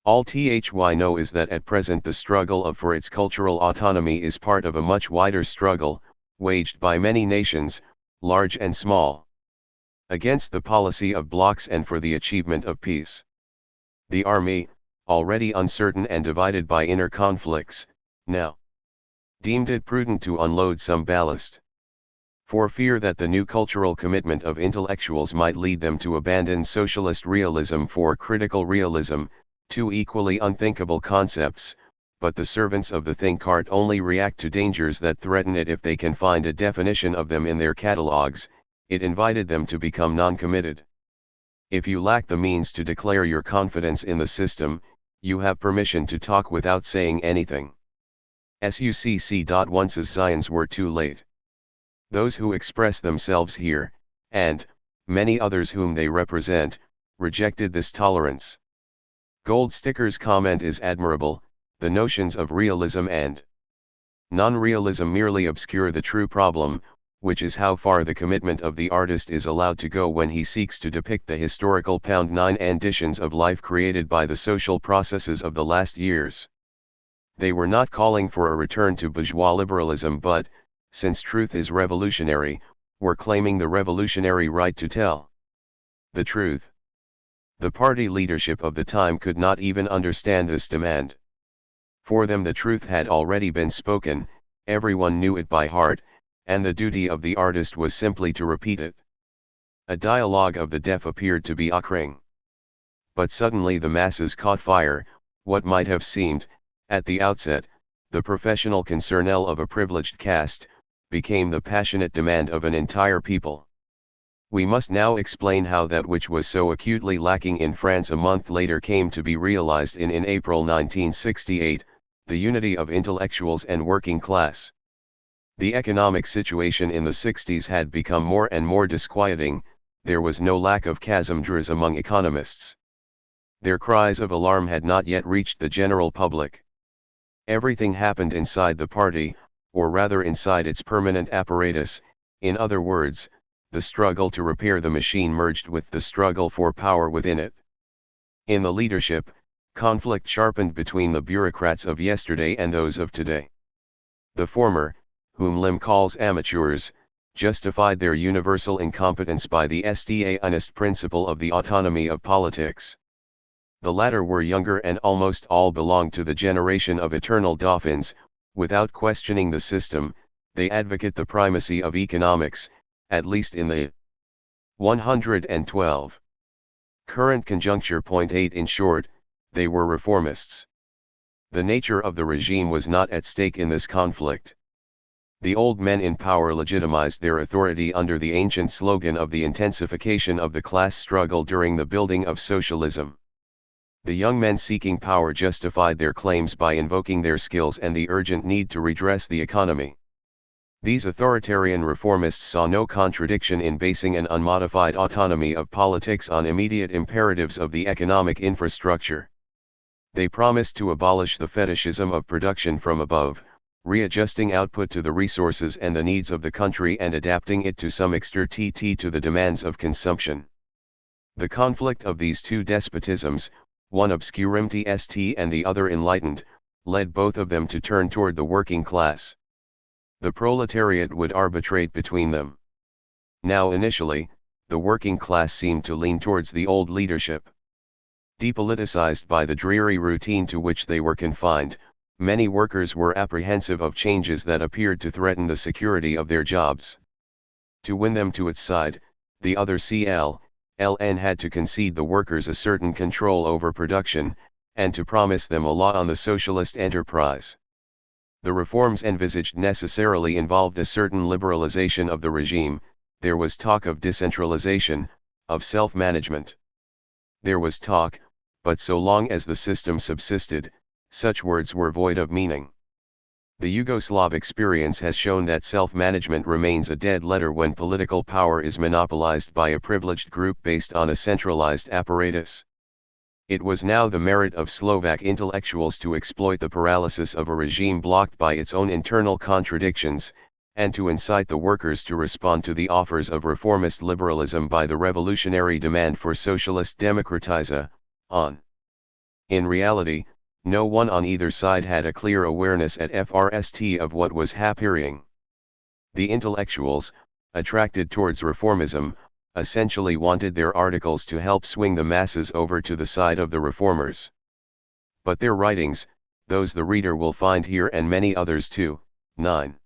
All Thy know is that at present the struggle for its cultural autonomy is part of a much wider struggle, waged by many nations, large and small, against the policy of blocs and for the achievement of peace. The army, already uncertain and divided by inner conflicts, now deemed it prudent to unload some ballast. For fear that the new cultural commitment of intellectuals might lead them to abandon socialist realism for critical realism, two equally unthinkable concepts, but the servants of the think-cart only react to dangers that threaten it if they can find a definition of them in their catalogues, it invited them to become non-committed. If you lack the means to declare your confidence in the system, you have permission to talk without saying anything. Once as Zions were too late. Those who express themselves here, and many others whom they represent, rejected this tolerance. Goldsticker's comment is admirable: the notions of realism and non-realism merely obscure the true problem, which is how far the commitment of the artist is allowed to go when he seeks to depict the historical #9 conditions of life created by the social processes of the last years. They were not calling for a return to bourgeois liberalism, but, since truth is revolutionary, were claiming the revolutionary right to tell the truth. The party leadership of the time could not even understand this demand. For them the truth had already been spoken, everyone knew it by heart, and the duty of the artist was simply to repeat it. A dialogue of the deaf appeared to be occurring. But suddenly the masses caught fire. What might have seemed, at the outset, the professional concernel of a privileged caste, became the passionate demand of an entire people. We must now explain how that which was so acutely lacking in France a month later came to be realized in April 1968, the unity of intellectuals and working class. The economic situation in the 60s had become more and more disquieting. There was no lack of chasm-drawers among economists. Their cries of alarm had not yet reached the general public. Everything happened inside the party, or rather inside its permanent apparatus. In other words, the struggle to repair the machine merged with the struggle for power within it. In the leadership, conflict sharpened between the bureaucrats of yesterday and those of today. The former, whom Lim calls amateurs, justified their universal incompetence by the Stalinist principle of the autonomy of politics. The latter were younger and almost all belonged to the generation of eternal dauphins. Without questioning the system, they advocate the primacy of economics, at least in the 112. Current conjuncture. 8 In short, they were reformists. The nature of the regime was not at stake in this conflict. The old men in power legitimized their authority under the ancient slogan of the intensification of the class struggle during the building of socialism. The young men seeking power justified their claims by invoking their skills and the urgent need to redress the economy. These authoritarian reformists saw no contradiction in basing an unmodified autonomy of politics on immediate imperatives of the economic infrastructure. They promised to abolish the fetishism of production from above, readjusting output to the resources and the needs of the country and adapting it to some extent to the demands of consumption. The conflict of these two despotisms, one obscurantist and the other enlightened, led both of them to turn toward the working class. The proletariat would arbitrate between them. Now initially, the working class seemed to lean towards the old leadership. Depoliticized by the dreary routine to which they were confined, many workers were apprehensive of changes that appeared to threaten the security of their jobs. To win them to its side, the other CLN had to concede the workers a certain control over production, and to promise them a law on the socialist enterprise. The reforms envisaged necessarily involved a certain liberalization of the regime. There was talk of decentralization, of self-management. There was talk, but so long as the system subsisted, such words were void of meaning. The Yugoslav experience has shown that self-management remains a dead letter when political power is monopolized by a privileged group based on a centralized apparatus. It was now the merit of Slovak intellectuals to exploit the paralysis of a regime blocked by its own internal contradictions, and to incite the workers to respond to the offers of reformist liberalism by the revolutionary demand for socialist democratization. In reality, no one on either side had a clear awareness at first of what was happening. The intellectuals, attracted towards reformism, essentially wanted their articles to help swing the masses over to the side of the reformers. But their writings, those the reader will find here and many others too, 9.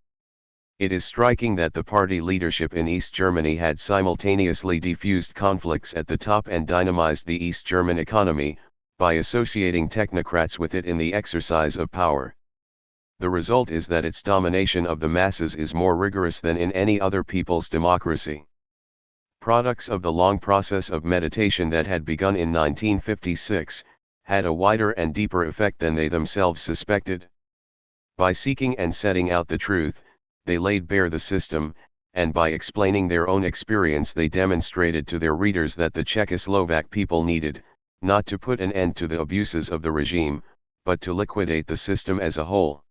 It is striking that the party leadership in East Germany had simultaneously defused conflicts at the top and dynamized the East German economy, by associating technocrats with it in the exercise of power. The result is that its domination of the masses is more rigorous than in any other people's democracy. Products of the long process of meditation that had begun in 1956, had a wider and deeper effect than they themselves suspected. By seeking and setting out the truth, they laid bare the system, and by explaining their own experience they demonstrated to their readers that the Czechoslovak people needed, not to put an end to the abuses of the regime, but to liquidate the system as a whole.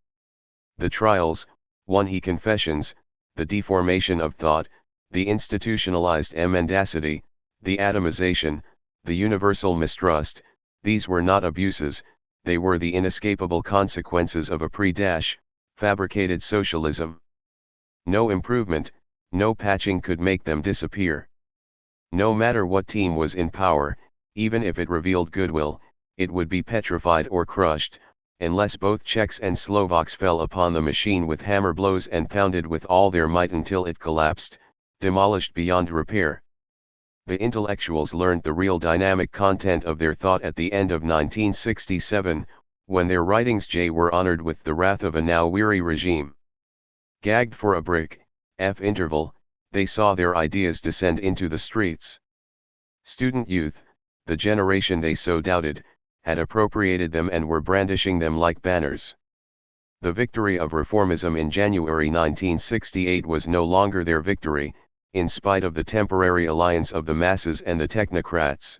The trials, one-he confessions, the deformation of thought, the institutionalized mendacity, the atomization, the universal mistrust, these were not abuses, they were the inescapable consequences of a fabricated socialism. No improvement, no patching could make them disappear. No matter what team was in power, even if it revealed goodwill, it would be petrified or crushed, unless both Czechs and Slovaks fell upon the machine with hammer blows and pounded with all their might until it collapsed, demolished beyond repair. The intellectuals learned the real dynamic content of their thought at the end of 1967, when their writings were honored with the wrath of a now weary regime. Gagged for a brick, interval, they saw their ideas descend into the streets. Student youth, the generation they so doubted, had appropriated them and were brandishing them like banners. The victory of reformism in January 1968 was no longer their victory, in spite of the temporary alliance of the masses and the technocrats.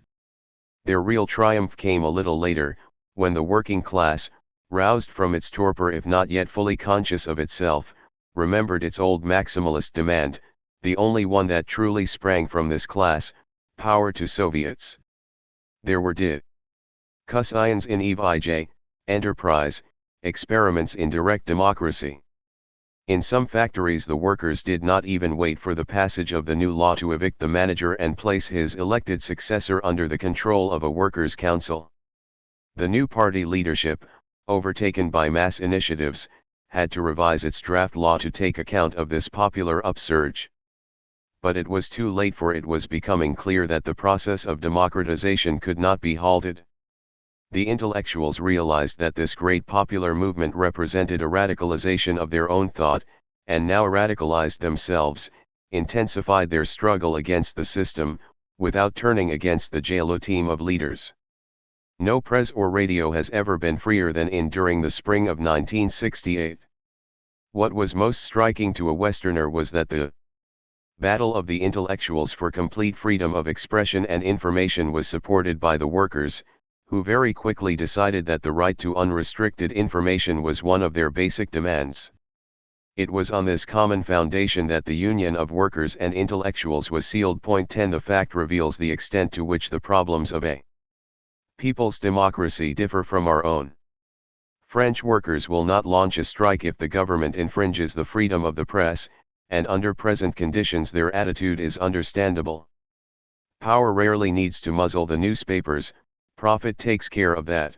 Their real triumph came a little later, when the working class, roused from its torpor if not yet fully conscious of itself, remembered its old maximalist demand, the only one that truly sprang from this class, power to Soviets. There were discussions in EVJ, enterprise, experiments in direct democracy. In some factories the workers did not even wait for the passage of the new law to evict the manager and place his elected successor under the control of a workers' council. The new party leadership, overtaken by mass initiatives, had to revise its draft law to take account of this popular upsurge. But it was too late, for it was becoming clear that the process of democratization could not be halted. The intellectuals realized that this great popular movement represented a radicalization of their own thought, and now radicalized themselves, intensified their struggle against the system, without turning against the JLO team of leaders. No press or radio has ever been freer than during the spring of 1968. What was most striking to a Westerner was that the battle of the intellectuals for complete freedom of expression and information was supported by the workers, who very quickly decided that the right to unrestricted information was one of their basic demands. It was on this common foundation that the union of workers and intellectuals was sealed. Point 10. The fact reveals the extent to which the problems of a people's democracy differ from our own. French workers will not launch a strike if the government infringes the freedom of the press, and under present conditions their attitude is understandable. Power rarely needs to muzzle the newspapers, profit takes care of that.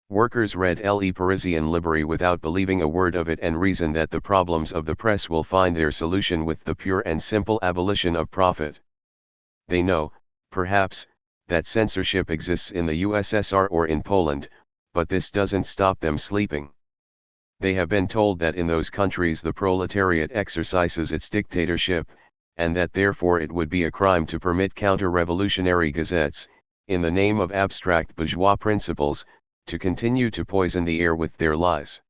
Workers read Le Parisien Libre without believing a word of it and reason that the problems of the press will find their solution with the pure and simple abolition of profit. They know, perhaps, that censorship exists in the USSR or in Poland, but this doesn't stop them sleeping. They have been told that in those countries the proletariat exercises its dictatorship, and that therefore it would be a crime to permit counter-revolutionary gazettes, in the name of abstract bourgeois principles, to continue to poison the air with their lies.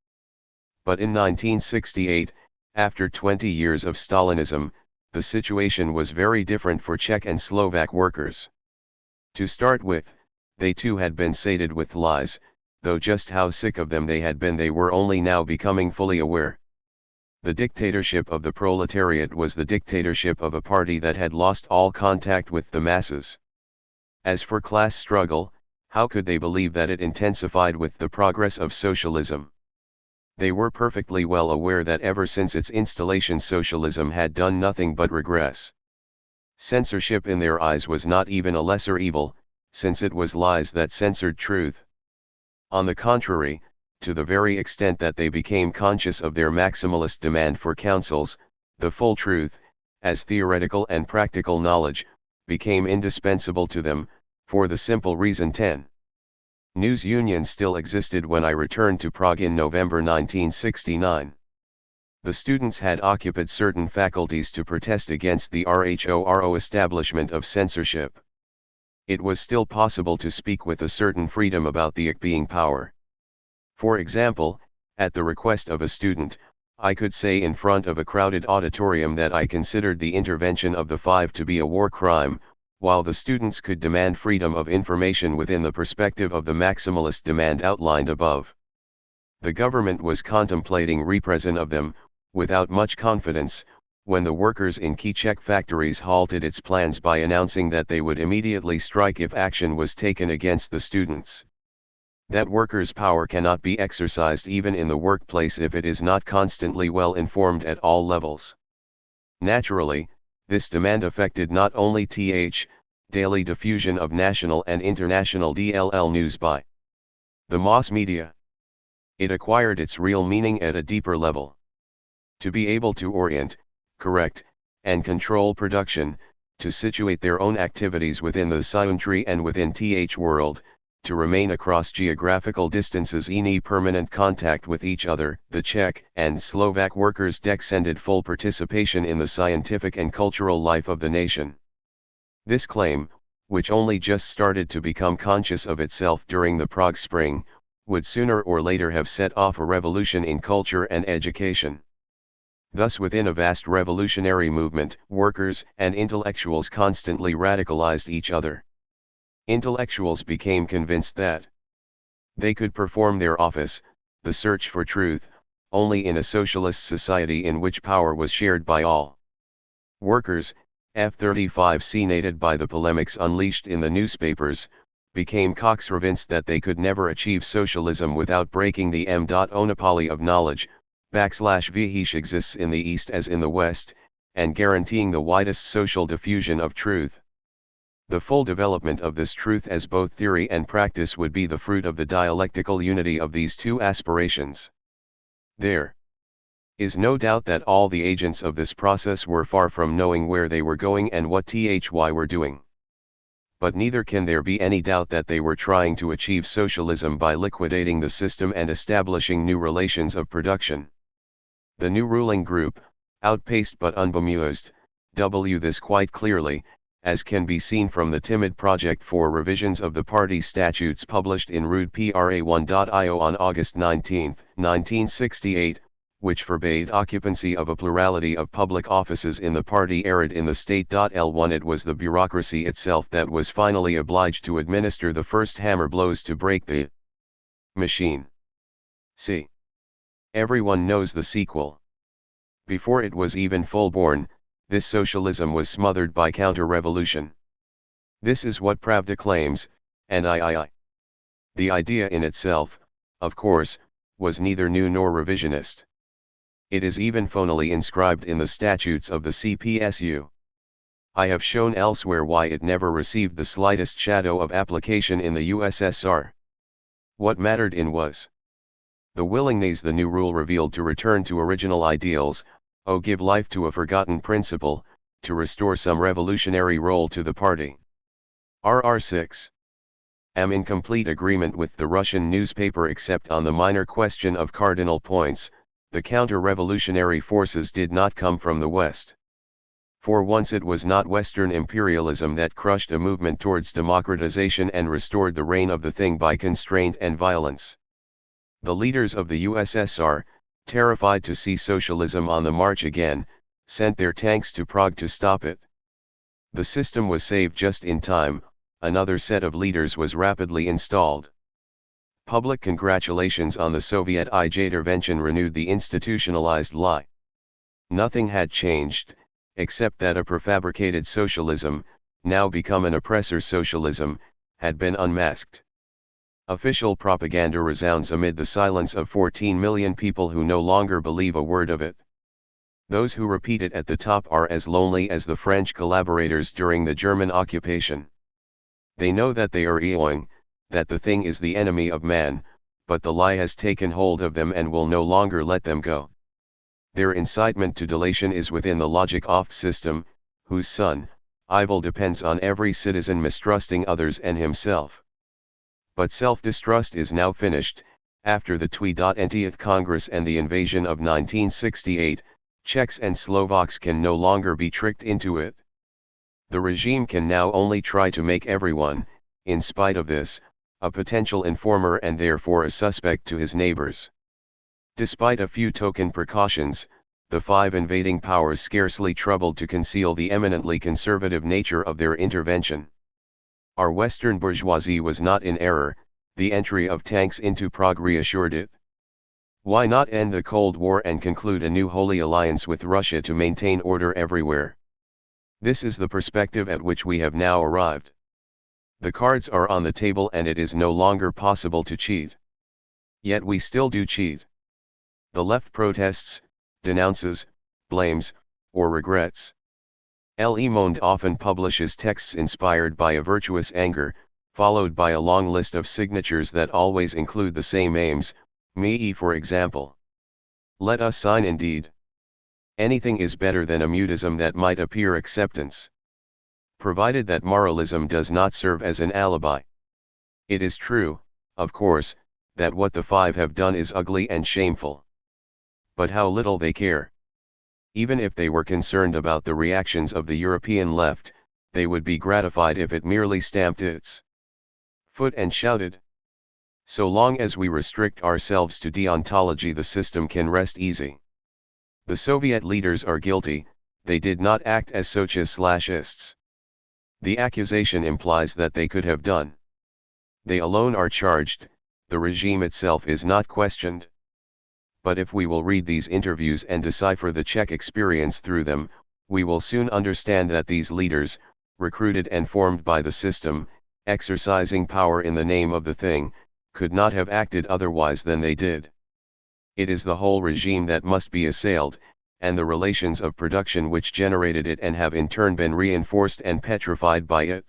But in 1968, after 20 years of Stalinism, the situation was very different for Czech and Slovak workers. To start with, they too had been sated with lies, though just how sick of them they had been they were only now becoming fully aware. The dictatorship of the proletariat was the dictatorship of a party that had lost all contact with the masses. As for class struggle, how could they believe that it intensified with the progress of socialism? They were perfectly well aware that ever since its installation socialism had done nothing but regress. Censorship in their eyes was not even a lesser evil, since it was lies that censored truth. On the contrary, to the very extent that they became conscious of their maximalist demand for counsels, the full truth, as theoretical and practical knowledge, became indispensable to them, for the simple reason 10. News unions still existed when I returned to Prague in November 1969. The students had occupied certain faculties to protest against the RHORO establishment of censorship. It was still possible to speak with a certain freedom about the being power. For example, at the request of a student, I could say in front of a crowded auditorium that I considered the intervention of the Five to be a war crime, while the students could demand freedom of information within the perspective of the maximalist demand outlined above. The government was contemplating repression of them, without much confidence, when the workers in key Czech factories halted its plans by announcing that they would immediately strike if action was taken against the students. That workers' power cannot be exercised even in the workplace if it is not constantly well informed at all levels. Naturally, this demand affected not only daily diffusion of national and international DLL news by the mass media. It acquired its real meaning at a deeper level. To be able to orient, correct, and control production, to situate their own activities within the scientry and within world, to remain across geographical distances in permanent contact with each other, the Czech and Slovak workers descended full participation in the scientific and cultural life of the nation. This claim, which only just started to become conscious of itself during the Prague Spring, would sooner or later have set off a revolution in culture and education. Thus within a vast revolutionary movement, workers and intellectuals constantly radicalized each other. Intellectuals became convinced that they could perform their office, the search for truth, only in a socialist society in which power was shared by all. Workers, F-35 by the polemics unleashed in the newspapers, became convinced that they could never achieve socialism without breaking the monopoly of knowledge, which exists in the East as in the West, and guaranteeing the widest social diffusion of truth. The full development of this truth as both theory and practice would be the fruit of the dialectical unity of these two aspirations. There is no doubt that all the agents of this process were far from knowing where they were going and what were doing. But neither can there be any doubt that they were trying to achieve socialism by liquidating the system and establishing new relations of production. The new ruling group, outpaced but unbemused, this quite clearly, as can be seen from the timid project for revisions of the party statutes published in RUDPRA1.io on August 19, 1968, which forbade occupancy of a plurality of public offices in the party arid in the state. L1 It was the bureaucracy itself that was finally obliged to administer the first hammer blows to break the machine. See. Everyone knows the sequel. Before it was even full-born, this socialism was smothered by counter-revolution. This is what Pravda claims, and The idea in itself, of course, was neither new nor revisionist. It is even phonily inscribed in the statutes of the CPSU. I have shown elsewhere why it never received the slightest shadow of application in the USSR. What mattered was the willingness the new rule revealed to return to original ideals, give life to a forgotten principle, to restore some revolutionary role to the party. RR6. Am in complete agreement with the Russian newspaper except on the minor question of cardinal points. The counter-revolutionary forces did not come from the West. For once it was not Western imperialism that crushed a movement towards democratization and restored the reign of the thing by constraint and violence. The leaders of the USSR, terrified to see socialism on the march again, sent their tanks to Prague to stop it. The system was saved just in time, another set of leaders was rapidly installed. Public congratulations on the Soviet intervention renewed the institutionalized lie. Nothing had changed, except that a prefabricated socialism, now become an oppressor socialism, had been unmasked. Official propaganda resounds amid the silence of 14 million people who no longer believe a word of it. Those who repeat it at the top are as lonely as the French collaborators during the German occupation. They know that they are eoing, that the thing is the enemy of man, but the lie has taken hold of them and will no longer let them go. Their incitement to delation is within the logic-off system, whose son, evil depends on every citizen mistrusting others and himself. But self-distrust is now finished. After the THIRD Congress and the invasion of 1968, Czechs and Slovaks can no longer be tricked into it. The regime can now only try to make everyone, in spite of this, a potential informer and therefore a suspect to his neighbors. Despite a few token precautions, the five invading powers scarcely troubled to conceal the eminently conservative nature of their intervention. Our Western bourgeoisie was not in error. The entry of tanks into Prague reassured it. Why not end the Cold War and conclude a new holy alliance with Russia to maintain order everywhere? This is the perspective at which we have now arrived. The cards are on the table and it is no longer possible to cheat. Yet we still do cheat. The left protests, denounces, blames, or regrets. Le Monde often publishes texts inspired by a virtuous anger, followed by a long list of signatures that always include the same aims, me for example. Let us sign indeed. Anything is better than a mutism that might appear acceptance. Provided that moralism does not serve as an alibi. It is true, of course, that what the five have done is ugly and shameful. But how little they care. Even if they were concerned about the reactions of the European left, they would be gratified if it merely stamped its foot and shouted. So long as we restrict ourselves to deontology, the system can rest easy. The Soviet leaders are guilty, they did not act as Sochist/ists. The accusation implies that they could have done. They alone are charged, the regime itself is not questioned. But if we will read these interviews and decipher the Czech experience through them, we will soon understand that these leaders, recruited and formed by the system, exercising power in the name of the thing, could not have acted otherwise than they did. It is the whole regime that must be assailed, and the relations of production which generated it and have in turn been reinforced and petrified by it.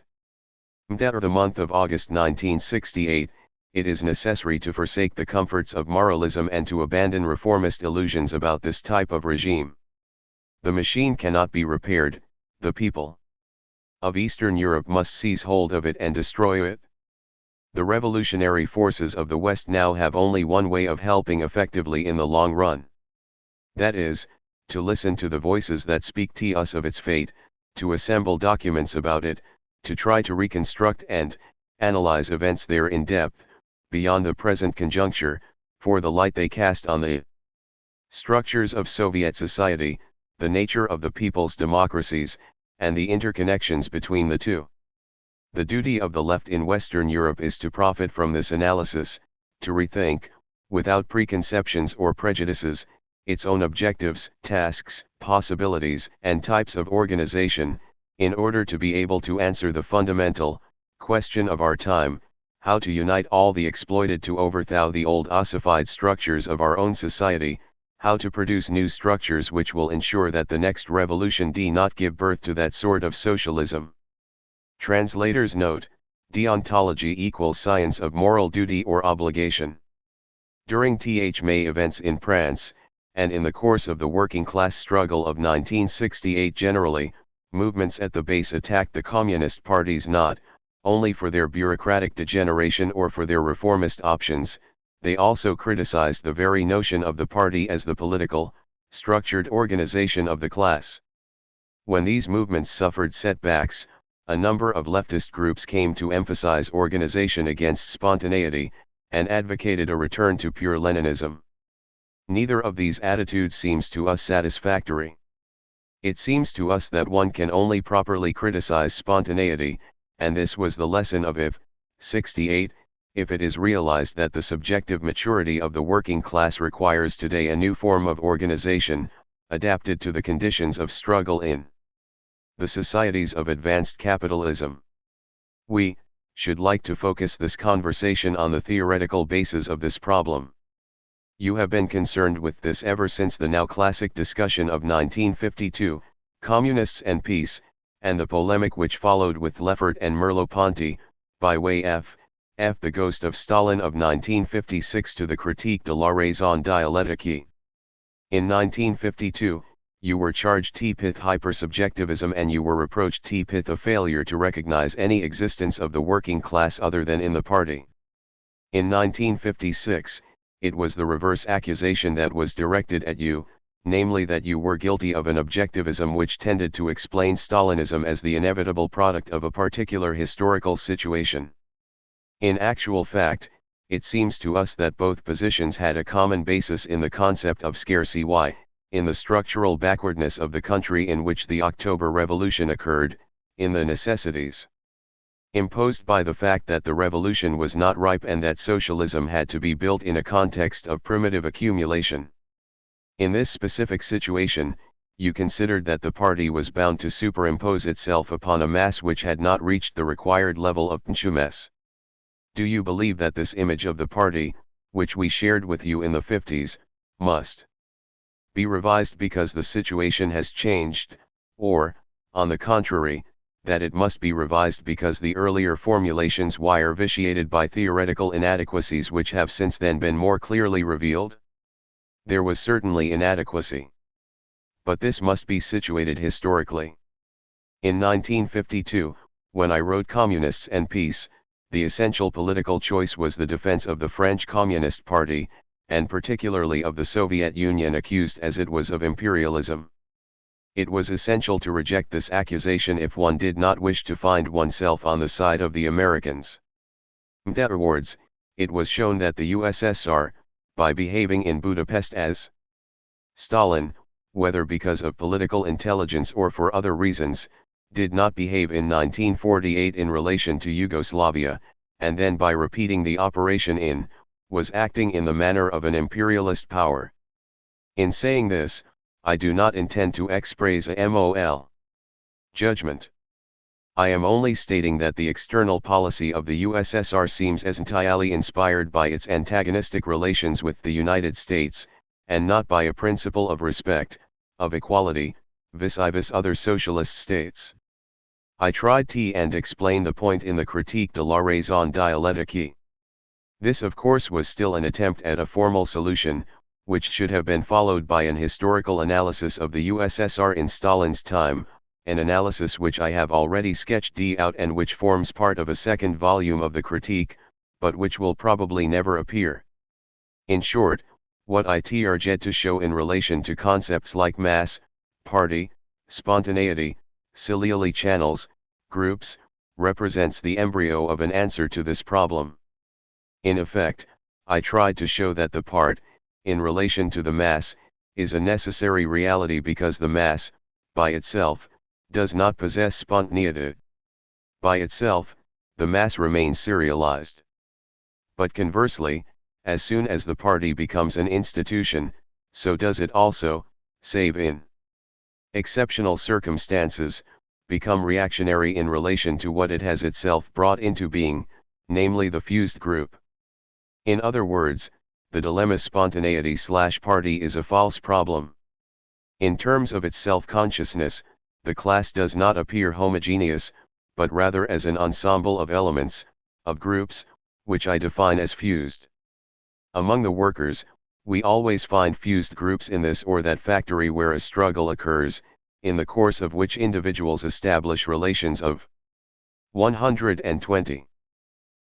The month of August 1968, it is necessary to forsake the comforts of moralism and to abandon reformist illusions about this type of regime. The machine cannot be repaired, the people of Eastern Europe must seize hold of it and destroy it. The revolutionary forces of the West now have only one way of helping effectively in the long run. That is, to listen to the voices that speak to us of its fate, to assemble documents about it, to try to reconstruct and analyze events there in depth, beyond the present conjuncture, for the light they cast on the structures of Soviet society, the nature of the people's democracies, and the interconnections between the two. The duty of the left in Western Europe is to profit from this analysis, to rethink, without preconceptions or prejudices, its own objectives, tasks, possibilities, and types of organization, in order to be able to answer the fundamental question of our time: how to unite all the exploited to overthrow the old ossified structures of our own society, how to produce new structures which will ensure that the next revolution do not give birth to that sort of socialism. Translator's note: deontology equals science of moral duty or obligation. During May events in France, and in the course of the working class struggle of 1968 generally, movements at the base attacked the Communist parties not only for their bureaucratic degeneration or for their reformist options, they also criticized the very notion of the party as the political, structured organization of the class. When these movements suffered setbacks, a number of leftist groups came to emphasize organization against spontaneity, and advocated a return to pure Leninism. Neither of these attitudes seems to us satisfactory. It seems to us that one can only properly criticize spontaneity, and this was the lesson of if 68, if it is realized that the subjective maturity of the working class requires today a new form of organization, adapted to the conditions of struggle in the societies of advanced capitalism. We should like to focus this conversation on the theoretical basis of this problem. You have been concerned with this ever since the now classic discussion of 1952, Communists and Peace, and the polemic which followed with Leffert and Merleau-Ponty, by way F. F. The Ghost of Stalin of 1956 to the Critique de la Raison Dialectique. In 1952, you were charged T-Pith hypersubjectivism and you were reproached T-Pith of failure to recognize any existence of the working class other than in the party. In 1956, it was the reverse accusation that was directed at you, namely that you were guilty of an objectivism which tended to explain Stalinism as the inevitable product of a particular historical situation. In actual fact, it seems to us that both positions had a common basis in the concept of scarcity, in the structural backwardness of the country in which the October Revolution occurred, in the necessities imposed by the fact that the revolution was not ripe and that socialism had to be built in a context of primitive accumulation. In this specific situation, you considered that the party was bound to superimpose itself upon a mass which had not reached the required level of consummation. Do you believe that this image of the party, which we shared with you in the 50s, must be revised because the situation has changed, or, on the contrary, that it must be revised because the earlier formulations are vitiated by theoretical inadequacies which have since then been more clearly revealed? There was certainly inadequacy. But this must be situated historically. In 1952, when I wrote Communists and Peace, the essential political choice was the defense of the French Communist Party, and particularly of the Soviet Union accused as it was of imperialism. It was essential to reject this accusation if one did not wish to find oneself on the side of the Americans. Afterwards, it was shown that the USSR, by behaving in Budapest as Stalin, whether because of political intelligence or for other reasons, did not behave in 1948 in relation to Yugoslavia, and then by repeating the operation was acting in the manner of an imperialist power. In saying this, I do not intend to express a moral judgment. I am only stating that the external policy of the USSR seems as entirely inspired by its antagonistic relations with the United States, and not by a principle of respect, of equality, vis-a-vis other socialist states. I tried to explain the point in the Critique de la Raison Dialectique. This of course was still an attempt at a formal solution, which should have been followed by an historical analysis of the USSR in Stalin's time, an analysis which I have already sketched out and which forms part of a second volume of the critique, but which will probably never appear. In short, what I tried to show in relation to concepts like mass, party, spontaneity, Ciliary channels, groups, represents the embryo of an answer to this problem. In effect, I tried to show that the part, in relation to the mass, is a necessary reality because the mass, by itself, does not possess spontaneity. By itself, the mass remains serialized. But conversely, as soon as the party becomes an institution, so does it also, save in exceptional circumstances, become reactionary in relation to what it has itself brought into being, namely the fused group. In other words, the dilemma spontaneity/party is a false problem. In terms of its self-consciousness, the class does not appear homogeneous, but rather as an ensemble of elements, of groups, which I define as fused. Among the workers, we always find fused groups in this or that factory where a struggle occurs, in the course of which individuals establish relations of 120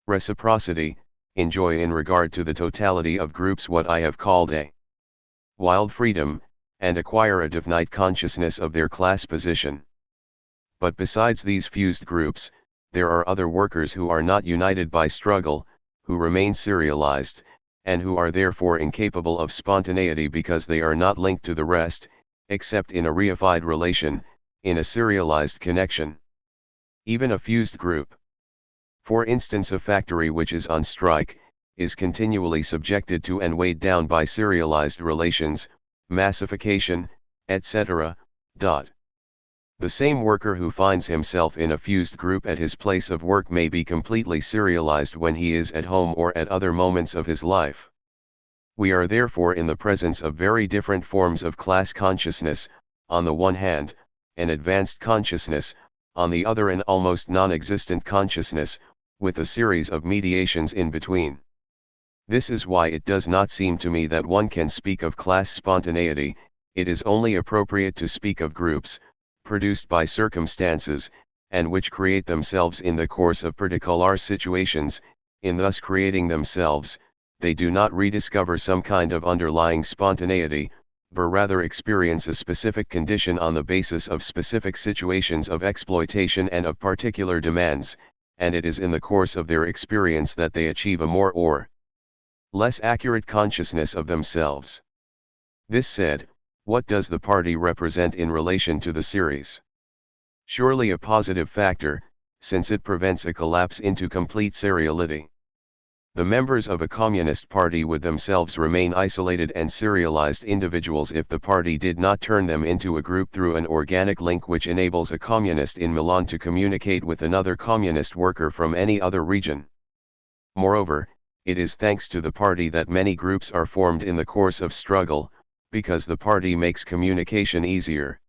reciprocity, enjoy in regard to the totality of groups what I have called a wild freedom, and acquire a definite consciousness of their class position. But besides these fused groups, there are other workers who are not united by struggle, who remain serialized, and who are therefore incapable of spontaneity because they are not linked to the rest, except in a reified relation, in a serialized connection. Even a fused group, for instance a factory which is on strike, is continually subjected to and weighed down by serialized relations, massification, etc. The same worker who finds himself in a fused group at his place of work may be completely serialized when he is at home or at other moments of his life. We are therefore in the presence of very different forms of class consciousness, on the one hand, an advanced consciousness, on the other an almost non-existent consciousness, with a series of mediations in between. This is why it does not seem to me that one can speak of class spontaneity. It is only appropriate to speak of groups, produced by circumstances, and which create themselves in the course of particular situations. In thus creating themselves, they do not rediscover some kind of underlying spontaneity, but rather experience a specific condition on the basis of specific situations of exploitation and of particular demands, and it is in the course of their experience that they achieve a more or less accurate consciousness of themselves. This said, what does the party represent in relation to the series? Surely a positive factor, since it prevents a collapse into complete seriality. The members of a communist party would themselves remain isolated and serialized individuals if the party did not turn them into a group through an organic link which enables a communist in Milan to communicate with another communist worker from any other region. Moreover, it is thanks to the party that many groups are formed in the course of struggle, because the party makes communication easier.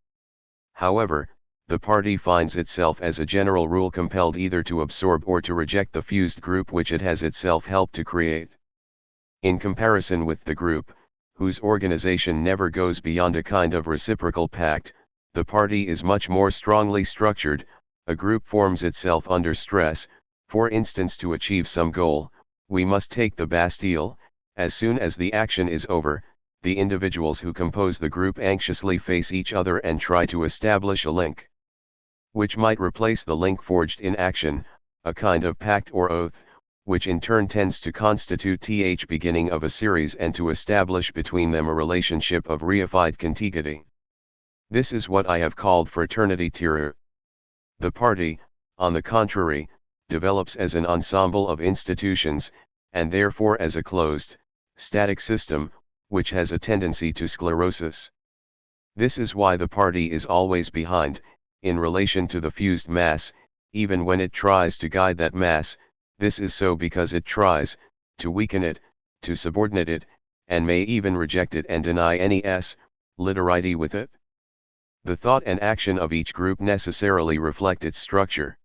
However, the party finds itself as a general rule compelled either to absorb or to reject the fused group which it has itself helped to create. In comparison with the group, whose organization never goes beyond a kind of reciprocal pact, the party is much more strongly structured. A group forms itself under stress, for instance to achieve some goal. We must take the Bastille. As soon as the action is over, the individuals who compose the group anxiously face each other and try to establish a link, which might replace the link forged in action, a kind of pact or oath, which in turn tends to constitute the beginning of a series and to establish between them a relationship of reified contiguity. This is what I have called fraternity tireur. The party, on the contrary, develops as an ensemble of institutions, and therefore as a closed, static system, which has a tendency to sclerosis. This is why the party is always behind, in relation to the fused mass, even when it tries to guide that mass. This is so because it tries to weaken it, to subordinate it, and may even reject it and deny any literity with it. The thought and action of each group necessarily reflect its structure.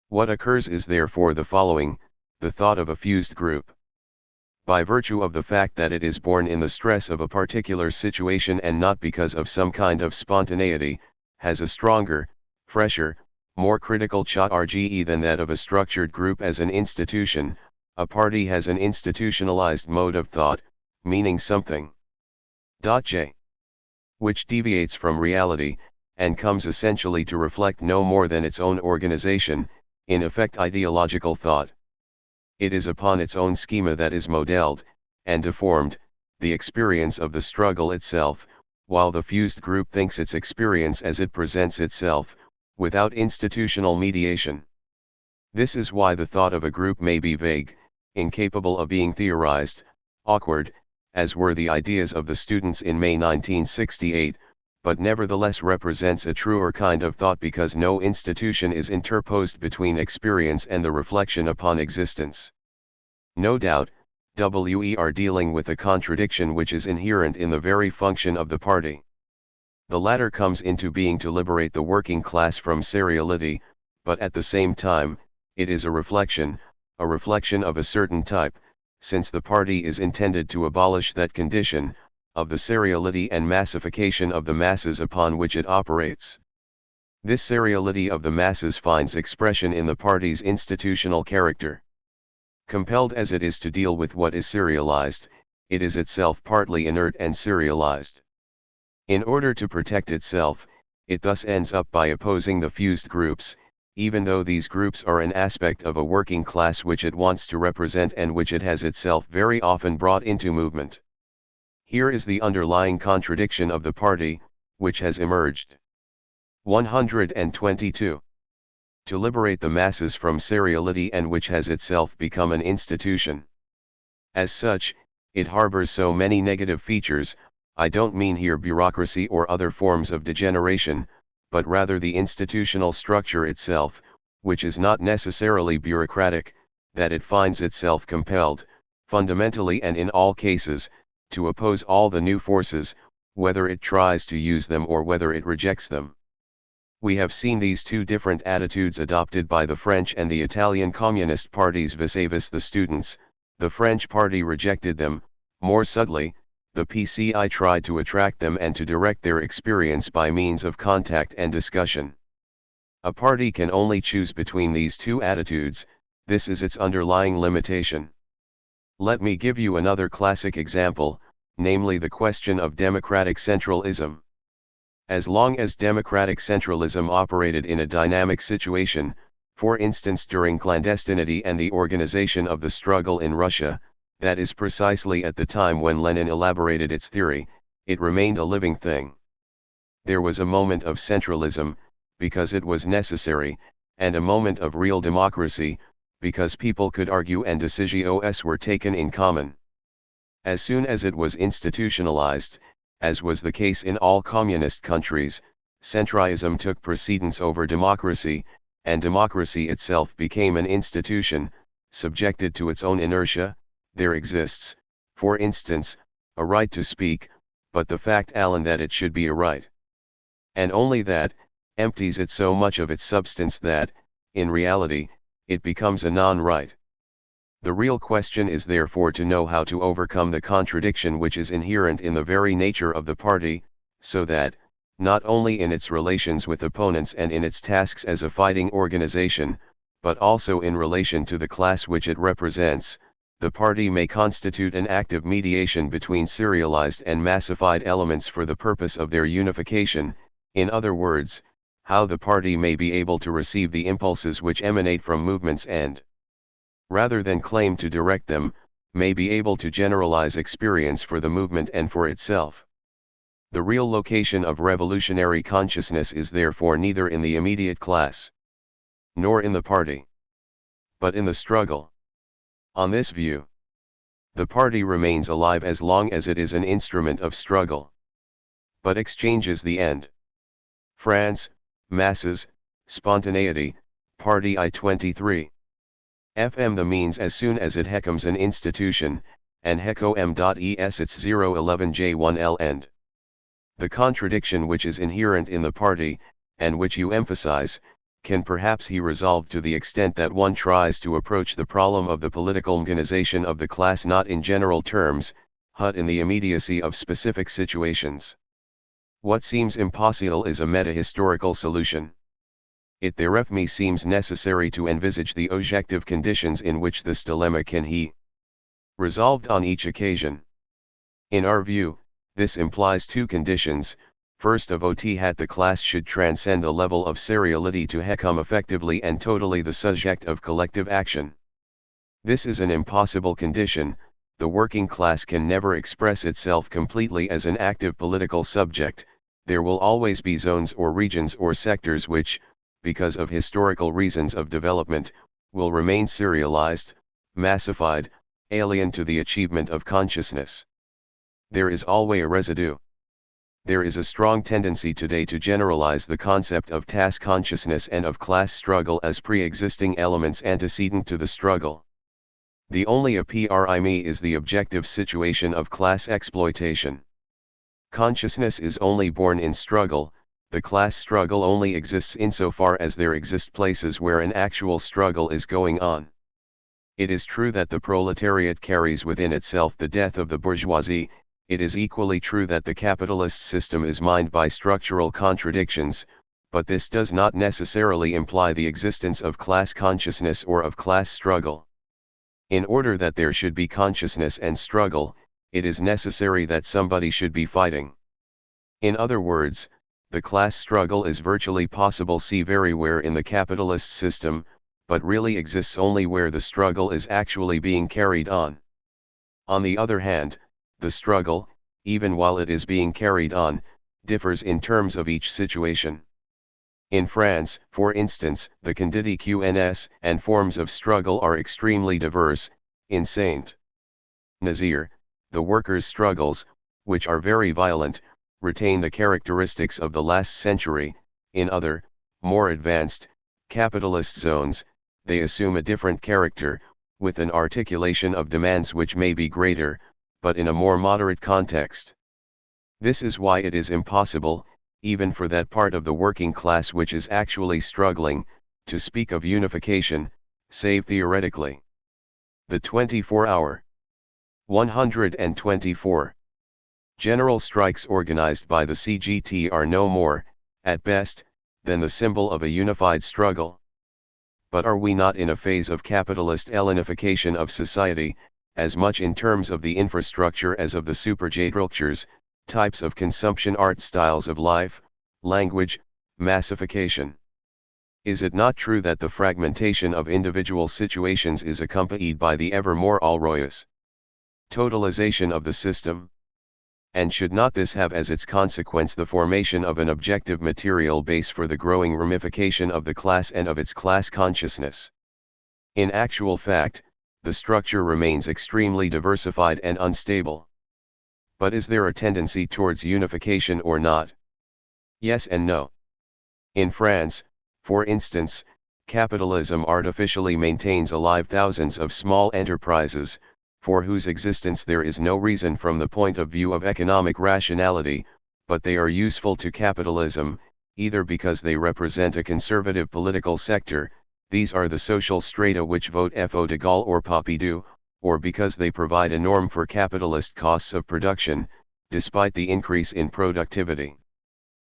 What occurs is therefore the following: the thought of a fused group, by virtue of the fact that it is born in the stress of a particular situation and not because of some kind of spontaneity, has a stronger, fresher, more critical charge than that of a structured group as an institution. A party has an institutionalized mode of thought, meaning something j, which deviates from reality, and comes essentially to reflect no more than its own organization, in effect ideological thought. It is upon its own schema that is modeled, and deformed, the experience of the struggle itself, while the fused group thinks its experience as it presents itself, without institutional mediation. This is why the thought of a group may be vague, incapable of being theorized, awkward, as were the ideas of the students in May 1968, but nevertheless represents a truer kind of thought because no institution is interposed between experience and the reflection upon existence. No doubt, we are dealing with a contradiction which is inherent in the very function of the party. The latter comes into being to liberate the working class from seriality, but at the same time, it is a reflection of a certain type, since the party is intended to abolish that condition, of the seriality and massification of the masses upon which it operates. This seriality of the masses finds expression in the party's institutional character. Compelled as it is to deal with what is serialized, it is itself partly inert and serialized. In order to protect itself, it thus ends up by opposing the fused groups, even though these groups are an aspect of a working class which it wants to represent and which it has itself very often brought into movement. Here is the underlying contradiction of the party, which has emerged. 122. To liberate the masses from seriality and which has itself become an institution. As such, it harbors so many negative features. I don't mean here bureaucracy or other forms of degeneration, but rather the institutional structure itself, which is not necessarily bureaucratic, that it finds itself compelled, fundamentally and in all cases, to oppose all the new forces, whether it tries to use them or whether it rejects them. We have seen these two different attitudes adopted by the French and the Italian communist parties vis-à-vis the students. The French party rejected them. More subtly, the PCI tried to attract them and to direct their experience by means of contact and discussion. A party can only choose between these two attitudes. This is its underlying limitation. Let me give you another classic example, namely the question of democratic centralism. As long as democratic centralism operated in a dynamic situation, for instance during clandestinity and the organization of the struggle in Russia, that is precisely at the time when Lenin elaborated its theory, it remained a living thing. There was a moment of centralism, because it was necessary, and a moment of real democracy, because people could argue and decisions were taken in common. As soon as it was institutionalized, as was the case in all communist countries, centralism took precedence over democracy, and democracy itself became an institution, subjected to its own inertia. There exists, for instance, a right to speak, but the fact alone that it should be a right, and only that, empties it so much of its substance that, in reality, it becomes a non-right. The real question is therefore to know how to overcome the contradiction which is inherent in the very nature of the party, so that, not only in its relations with opponents and in its tasks as a fighting organization, but also in relation to the class which it represents, the party may constitute an active mediation between serialized and massified elements for the purpose of their unification. In other words, how the party may be able to receive the impulses which emanate from movements and, rather than claim to direct them, may be able to generalize experience for the movement and for itself. The real location of revolutionary consciousness is therefore neither in the immediate class, nor in the party, but in the struggle. On this view, the party remains alive as long as it is an instrument of struggle, but exchanges the end. France, masses, spontaneity, Party I-23. FM the means as soon as it becomes an institution, and HECOM.es its 011J1L end. The contradiction which is inherent in the party, and which you emphasize, can perhaps be resolved to the extent that one tries to approach the problem of the political organization of the class not in general terms, but in the immediacy of specific situations. What seems impossible is a meta-historical solution. It therefore seems necessary to envisage the objective conditions in which this dilemma can be resolved on each occasion. In our view, this implies two conditions. First of all, the class should transcend the level of seriality to become effectively and totally the subject of collective action. This is an impossible condition. The working class can never express itself completely as an active political subject. There will always be zones or regions or sectors which, because of historical reasons of development, will remain serialized, massified, alien to the achievement of consciousness. There is always a residue. There is a strong tendency today to generalize the concept of task consciousness and of class struggle as pre-existing elements antecedent to the struggle. The only prime is the objective situation of class exploitation. Consciousness is only born in struggle. The class struggle only exists insofar as there exist places where an actual struggle is going on. It is true that the proletariat carries within itself the death of the bourgeoisie. It is equally true that the capitalist system is mined by structural contradictions, but this does not necessarily imply the existence of class consciousness or of class struggle. In order that there should be consciousness and struggle, it is necessary that somebody should be fighting. In other words, the class struggle is virtually possible everywhere in the capitalist system, but really exists only where the struggle is actually being carried on. On the other hand, the struggle, even while it is being carried on, differs in terms of each situation. In France, for instance, the conditions and forms of struggle are extremely diverse. In Saint Nazaire, the workers' struggles, which are very violent, retain the characteristics of the last century. In other, more advanced, capitalist zones, they assume a different character, with an articulation of demands which may be greater, but in a more moderate context. This is why it is impossible, even for that part of the working class which is actually struggling, to speak of unification, save theoretically. The 24-hour 124 general strikes organized by the CGT are no more, at best, than the symbol of a unified struggle. But are we not in a phase of capitalist Hellenification of society, as much in terms of the infrastructure as of the superstructures, types of consumption, art, styles of life, language, massification? Is it not true that the fragmentation of individual situations is accompanied by the ever more alroyous totalization of the system? And should not this have as its consequence the formation of an objective material base for the growing ramification of the class and of its class consciousness? In actual fact, the structure remains extremely diversified and unstable. But is there a tendency towards unification or not? Yes and no. In France, for instance, capitalism artificially maintains alive thousands of small enterprises, for whose existence there is no reason from the point of view of economic rationality, but they are useful to capitalism, either because they represent a conservative political sector, these are the social strata which vote Fo de Gaulle or Pompidou, or because they provide a norm for capitalist costs of production, despite the increase in productivity.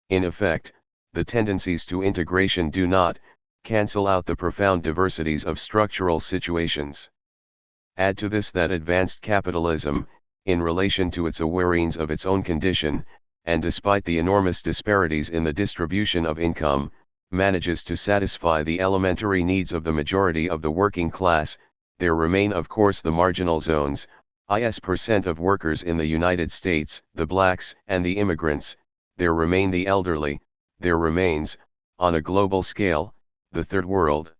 In effect, the tendencies to integration do not cancel out the profound diversities of structural situations. Add to this that advanced capitalism, in relation to its awareness of its own condition, and despite the enormous disparities in the distribution of income, manages to satisfy the elementary needs of the majority of the working class. There remain of course the marginal zones, is% of workers in the United States, the blacks and the immigrants, there remain the elderly, there remains, on a global scale, the Third World.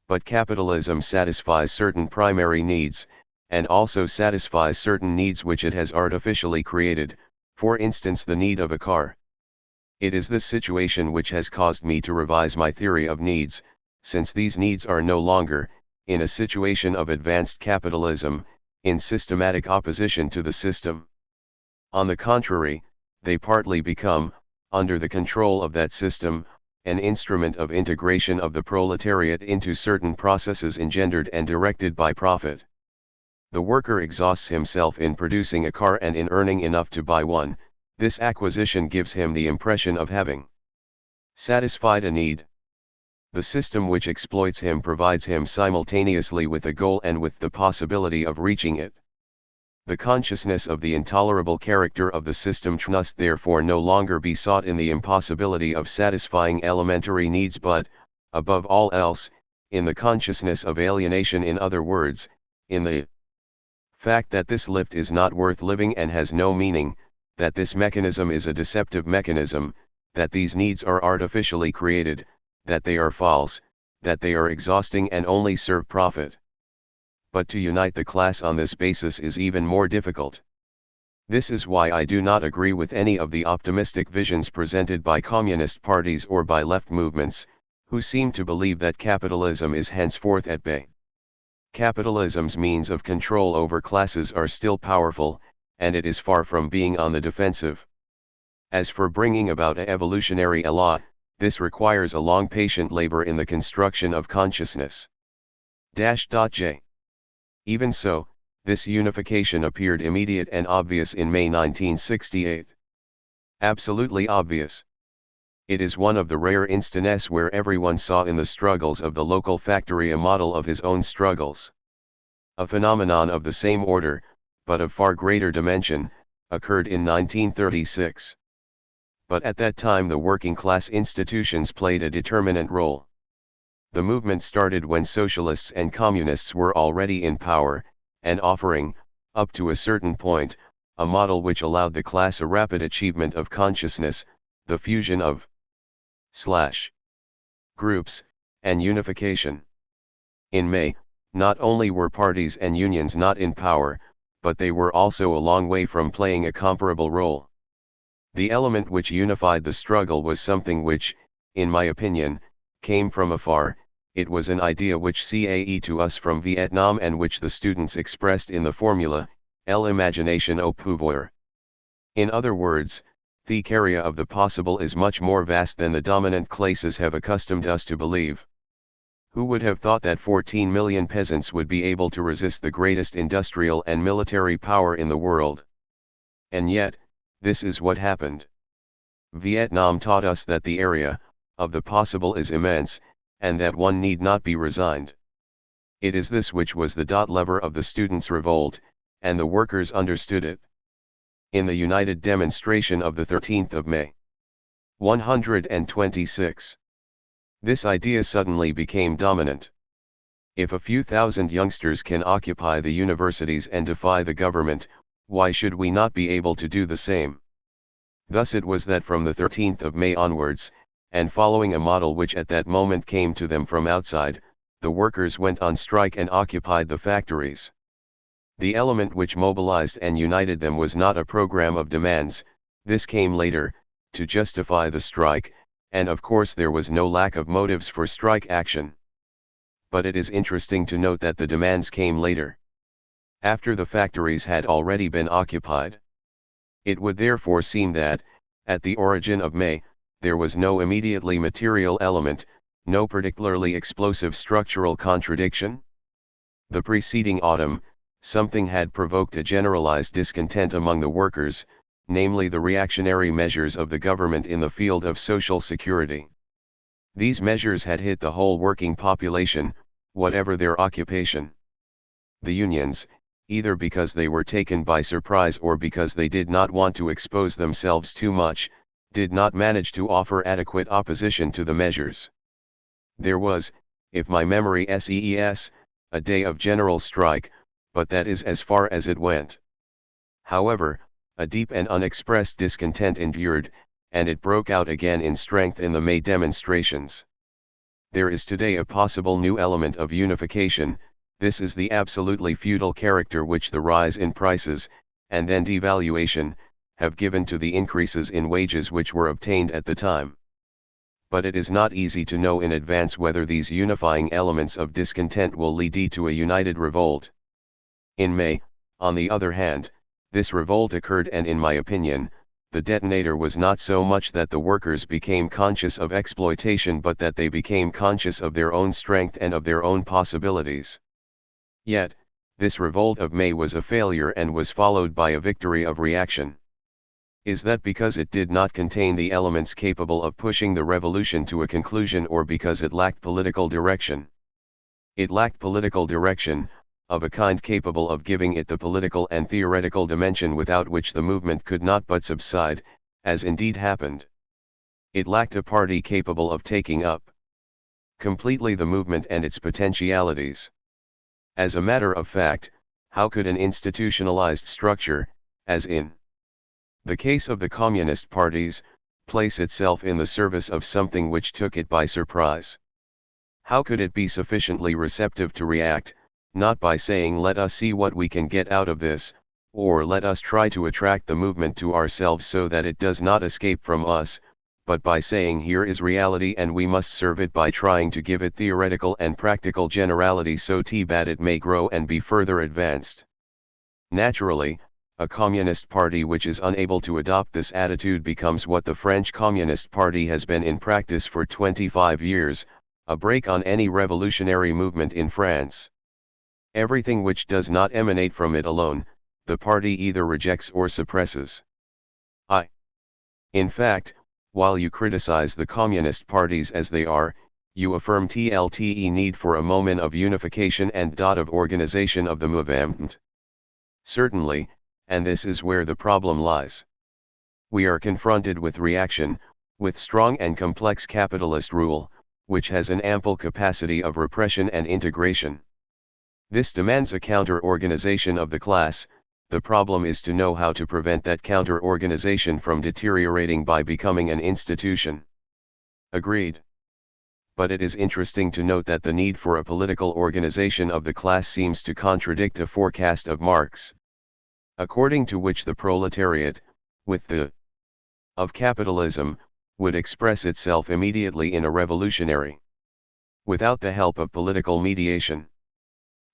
But capitalism satisfies certain primary needs, and also satisfies certain needs which it has artificially created, for instance the need of a car. It is this situation which has caused me to revise my theory of needs, since these needs are no longer, in a situation of advanced capitalism, in systematic opposition to the system. On the contrary, they partly become, under the control of that system, an instrument of integration of the proletariat into certain processes engendered and directed by profit. The worker exhausts himself in producing a car and in earning enough to buy one. This acquisition gives him the impression of having satisfied a need. The system which exploits him provides him simultaneously with a goal and with the possibility of reaching it. The consciousness of the intolerable character of the system must therefore no longer be sought in the impossibility of satisfying elementary needs but, above all else, in the consciousness of alienation, in other words, in the fact that this lift is not worth living and has no meaning, that this mechanism is a deceptive mechanism, that these needs are artificially created, that they are false, that they are exhausting and only serve profit. But to unite the class on this basis is even more difficult. This is why I do not agree with any of the optimistic visions presented by communist parties or by left movements, who seem to believe that capitalism is henceforth at bay. Capitalism's means of control over classes are still powerful, and it is far from being on the defensive. As for bringing about an evolutionary law, this requires a long patient labor in the construction of consciousness. J. Even so, this unification appeared immediate and obvious in May 1968. Absolutely obvious. It is one of the rare instances where everyone saw in the struggles of the local factory a model of his own struggles. A phenomenon of the same order, but of far greater dimension, occurred in 1936. But at that time the working class institutions played a determinant role. The movement started when socialists and communists were already in power, and offering, up to a certain point, a model which allowed the class a rapid achievement of consciousness, the fusion of groups, and unification. In May, not only were parties and unions not in power, but they were also a long way from playing a comparable role. The element which unified the struggle was something which, in my opinion, came from afar. It was an idea which came to us from Vietnam and which the students expressed in the formula, l'imagination au pouvoir. In other words, The area of the possible is much more vast than the dominant classes have accustomed us to believe. Who would have thought that 14 million peasants would be able to resist the greatest industrial and military power in the world? And yet, this is what happened. Vietnam taught us that the area of the possible is immense, and that one need not be resigned. It is this which was the lever of the students' revolt, and the workers understood it. In the united demonstration of the 13th of May, 126, this idea suddenly became dominant. If a few thousand youngsters can occupy the universities and defy the government, why should we not be able to do the same? Thus it was that from the 13th of May onwards, and following a model which at that moment came to them from outside, the workers went on strike and occupied the factories. The element which mobilized and united them was not a program of demands, this came later, to justify the strike, and of course there was no lack of motives for strike action. But it is interesting to note that the demands came later, after the factories had already been occupied. It would therefore seem that, at the origin of May, there was no immediately material element, no particularly explosive structural contradiction. The preceding autumn, something had provoked a generalized discontent among the workers, namely the reactionary measures of the government in the field of social security. These measures had hit the whole working population, whatever their occupation. The unions, either because they were taken by surprise or because they did not want to expose themselves too much, did not manage to offer adequate opposition to the measures. There was, if my memory serves, a day of general strike, but that is as far as it went. However, a deep and unexpressed discontent endured, and it broke out again in strength in the May demonstrations. There is today a possible new element of unification. This is the absolutely feudal character which the rise in prices, and then devaluation, have given to the increases in wages which were obtained at the time. But it is not easy to know in advance whether these unifying elements of discontent will lead to a united revolt. In May, on the other hand, this revolt occurred, and in my opinion, the detonator was not so much that the workers became conscious of exploitation but that they became conscious of their own strength and of their own possibilities. Yet, this revolt of May was a failure and was followed by a victory of reaction. Is that because it did not contain the elements capable of pushing the revolution to a conclusion, or because it lacked political direction? It lacked political direction, of a kind capable of giving it the political and theoretical dimension without which the movement could not but subside, as indeed happened. It lacked a party capable of taking up completely the movement and its potentialities. As a matter of fact, how could an institutionalized structure, as in the case of the communist parties, place itself in the service of something which took it by surprise? How could it be sufficiently receptive to react, not by saying let us see what we can get out of this, or let us try to attract the movement to ourselves so that it does not escape from us, but by saying here is reality and we must serve it by trying to give it theoretical and practical generality so that it may grow and be further advanced? Naturally, a communist party which is unable to adopt this attitude becomes what the French Communist Party has been in practice for 25 years, a brake on any revolutionary movement in France. Everything which does not emanate from it alone, the party either rejects or suppresses. In fact, while you criticize the communist parties as they are, you affirm the need for a moment of unification and of organization of the movement. Certainly, and this is where the problem lies. We are confronted with reaction, with strong and complex capitalist rule, which has an ample capacity of repression and integration. This demands a counter-organization of the class. The problem is to know how to prevent that counter-organization from deteriorating by becoming an institution. Agreed. But it is interesting to note that the need for a political organization of the class seems to contradict a forecast of Marx, according to which the proletariat, with the of capitalism, would express itself immediately in a revolutionary, without the help of political mediation.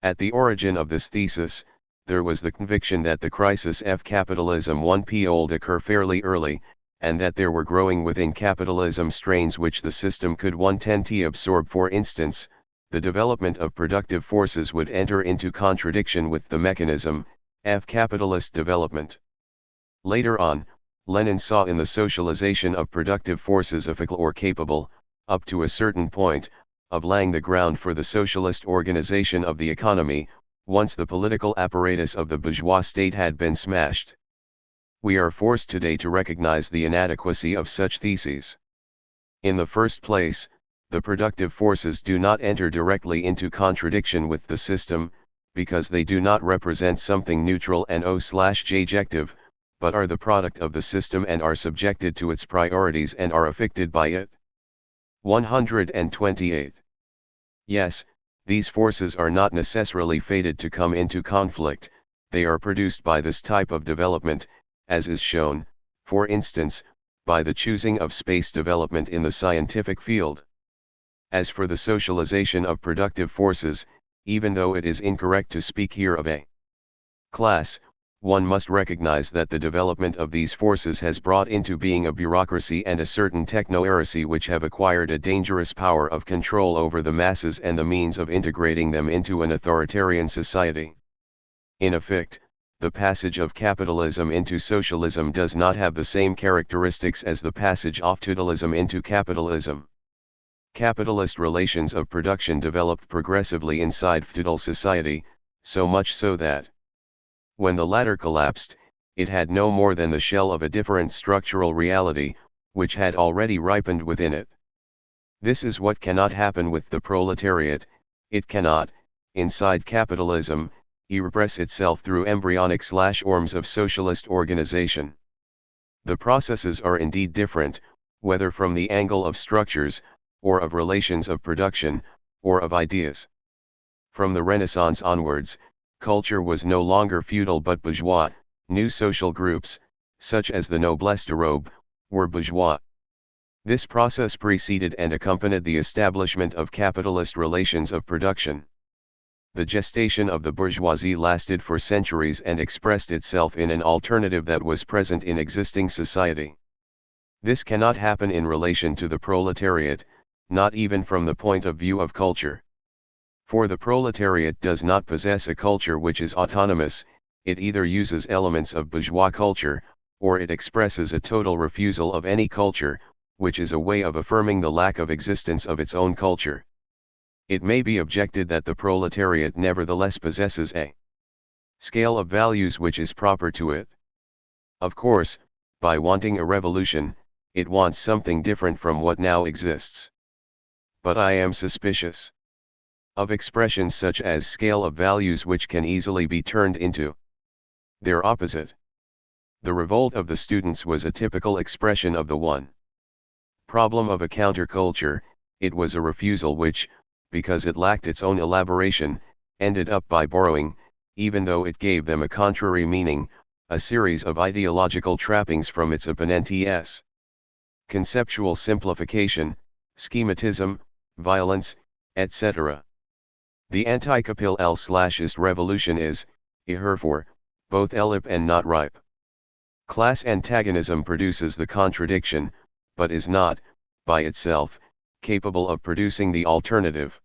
At the origin of this thesis, there was the conviction that the crisis of capitalism would occur fairly early, and that there were growing within capitalism strains which the system could 110t absorb. For instance, the development of productive forces would enter into contradiction with the mechanism, of capitalist development. Later on, Lenin saw in the socialization of productive forces ethical or capable, up to a certain point, of laying the ground for the socialist organization of the economy, once the political apparatus of the bourgeois state had been smashed. We are forced today to recognize the inadequacy of such theses. In the first place, the productive forces do not enter directly into contradiction with the system, because they do not represent something neutral and objective, but are the product of the system and are subjected to its priorities and are affected by it. 128. Yes, these forces are not necessarily fated to come into conflict, they are produced by this type of development, as is shown, for instance, by the choosing of space development in the scientific field. As for the socialization of productive forces, even though it is incorrect to speak here of a class, one must recognize that the development of these forces has brought into being a bureaucracy and a certain technocracy which have acquired a dangerous power of control over the masses and the means of integrating them into an authoritarian society. In effect, the passage of capitalism into socialism does not have the same characteristics as the passage of feudalism into capitalism. Capitalist relations of production developed progressively inside feudal society, so much so that, when the latter collapsed, it had no more than the shell of a different structural reality, which had already ripened within it. This is what cannot happen with the proletariat. It cannot, inside capitalism, repress itself through embryonic/orms of socialist organization. The processes are indeed different, whether from the angle of structures, or of relations of production, or of ideas. From the Renaissance onwards, culture was no longer feudal but bourgeois. New social groups, such as the noblesse de robe, were bourgeois. This process preceded and accompanied the establishment of capitalist relations of production. The gestation of the bourgeoisie lasted for centuries and expressed itself in an alternative that was present in existing society. This cannot happen in relation to the proletariat, not even from the point of view of culture. For the proletariat does not possess a culture which is autonomous, it either uses elements of bourgeois culture, or it expresses a total refusal of any culture, which is a way of affirming the lack of existence of its own culture. It may be objected that the proletariat nevertheless possesses a scale of values which is proper to it. Of course, by wanting a revolution, it wants something different from what now exists. But I am suspicious of expressions such as scale of values which can easily be turned into their opposite. The revolt of the students was a typical expression of the one problem of a counterculture. It was a refusal which, because it lacked its own elaboration, ended up by borrowing, even though it gave them a contrary meaning, a series of ideological trappings from its opponents. Conceptual simplification, schematism, violence, etc. The anti-capitalist revolution is, therefore, both elip and not ripe. Class antagonism produces the contradiction, but is not, by itself, capable of producing the alternative.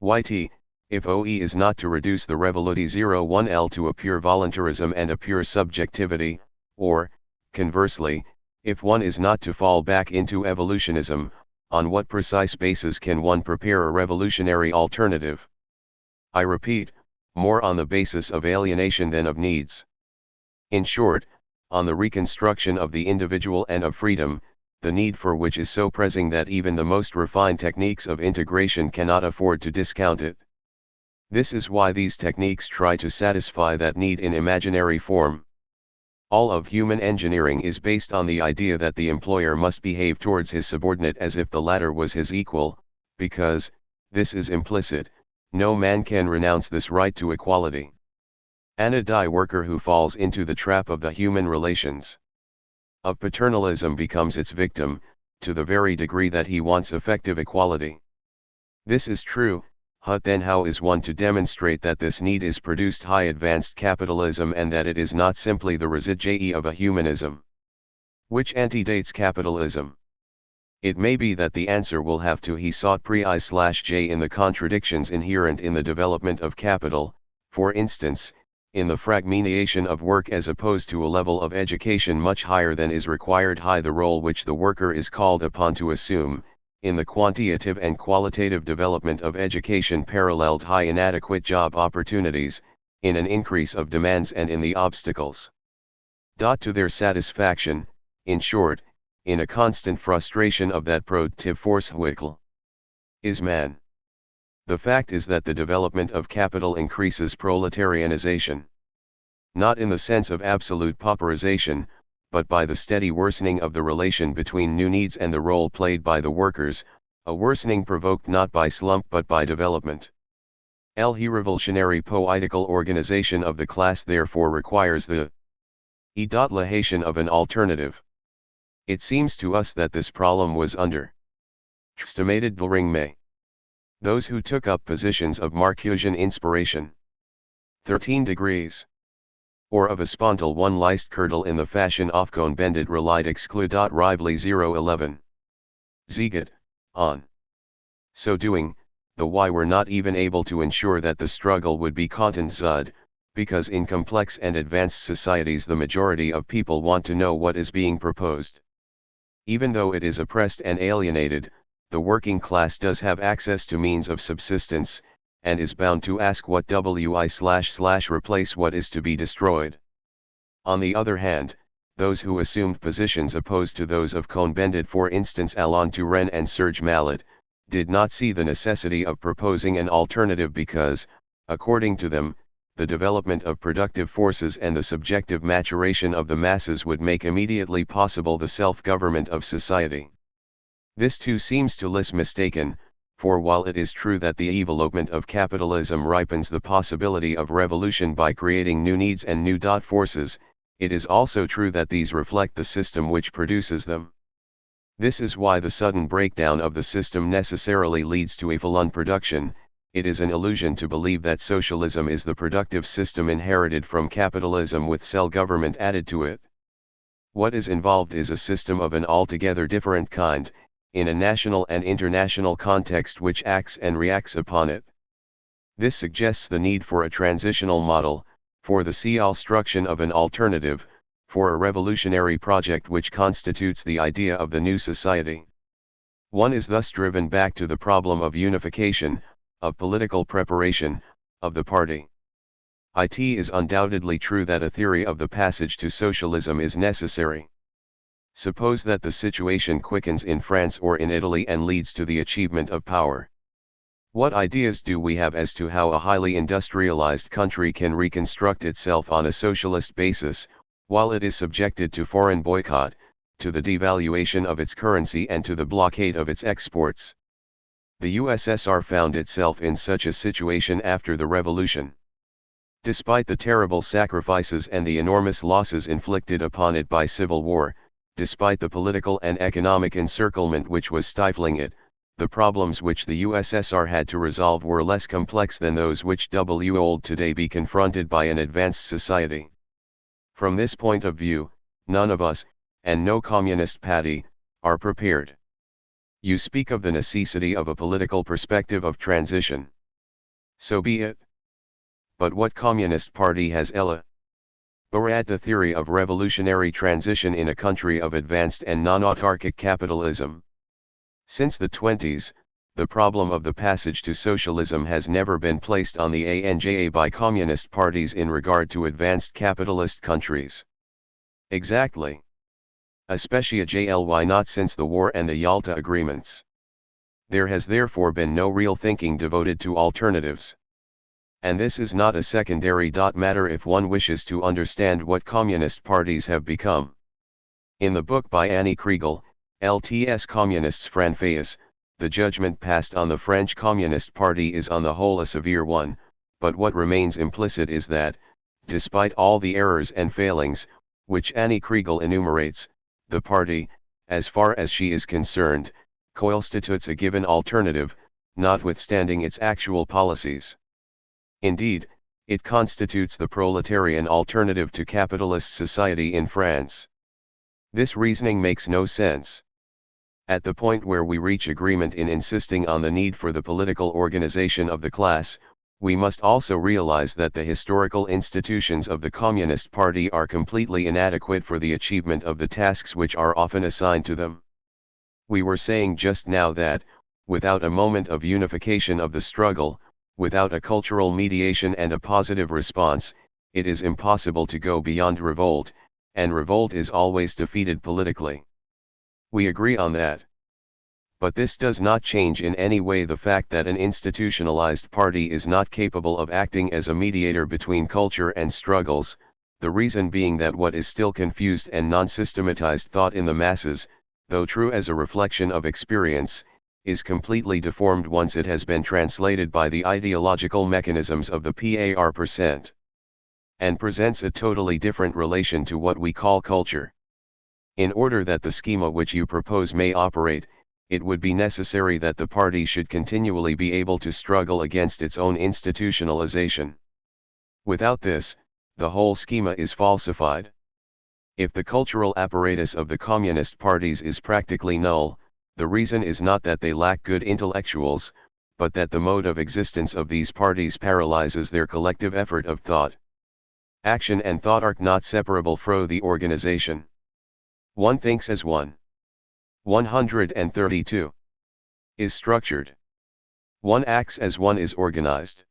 If OE is not to reduce the Revoluti 01L to a pure voluntarism and a pure subjectivity, or, conversely, if one is not to fall back into evolutionism, on what precise basis can one prepare a revolutionary alternative? I repeat, more on the basis of alienation than of needs. In short, on the reconstruction of the individual and of freedom, the need for which is so pressing that even the most refined techniques of integration cannot afford to discount it. This is why these techniques try to satisfy that need in imaginary form. All of human engineering is based on the idea that the employer must behave towards his subordinate as if the latter was his equal, because, this is implicit, no man can renounce this right to equality. Anadi worker who falls into the trap of the human relations of paternalism becomes its victim, to the very degree that he wants effective equality. This is true, but then how is one to demonstrate that this need is produced high advanced capitalism and that it is not simply the residue of a humanism? which antedates capitalism. It may be that the answer will have to he sought pre-I/J in the contradictions inherent in the development of capital, for instance, in the fragmentation of work as opposed to a level of education much higher than is required, the role which the worker is called upon to assume, in the quantitative and qualitative development of education paralleled high inadequate job opportunities, in an increase of demands and in the obstacles to their satisfaction, in short, in a constant frustration of that productive force which is man. The fact is that the development of capital increases proletarianization. Not in the sense of absolute pauperization, but by the steady worsening of the relation between new needs and the role played by the workers, a worsening provoked not by slump but by development. The revolutionary poetical organization of the class therefore requires the legation of an alternative. It seems to us that this problem was underestimated during May. Those who took up positions of Marxian inspiration. 13 degrees. Or of a spontal one liced curdle in the fashion ofcone bended relied exclude. Rively 011. Zegat, on. So doing, the why were not even able to ensure that the struggle would be content because in complex and advanced societies the majority of people want to know what is being proposed. Even though it is oppressed and alienated, the working class does have access to means of subsistence, and is bound to ask what replace what is to be destroyed. On the other hand, those who assumed positions opposed to those of Cohn-Bendit, for instance Alain Touraine and Serge Mallet, did not see the necessity of proposing an alternative because, according to them, the development of productive forces and the subjective maturation of the masses would make immediately possible the self-government of society. This too seems to Liss mistaken, for while it is true that the development of capitalism ripens the possibility of revolution by creating new needs and new forces, it is also true that these reflect the system which produces them. This is why the sudden breakdown of the system necessarily leads to a full production. It is an illusion to believe that socialism is the productive system inherited from capitalism with self-government added to it. What is involved is a system of an altogether different kind, in a national and international context which acts and reacts upon it. This suggests the need for a transitional model, for the construction of an alternative, for a revolutionary project which constitutes the idea of the new society. One is thus driven back to the problem of unification, of political preparation, of the party. It is undoubtedly true that a theory of the passage to socialism is necessary. Suppose that the situation quickens in France or in Italy and leads to the achievement of power. What ideas do we have as to how a highly industrialized country can reconstruct itself on a socialist basis, while it is subjected to foreign boycott, to the devaluation of its currency and to the blockade of its exports? The USSR found itself in such a situation after the revolution. Despite the terrible sacrifices and the enormous losses inflicted upon it by civil war, despite the political and economic encirclement which was stifling it, the problems which the USSR had to resolve were less complex than those which would today be confronted by an advanced society. From this point of view, none of us, and no communist party, are prepared. You speak of the necessity of a political perspective of transition. So be it. But what communist party has elaborated the theory of revolutionary transition in a country of advanced and non-autarkic capitalism? Since the 20s, the problem of the passage to socialism has never been placed on the agenda by communist parties in regard to advanced capitalist countries. Exactly. Especially not since the war and the Yalta agreements. There has therefore been no real thinking devoted to alternatives. And this is not a secondary matter if one wishes to understand what communist parties have become. In the book by Annie Kriegel, LTS Communists Français, the judgment passed on the French Communist Party is on the whole a severe one, but what remains implicit is that, despite all the errors and failings, which Annie Kriegel enumerates, the party, as far as she is concerned, constitutes a given alternative, notwithstanding its actual policies. Indeed, it constitutes the proletarian alternative to capitalist society in France. This reasoning makes no sense. At the point where we reach agreement in insisting on the need for the political organization of the class, we must also realize that the historical institutions of the Communist Party are completely inadequate for the achievement of the tasks which are often assigned to them. We were saying just now that, without a moment of unification of the struggle, without a cultural mediation and a positive response, it is impossible to go beyond revolt, and revolt is always defeated politically. We agree on that. But this does not change in any way the fact that an institutionalized party is not capable of acting as a mediator between culture and struggles, the reason being that what is still confused and non-systematized thought in the masses, though true as a reflection of experience, is completely deformed once it has been translated by the ideological mechanisms of the par%, and presents a totally different relation to what we call culture. In order that the schema which you propose may operate, it would be necessary that the party should continually be able to struggle against its own institutionalization. Without this, the whole schema is falsified. If the cultural apparatus of the communist parties is practically null, the reason is not that they lack good intellectuals, but that the mode of existence of these parties paralyzes their collective effort of thought. Action and thought are not separable from the organization. One thinks as one. 132. Is structured. One acts as one is organized.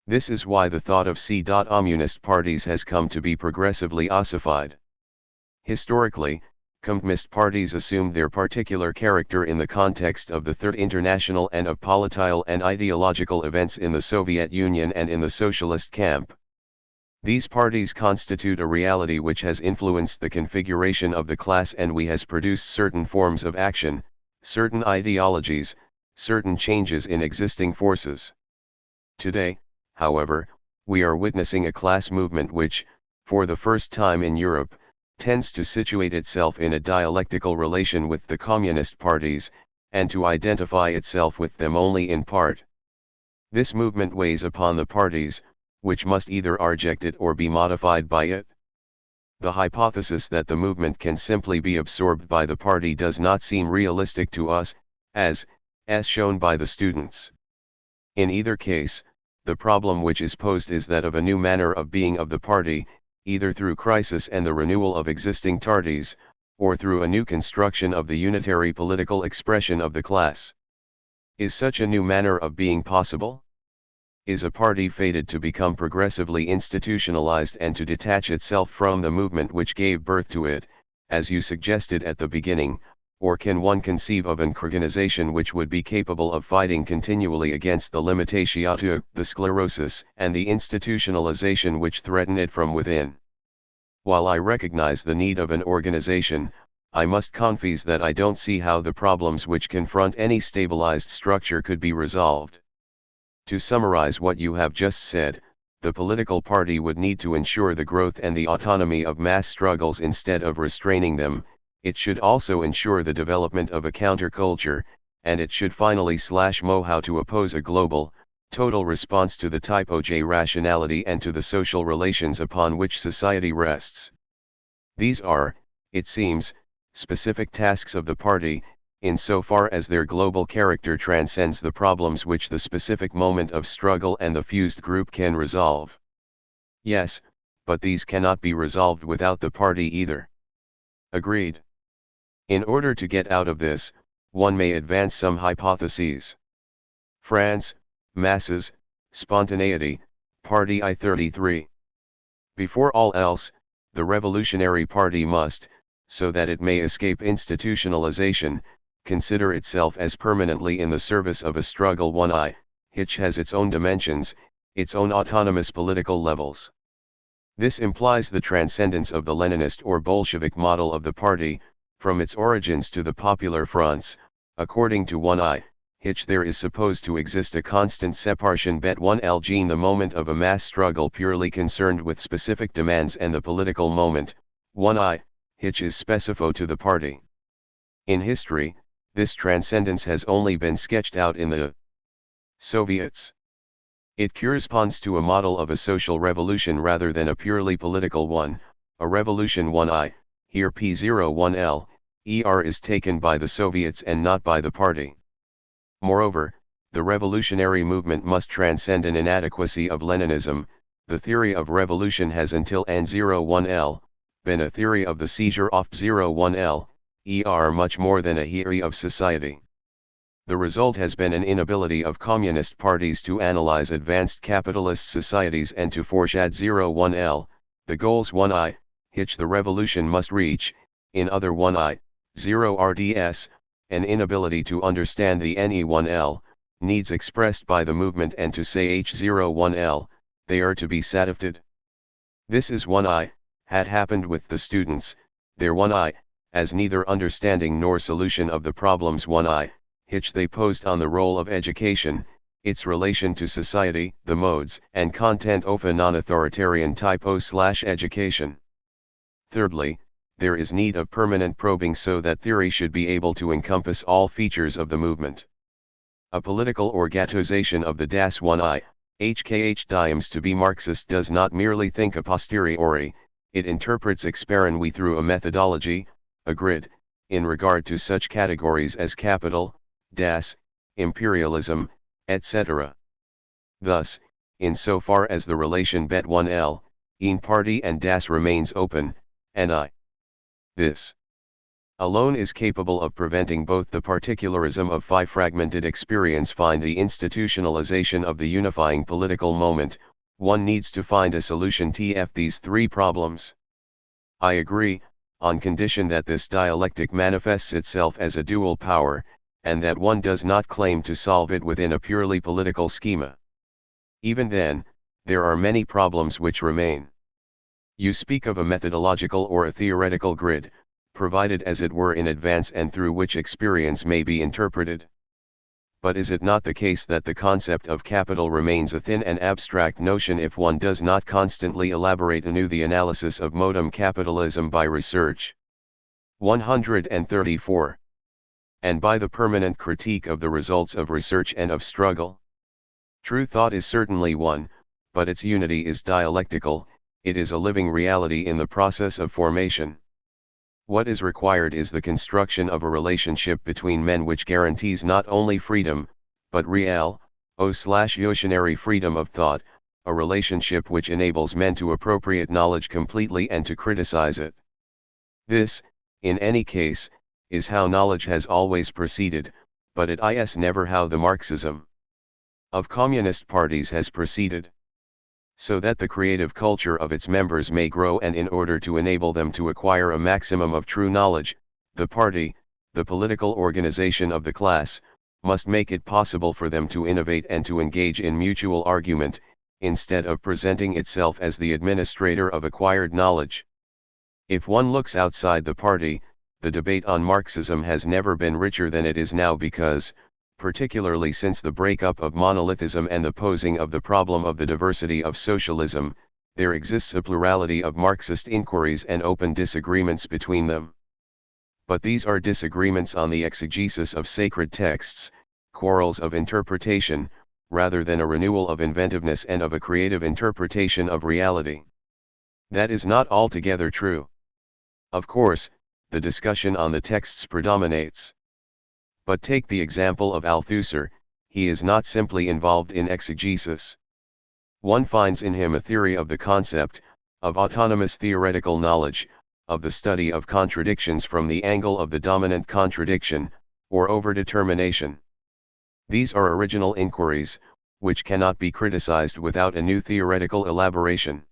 This is why the thought of communist parties has come to be progressively ossified. Historically, communist parties assumed their particular character in the context of the Third International and of political and ideological events in the Soviet Union and in the socialist camp. These parties constitute a reality which has influenced the configuration of the class and has produced certain forms of action, certain ideologies, certain changes in existing forces. Today, however, we are witnessing a class movement which, for the first time in Europe, tends to situate itself in a dialectical relation with the communist parties, and to identify itself with them only in part. This movement weighs upon the parties, which must either reject it or be modified by it. The hypothesis that the movement can simply be absorbed by the party does not seem realistic to us, as shown by the students. In either case, the problem which is posed is that of a new manner of being of the party, either through crisis and the renewal of existing parties, or through a new construction of the unitary political expression of the class. Is such a new manner of being possible? Is a party fated to become progressively institutionalized and to detach itself from the movement which gave birth to it, as you suggested at the beginning, or can one conceive of an organization which would be capable of fighting continually against the limitatio, the sclerosis, and the institutionalization which threaten it from within? While I recognize the need of an organization, I must confess that I don't see how the problems which confront any stabilized structure could be resolved. To summarize what you have just said, the political party would need to ensure the growth and the autonomy of mass struggles instead of restraining them. It should also ensure the development of a counterculture, and it should finally know how to oppose a global, total response to the typo J rationality and to the social relations upon which society rests. These are, it seems, specific tasks of the party, insofar as their global character transcends the problems which the specific moment of struggle and the fused group can resolve. Yes, but these cannot be resolved without the party either. Agreed. In order to get out of this, one may advance some hypotheses. France, masses, spontaneity, Party I-33. Before all else, the Revolutionary Party must, so that it may escape institutionalization, consider itself as permanently in the service of a struggle which has its own dimensions, its own autonomous political levels. This implies the transcendence of the Leninist or Bolshevik model of the party, from its origins to the popular fronts. According to which there is supposed to exist a constant separation between the moment of a mass struggle purely concerned with specific demands and the political moment, which is specific to the party. In history, this transcendence has only been sketched out in the Soviets. It corresponds to a model of a social revolution rather than a purely political one, a revolution here P01L, ER is taken by the Soviets and not by the party. Moreover, the revolutionary movement must transcend an inadequacy of Leninism. The theory of revolution has until N01L been a theory of the seizure of 01L, ER much more than a theory of society. The result has been an inability of communist parties to analyze advanced capitalist societies and to foreshadow 01L, the goals 1I, which the revolution must reach, in other 1I, 0RDS, an inability to understand the NE1L, needs expressed by the movement and to say H01L, they are to be satisfied. This is 1I, had happened with the students, their 1I, as neither understanding nor solution of the problems 1I, which they posed on the role of education, its relation to society, the modes and content of a non-authoritarian type O/education. Thirdly, there is need of permanent probing so that theory should be able to encompass all features of the movement. A political orgatization of the Das 1I, HKH Diams to be Marxist does not merely think a posteriori, it interprets experience through a methodology, a grid, in regard to such categories as capital, Das, imperialism, etc. Thus, in so far as the relation Bet1L, in party and Das remains open, and this alone is capable of preventing both the particularism of fragmented experience find the institutionalization of the unifying political moment. One needs to find a solution to these three problems. I agree, on condition that this dialectic manifests itself as a dual power, and that one does not claim to solve it within a purely political schema. Even then, there are many problems which remain. You speak of a methodological or a theoretical grid, provided as it were in advance and through which experience may be interpreted. But is it not the case that the concept of capital remains a thin and abstract notion if one does not constantly elaborate anew the analysis of modem capitalism by research? 134. And by the permanent critique of the results of research and of struggle? True thought is certainly one, but its unity is dialectical, it is a living reality in the process of formation. What is required is the construction of a relationship between men which guarantees not only freedom, but real, o/notionary freedom of thought, a relationship which enables men to appropriate knowledge completely and to criticize it. This, in any case, is how knowledge has always proceeded, but it is never how the Marxism of communist parties has proceeded. So that the creative culture of its members may grow, and in order to enable them to acquire a maximum of true knowledge, the party, the political organization of the class, must make it possible for them to innovate and to engage in mutual argument, instead of presenting itself as the administrator of acquired knowledge. If one looks outside the party, the debate on Marxism has never been richer than it is now because, particularly since the breakup of monolithism and the posing of the problem of the diversity of socialism, there exists a plurality of Marxist inquiries and open disagreements between them. But these are disagreements on the exegesis of sacred texts, quarrels of interpretation, rather than a renewal of inventiveness and of a creative interpretation of reality. That is not altogether true. Of course, the discussion on the texts predominates. But take the example of Althusser, he is not simply involved in exegesis. One finds in him a theory of the concept, of autonomous theoretical knowledge, of the study of contradictions from the angle of the dominant contradiction, or overdetermination. These are original inquiries, which cannot be criticized without a new theoretical elaboration.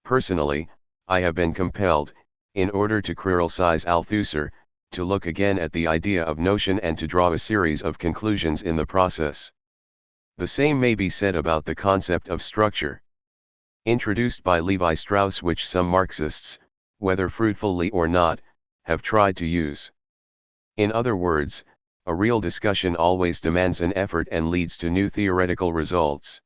Personally, I have been compelled, in order to criticize Althusser, to look again at the idea of notion and to draw a series of conclusions in the process. The same may be said about the concept of structure, introduced by Levi Strauss, which some Marxists, whether fruitfully or not, have tried to use. In other words, a real discussion always demands an effort and leads to new theoretical results.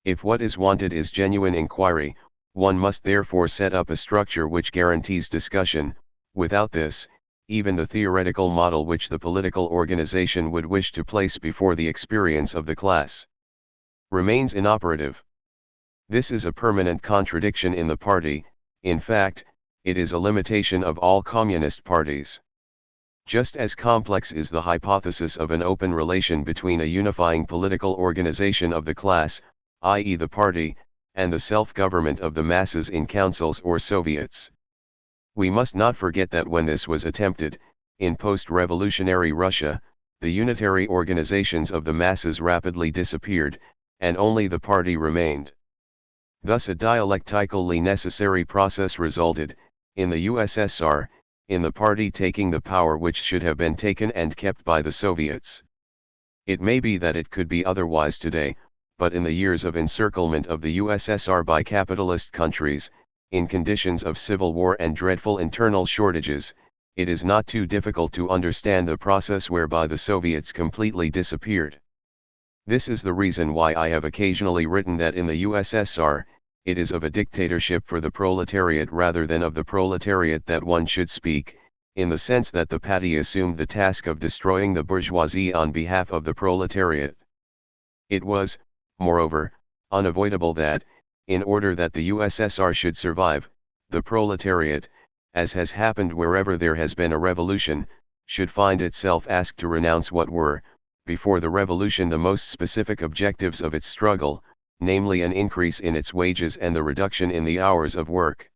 If what is wanted is genuine inquiry, one must therefore set up a structure which guarantees discussion. Without this, even the theoretical model which the political organization would wish to place before the experience of the class remains inoperative. This is a permanent contradiction in the party, in fact, it is a limitation of all communist parties. Just as complex is the hypothesis of an open relation between a unifying political organization of the class, i.e. the party, and the self-government of the masses in councils or Soviets. We must not forget that when this was attempted, in post-revolutionary Russia, the unitary organizations of the masses rapidly disappeared, and only the party remained. Thus a dialectically necessary process resulted, in the USSR, in the party taking the power which should have been taken and kept by the Soviets. It may be that it could be otherwise today, but in the years of encirclement of the USSR by capitalist countries, in conditions of civil war and dreadful internal shortages, it is not too difficult to understand the process whereby the Soviets completely disappeared. This is the reason why I have occasionally written that in the USSR, it is of a dictatorship for the proletariat rather than of the proletariat that one should speak, in the sense that the party assumed the task of destroying the bourgeoisie on behalf of the proletariat. It was, moreover, unavoidable that, in order that the USSR should survive, the proletariat, as has happened wherever there has been a revolution, should find itself asked to renounce what were, before the revolution, the most specific objectives of its struggle, namely an increase in its wages and the reduction in the hours of work.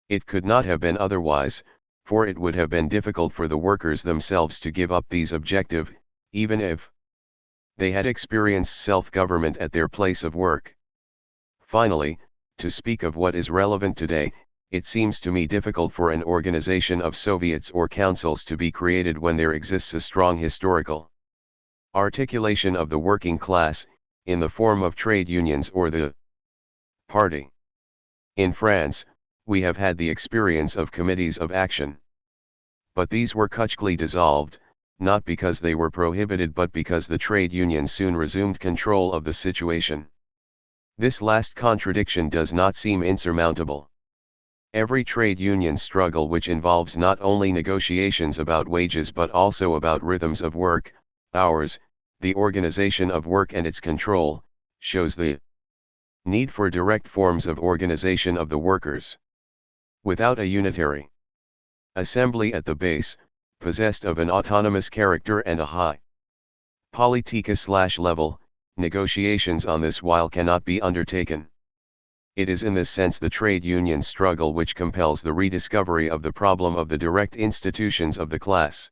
It could not have been otherwise, for it would have been difficult for the workers themselves to give up these objectives, even if they had experienced self-government at their place of work. Finally, to speak of what is relevant today, it seems to me difficult for an organization of Soviets or councils to be created when there exists a strong historical articulation of the working class, in the form of trade unions or the party. In France, we have had the experience of committees of action. But these were quickly dissolved, not because they were prohibited but because the trade unions soon resumed control of the situation. This last contradiction does not seem insurmountable. Every trade union struggle which involves not only negotiations about wages but also about rhythms of work, hours, the organization of work and its control, shows the need for direct forms of organization of the workers. Without a unitary assembly at the base, possessed of an autonomous character and a high politika/level, negotiations on this while cannot be undertaken. It is in this sense the trade union struggle which compels the rediscovery of the problem of the direct institutions of the class.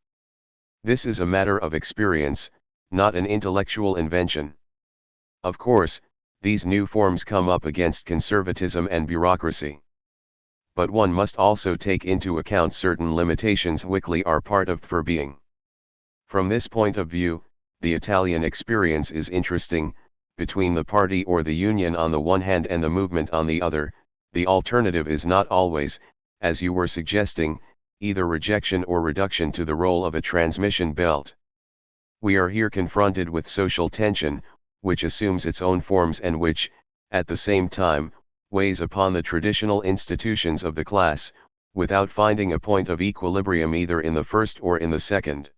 This is a matter of experience, not an intellectual invention. Of course, these new forms come up against conservatism and bureaucracy. But one must also take into account certain limitations which are part of their being. From this point of view, the Italian experience is interesting. Between the party or the union on the one hand and the movement on the other, the alternative is not always, as you were suggesting, either rejection or reduction to the role of a transmission belt. We are here confronted with social tension, which assumes its own forms and which, at the same time, weighs upon the traditional institutions of the class, without finding a point of equilibrium either in the first or in the second.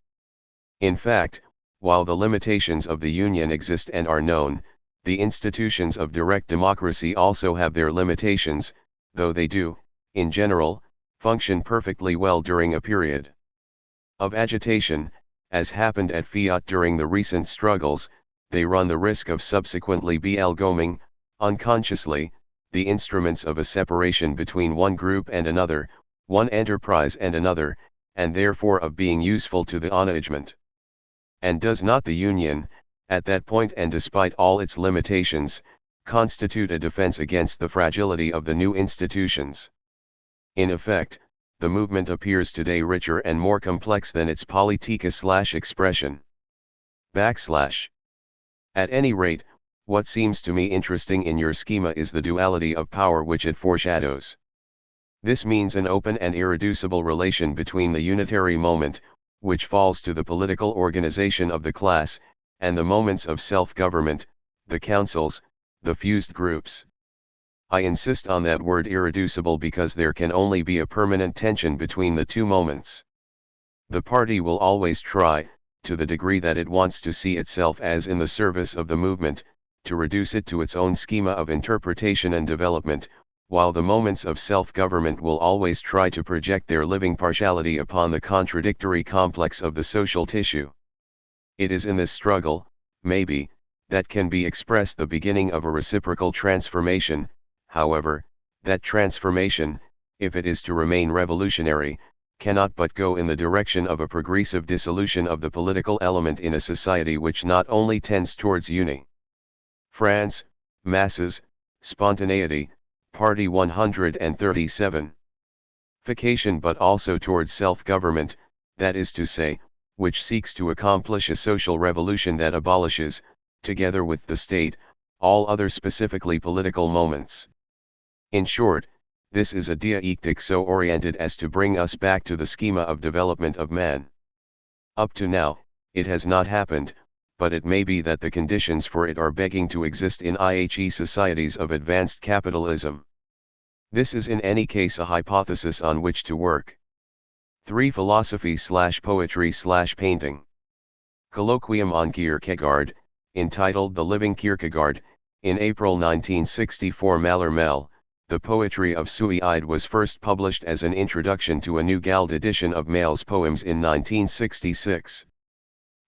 In fact, while the limitations of the union exist and are known, the institutions of direct democracy also have their limitations, though they do, in general, function perfectly well during a period of agitation, as happened at Fiat during the recent struggles. They run the risk of subsequently becoming, unconsciously, the instruments of a separation between one group and another, one enterprise and another, and therefore of being useful to the management. And does not the union, at that point and despite all its limitations, constitute a defense against the fragility of the new institutions? In effect, the movement appears today richer and more complex than its politika/expression. At any rate, what seems to me interesting in your schema is the duality of power which it foreshadows. This means an open and irreducible relation between the unitary moment, which falls to the political organization of the class, and the moments of self-government, the councils, the fused groups. I insist on that word irreducible because there can only be a permanent tension between the two moments. The party will always try, to the degree that it wants to see itself as in the service of the movement, to reduce it to its own schema of interpretation and development, while the moments of self-government will always try to project their living partiality upon the contradictory complex of the social tissue. It is in this struggle, maybe, that can be expressed the beginning of a reciprocal transformation. However, that transformation, if it is to remain revolutionary, cannot but go in the direction of a progressive dissolution of the political element in a society which not only tends towards France, masses, spontaneity, Party 137. Fication, but also towards self-government, that is to say, which seeks to accomplish a social revolution that abolishes, together with the state, all other specifically political moments. In short, this is a dialectic so oriented as to bring us back to the schema of development of man. Up to now, it has not happened, but it may be that the conditions for it are begging to exist in IHE societies of advanced capitalism. This is in any case a hypothesis on which to work. 3. Philosophy/poetry/painting. Colloquium on Kierkegaard, entitled The Living Kierkegaard, in April 1964. Mallarmé, The Poetry of Suicide was first published as an introduction to a new Gald edition of Male's poems in 1966.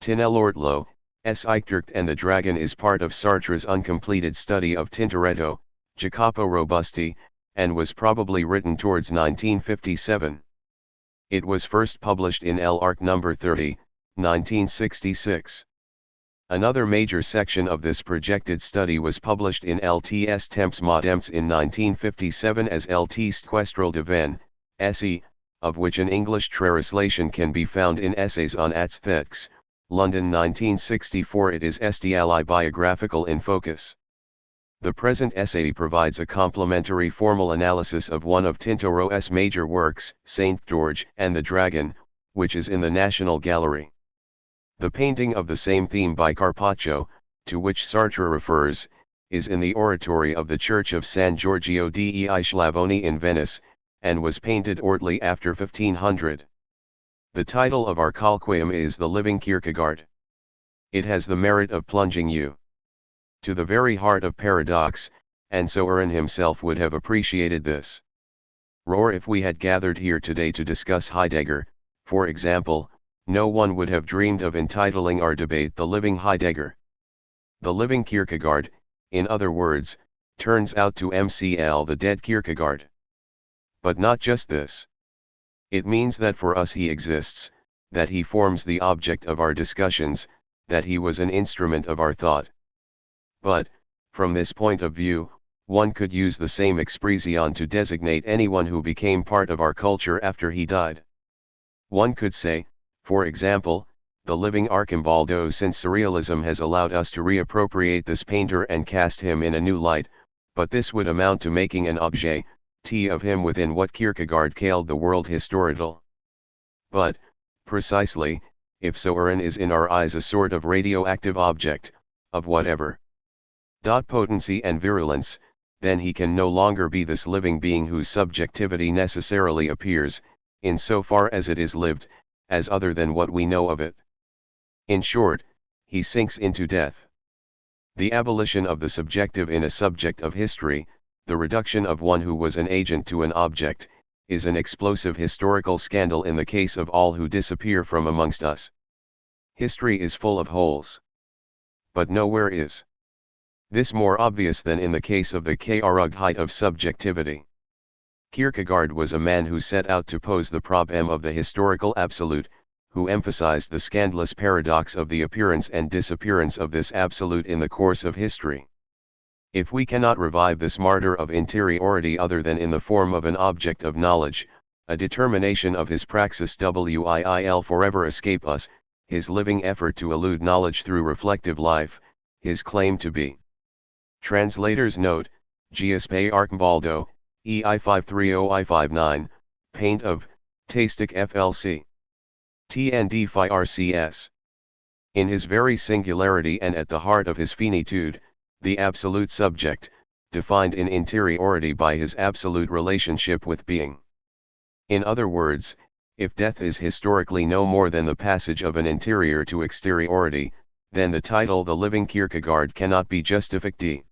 Tinellortlo, S. Eichtercht and the Dragon is part of Sartre's uncompleted study of Tintoretto, Jacopo Robusti, and was probably written towards 1957. It was first published in L'Arc No. 30, 1966. Another major section of this projected study was published in L'Ts Temps Modems in 1957 as L'Ts Questral Divin, SE, of which an English translation can be found in Essays on Aesthetics, London 1964. It is SDLI biographical in focus. The present essay provides a complementary formal analysis of one of Tintoretto's major works, Saint George and the Dragon, which is in the National Gallery. The painting of the same theme by Carpaccio, to which Sartre refers, is in the oratory of the Church of San Giorgio dei Sclavoni in Venice, and was painted shortly after 1500. The title of our colloquium is The Living Kierkegaard. It has the merit of plunging you to the very heart of paradox, and Soren himself would have appreciated this. Roar, if we had gathered here today to discuss Heidegger, for example, no one would have dreamed of entitling our debate The Living Heidegger. The Living Kierkegaard, in other words, turns out to MCL the dead Kierkegaard. But not just this. It means that for us he exists, that he forms the object of our discussions, that he was an instrument of our thought. But, from this point of view, one could use the same expression to designate anyone who became part of our culture after he died. One could say, for example, the living Arcimboldo, since surrealism has allowed us to reappropriate this painter and cast him in a new light, but this would amount to making an objet of him within what Kierkegaard called the world historical. But, precisely, if Soren is in our eyes a sort of radioactive object, of whatever potency and virulence, then he can no longer be this living being whose subjectivity necessarily appears, in so far as it is lived, as other than what we know of it. In short, he sinks into death. The abolition of the subjective in a subject of history, the reduction of one who was an agent to an object, is an explosive historical scandal in the case of all who disappear from amongst us. History is full of holes. But nowhere is this more obvious than in the case of the Kruggheit of subjectivity. Kierkegaard was a man who set out to pose the problem of the historical absolute, who emphasized the scandalous paradox of the appearance and disappearance of this absolute in the course of history. If we cannot revive this martyr of interiority other than in the form of an object of knowledge, a determination of his praxis will forever escape us, his living effort to elude knowledge through reflective life, his claim to be. Translator's note, Giuseppe Arcimboldo, EI 530I59, paint of, Tastic FLC. TND Phi RCS. In his very singularity and at the heart of his finitude, the absolute subject, defined in interiority by his absolute relationship with being. In other words, if death is historically no more than the passage of an interior to exteriority, then the title The Living Kierkegaard cannot be justified.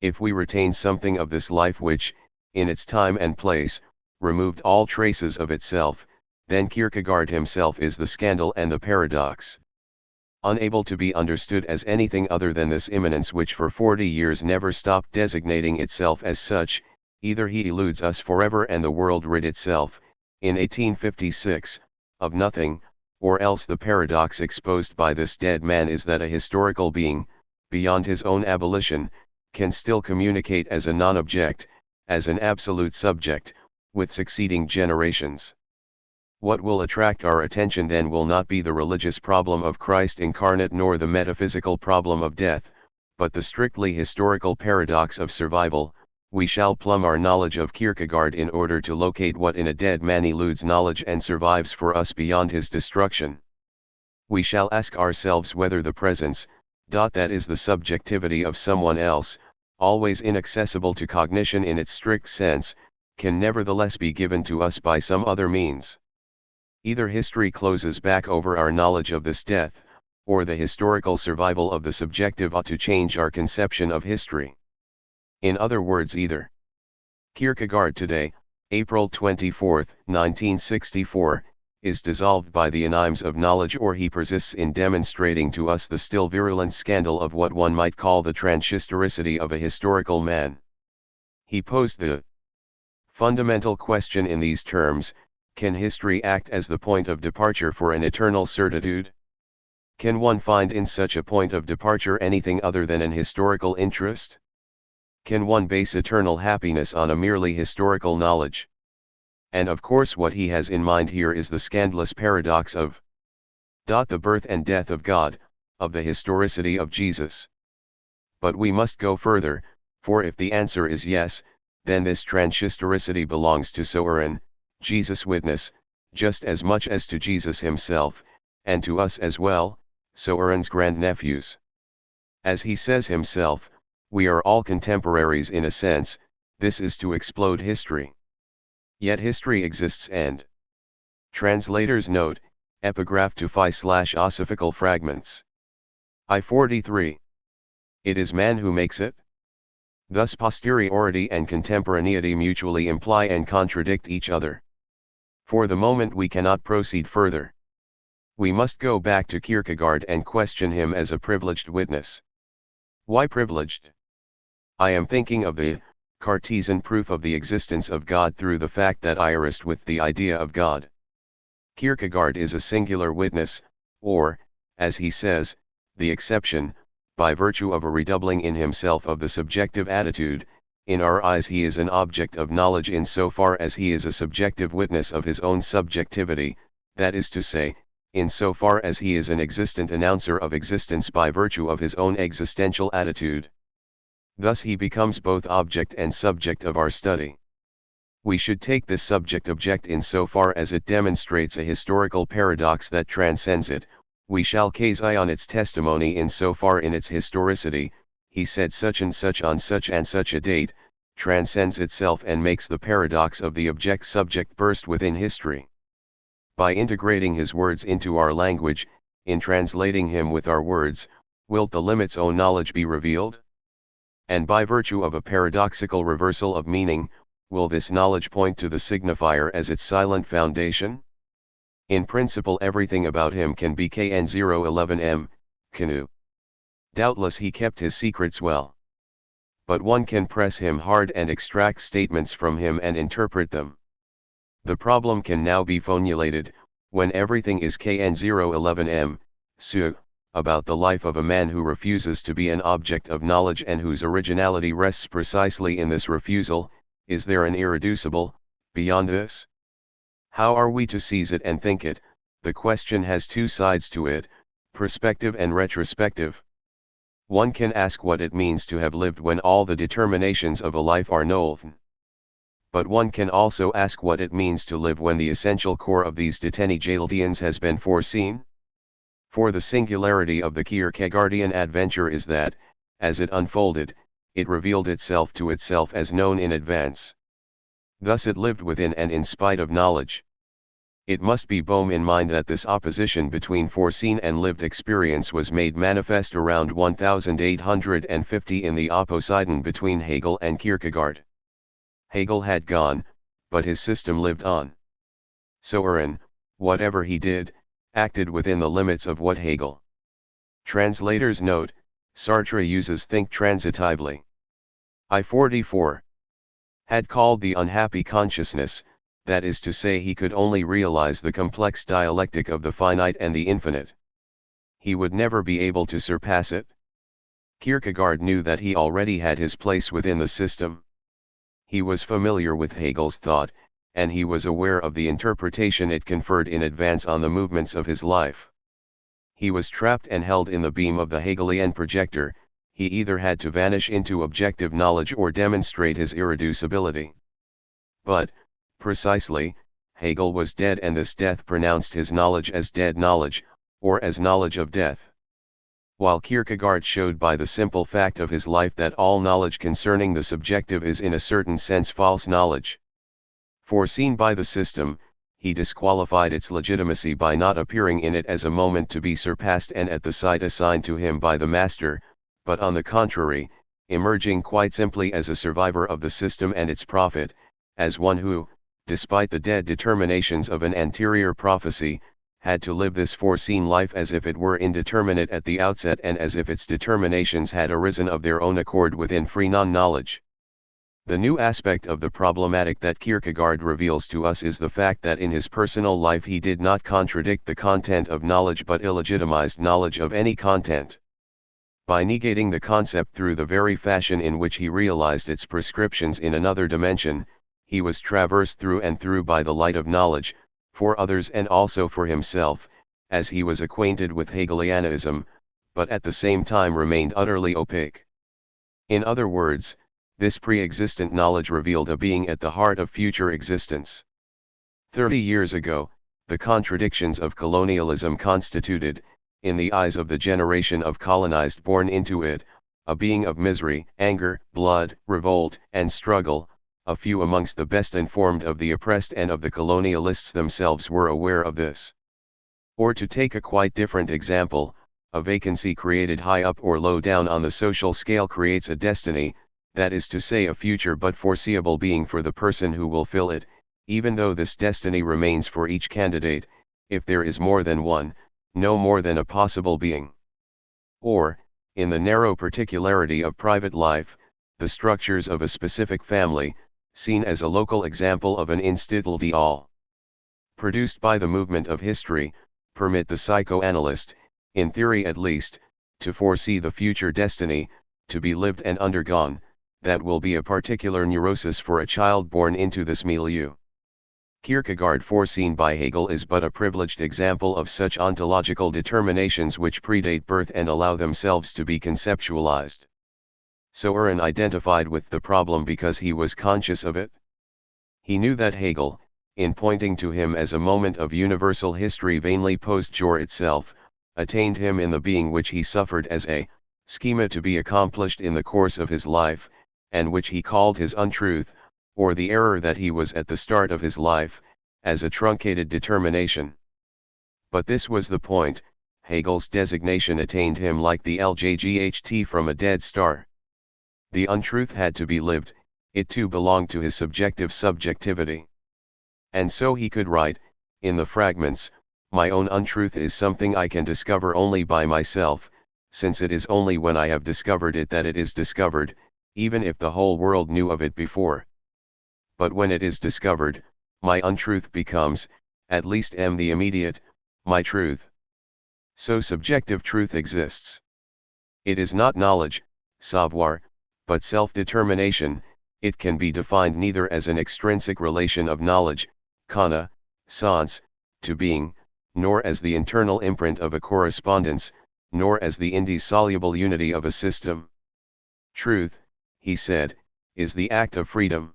If we retain something of this life which, in its time and place, removed all traces of itself, then Kierkegaard himself is the scandal and the paradox. Unable to be understood as anything other than this immanence which for 40 years never stopped designating itself as such, either he eludes us forever and the world rid itself, in 1856, of nothing, or else the paradox exposed by this dead man is that a historical being, beyond his own abolition, can still communicate as a non-object, as an absolute subject, with succeeding generations. What will attract our attention then will not be the religious problem of Christ incarnate nor the metaphysical problem of death, but the strictly historical paradox of survival. We shall plumb our knowledge of Kierkegaard in order to locate what in a dead man eludes knowledge and survives for us beyond his destruction. We shall ask ourselves whether the presence, that is the subjectivity of someone else, always inaccessible to cognition in its strict sense, can nevertheless be given to us by some other means. Either history closes back over our knowledge of this death, or the historical survival of the subjective ought to change our conception of history. In other words, either Kierkegaard today, April 24, 1964, is dissolved by the enzymes of knowledge, or he persists in demonstrating to us the still virulent scandal of what one might call the transhistoricity of a historical man. He posed the fundamental question in these terms: can history act as the point of departure for an eternal certitude? Can one find in such a point of departure anything other than an historical interest? Can one base eternal happiness on a merely historical knowledge? And of course what he has in mind here is the scandalous paradox of the birth and death of God, of the historicity of Jesus. But we must go further, for if the answer is yes, then this transhistoricity belongs to Soren, Jesus' witness, just as much as to Jesus himself, and to us as well, Soren's grandnephews. As he says himself, we are all contemporaries in a sense. This is to explode history. Yet history exists and. Translator's note, epigraph to phi/osophical fragments. I-43. It is man who makes it? Thus posteriority and contemporaneity mutually imply and contradict each other. For the moment we cannot proceed further. We must go back to Kierkegaard and question him as a privileged witness. Why privileged? I am thinking of the Cartesian proof of the existence of God through the fact that I arrest with the idea of God. Kierkegaard is a singular witness, or, as he says, the exception, by virtue of a redoubling in himself of the subjective attitude. In our eyes he is an object of knowledge in so far as he is a subjective witness of his own subjectivity, that is to say, in so far as he is an existent announcer of existence by virtue of his own existential attitude. Thus he becomes both object and subject of our study. We should take this subject-object in so far as it demonstrates a historical paradox that transcends it. We shall case on its testimony in so far in its historicity. He said such and such on such and such a date, transcends itself and makes the paradox of the object-subject burst within history. By integrating his words into our language, in translating him with our words, wilt the limit's own knowledge be revealed? And by virtue of a paradoxical reversal of meaning, will this knowledge point to the signifier as its silent foundation? In principle everything about him can be KN011M, canoe. Doubtless he kept his secrets well. But one can press him hard and extract statements from him and interpret them. The problem can now be formulated, when everything is KN011M, about the life of a man who refuses to be an object of knowledge and whose originality rests precisely in this refusal. Is there an irreducible, beyond this? How are we to seize it and think it? The question has two sides to it, prospective and retrospective. One can ask what it means to have lived when all the determinations of a life are known. But one can also ask what it means to live when the essential core of these Detenijäldians has been foreseen. For the singularity of the Kierkegaardian adventure is that, as it unfolded, it revealed itself to itself as known in advance. Thus it lived within and in spite of knowledge. It must be borne in mind that this opposition between foreseen and lived experience was made manifest around 1850 in the opposition between Hegel and Kierkegaard. Hegel had gone, but his system lived on. So Aaron, whatever he did, acted within the limits of what Hegel. Translator's note, Sartre uses think transitively. I-44. Had called the unhappy consciousness, that is to say he could only realize the complex dialectic of the finite and the infinite. He would never be able to surpass it. Kierkegaard knew that he already had his place within the system. He was familiar with Hegel's thought, and he was aware of the interpretation it conferred in advance on the movements of his life. He was trapped and held in the beam of the Hegelian projector. He either had to vanish into objective knowledge or demonstrate his irreducibility. But, precisely, Hegel was dead, and this death pronounced his knowledge as dead knowledge, or as knowledge of death. While Kierkegaard showed by the simple fact of his life that all knowledge concerning the subjective is in a certain sense false knowledge. Foreseen by the system, he disqualified its legitimacy by not appearing in it as a moment to be surpassed and at the site assigned to him by the master, but on the contrary, emerging quite simply as a survivor of the system and its prophet, as one who, despite the dead determinations of an anterior prophecy, had to live this foreseen life as if it were indeterminate at the outset and as if its determinations had arisen of their own accord within free non-knowledge. The new aspect of the problematic that Kierkegaard reveals to us is the fact that in his personal life he did not contradict the content of knowledge but illegitimized knowledge of any content. By negating the concept through the very fashion in which he realized its prescriptions in another dimension, he was traversed through and through by the light of knowledge, for others and also for himself, as he was acquainted with Hegelianism, but at the same time remained utterly opaque. In other words, this pre-existent knowledge revealed a being at the heart of future existence. 30 years ago, the contradictions of colonialism constituted, in the eyes of the generation of colonized born into it, a being of misery, anger, blood, revolt, and struggle. A few amongst the best informed of the oppressed and of the colonialists themselves were aware of this. Or to take a quite different example, a vacancy created high up or low down on the social scale creates a destiny, that is to say a future but foreseeable being for the person who will fill it, even though this destiny remains for each candidate, if there is more than one, no more than a possible being. Or, in the narrow particularity of private life, the structures of a specific family, seen as a local example of an Institut produced by the movement of history, permit the psychoanalyst, in theory at least, to foresee the future destiny, to be lived and undergone, that will be a particular neurosis for a child born into this milieu. Kierkegaard foreseen by Hegel is but a privileged example of such ontological determinations which predate birth and allow themselves to be conceptualized. So Aaron identified with the problem because he was conscious of it. He knew that Hegel, in pointing to him as a moment of universal history vainly post jure itself, attained him in the being which he suffered as a schema to be accomplished in the course of his life, and which he called his untruth, or the error that he was at the start of his life, as a truncated determination. But this was the point, Hegel's designation attained him like the LJGHT from a dead star. The untruth had to be lived, it too belonged to his subjective subjectivity. And so he could write, in the fragments, my own untruth is something I can discover only by myself, since it is only when I have discovered it that it is discovered, even if the whole world knew of it before. But when it is discovered, my untruth becomes, at least the immediate, my truth. So subjective truth exists. It is not knowledge, savoir, but self-determination. It can be defined neither as an extrinsic relation of knowledge, connaissance, to being, nor as the internal imprint of a correspondence, nor as the indissoluble unity of a system. Truth, he said, is the act of freedom.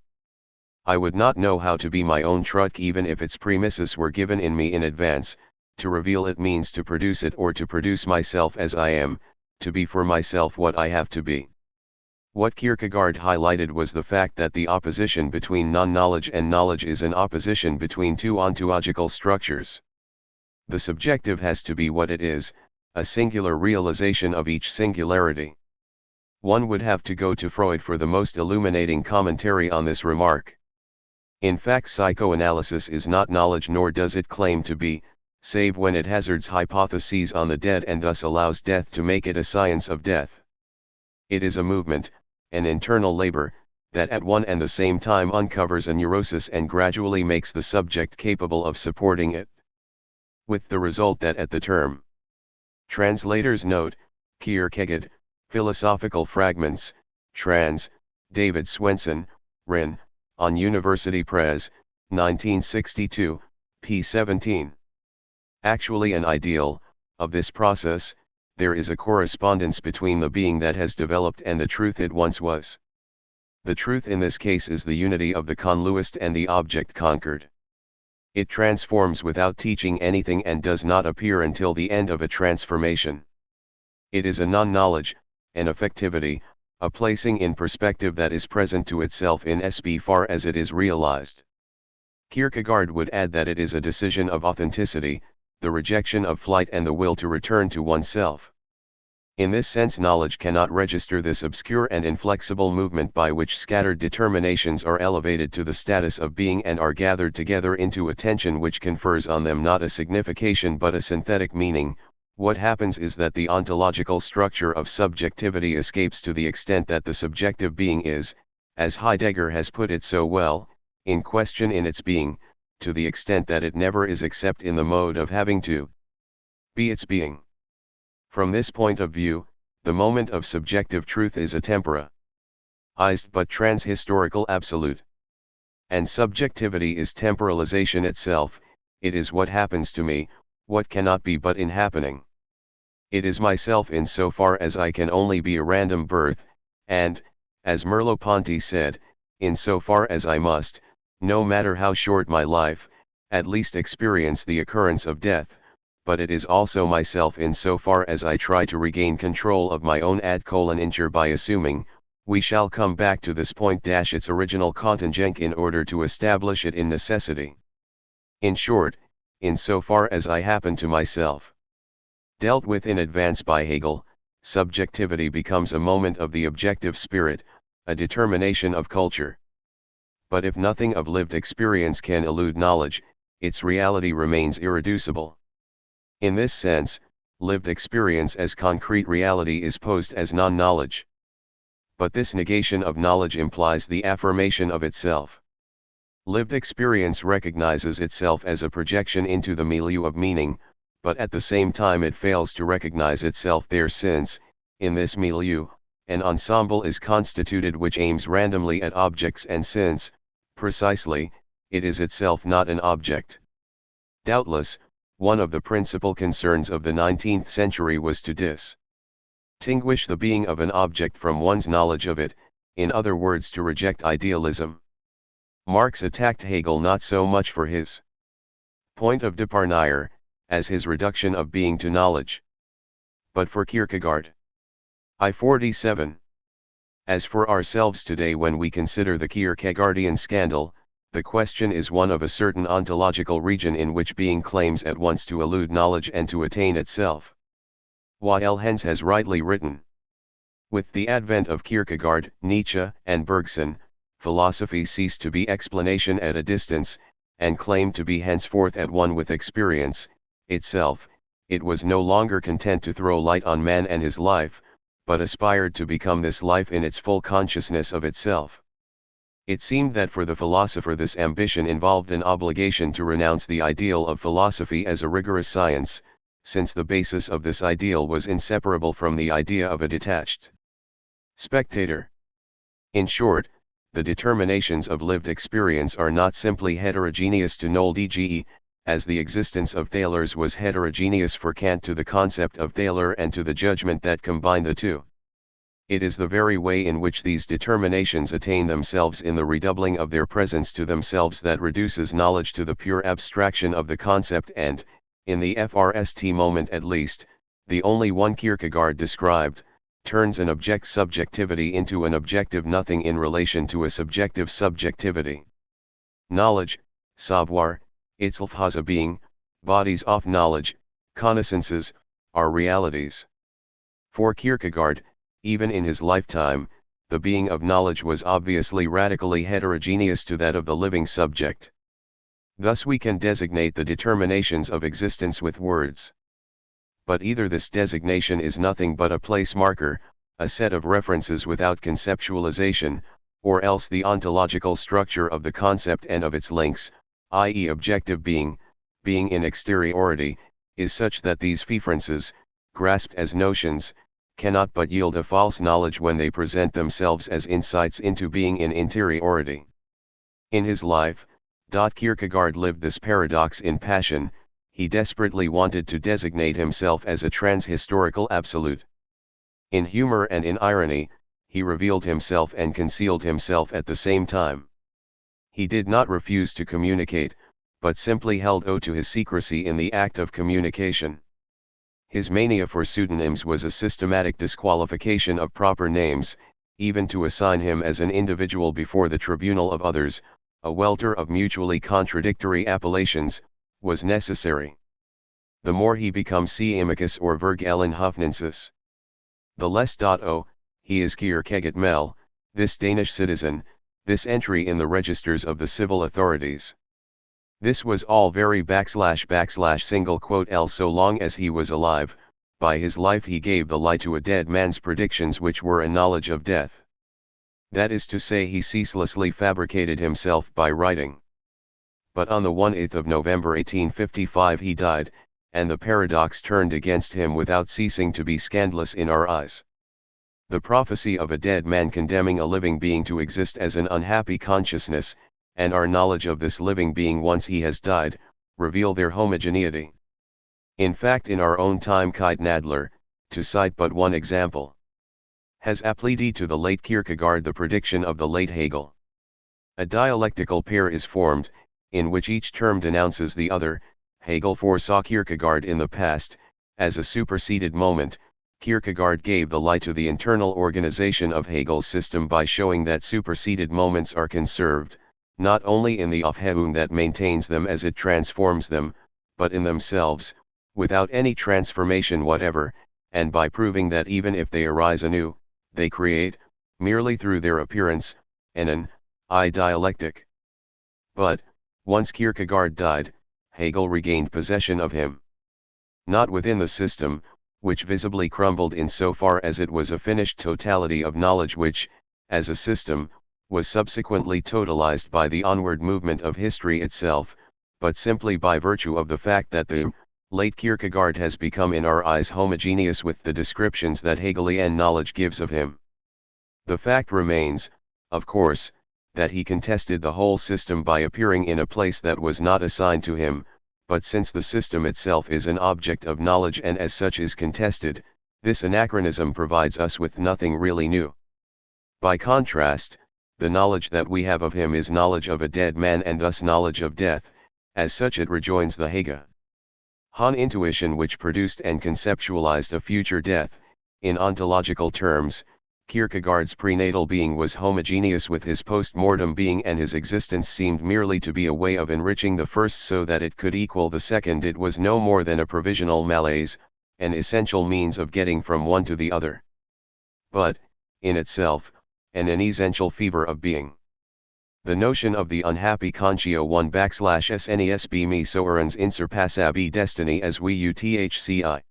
I would not know how to be my own truck even if its premises were given in me in advance. To reveal it means to produce it or to produce myself as I am, to be for myself what I have to be. What Kierkegaard highlighted was the fact that the opposition between non-knowledge and knowledge is an opposition between two ontological structures. The subjective has to be what it is, a singular realization of each singularity. One would have to go to Freud for the most illuminating commentary on this remark. In fact, psychoanalysis is not knowledge, nor does it claim to be, save when it hazards hypotheses on the dead and thus allows death to make it a science of death. It is a movement, an internal labor, that at one and the same time uncovers a neurosis and gradually makes the subject capable of supporting it. With the result that at the term. Translator's note, Kierkegaard, Philosophical Fragments, trans. David Swenson, Rin, on University Press, 1962, p. 17. Actually an ideal, of this process, there is a correspondence between the being that has developed and the truth it once was. The truth in this case is the unity of the conluist and the object conquered. It transforms without teaching anything and does not appear until the end of a transformation. It is a non-knowledge, an effectivity, a placing in perspective that is present to itself in as far as it is realized. Kierkegaard would add that it is a decision of authenticity, the rejection of flight and the will to return to oneself. In this sense, knowledge cannot register this obscure and inflexible movement by which scattered determinations are elevated to the status of being and are gathered together into a tension which confers on them not a signification but a synthetic meaning. What happens is that the ontological structure of subjectivity escapes to the extent that the subjective being is, as Heidegger has put it so well, in question in its being, to the extent that it never is except in the mode of having to be its being. From this point of view, the moment of subjective truth is a temporalized but trans-historical absolute. And subjectivity is temporalization itself. It is what happens to me, what cannot be but in happening. It is myself in so far as I can only be a random birth, and, as Merleau-Ponty said, in so far as I must, no matter how short my life, at least experience the occurrence of death. But it is also myself in so far as I try to regain control of my own ad incher by assuming, we shall come back to this point its original contingent in order to establish it in necessity. In short, in so far as I happen to myself. Dealt with in advance by Hegel, subjectivity becomes a moment of the objective spirit, a determination of culture. But if nothing of lived experience can elude knowledge, its reality remains irreducible. In this sense, lived experience as concrete reality is posed as non-knowledge. But this negation of knowledge implies the affirmation of itself. Lived experience recognizes itself as a projection into the milieu of meaning, but at the same time it fails to recognize itself there since, in this milieu, an ensemble is constituted which aims randomly at objects and since, precisely, it is itself not an object. Doubtless, one of the principal concerns of the 19th century was to distinguish the being of an object from one's knowledge of it, in other words to reject idealism. Marx attacked Hegel not so much for his point of departure, as his reduction of being to knowledge, but for Kierkegaard. I-47. As for ourselves today, when we consider the Kierkegaardian scandal, the question is one of a certain ontological region in which being claims at once to elude knowledge and to attain itself. Y.L. Hens has rightly written. With the advent of Kierkegaard, Nietzsche, and Bergson, philosophy ceased to be explanation at a distance, and claimed to be henceforth at one with experience itself. It was no longer content to throw light on man and his life, but aspired to become this life in its full consciousness of itself. It seemed that for the philosopher this ambition involved an obligation to renounce the ideal of philosophy as a rigorous science, since the basis of this ideal was inseparable from the idea of a detached spectator. In short, the determinations of lived experience are not simply heterogeneous to null dge, as the existence of thalers was heterogeneous for Kant to the concept of thaler and to the judgment that combined the two. It is the very way in which these determinations attain themselves in the redoubling of their presence to themselves that reduces knowledge to the pure abstraction of the concept and, in the FRST moment at least, the only one Kierkegaard described, turns an object subjectivity into an objective nothing in relation to a subjective subjectivity. Knowledge, savoir, itself has a being, bodies of knowledge, connaissances, are realities. For Kierkegaard, even in his lifetime, the being of knowledge was obviously radically heterogeneous to that of the living subject. Thus we can designate the determinations of existence with words. But either this designation is nothing but a place marker, a set of references without conceptualization, or else the ontological structure of the concept and of its links, i.e. objective being in exteriority, is such that these references, grasped as notions, cannot but yield a false knowledge when they present themselves as insights into being in interiority. In his life, Kierkegaard lived this paradox in passion. He desperately wanted to designate himself as a transhistorical absolute. In humor and in irony, he revealed himself and concealed himself at the same time. He did not refuse to communicate, but simply held to his secrecy in the act of communication. His mania for pseudonyms was a systematic disqualification of proper names, even to assign him as an individual before the tribunal of others, a welter of mutually contradictory appellations, was necessary. The more he becomes C. Imicus or Virg Ellen Hofnensis, the less he is Kierkegaard Mel, this Danish citizen, this entry in the registers of the civil authorities. This was all very single quote L so long as he was alive. By his life he gave the lie to a dead man's predictions which were a knowledge of death. That is to say, he ceaselessly fabricated himself by writing. But on the 18th of November 1855 he died, and the paradox turned against him without ceasing to be scandalous in our eyes. The prophecy of a dead man condemning a living being to exist as an unhappy consciousness, and our knowledge of this living being once he has died, reveal their homogeneity. In fact, in our own time Kite Nadler, to cite but one example, has applied to the late Kierkegaard the prediction of the late Hegel. A dialectical pair is formed, in which each term denounces the other. Hegel foresaw Kierkegaard in the past, as a superseded moment. Kierkegaard gave the lie to the internal organization of Hegel's system by showing that superseded moments are conserved, not only in the Aufhebung that maintains them as it transforms them, but in themselves, without any transformation whatever, and by proving that even if they arise anew, they create, merely through their appearance, an dialectic. But, once Kierkegaard died, Hegel regained possession of him. Not within the system, which visibly crumbled in so far as it was a finished totality of knowledge which, as a system, was subsequently totalized by the onward movement of history itself, but simply by virtue of the fact that the late Kierkegaard has become in our eyes homogeneous with the descriptions that Hegelian knowledge gives of him. The fact remains, of course, that he contested the whole system by appearing in a place that was not assigned to him, but since the system itself is an object of knowledge and as such is contested, this anachronism provides us with nothing really new. By contrast, the knowledge that we have of him is knowledge of a dead man and thus knowledge of death. As such it rejoins the Hegelian intuition which produced and conceptualized a future death. In ontological terms, Kierkegaard's prenatal being was homogeneous with his post-mortem being, and his existence seemed merely to be a way of enriching the first so that it could equal the second. It was no more than a provisional malaise, an essential means of getting from one to the other. But, in itself, an essential fever of being. The notion of the unhappy conscio 1/SNESB me soerens insurpassabi destiny as we UTHCI.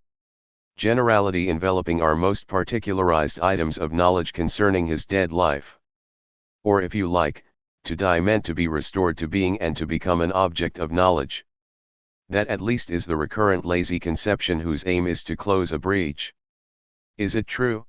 Generality enveloping our most particularized items of knowledge concerning his dead life. Or if you like, to die meant to be restored to being and to become an object of knowledge. That at least is the recurrent lazy conception whose aim is to close a breach. Is it true?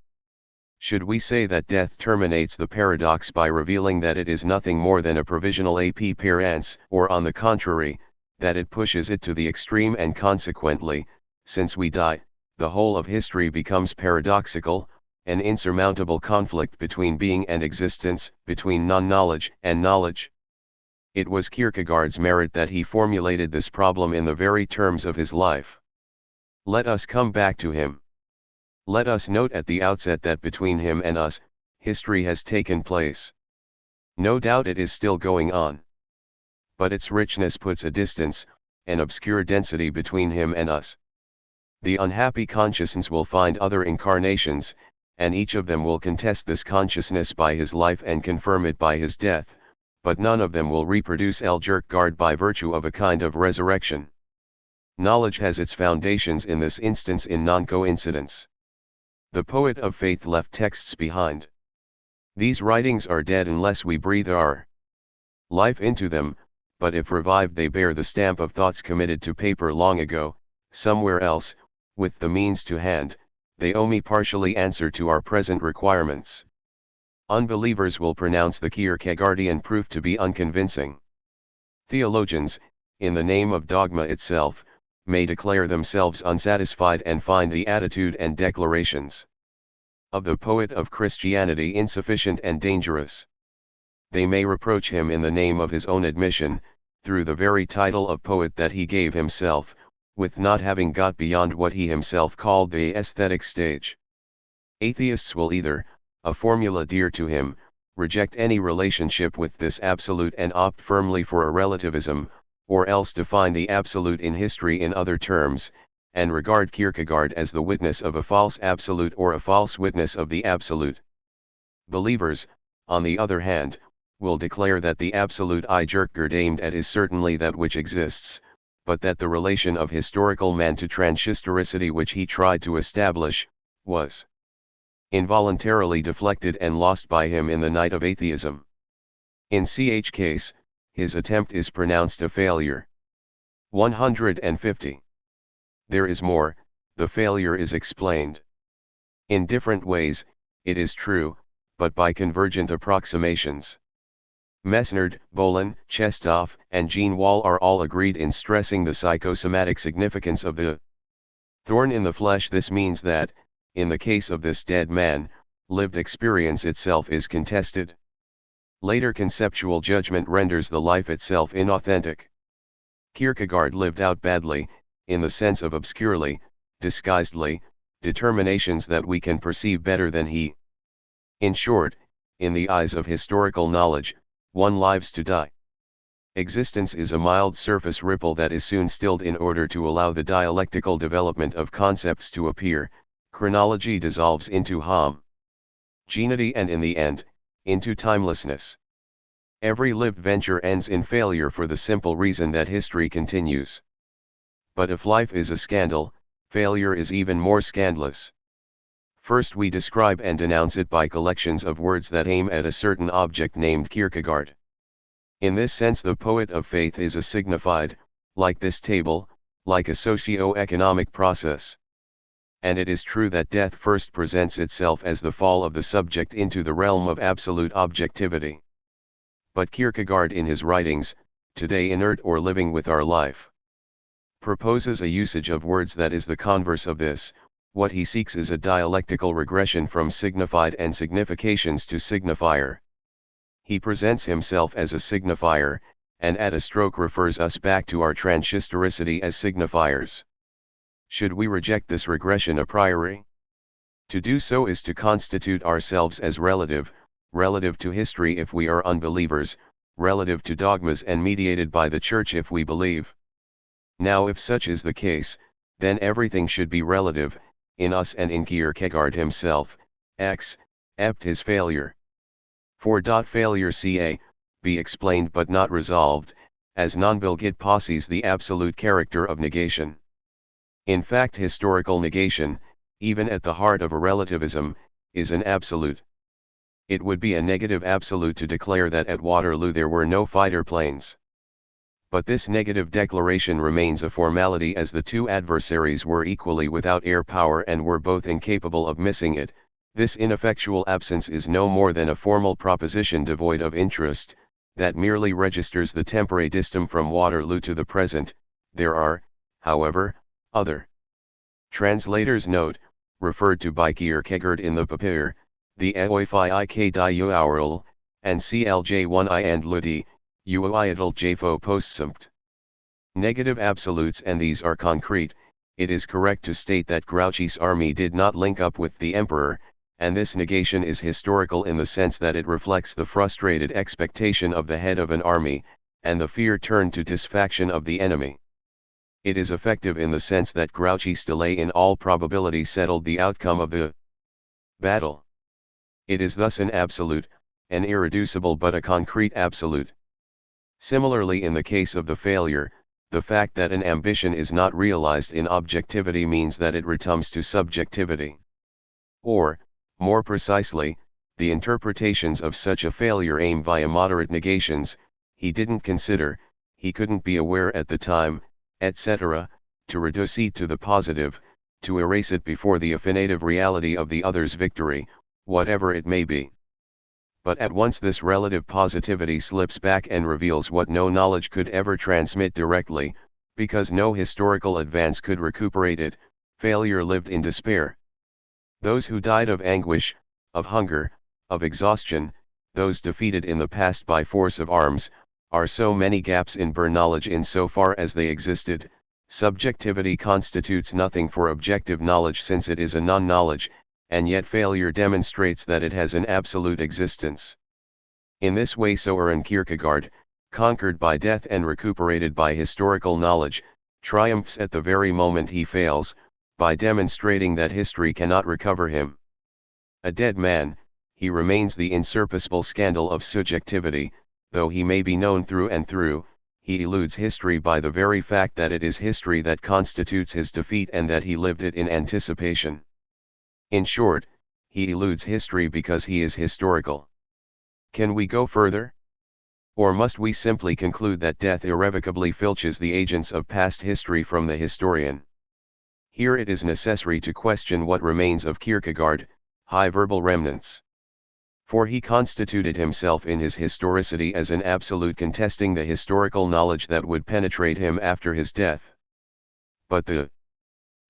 Should we say that death terminates the paradox by revealing that it is nothing more than a provisional appearance, or on the contrary, that it pushes it to the extreme and consequently, since we die, the whole of history becomes paradoxical, an insurmountable conflict between being and existence, between non-knowledge and knowledge? It was Kierkegaard's merit that he formulated this problem in the very terms of his life. Let us come back to him. Let us note at the outset that between him and us, history has taken place. No doubt it is still going on. But its richness puts a distance, an obscure density between him and us. The unhappy consciousness will find other incarnations, and each of them will contest this consciousness by his life and confirm it by his death, but none of them will reproduce Kierkegaard by virtue of a kind of resurrection. Knowledge has its foundations in this instance in non-coincidence. The poet of faith left texts behind. These writings are dead unless we breathe our life into them, but if revived they bear the stamp of thoughts committed to paper long ago, somewhere else, with the means to hand, they only partially answer to our present requirements. Unbelievers will pronounce the Kierkegaardian proof to be unconvincing. Theologians, in the name of dogma itself, may declare themselves unsatisfied and find the attitude and declarations of the poet of Christianity insufficient and dangerous. They may reproach him in the name of his own admission, through the very title of poet that he gave himself, with not having got beyond what he himself called the aesthetic stage. Atheists will either, a formula dear to him, reject any relationship with this absolute and opt firmly for a relativism, or else define the absolute in history in other terms, and regard Kierkegaard as the witness of a false absolute or a false witness of the absolute. Believers, on the other hand, will declare that the absolute Kierkegaard aimed at is certainly that which exists, but that the relation of historical man to transhistoricity which he tried to establish, was involuntarily deflected and lost by him in the night of atheism. In Ch. case, his attempt is pronounced a failure. 150. There is more, the failure is explained. In different ways, it is true, but by convergent approximations. Mesnard, Bolin, Chestov, and Jean Wall are all agreed in stressing the psychosomatic significance of the thorn in the flesh. This means that, in the case of this dead man, lived experience itself is contested. Later conceptual judgment renders the life itself inauthentic. Kierkegaard lived out badly, in the sense of obscurely, disguisedly, determinations that we can perceive better than he. In short, in the eyes of historical knowledge, one lives to die. Existence is a mild surface ripple that is soon stilled in order to allow the dialectical development of concepts to appear. Chronology dissolves into homogeneity and in the end, into timelessness. Every lived venture ends in failure for the simple reason that history continues. But if life is a scandal, failure is even more scandalous. First we describe and denounce it by collections of words that aim at a certain object named Kierkegaard. In this sense the poet of faith is a signified, like this table, like a socio-economic process. And it is true that death first presents itself as the fall of the subject into the realm of absolute objectivity. But Kierkegaard in his writings, today inert or living with our life, proposes a usage of words that is the converse of this. What he seeks is a dialectical regression from signified and significations to signifier. He presents himself as a signifier, and at a stroke refers us back to our transhistoricity as signifiers. Should we reject this regression a priori? To do so is to constitute ourselves as relative to history if we are unbelievers, relative to dogmas and mediated by the Church if we believe. Now if such is the case, then everything should be relative, in us and in Kierkegaard himself, except his failure. For failure be explained but not resolved, as non-bilgit posses the absolute character of negation. In fact historical negation, even at the heart of a relativism, is an absolute. It would be a negative absolute to declare that at Waterloo there were no fighter planes. But this negative declaration remains a formality as the two adversaries were equally without air power and were both incapable of missing it. This ineffectual absence is no more than a formal proposition devoid of interest, that merely registers the tempore distum from Waterloo to the present. There are, however, other translators note, referred to by Kierkegaard in the papier, the Eoifik Diuaurl, and Clj1I and Ludi, Uoiadal Jafo postsumpt. Negative absolutes, and these are concrete. It is correct to state that Grouchy's army did not link up with the emperor, and this negation is historical in the sense that it reflects the frustrated expectation of the head of an army, and the fear turned to disfaction of the enemy. It is effective in the sense that Grouchy's delay in all probability settled the outcome of the battle. It is thus an absolute, an irreducible but a concrete absolute. Similarly, in the case of the failure, the fact that an ambition is not realized in objectivity means that it returns to subjectivity. Or, more precisely, the interpretations of such a failure aim via moderate negations: he didn't consider, he couldn't be aware at the time, etc., to reduce it to the positive, to erase it before the affinitive reality of the other's victory, whatever it may be. But at once this relative positivity slips back and reveals what no knowledge could ever transmit directly, because no historical advance could recuperate it: failure lived in despair. Those who died of anguish, of hunger, of exhaustion, those defeated in the past by force of arms, are so many gaps in bare knowledge in so far as they existed. Subjectivity constitutes nothing for objective knowledge since it is a non-knowledge, and yet failure demonstrates that it has an absolute existence. In this way Søren Kierkegaard, conquered by death and recuperated by historical knowledge, triumphs at the very moment he fails, by demonstrating that history cannot recover him. A dead man, he remains the insurpassable scandal of subjectivity, though he may be known through and through. He eludes history by the very fact that it is history that constitutes his defeat and that he lived it in anticipation. In short, he eludes history because he is historical. Can we go further? Or must we simply conclude that death irrevocably filches the agents of past history from the historian? Here it is necessary to question what remains of Kierkegaard, high verbal remnants. For he constituted himself in his historicity as an absolute, contesting the historical knowledge that would penetrate him after his death. But the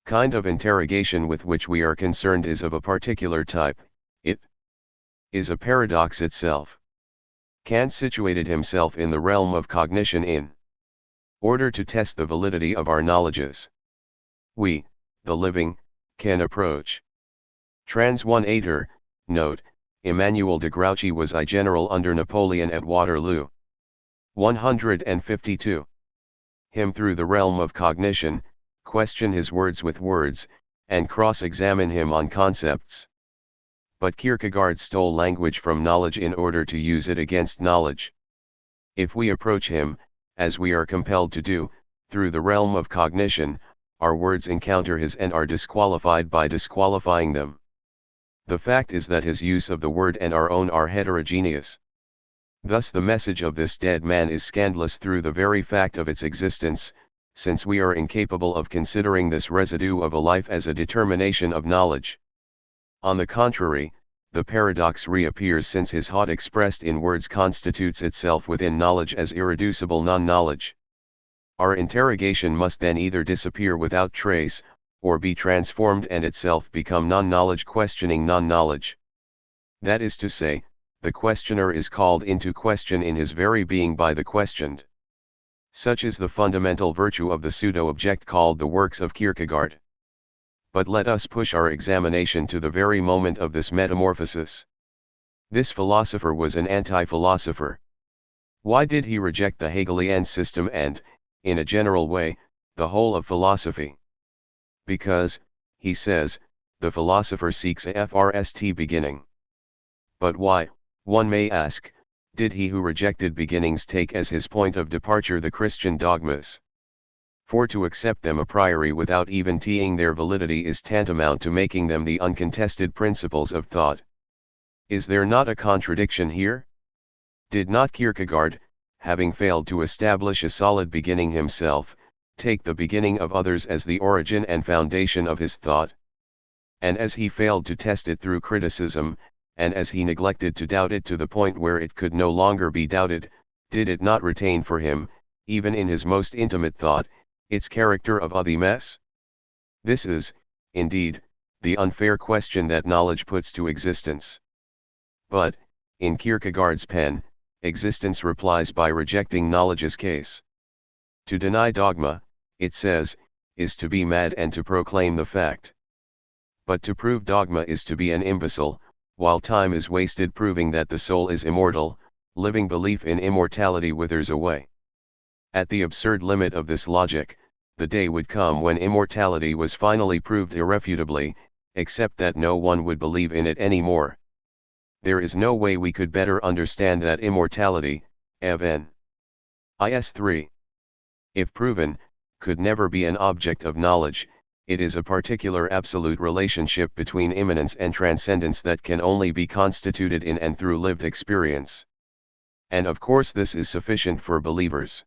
kind of interrogation with which we are concerned is of a particular type. It is a paradox itself. Kant situated himself in the realm of cognition in order to test the validity of our knowledges. We, the living, can approach. Trans 1 note, Emmanuel de Grouchy was a general under Napoleon at Waterloo. 152. Him through the realm of cognition, question his words with words, and cross-examine him on concepts. But Kierkegaard stole language from knowledge in order to use it against knowledge. If we approach him, as we are compelled to do, through the realm of cognition, our words encounter his and are disqualified by disqualifying them. The fact is that his use of the word and our own are heterogeneous. Thus the message of this dead man is scandalous through the very fact of its existence, since we are incapable of considering this residue of a life as a determination of knowledge. On the contrary, the paradox reappears since his thought expressed in words constitutes itself within knowledge as irreducible non-knowledge. Our interrogation must then either disappear without trace, or be transformed and itself become non-knowledge questioning non-knowledge. That is to say, the questioner is called into question in his very being by the questioned. Such is the fundamental virtue of the pseudo-object called the works of Kierkegaard. But let us push our examination to the very moment of this metamorphosis. This philosopher was an anti-philosopher. Why did he reject the Hegelian system and, in a general way, the whole of philosophy? Because, he says, the philosopher seeks a first beginning. But why, one may ask, did he who rejected beginnings take as his point of departure the Christian dogmas? For to accept them a priori without even teeing their validity is tantamount to making them the uncontested principles of thought. Is there not a contradiction here? Did not Kierkegaard, having failed to establish a solid beginning himself, take the beginning of others as the origin and foundation of his thought? And as he failed to test it through criticism, and as he neglected to doubt it to the point where it could no longer be doubted, did it not retain for him, even in his most intimate thought, its character of othymes? This is, indeed, the unfair question that knowledge puts to existence. But, in Kierkegaard's pen, existence replies by rejecting knowledge's case. To deny dogma, it says, is to be mad and to proclaim the fact. But to prove dogma is to be an imbecile, while time is wasted proving that the soul is immortal. Living belief in immortality withers away. At the absurd limit of this logic, the day would come when immortality was finally proved irrefutably, except that no one would believe in it anymore. There is no way we could better understand that immortality, Ev.N. Is 3. If proven, could never be an object of knowledge. It is a particular absolute relationship between immanence and transcendence that can only be constituted in and through lived experience. And of course this is sufficient for believers.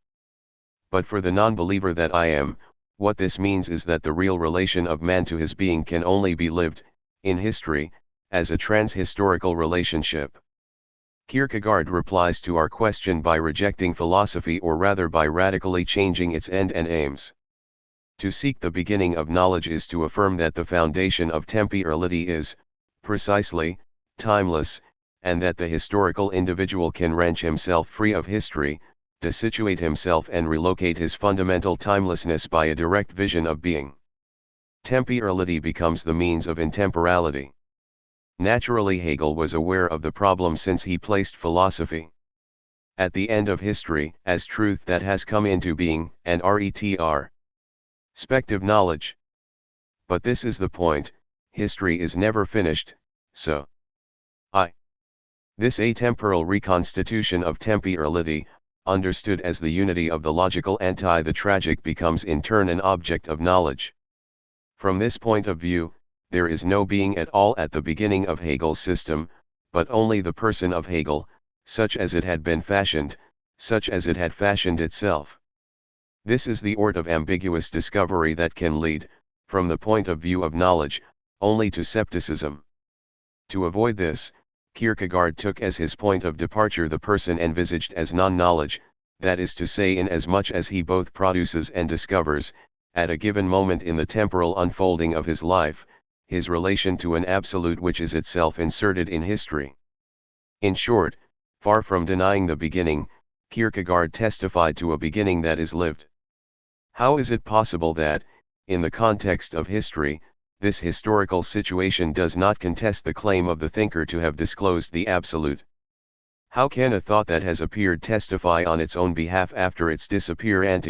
But for the non-believer that I am, what this means is that the real relation of man to his being can only be lived, in history, as a trans-historical relationship. Kierkegaard replies to our question by rejecting philosophy, or rather by radically changing its end and aims. To seek the beginning of knowledge is to affirm that the foundation of temporality is, precisely, timeless, and that the historical individual can wrench himself free of history, dissituate himself and relocate his fundamental timelessness by a direct vision of being. Temporality becomes the means of intemporality. Naturally, Hegel was aware of the problem, since he placed philosophy at the end of history as truth that has come into being, and respective knowledge. But this is the point: history is never finished, so this atemporal reconstitution of temporality, understood as the unity of the logical anti the tragic, becomes in turn an object of knowledge. From this point of view, there is no being at all at the beginning of Hegel's system, but only the person of Hegel, such as it had been fashioned, such as it had fashioned itself. This is the order of ambiguous discovery that can lead, from the point of view of knowledge, only to scepticism. To avoid this, Kierkegaard took as his point of departure the person envisaged as non-knowledge, that is to say, inasmuch as he both produces and discovers, at a given moment in the temporal unfolding of his life, his relation to an absolute which is itself inserted in history. In short, far from denying the beginning, Kierkegaard testified to a beginning that is lived. How is it possible that, in the context of history, this historical situation does not contest the claim of the thinker to have disclosed the absolute? How can a thought that has appeared testify on its own behalf after its disappearance?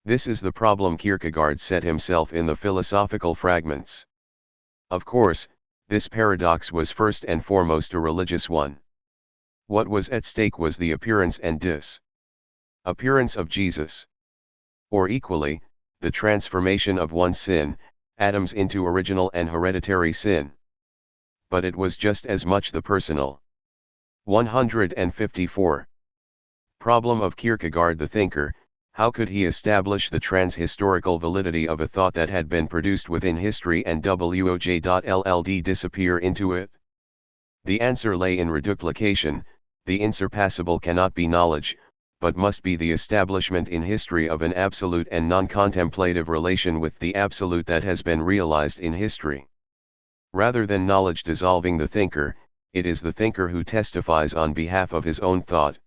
This is the problem Kierkegaard set himself in the Philosophical Fragments. Of course, this paradox was first and foremost a religious one. What was at stake was the appearance and disappearance of Jesus. Or equally, the transformation of one sin, Adam's, into original and hereditary sin. But it was just as much the personal. 154. Problem of Kierkegaard the thinker: how could he establish the trans-historical validity of a thought that had been produced within history and woj.lld disappear into it? The answer lay in reduplication. The insurpassable cannot be knowledge, but must be the establishment in history of an absolute and non-contemplative relation with the absolute that has been realized in history. Rather than knowledge dissolving the thinker, it is the thinker who testifies on behalf of his own thought.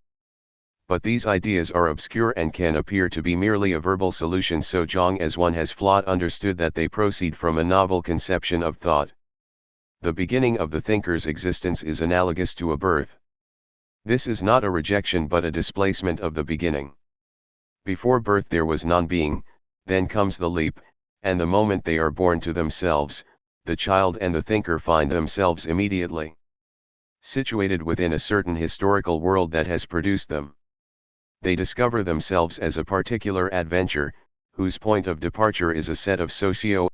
But these ideas are obscure and can appear to be merely a verbal solution so long as one has fully understood that they proceed from a novel conception of thought. The beginning of the thinker's existence is analogous to a birth. This is not a rejection but a displacement of the beginning. Before birth there was non-being, then comes the leap, and the moment they are born to themselves, the child and the thinker find themselves immediately situated within a certain historical world that has produced them. They discover themselves as a particular adventure, whose point of departure is a set of socio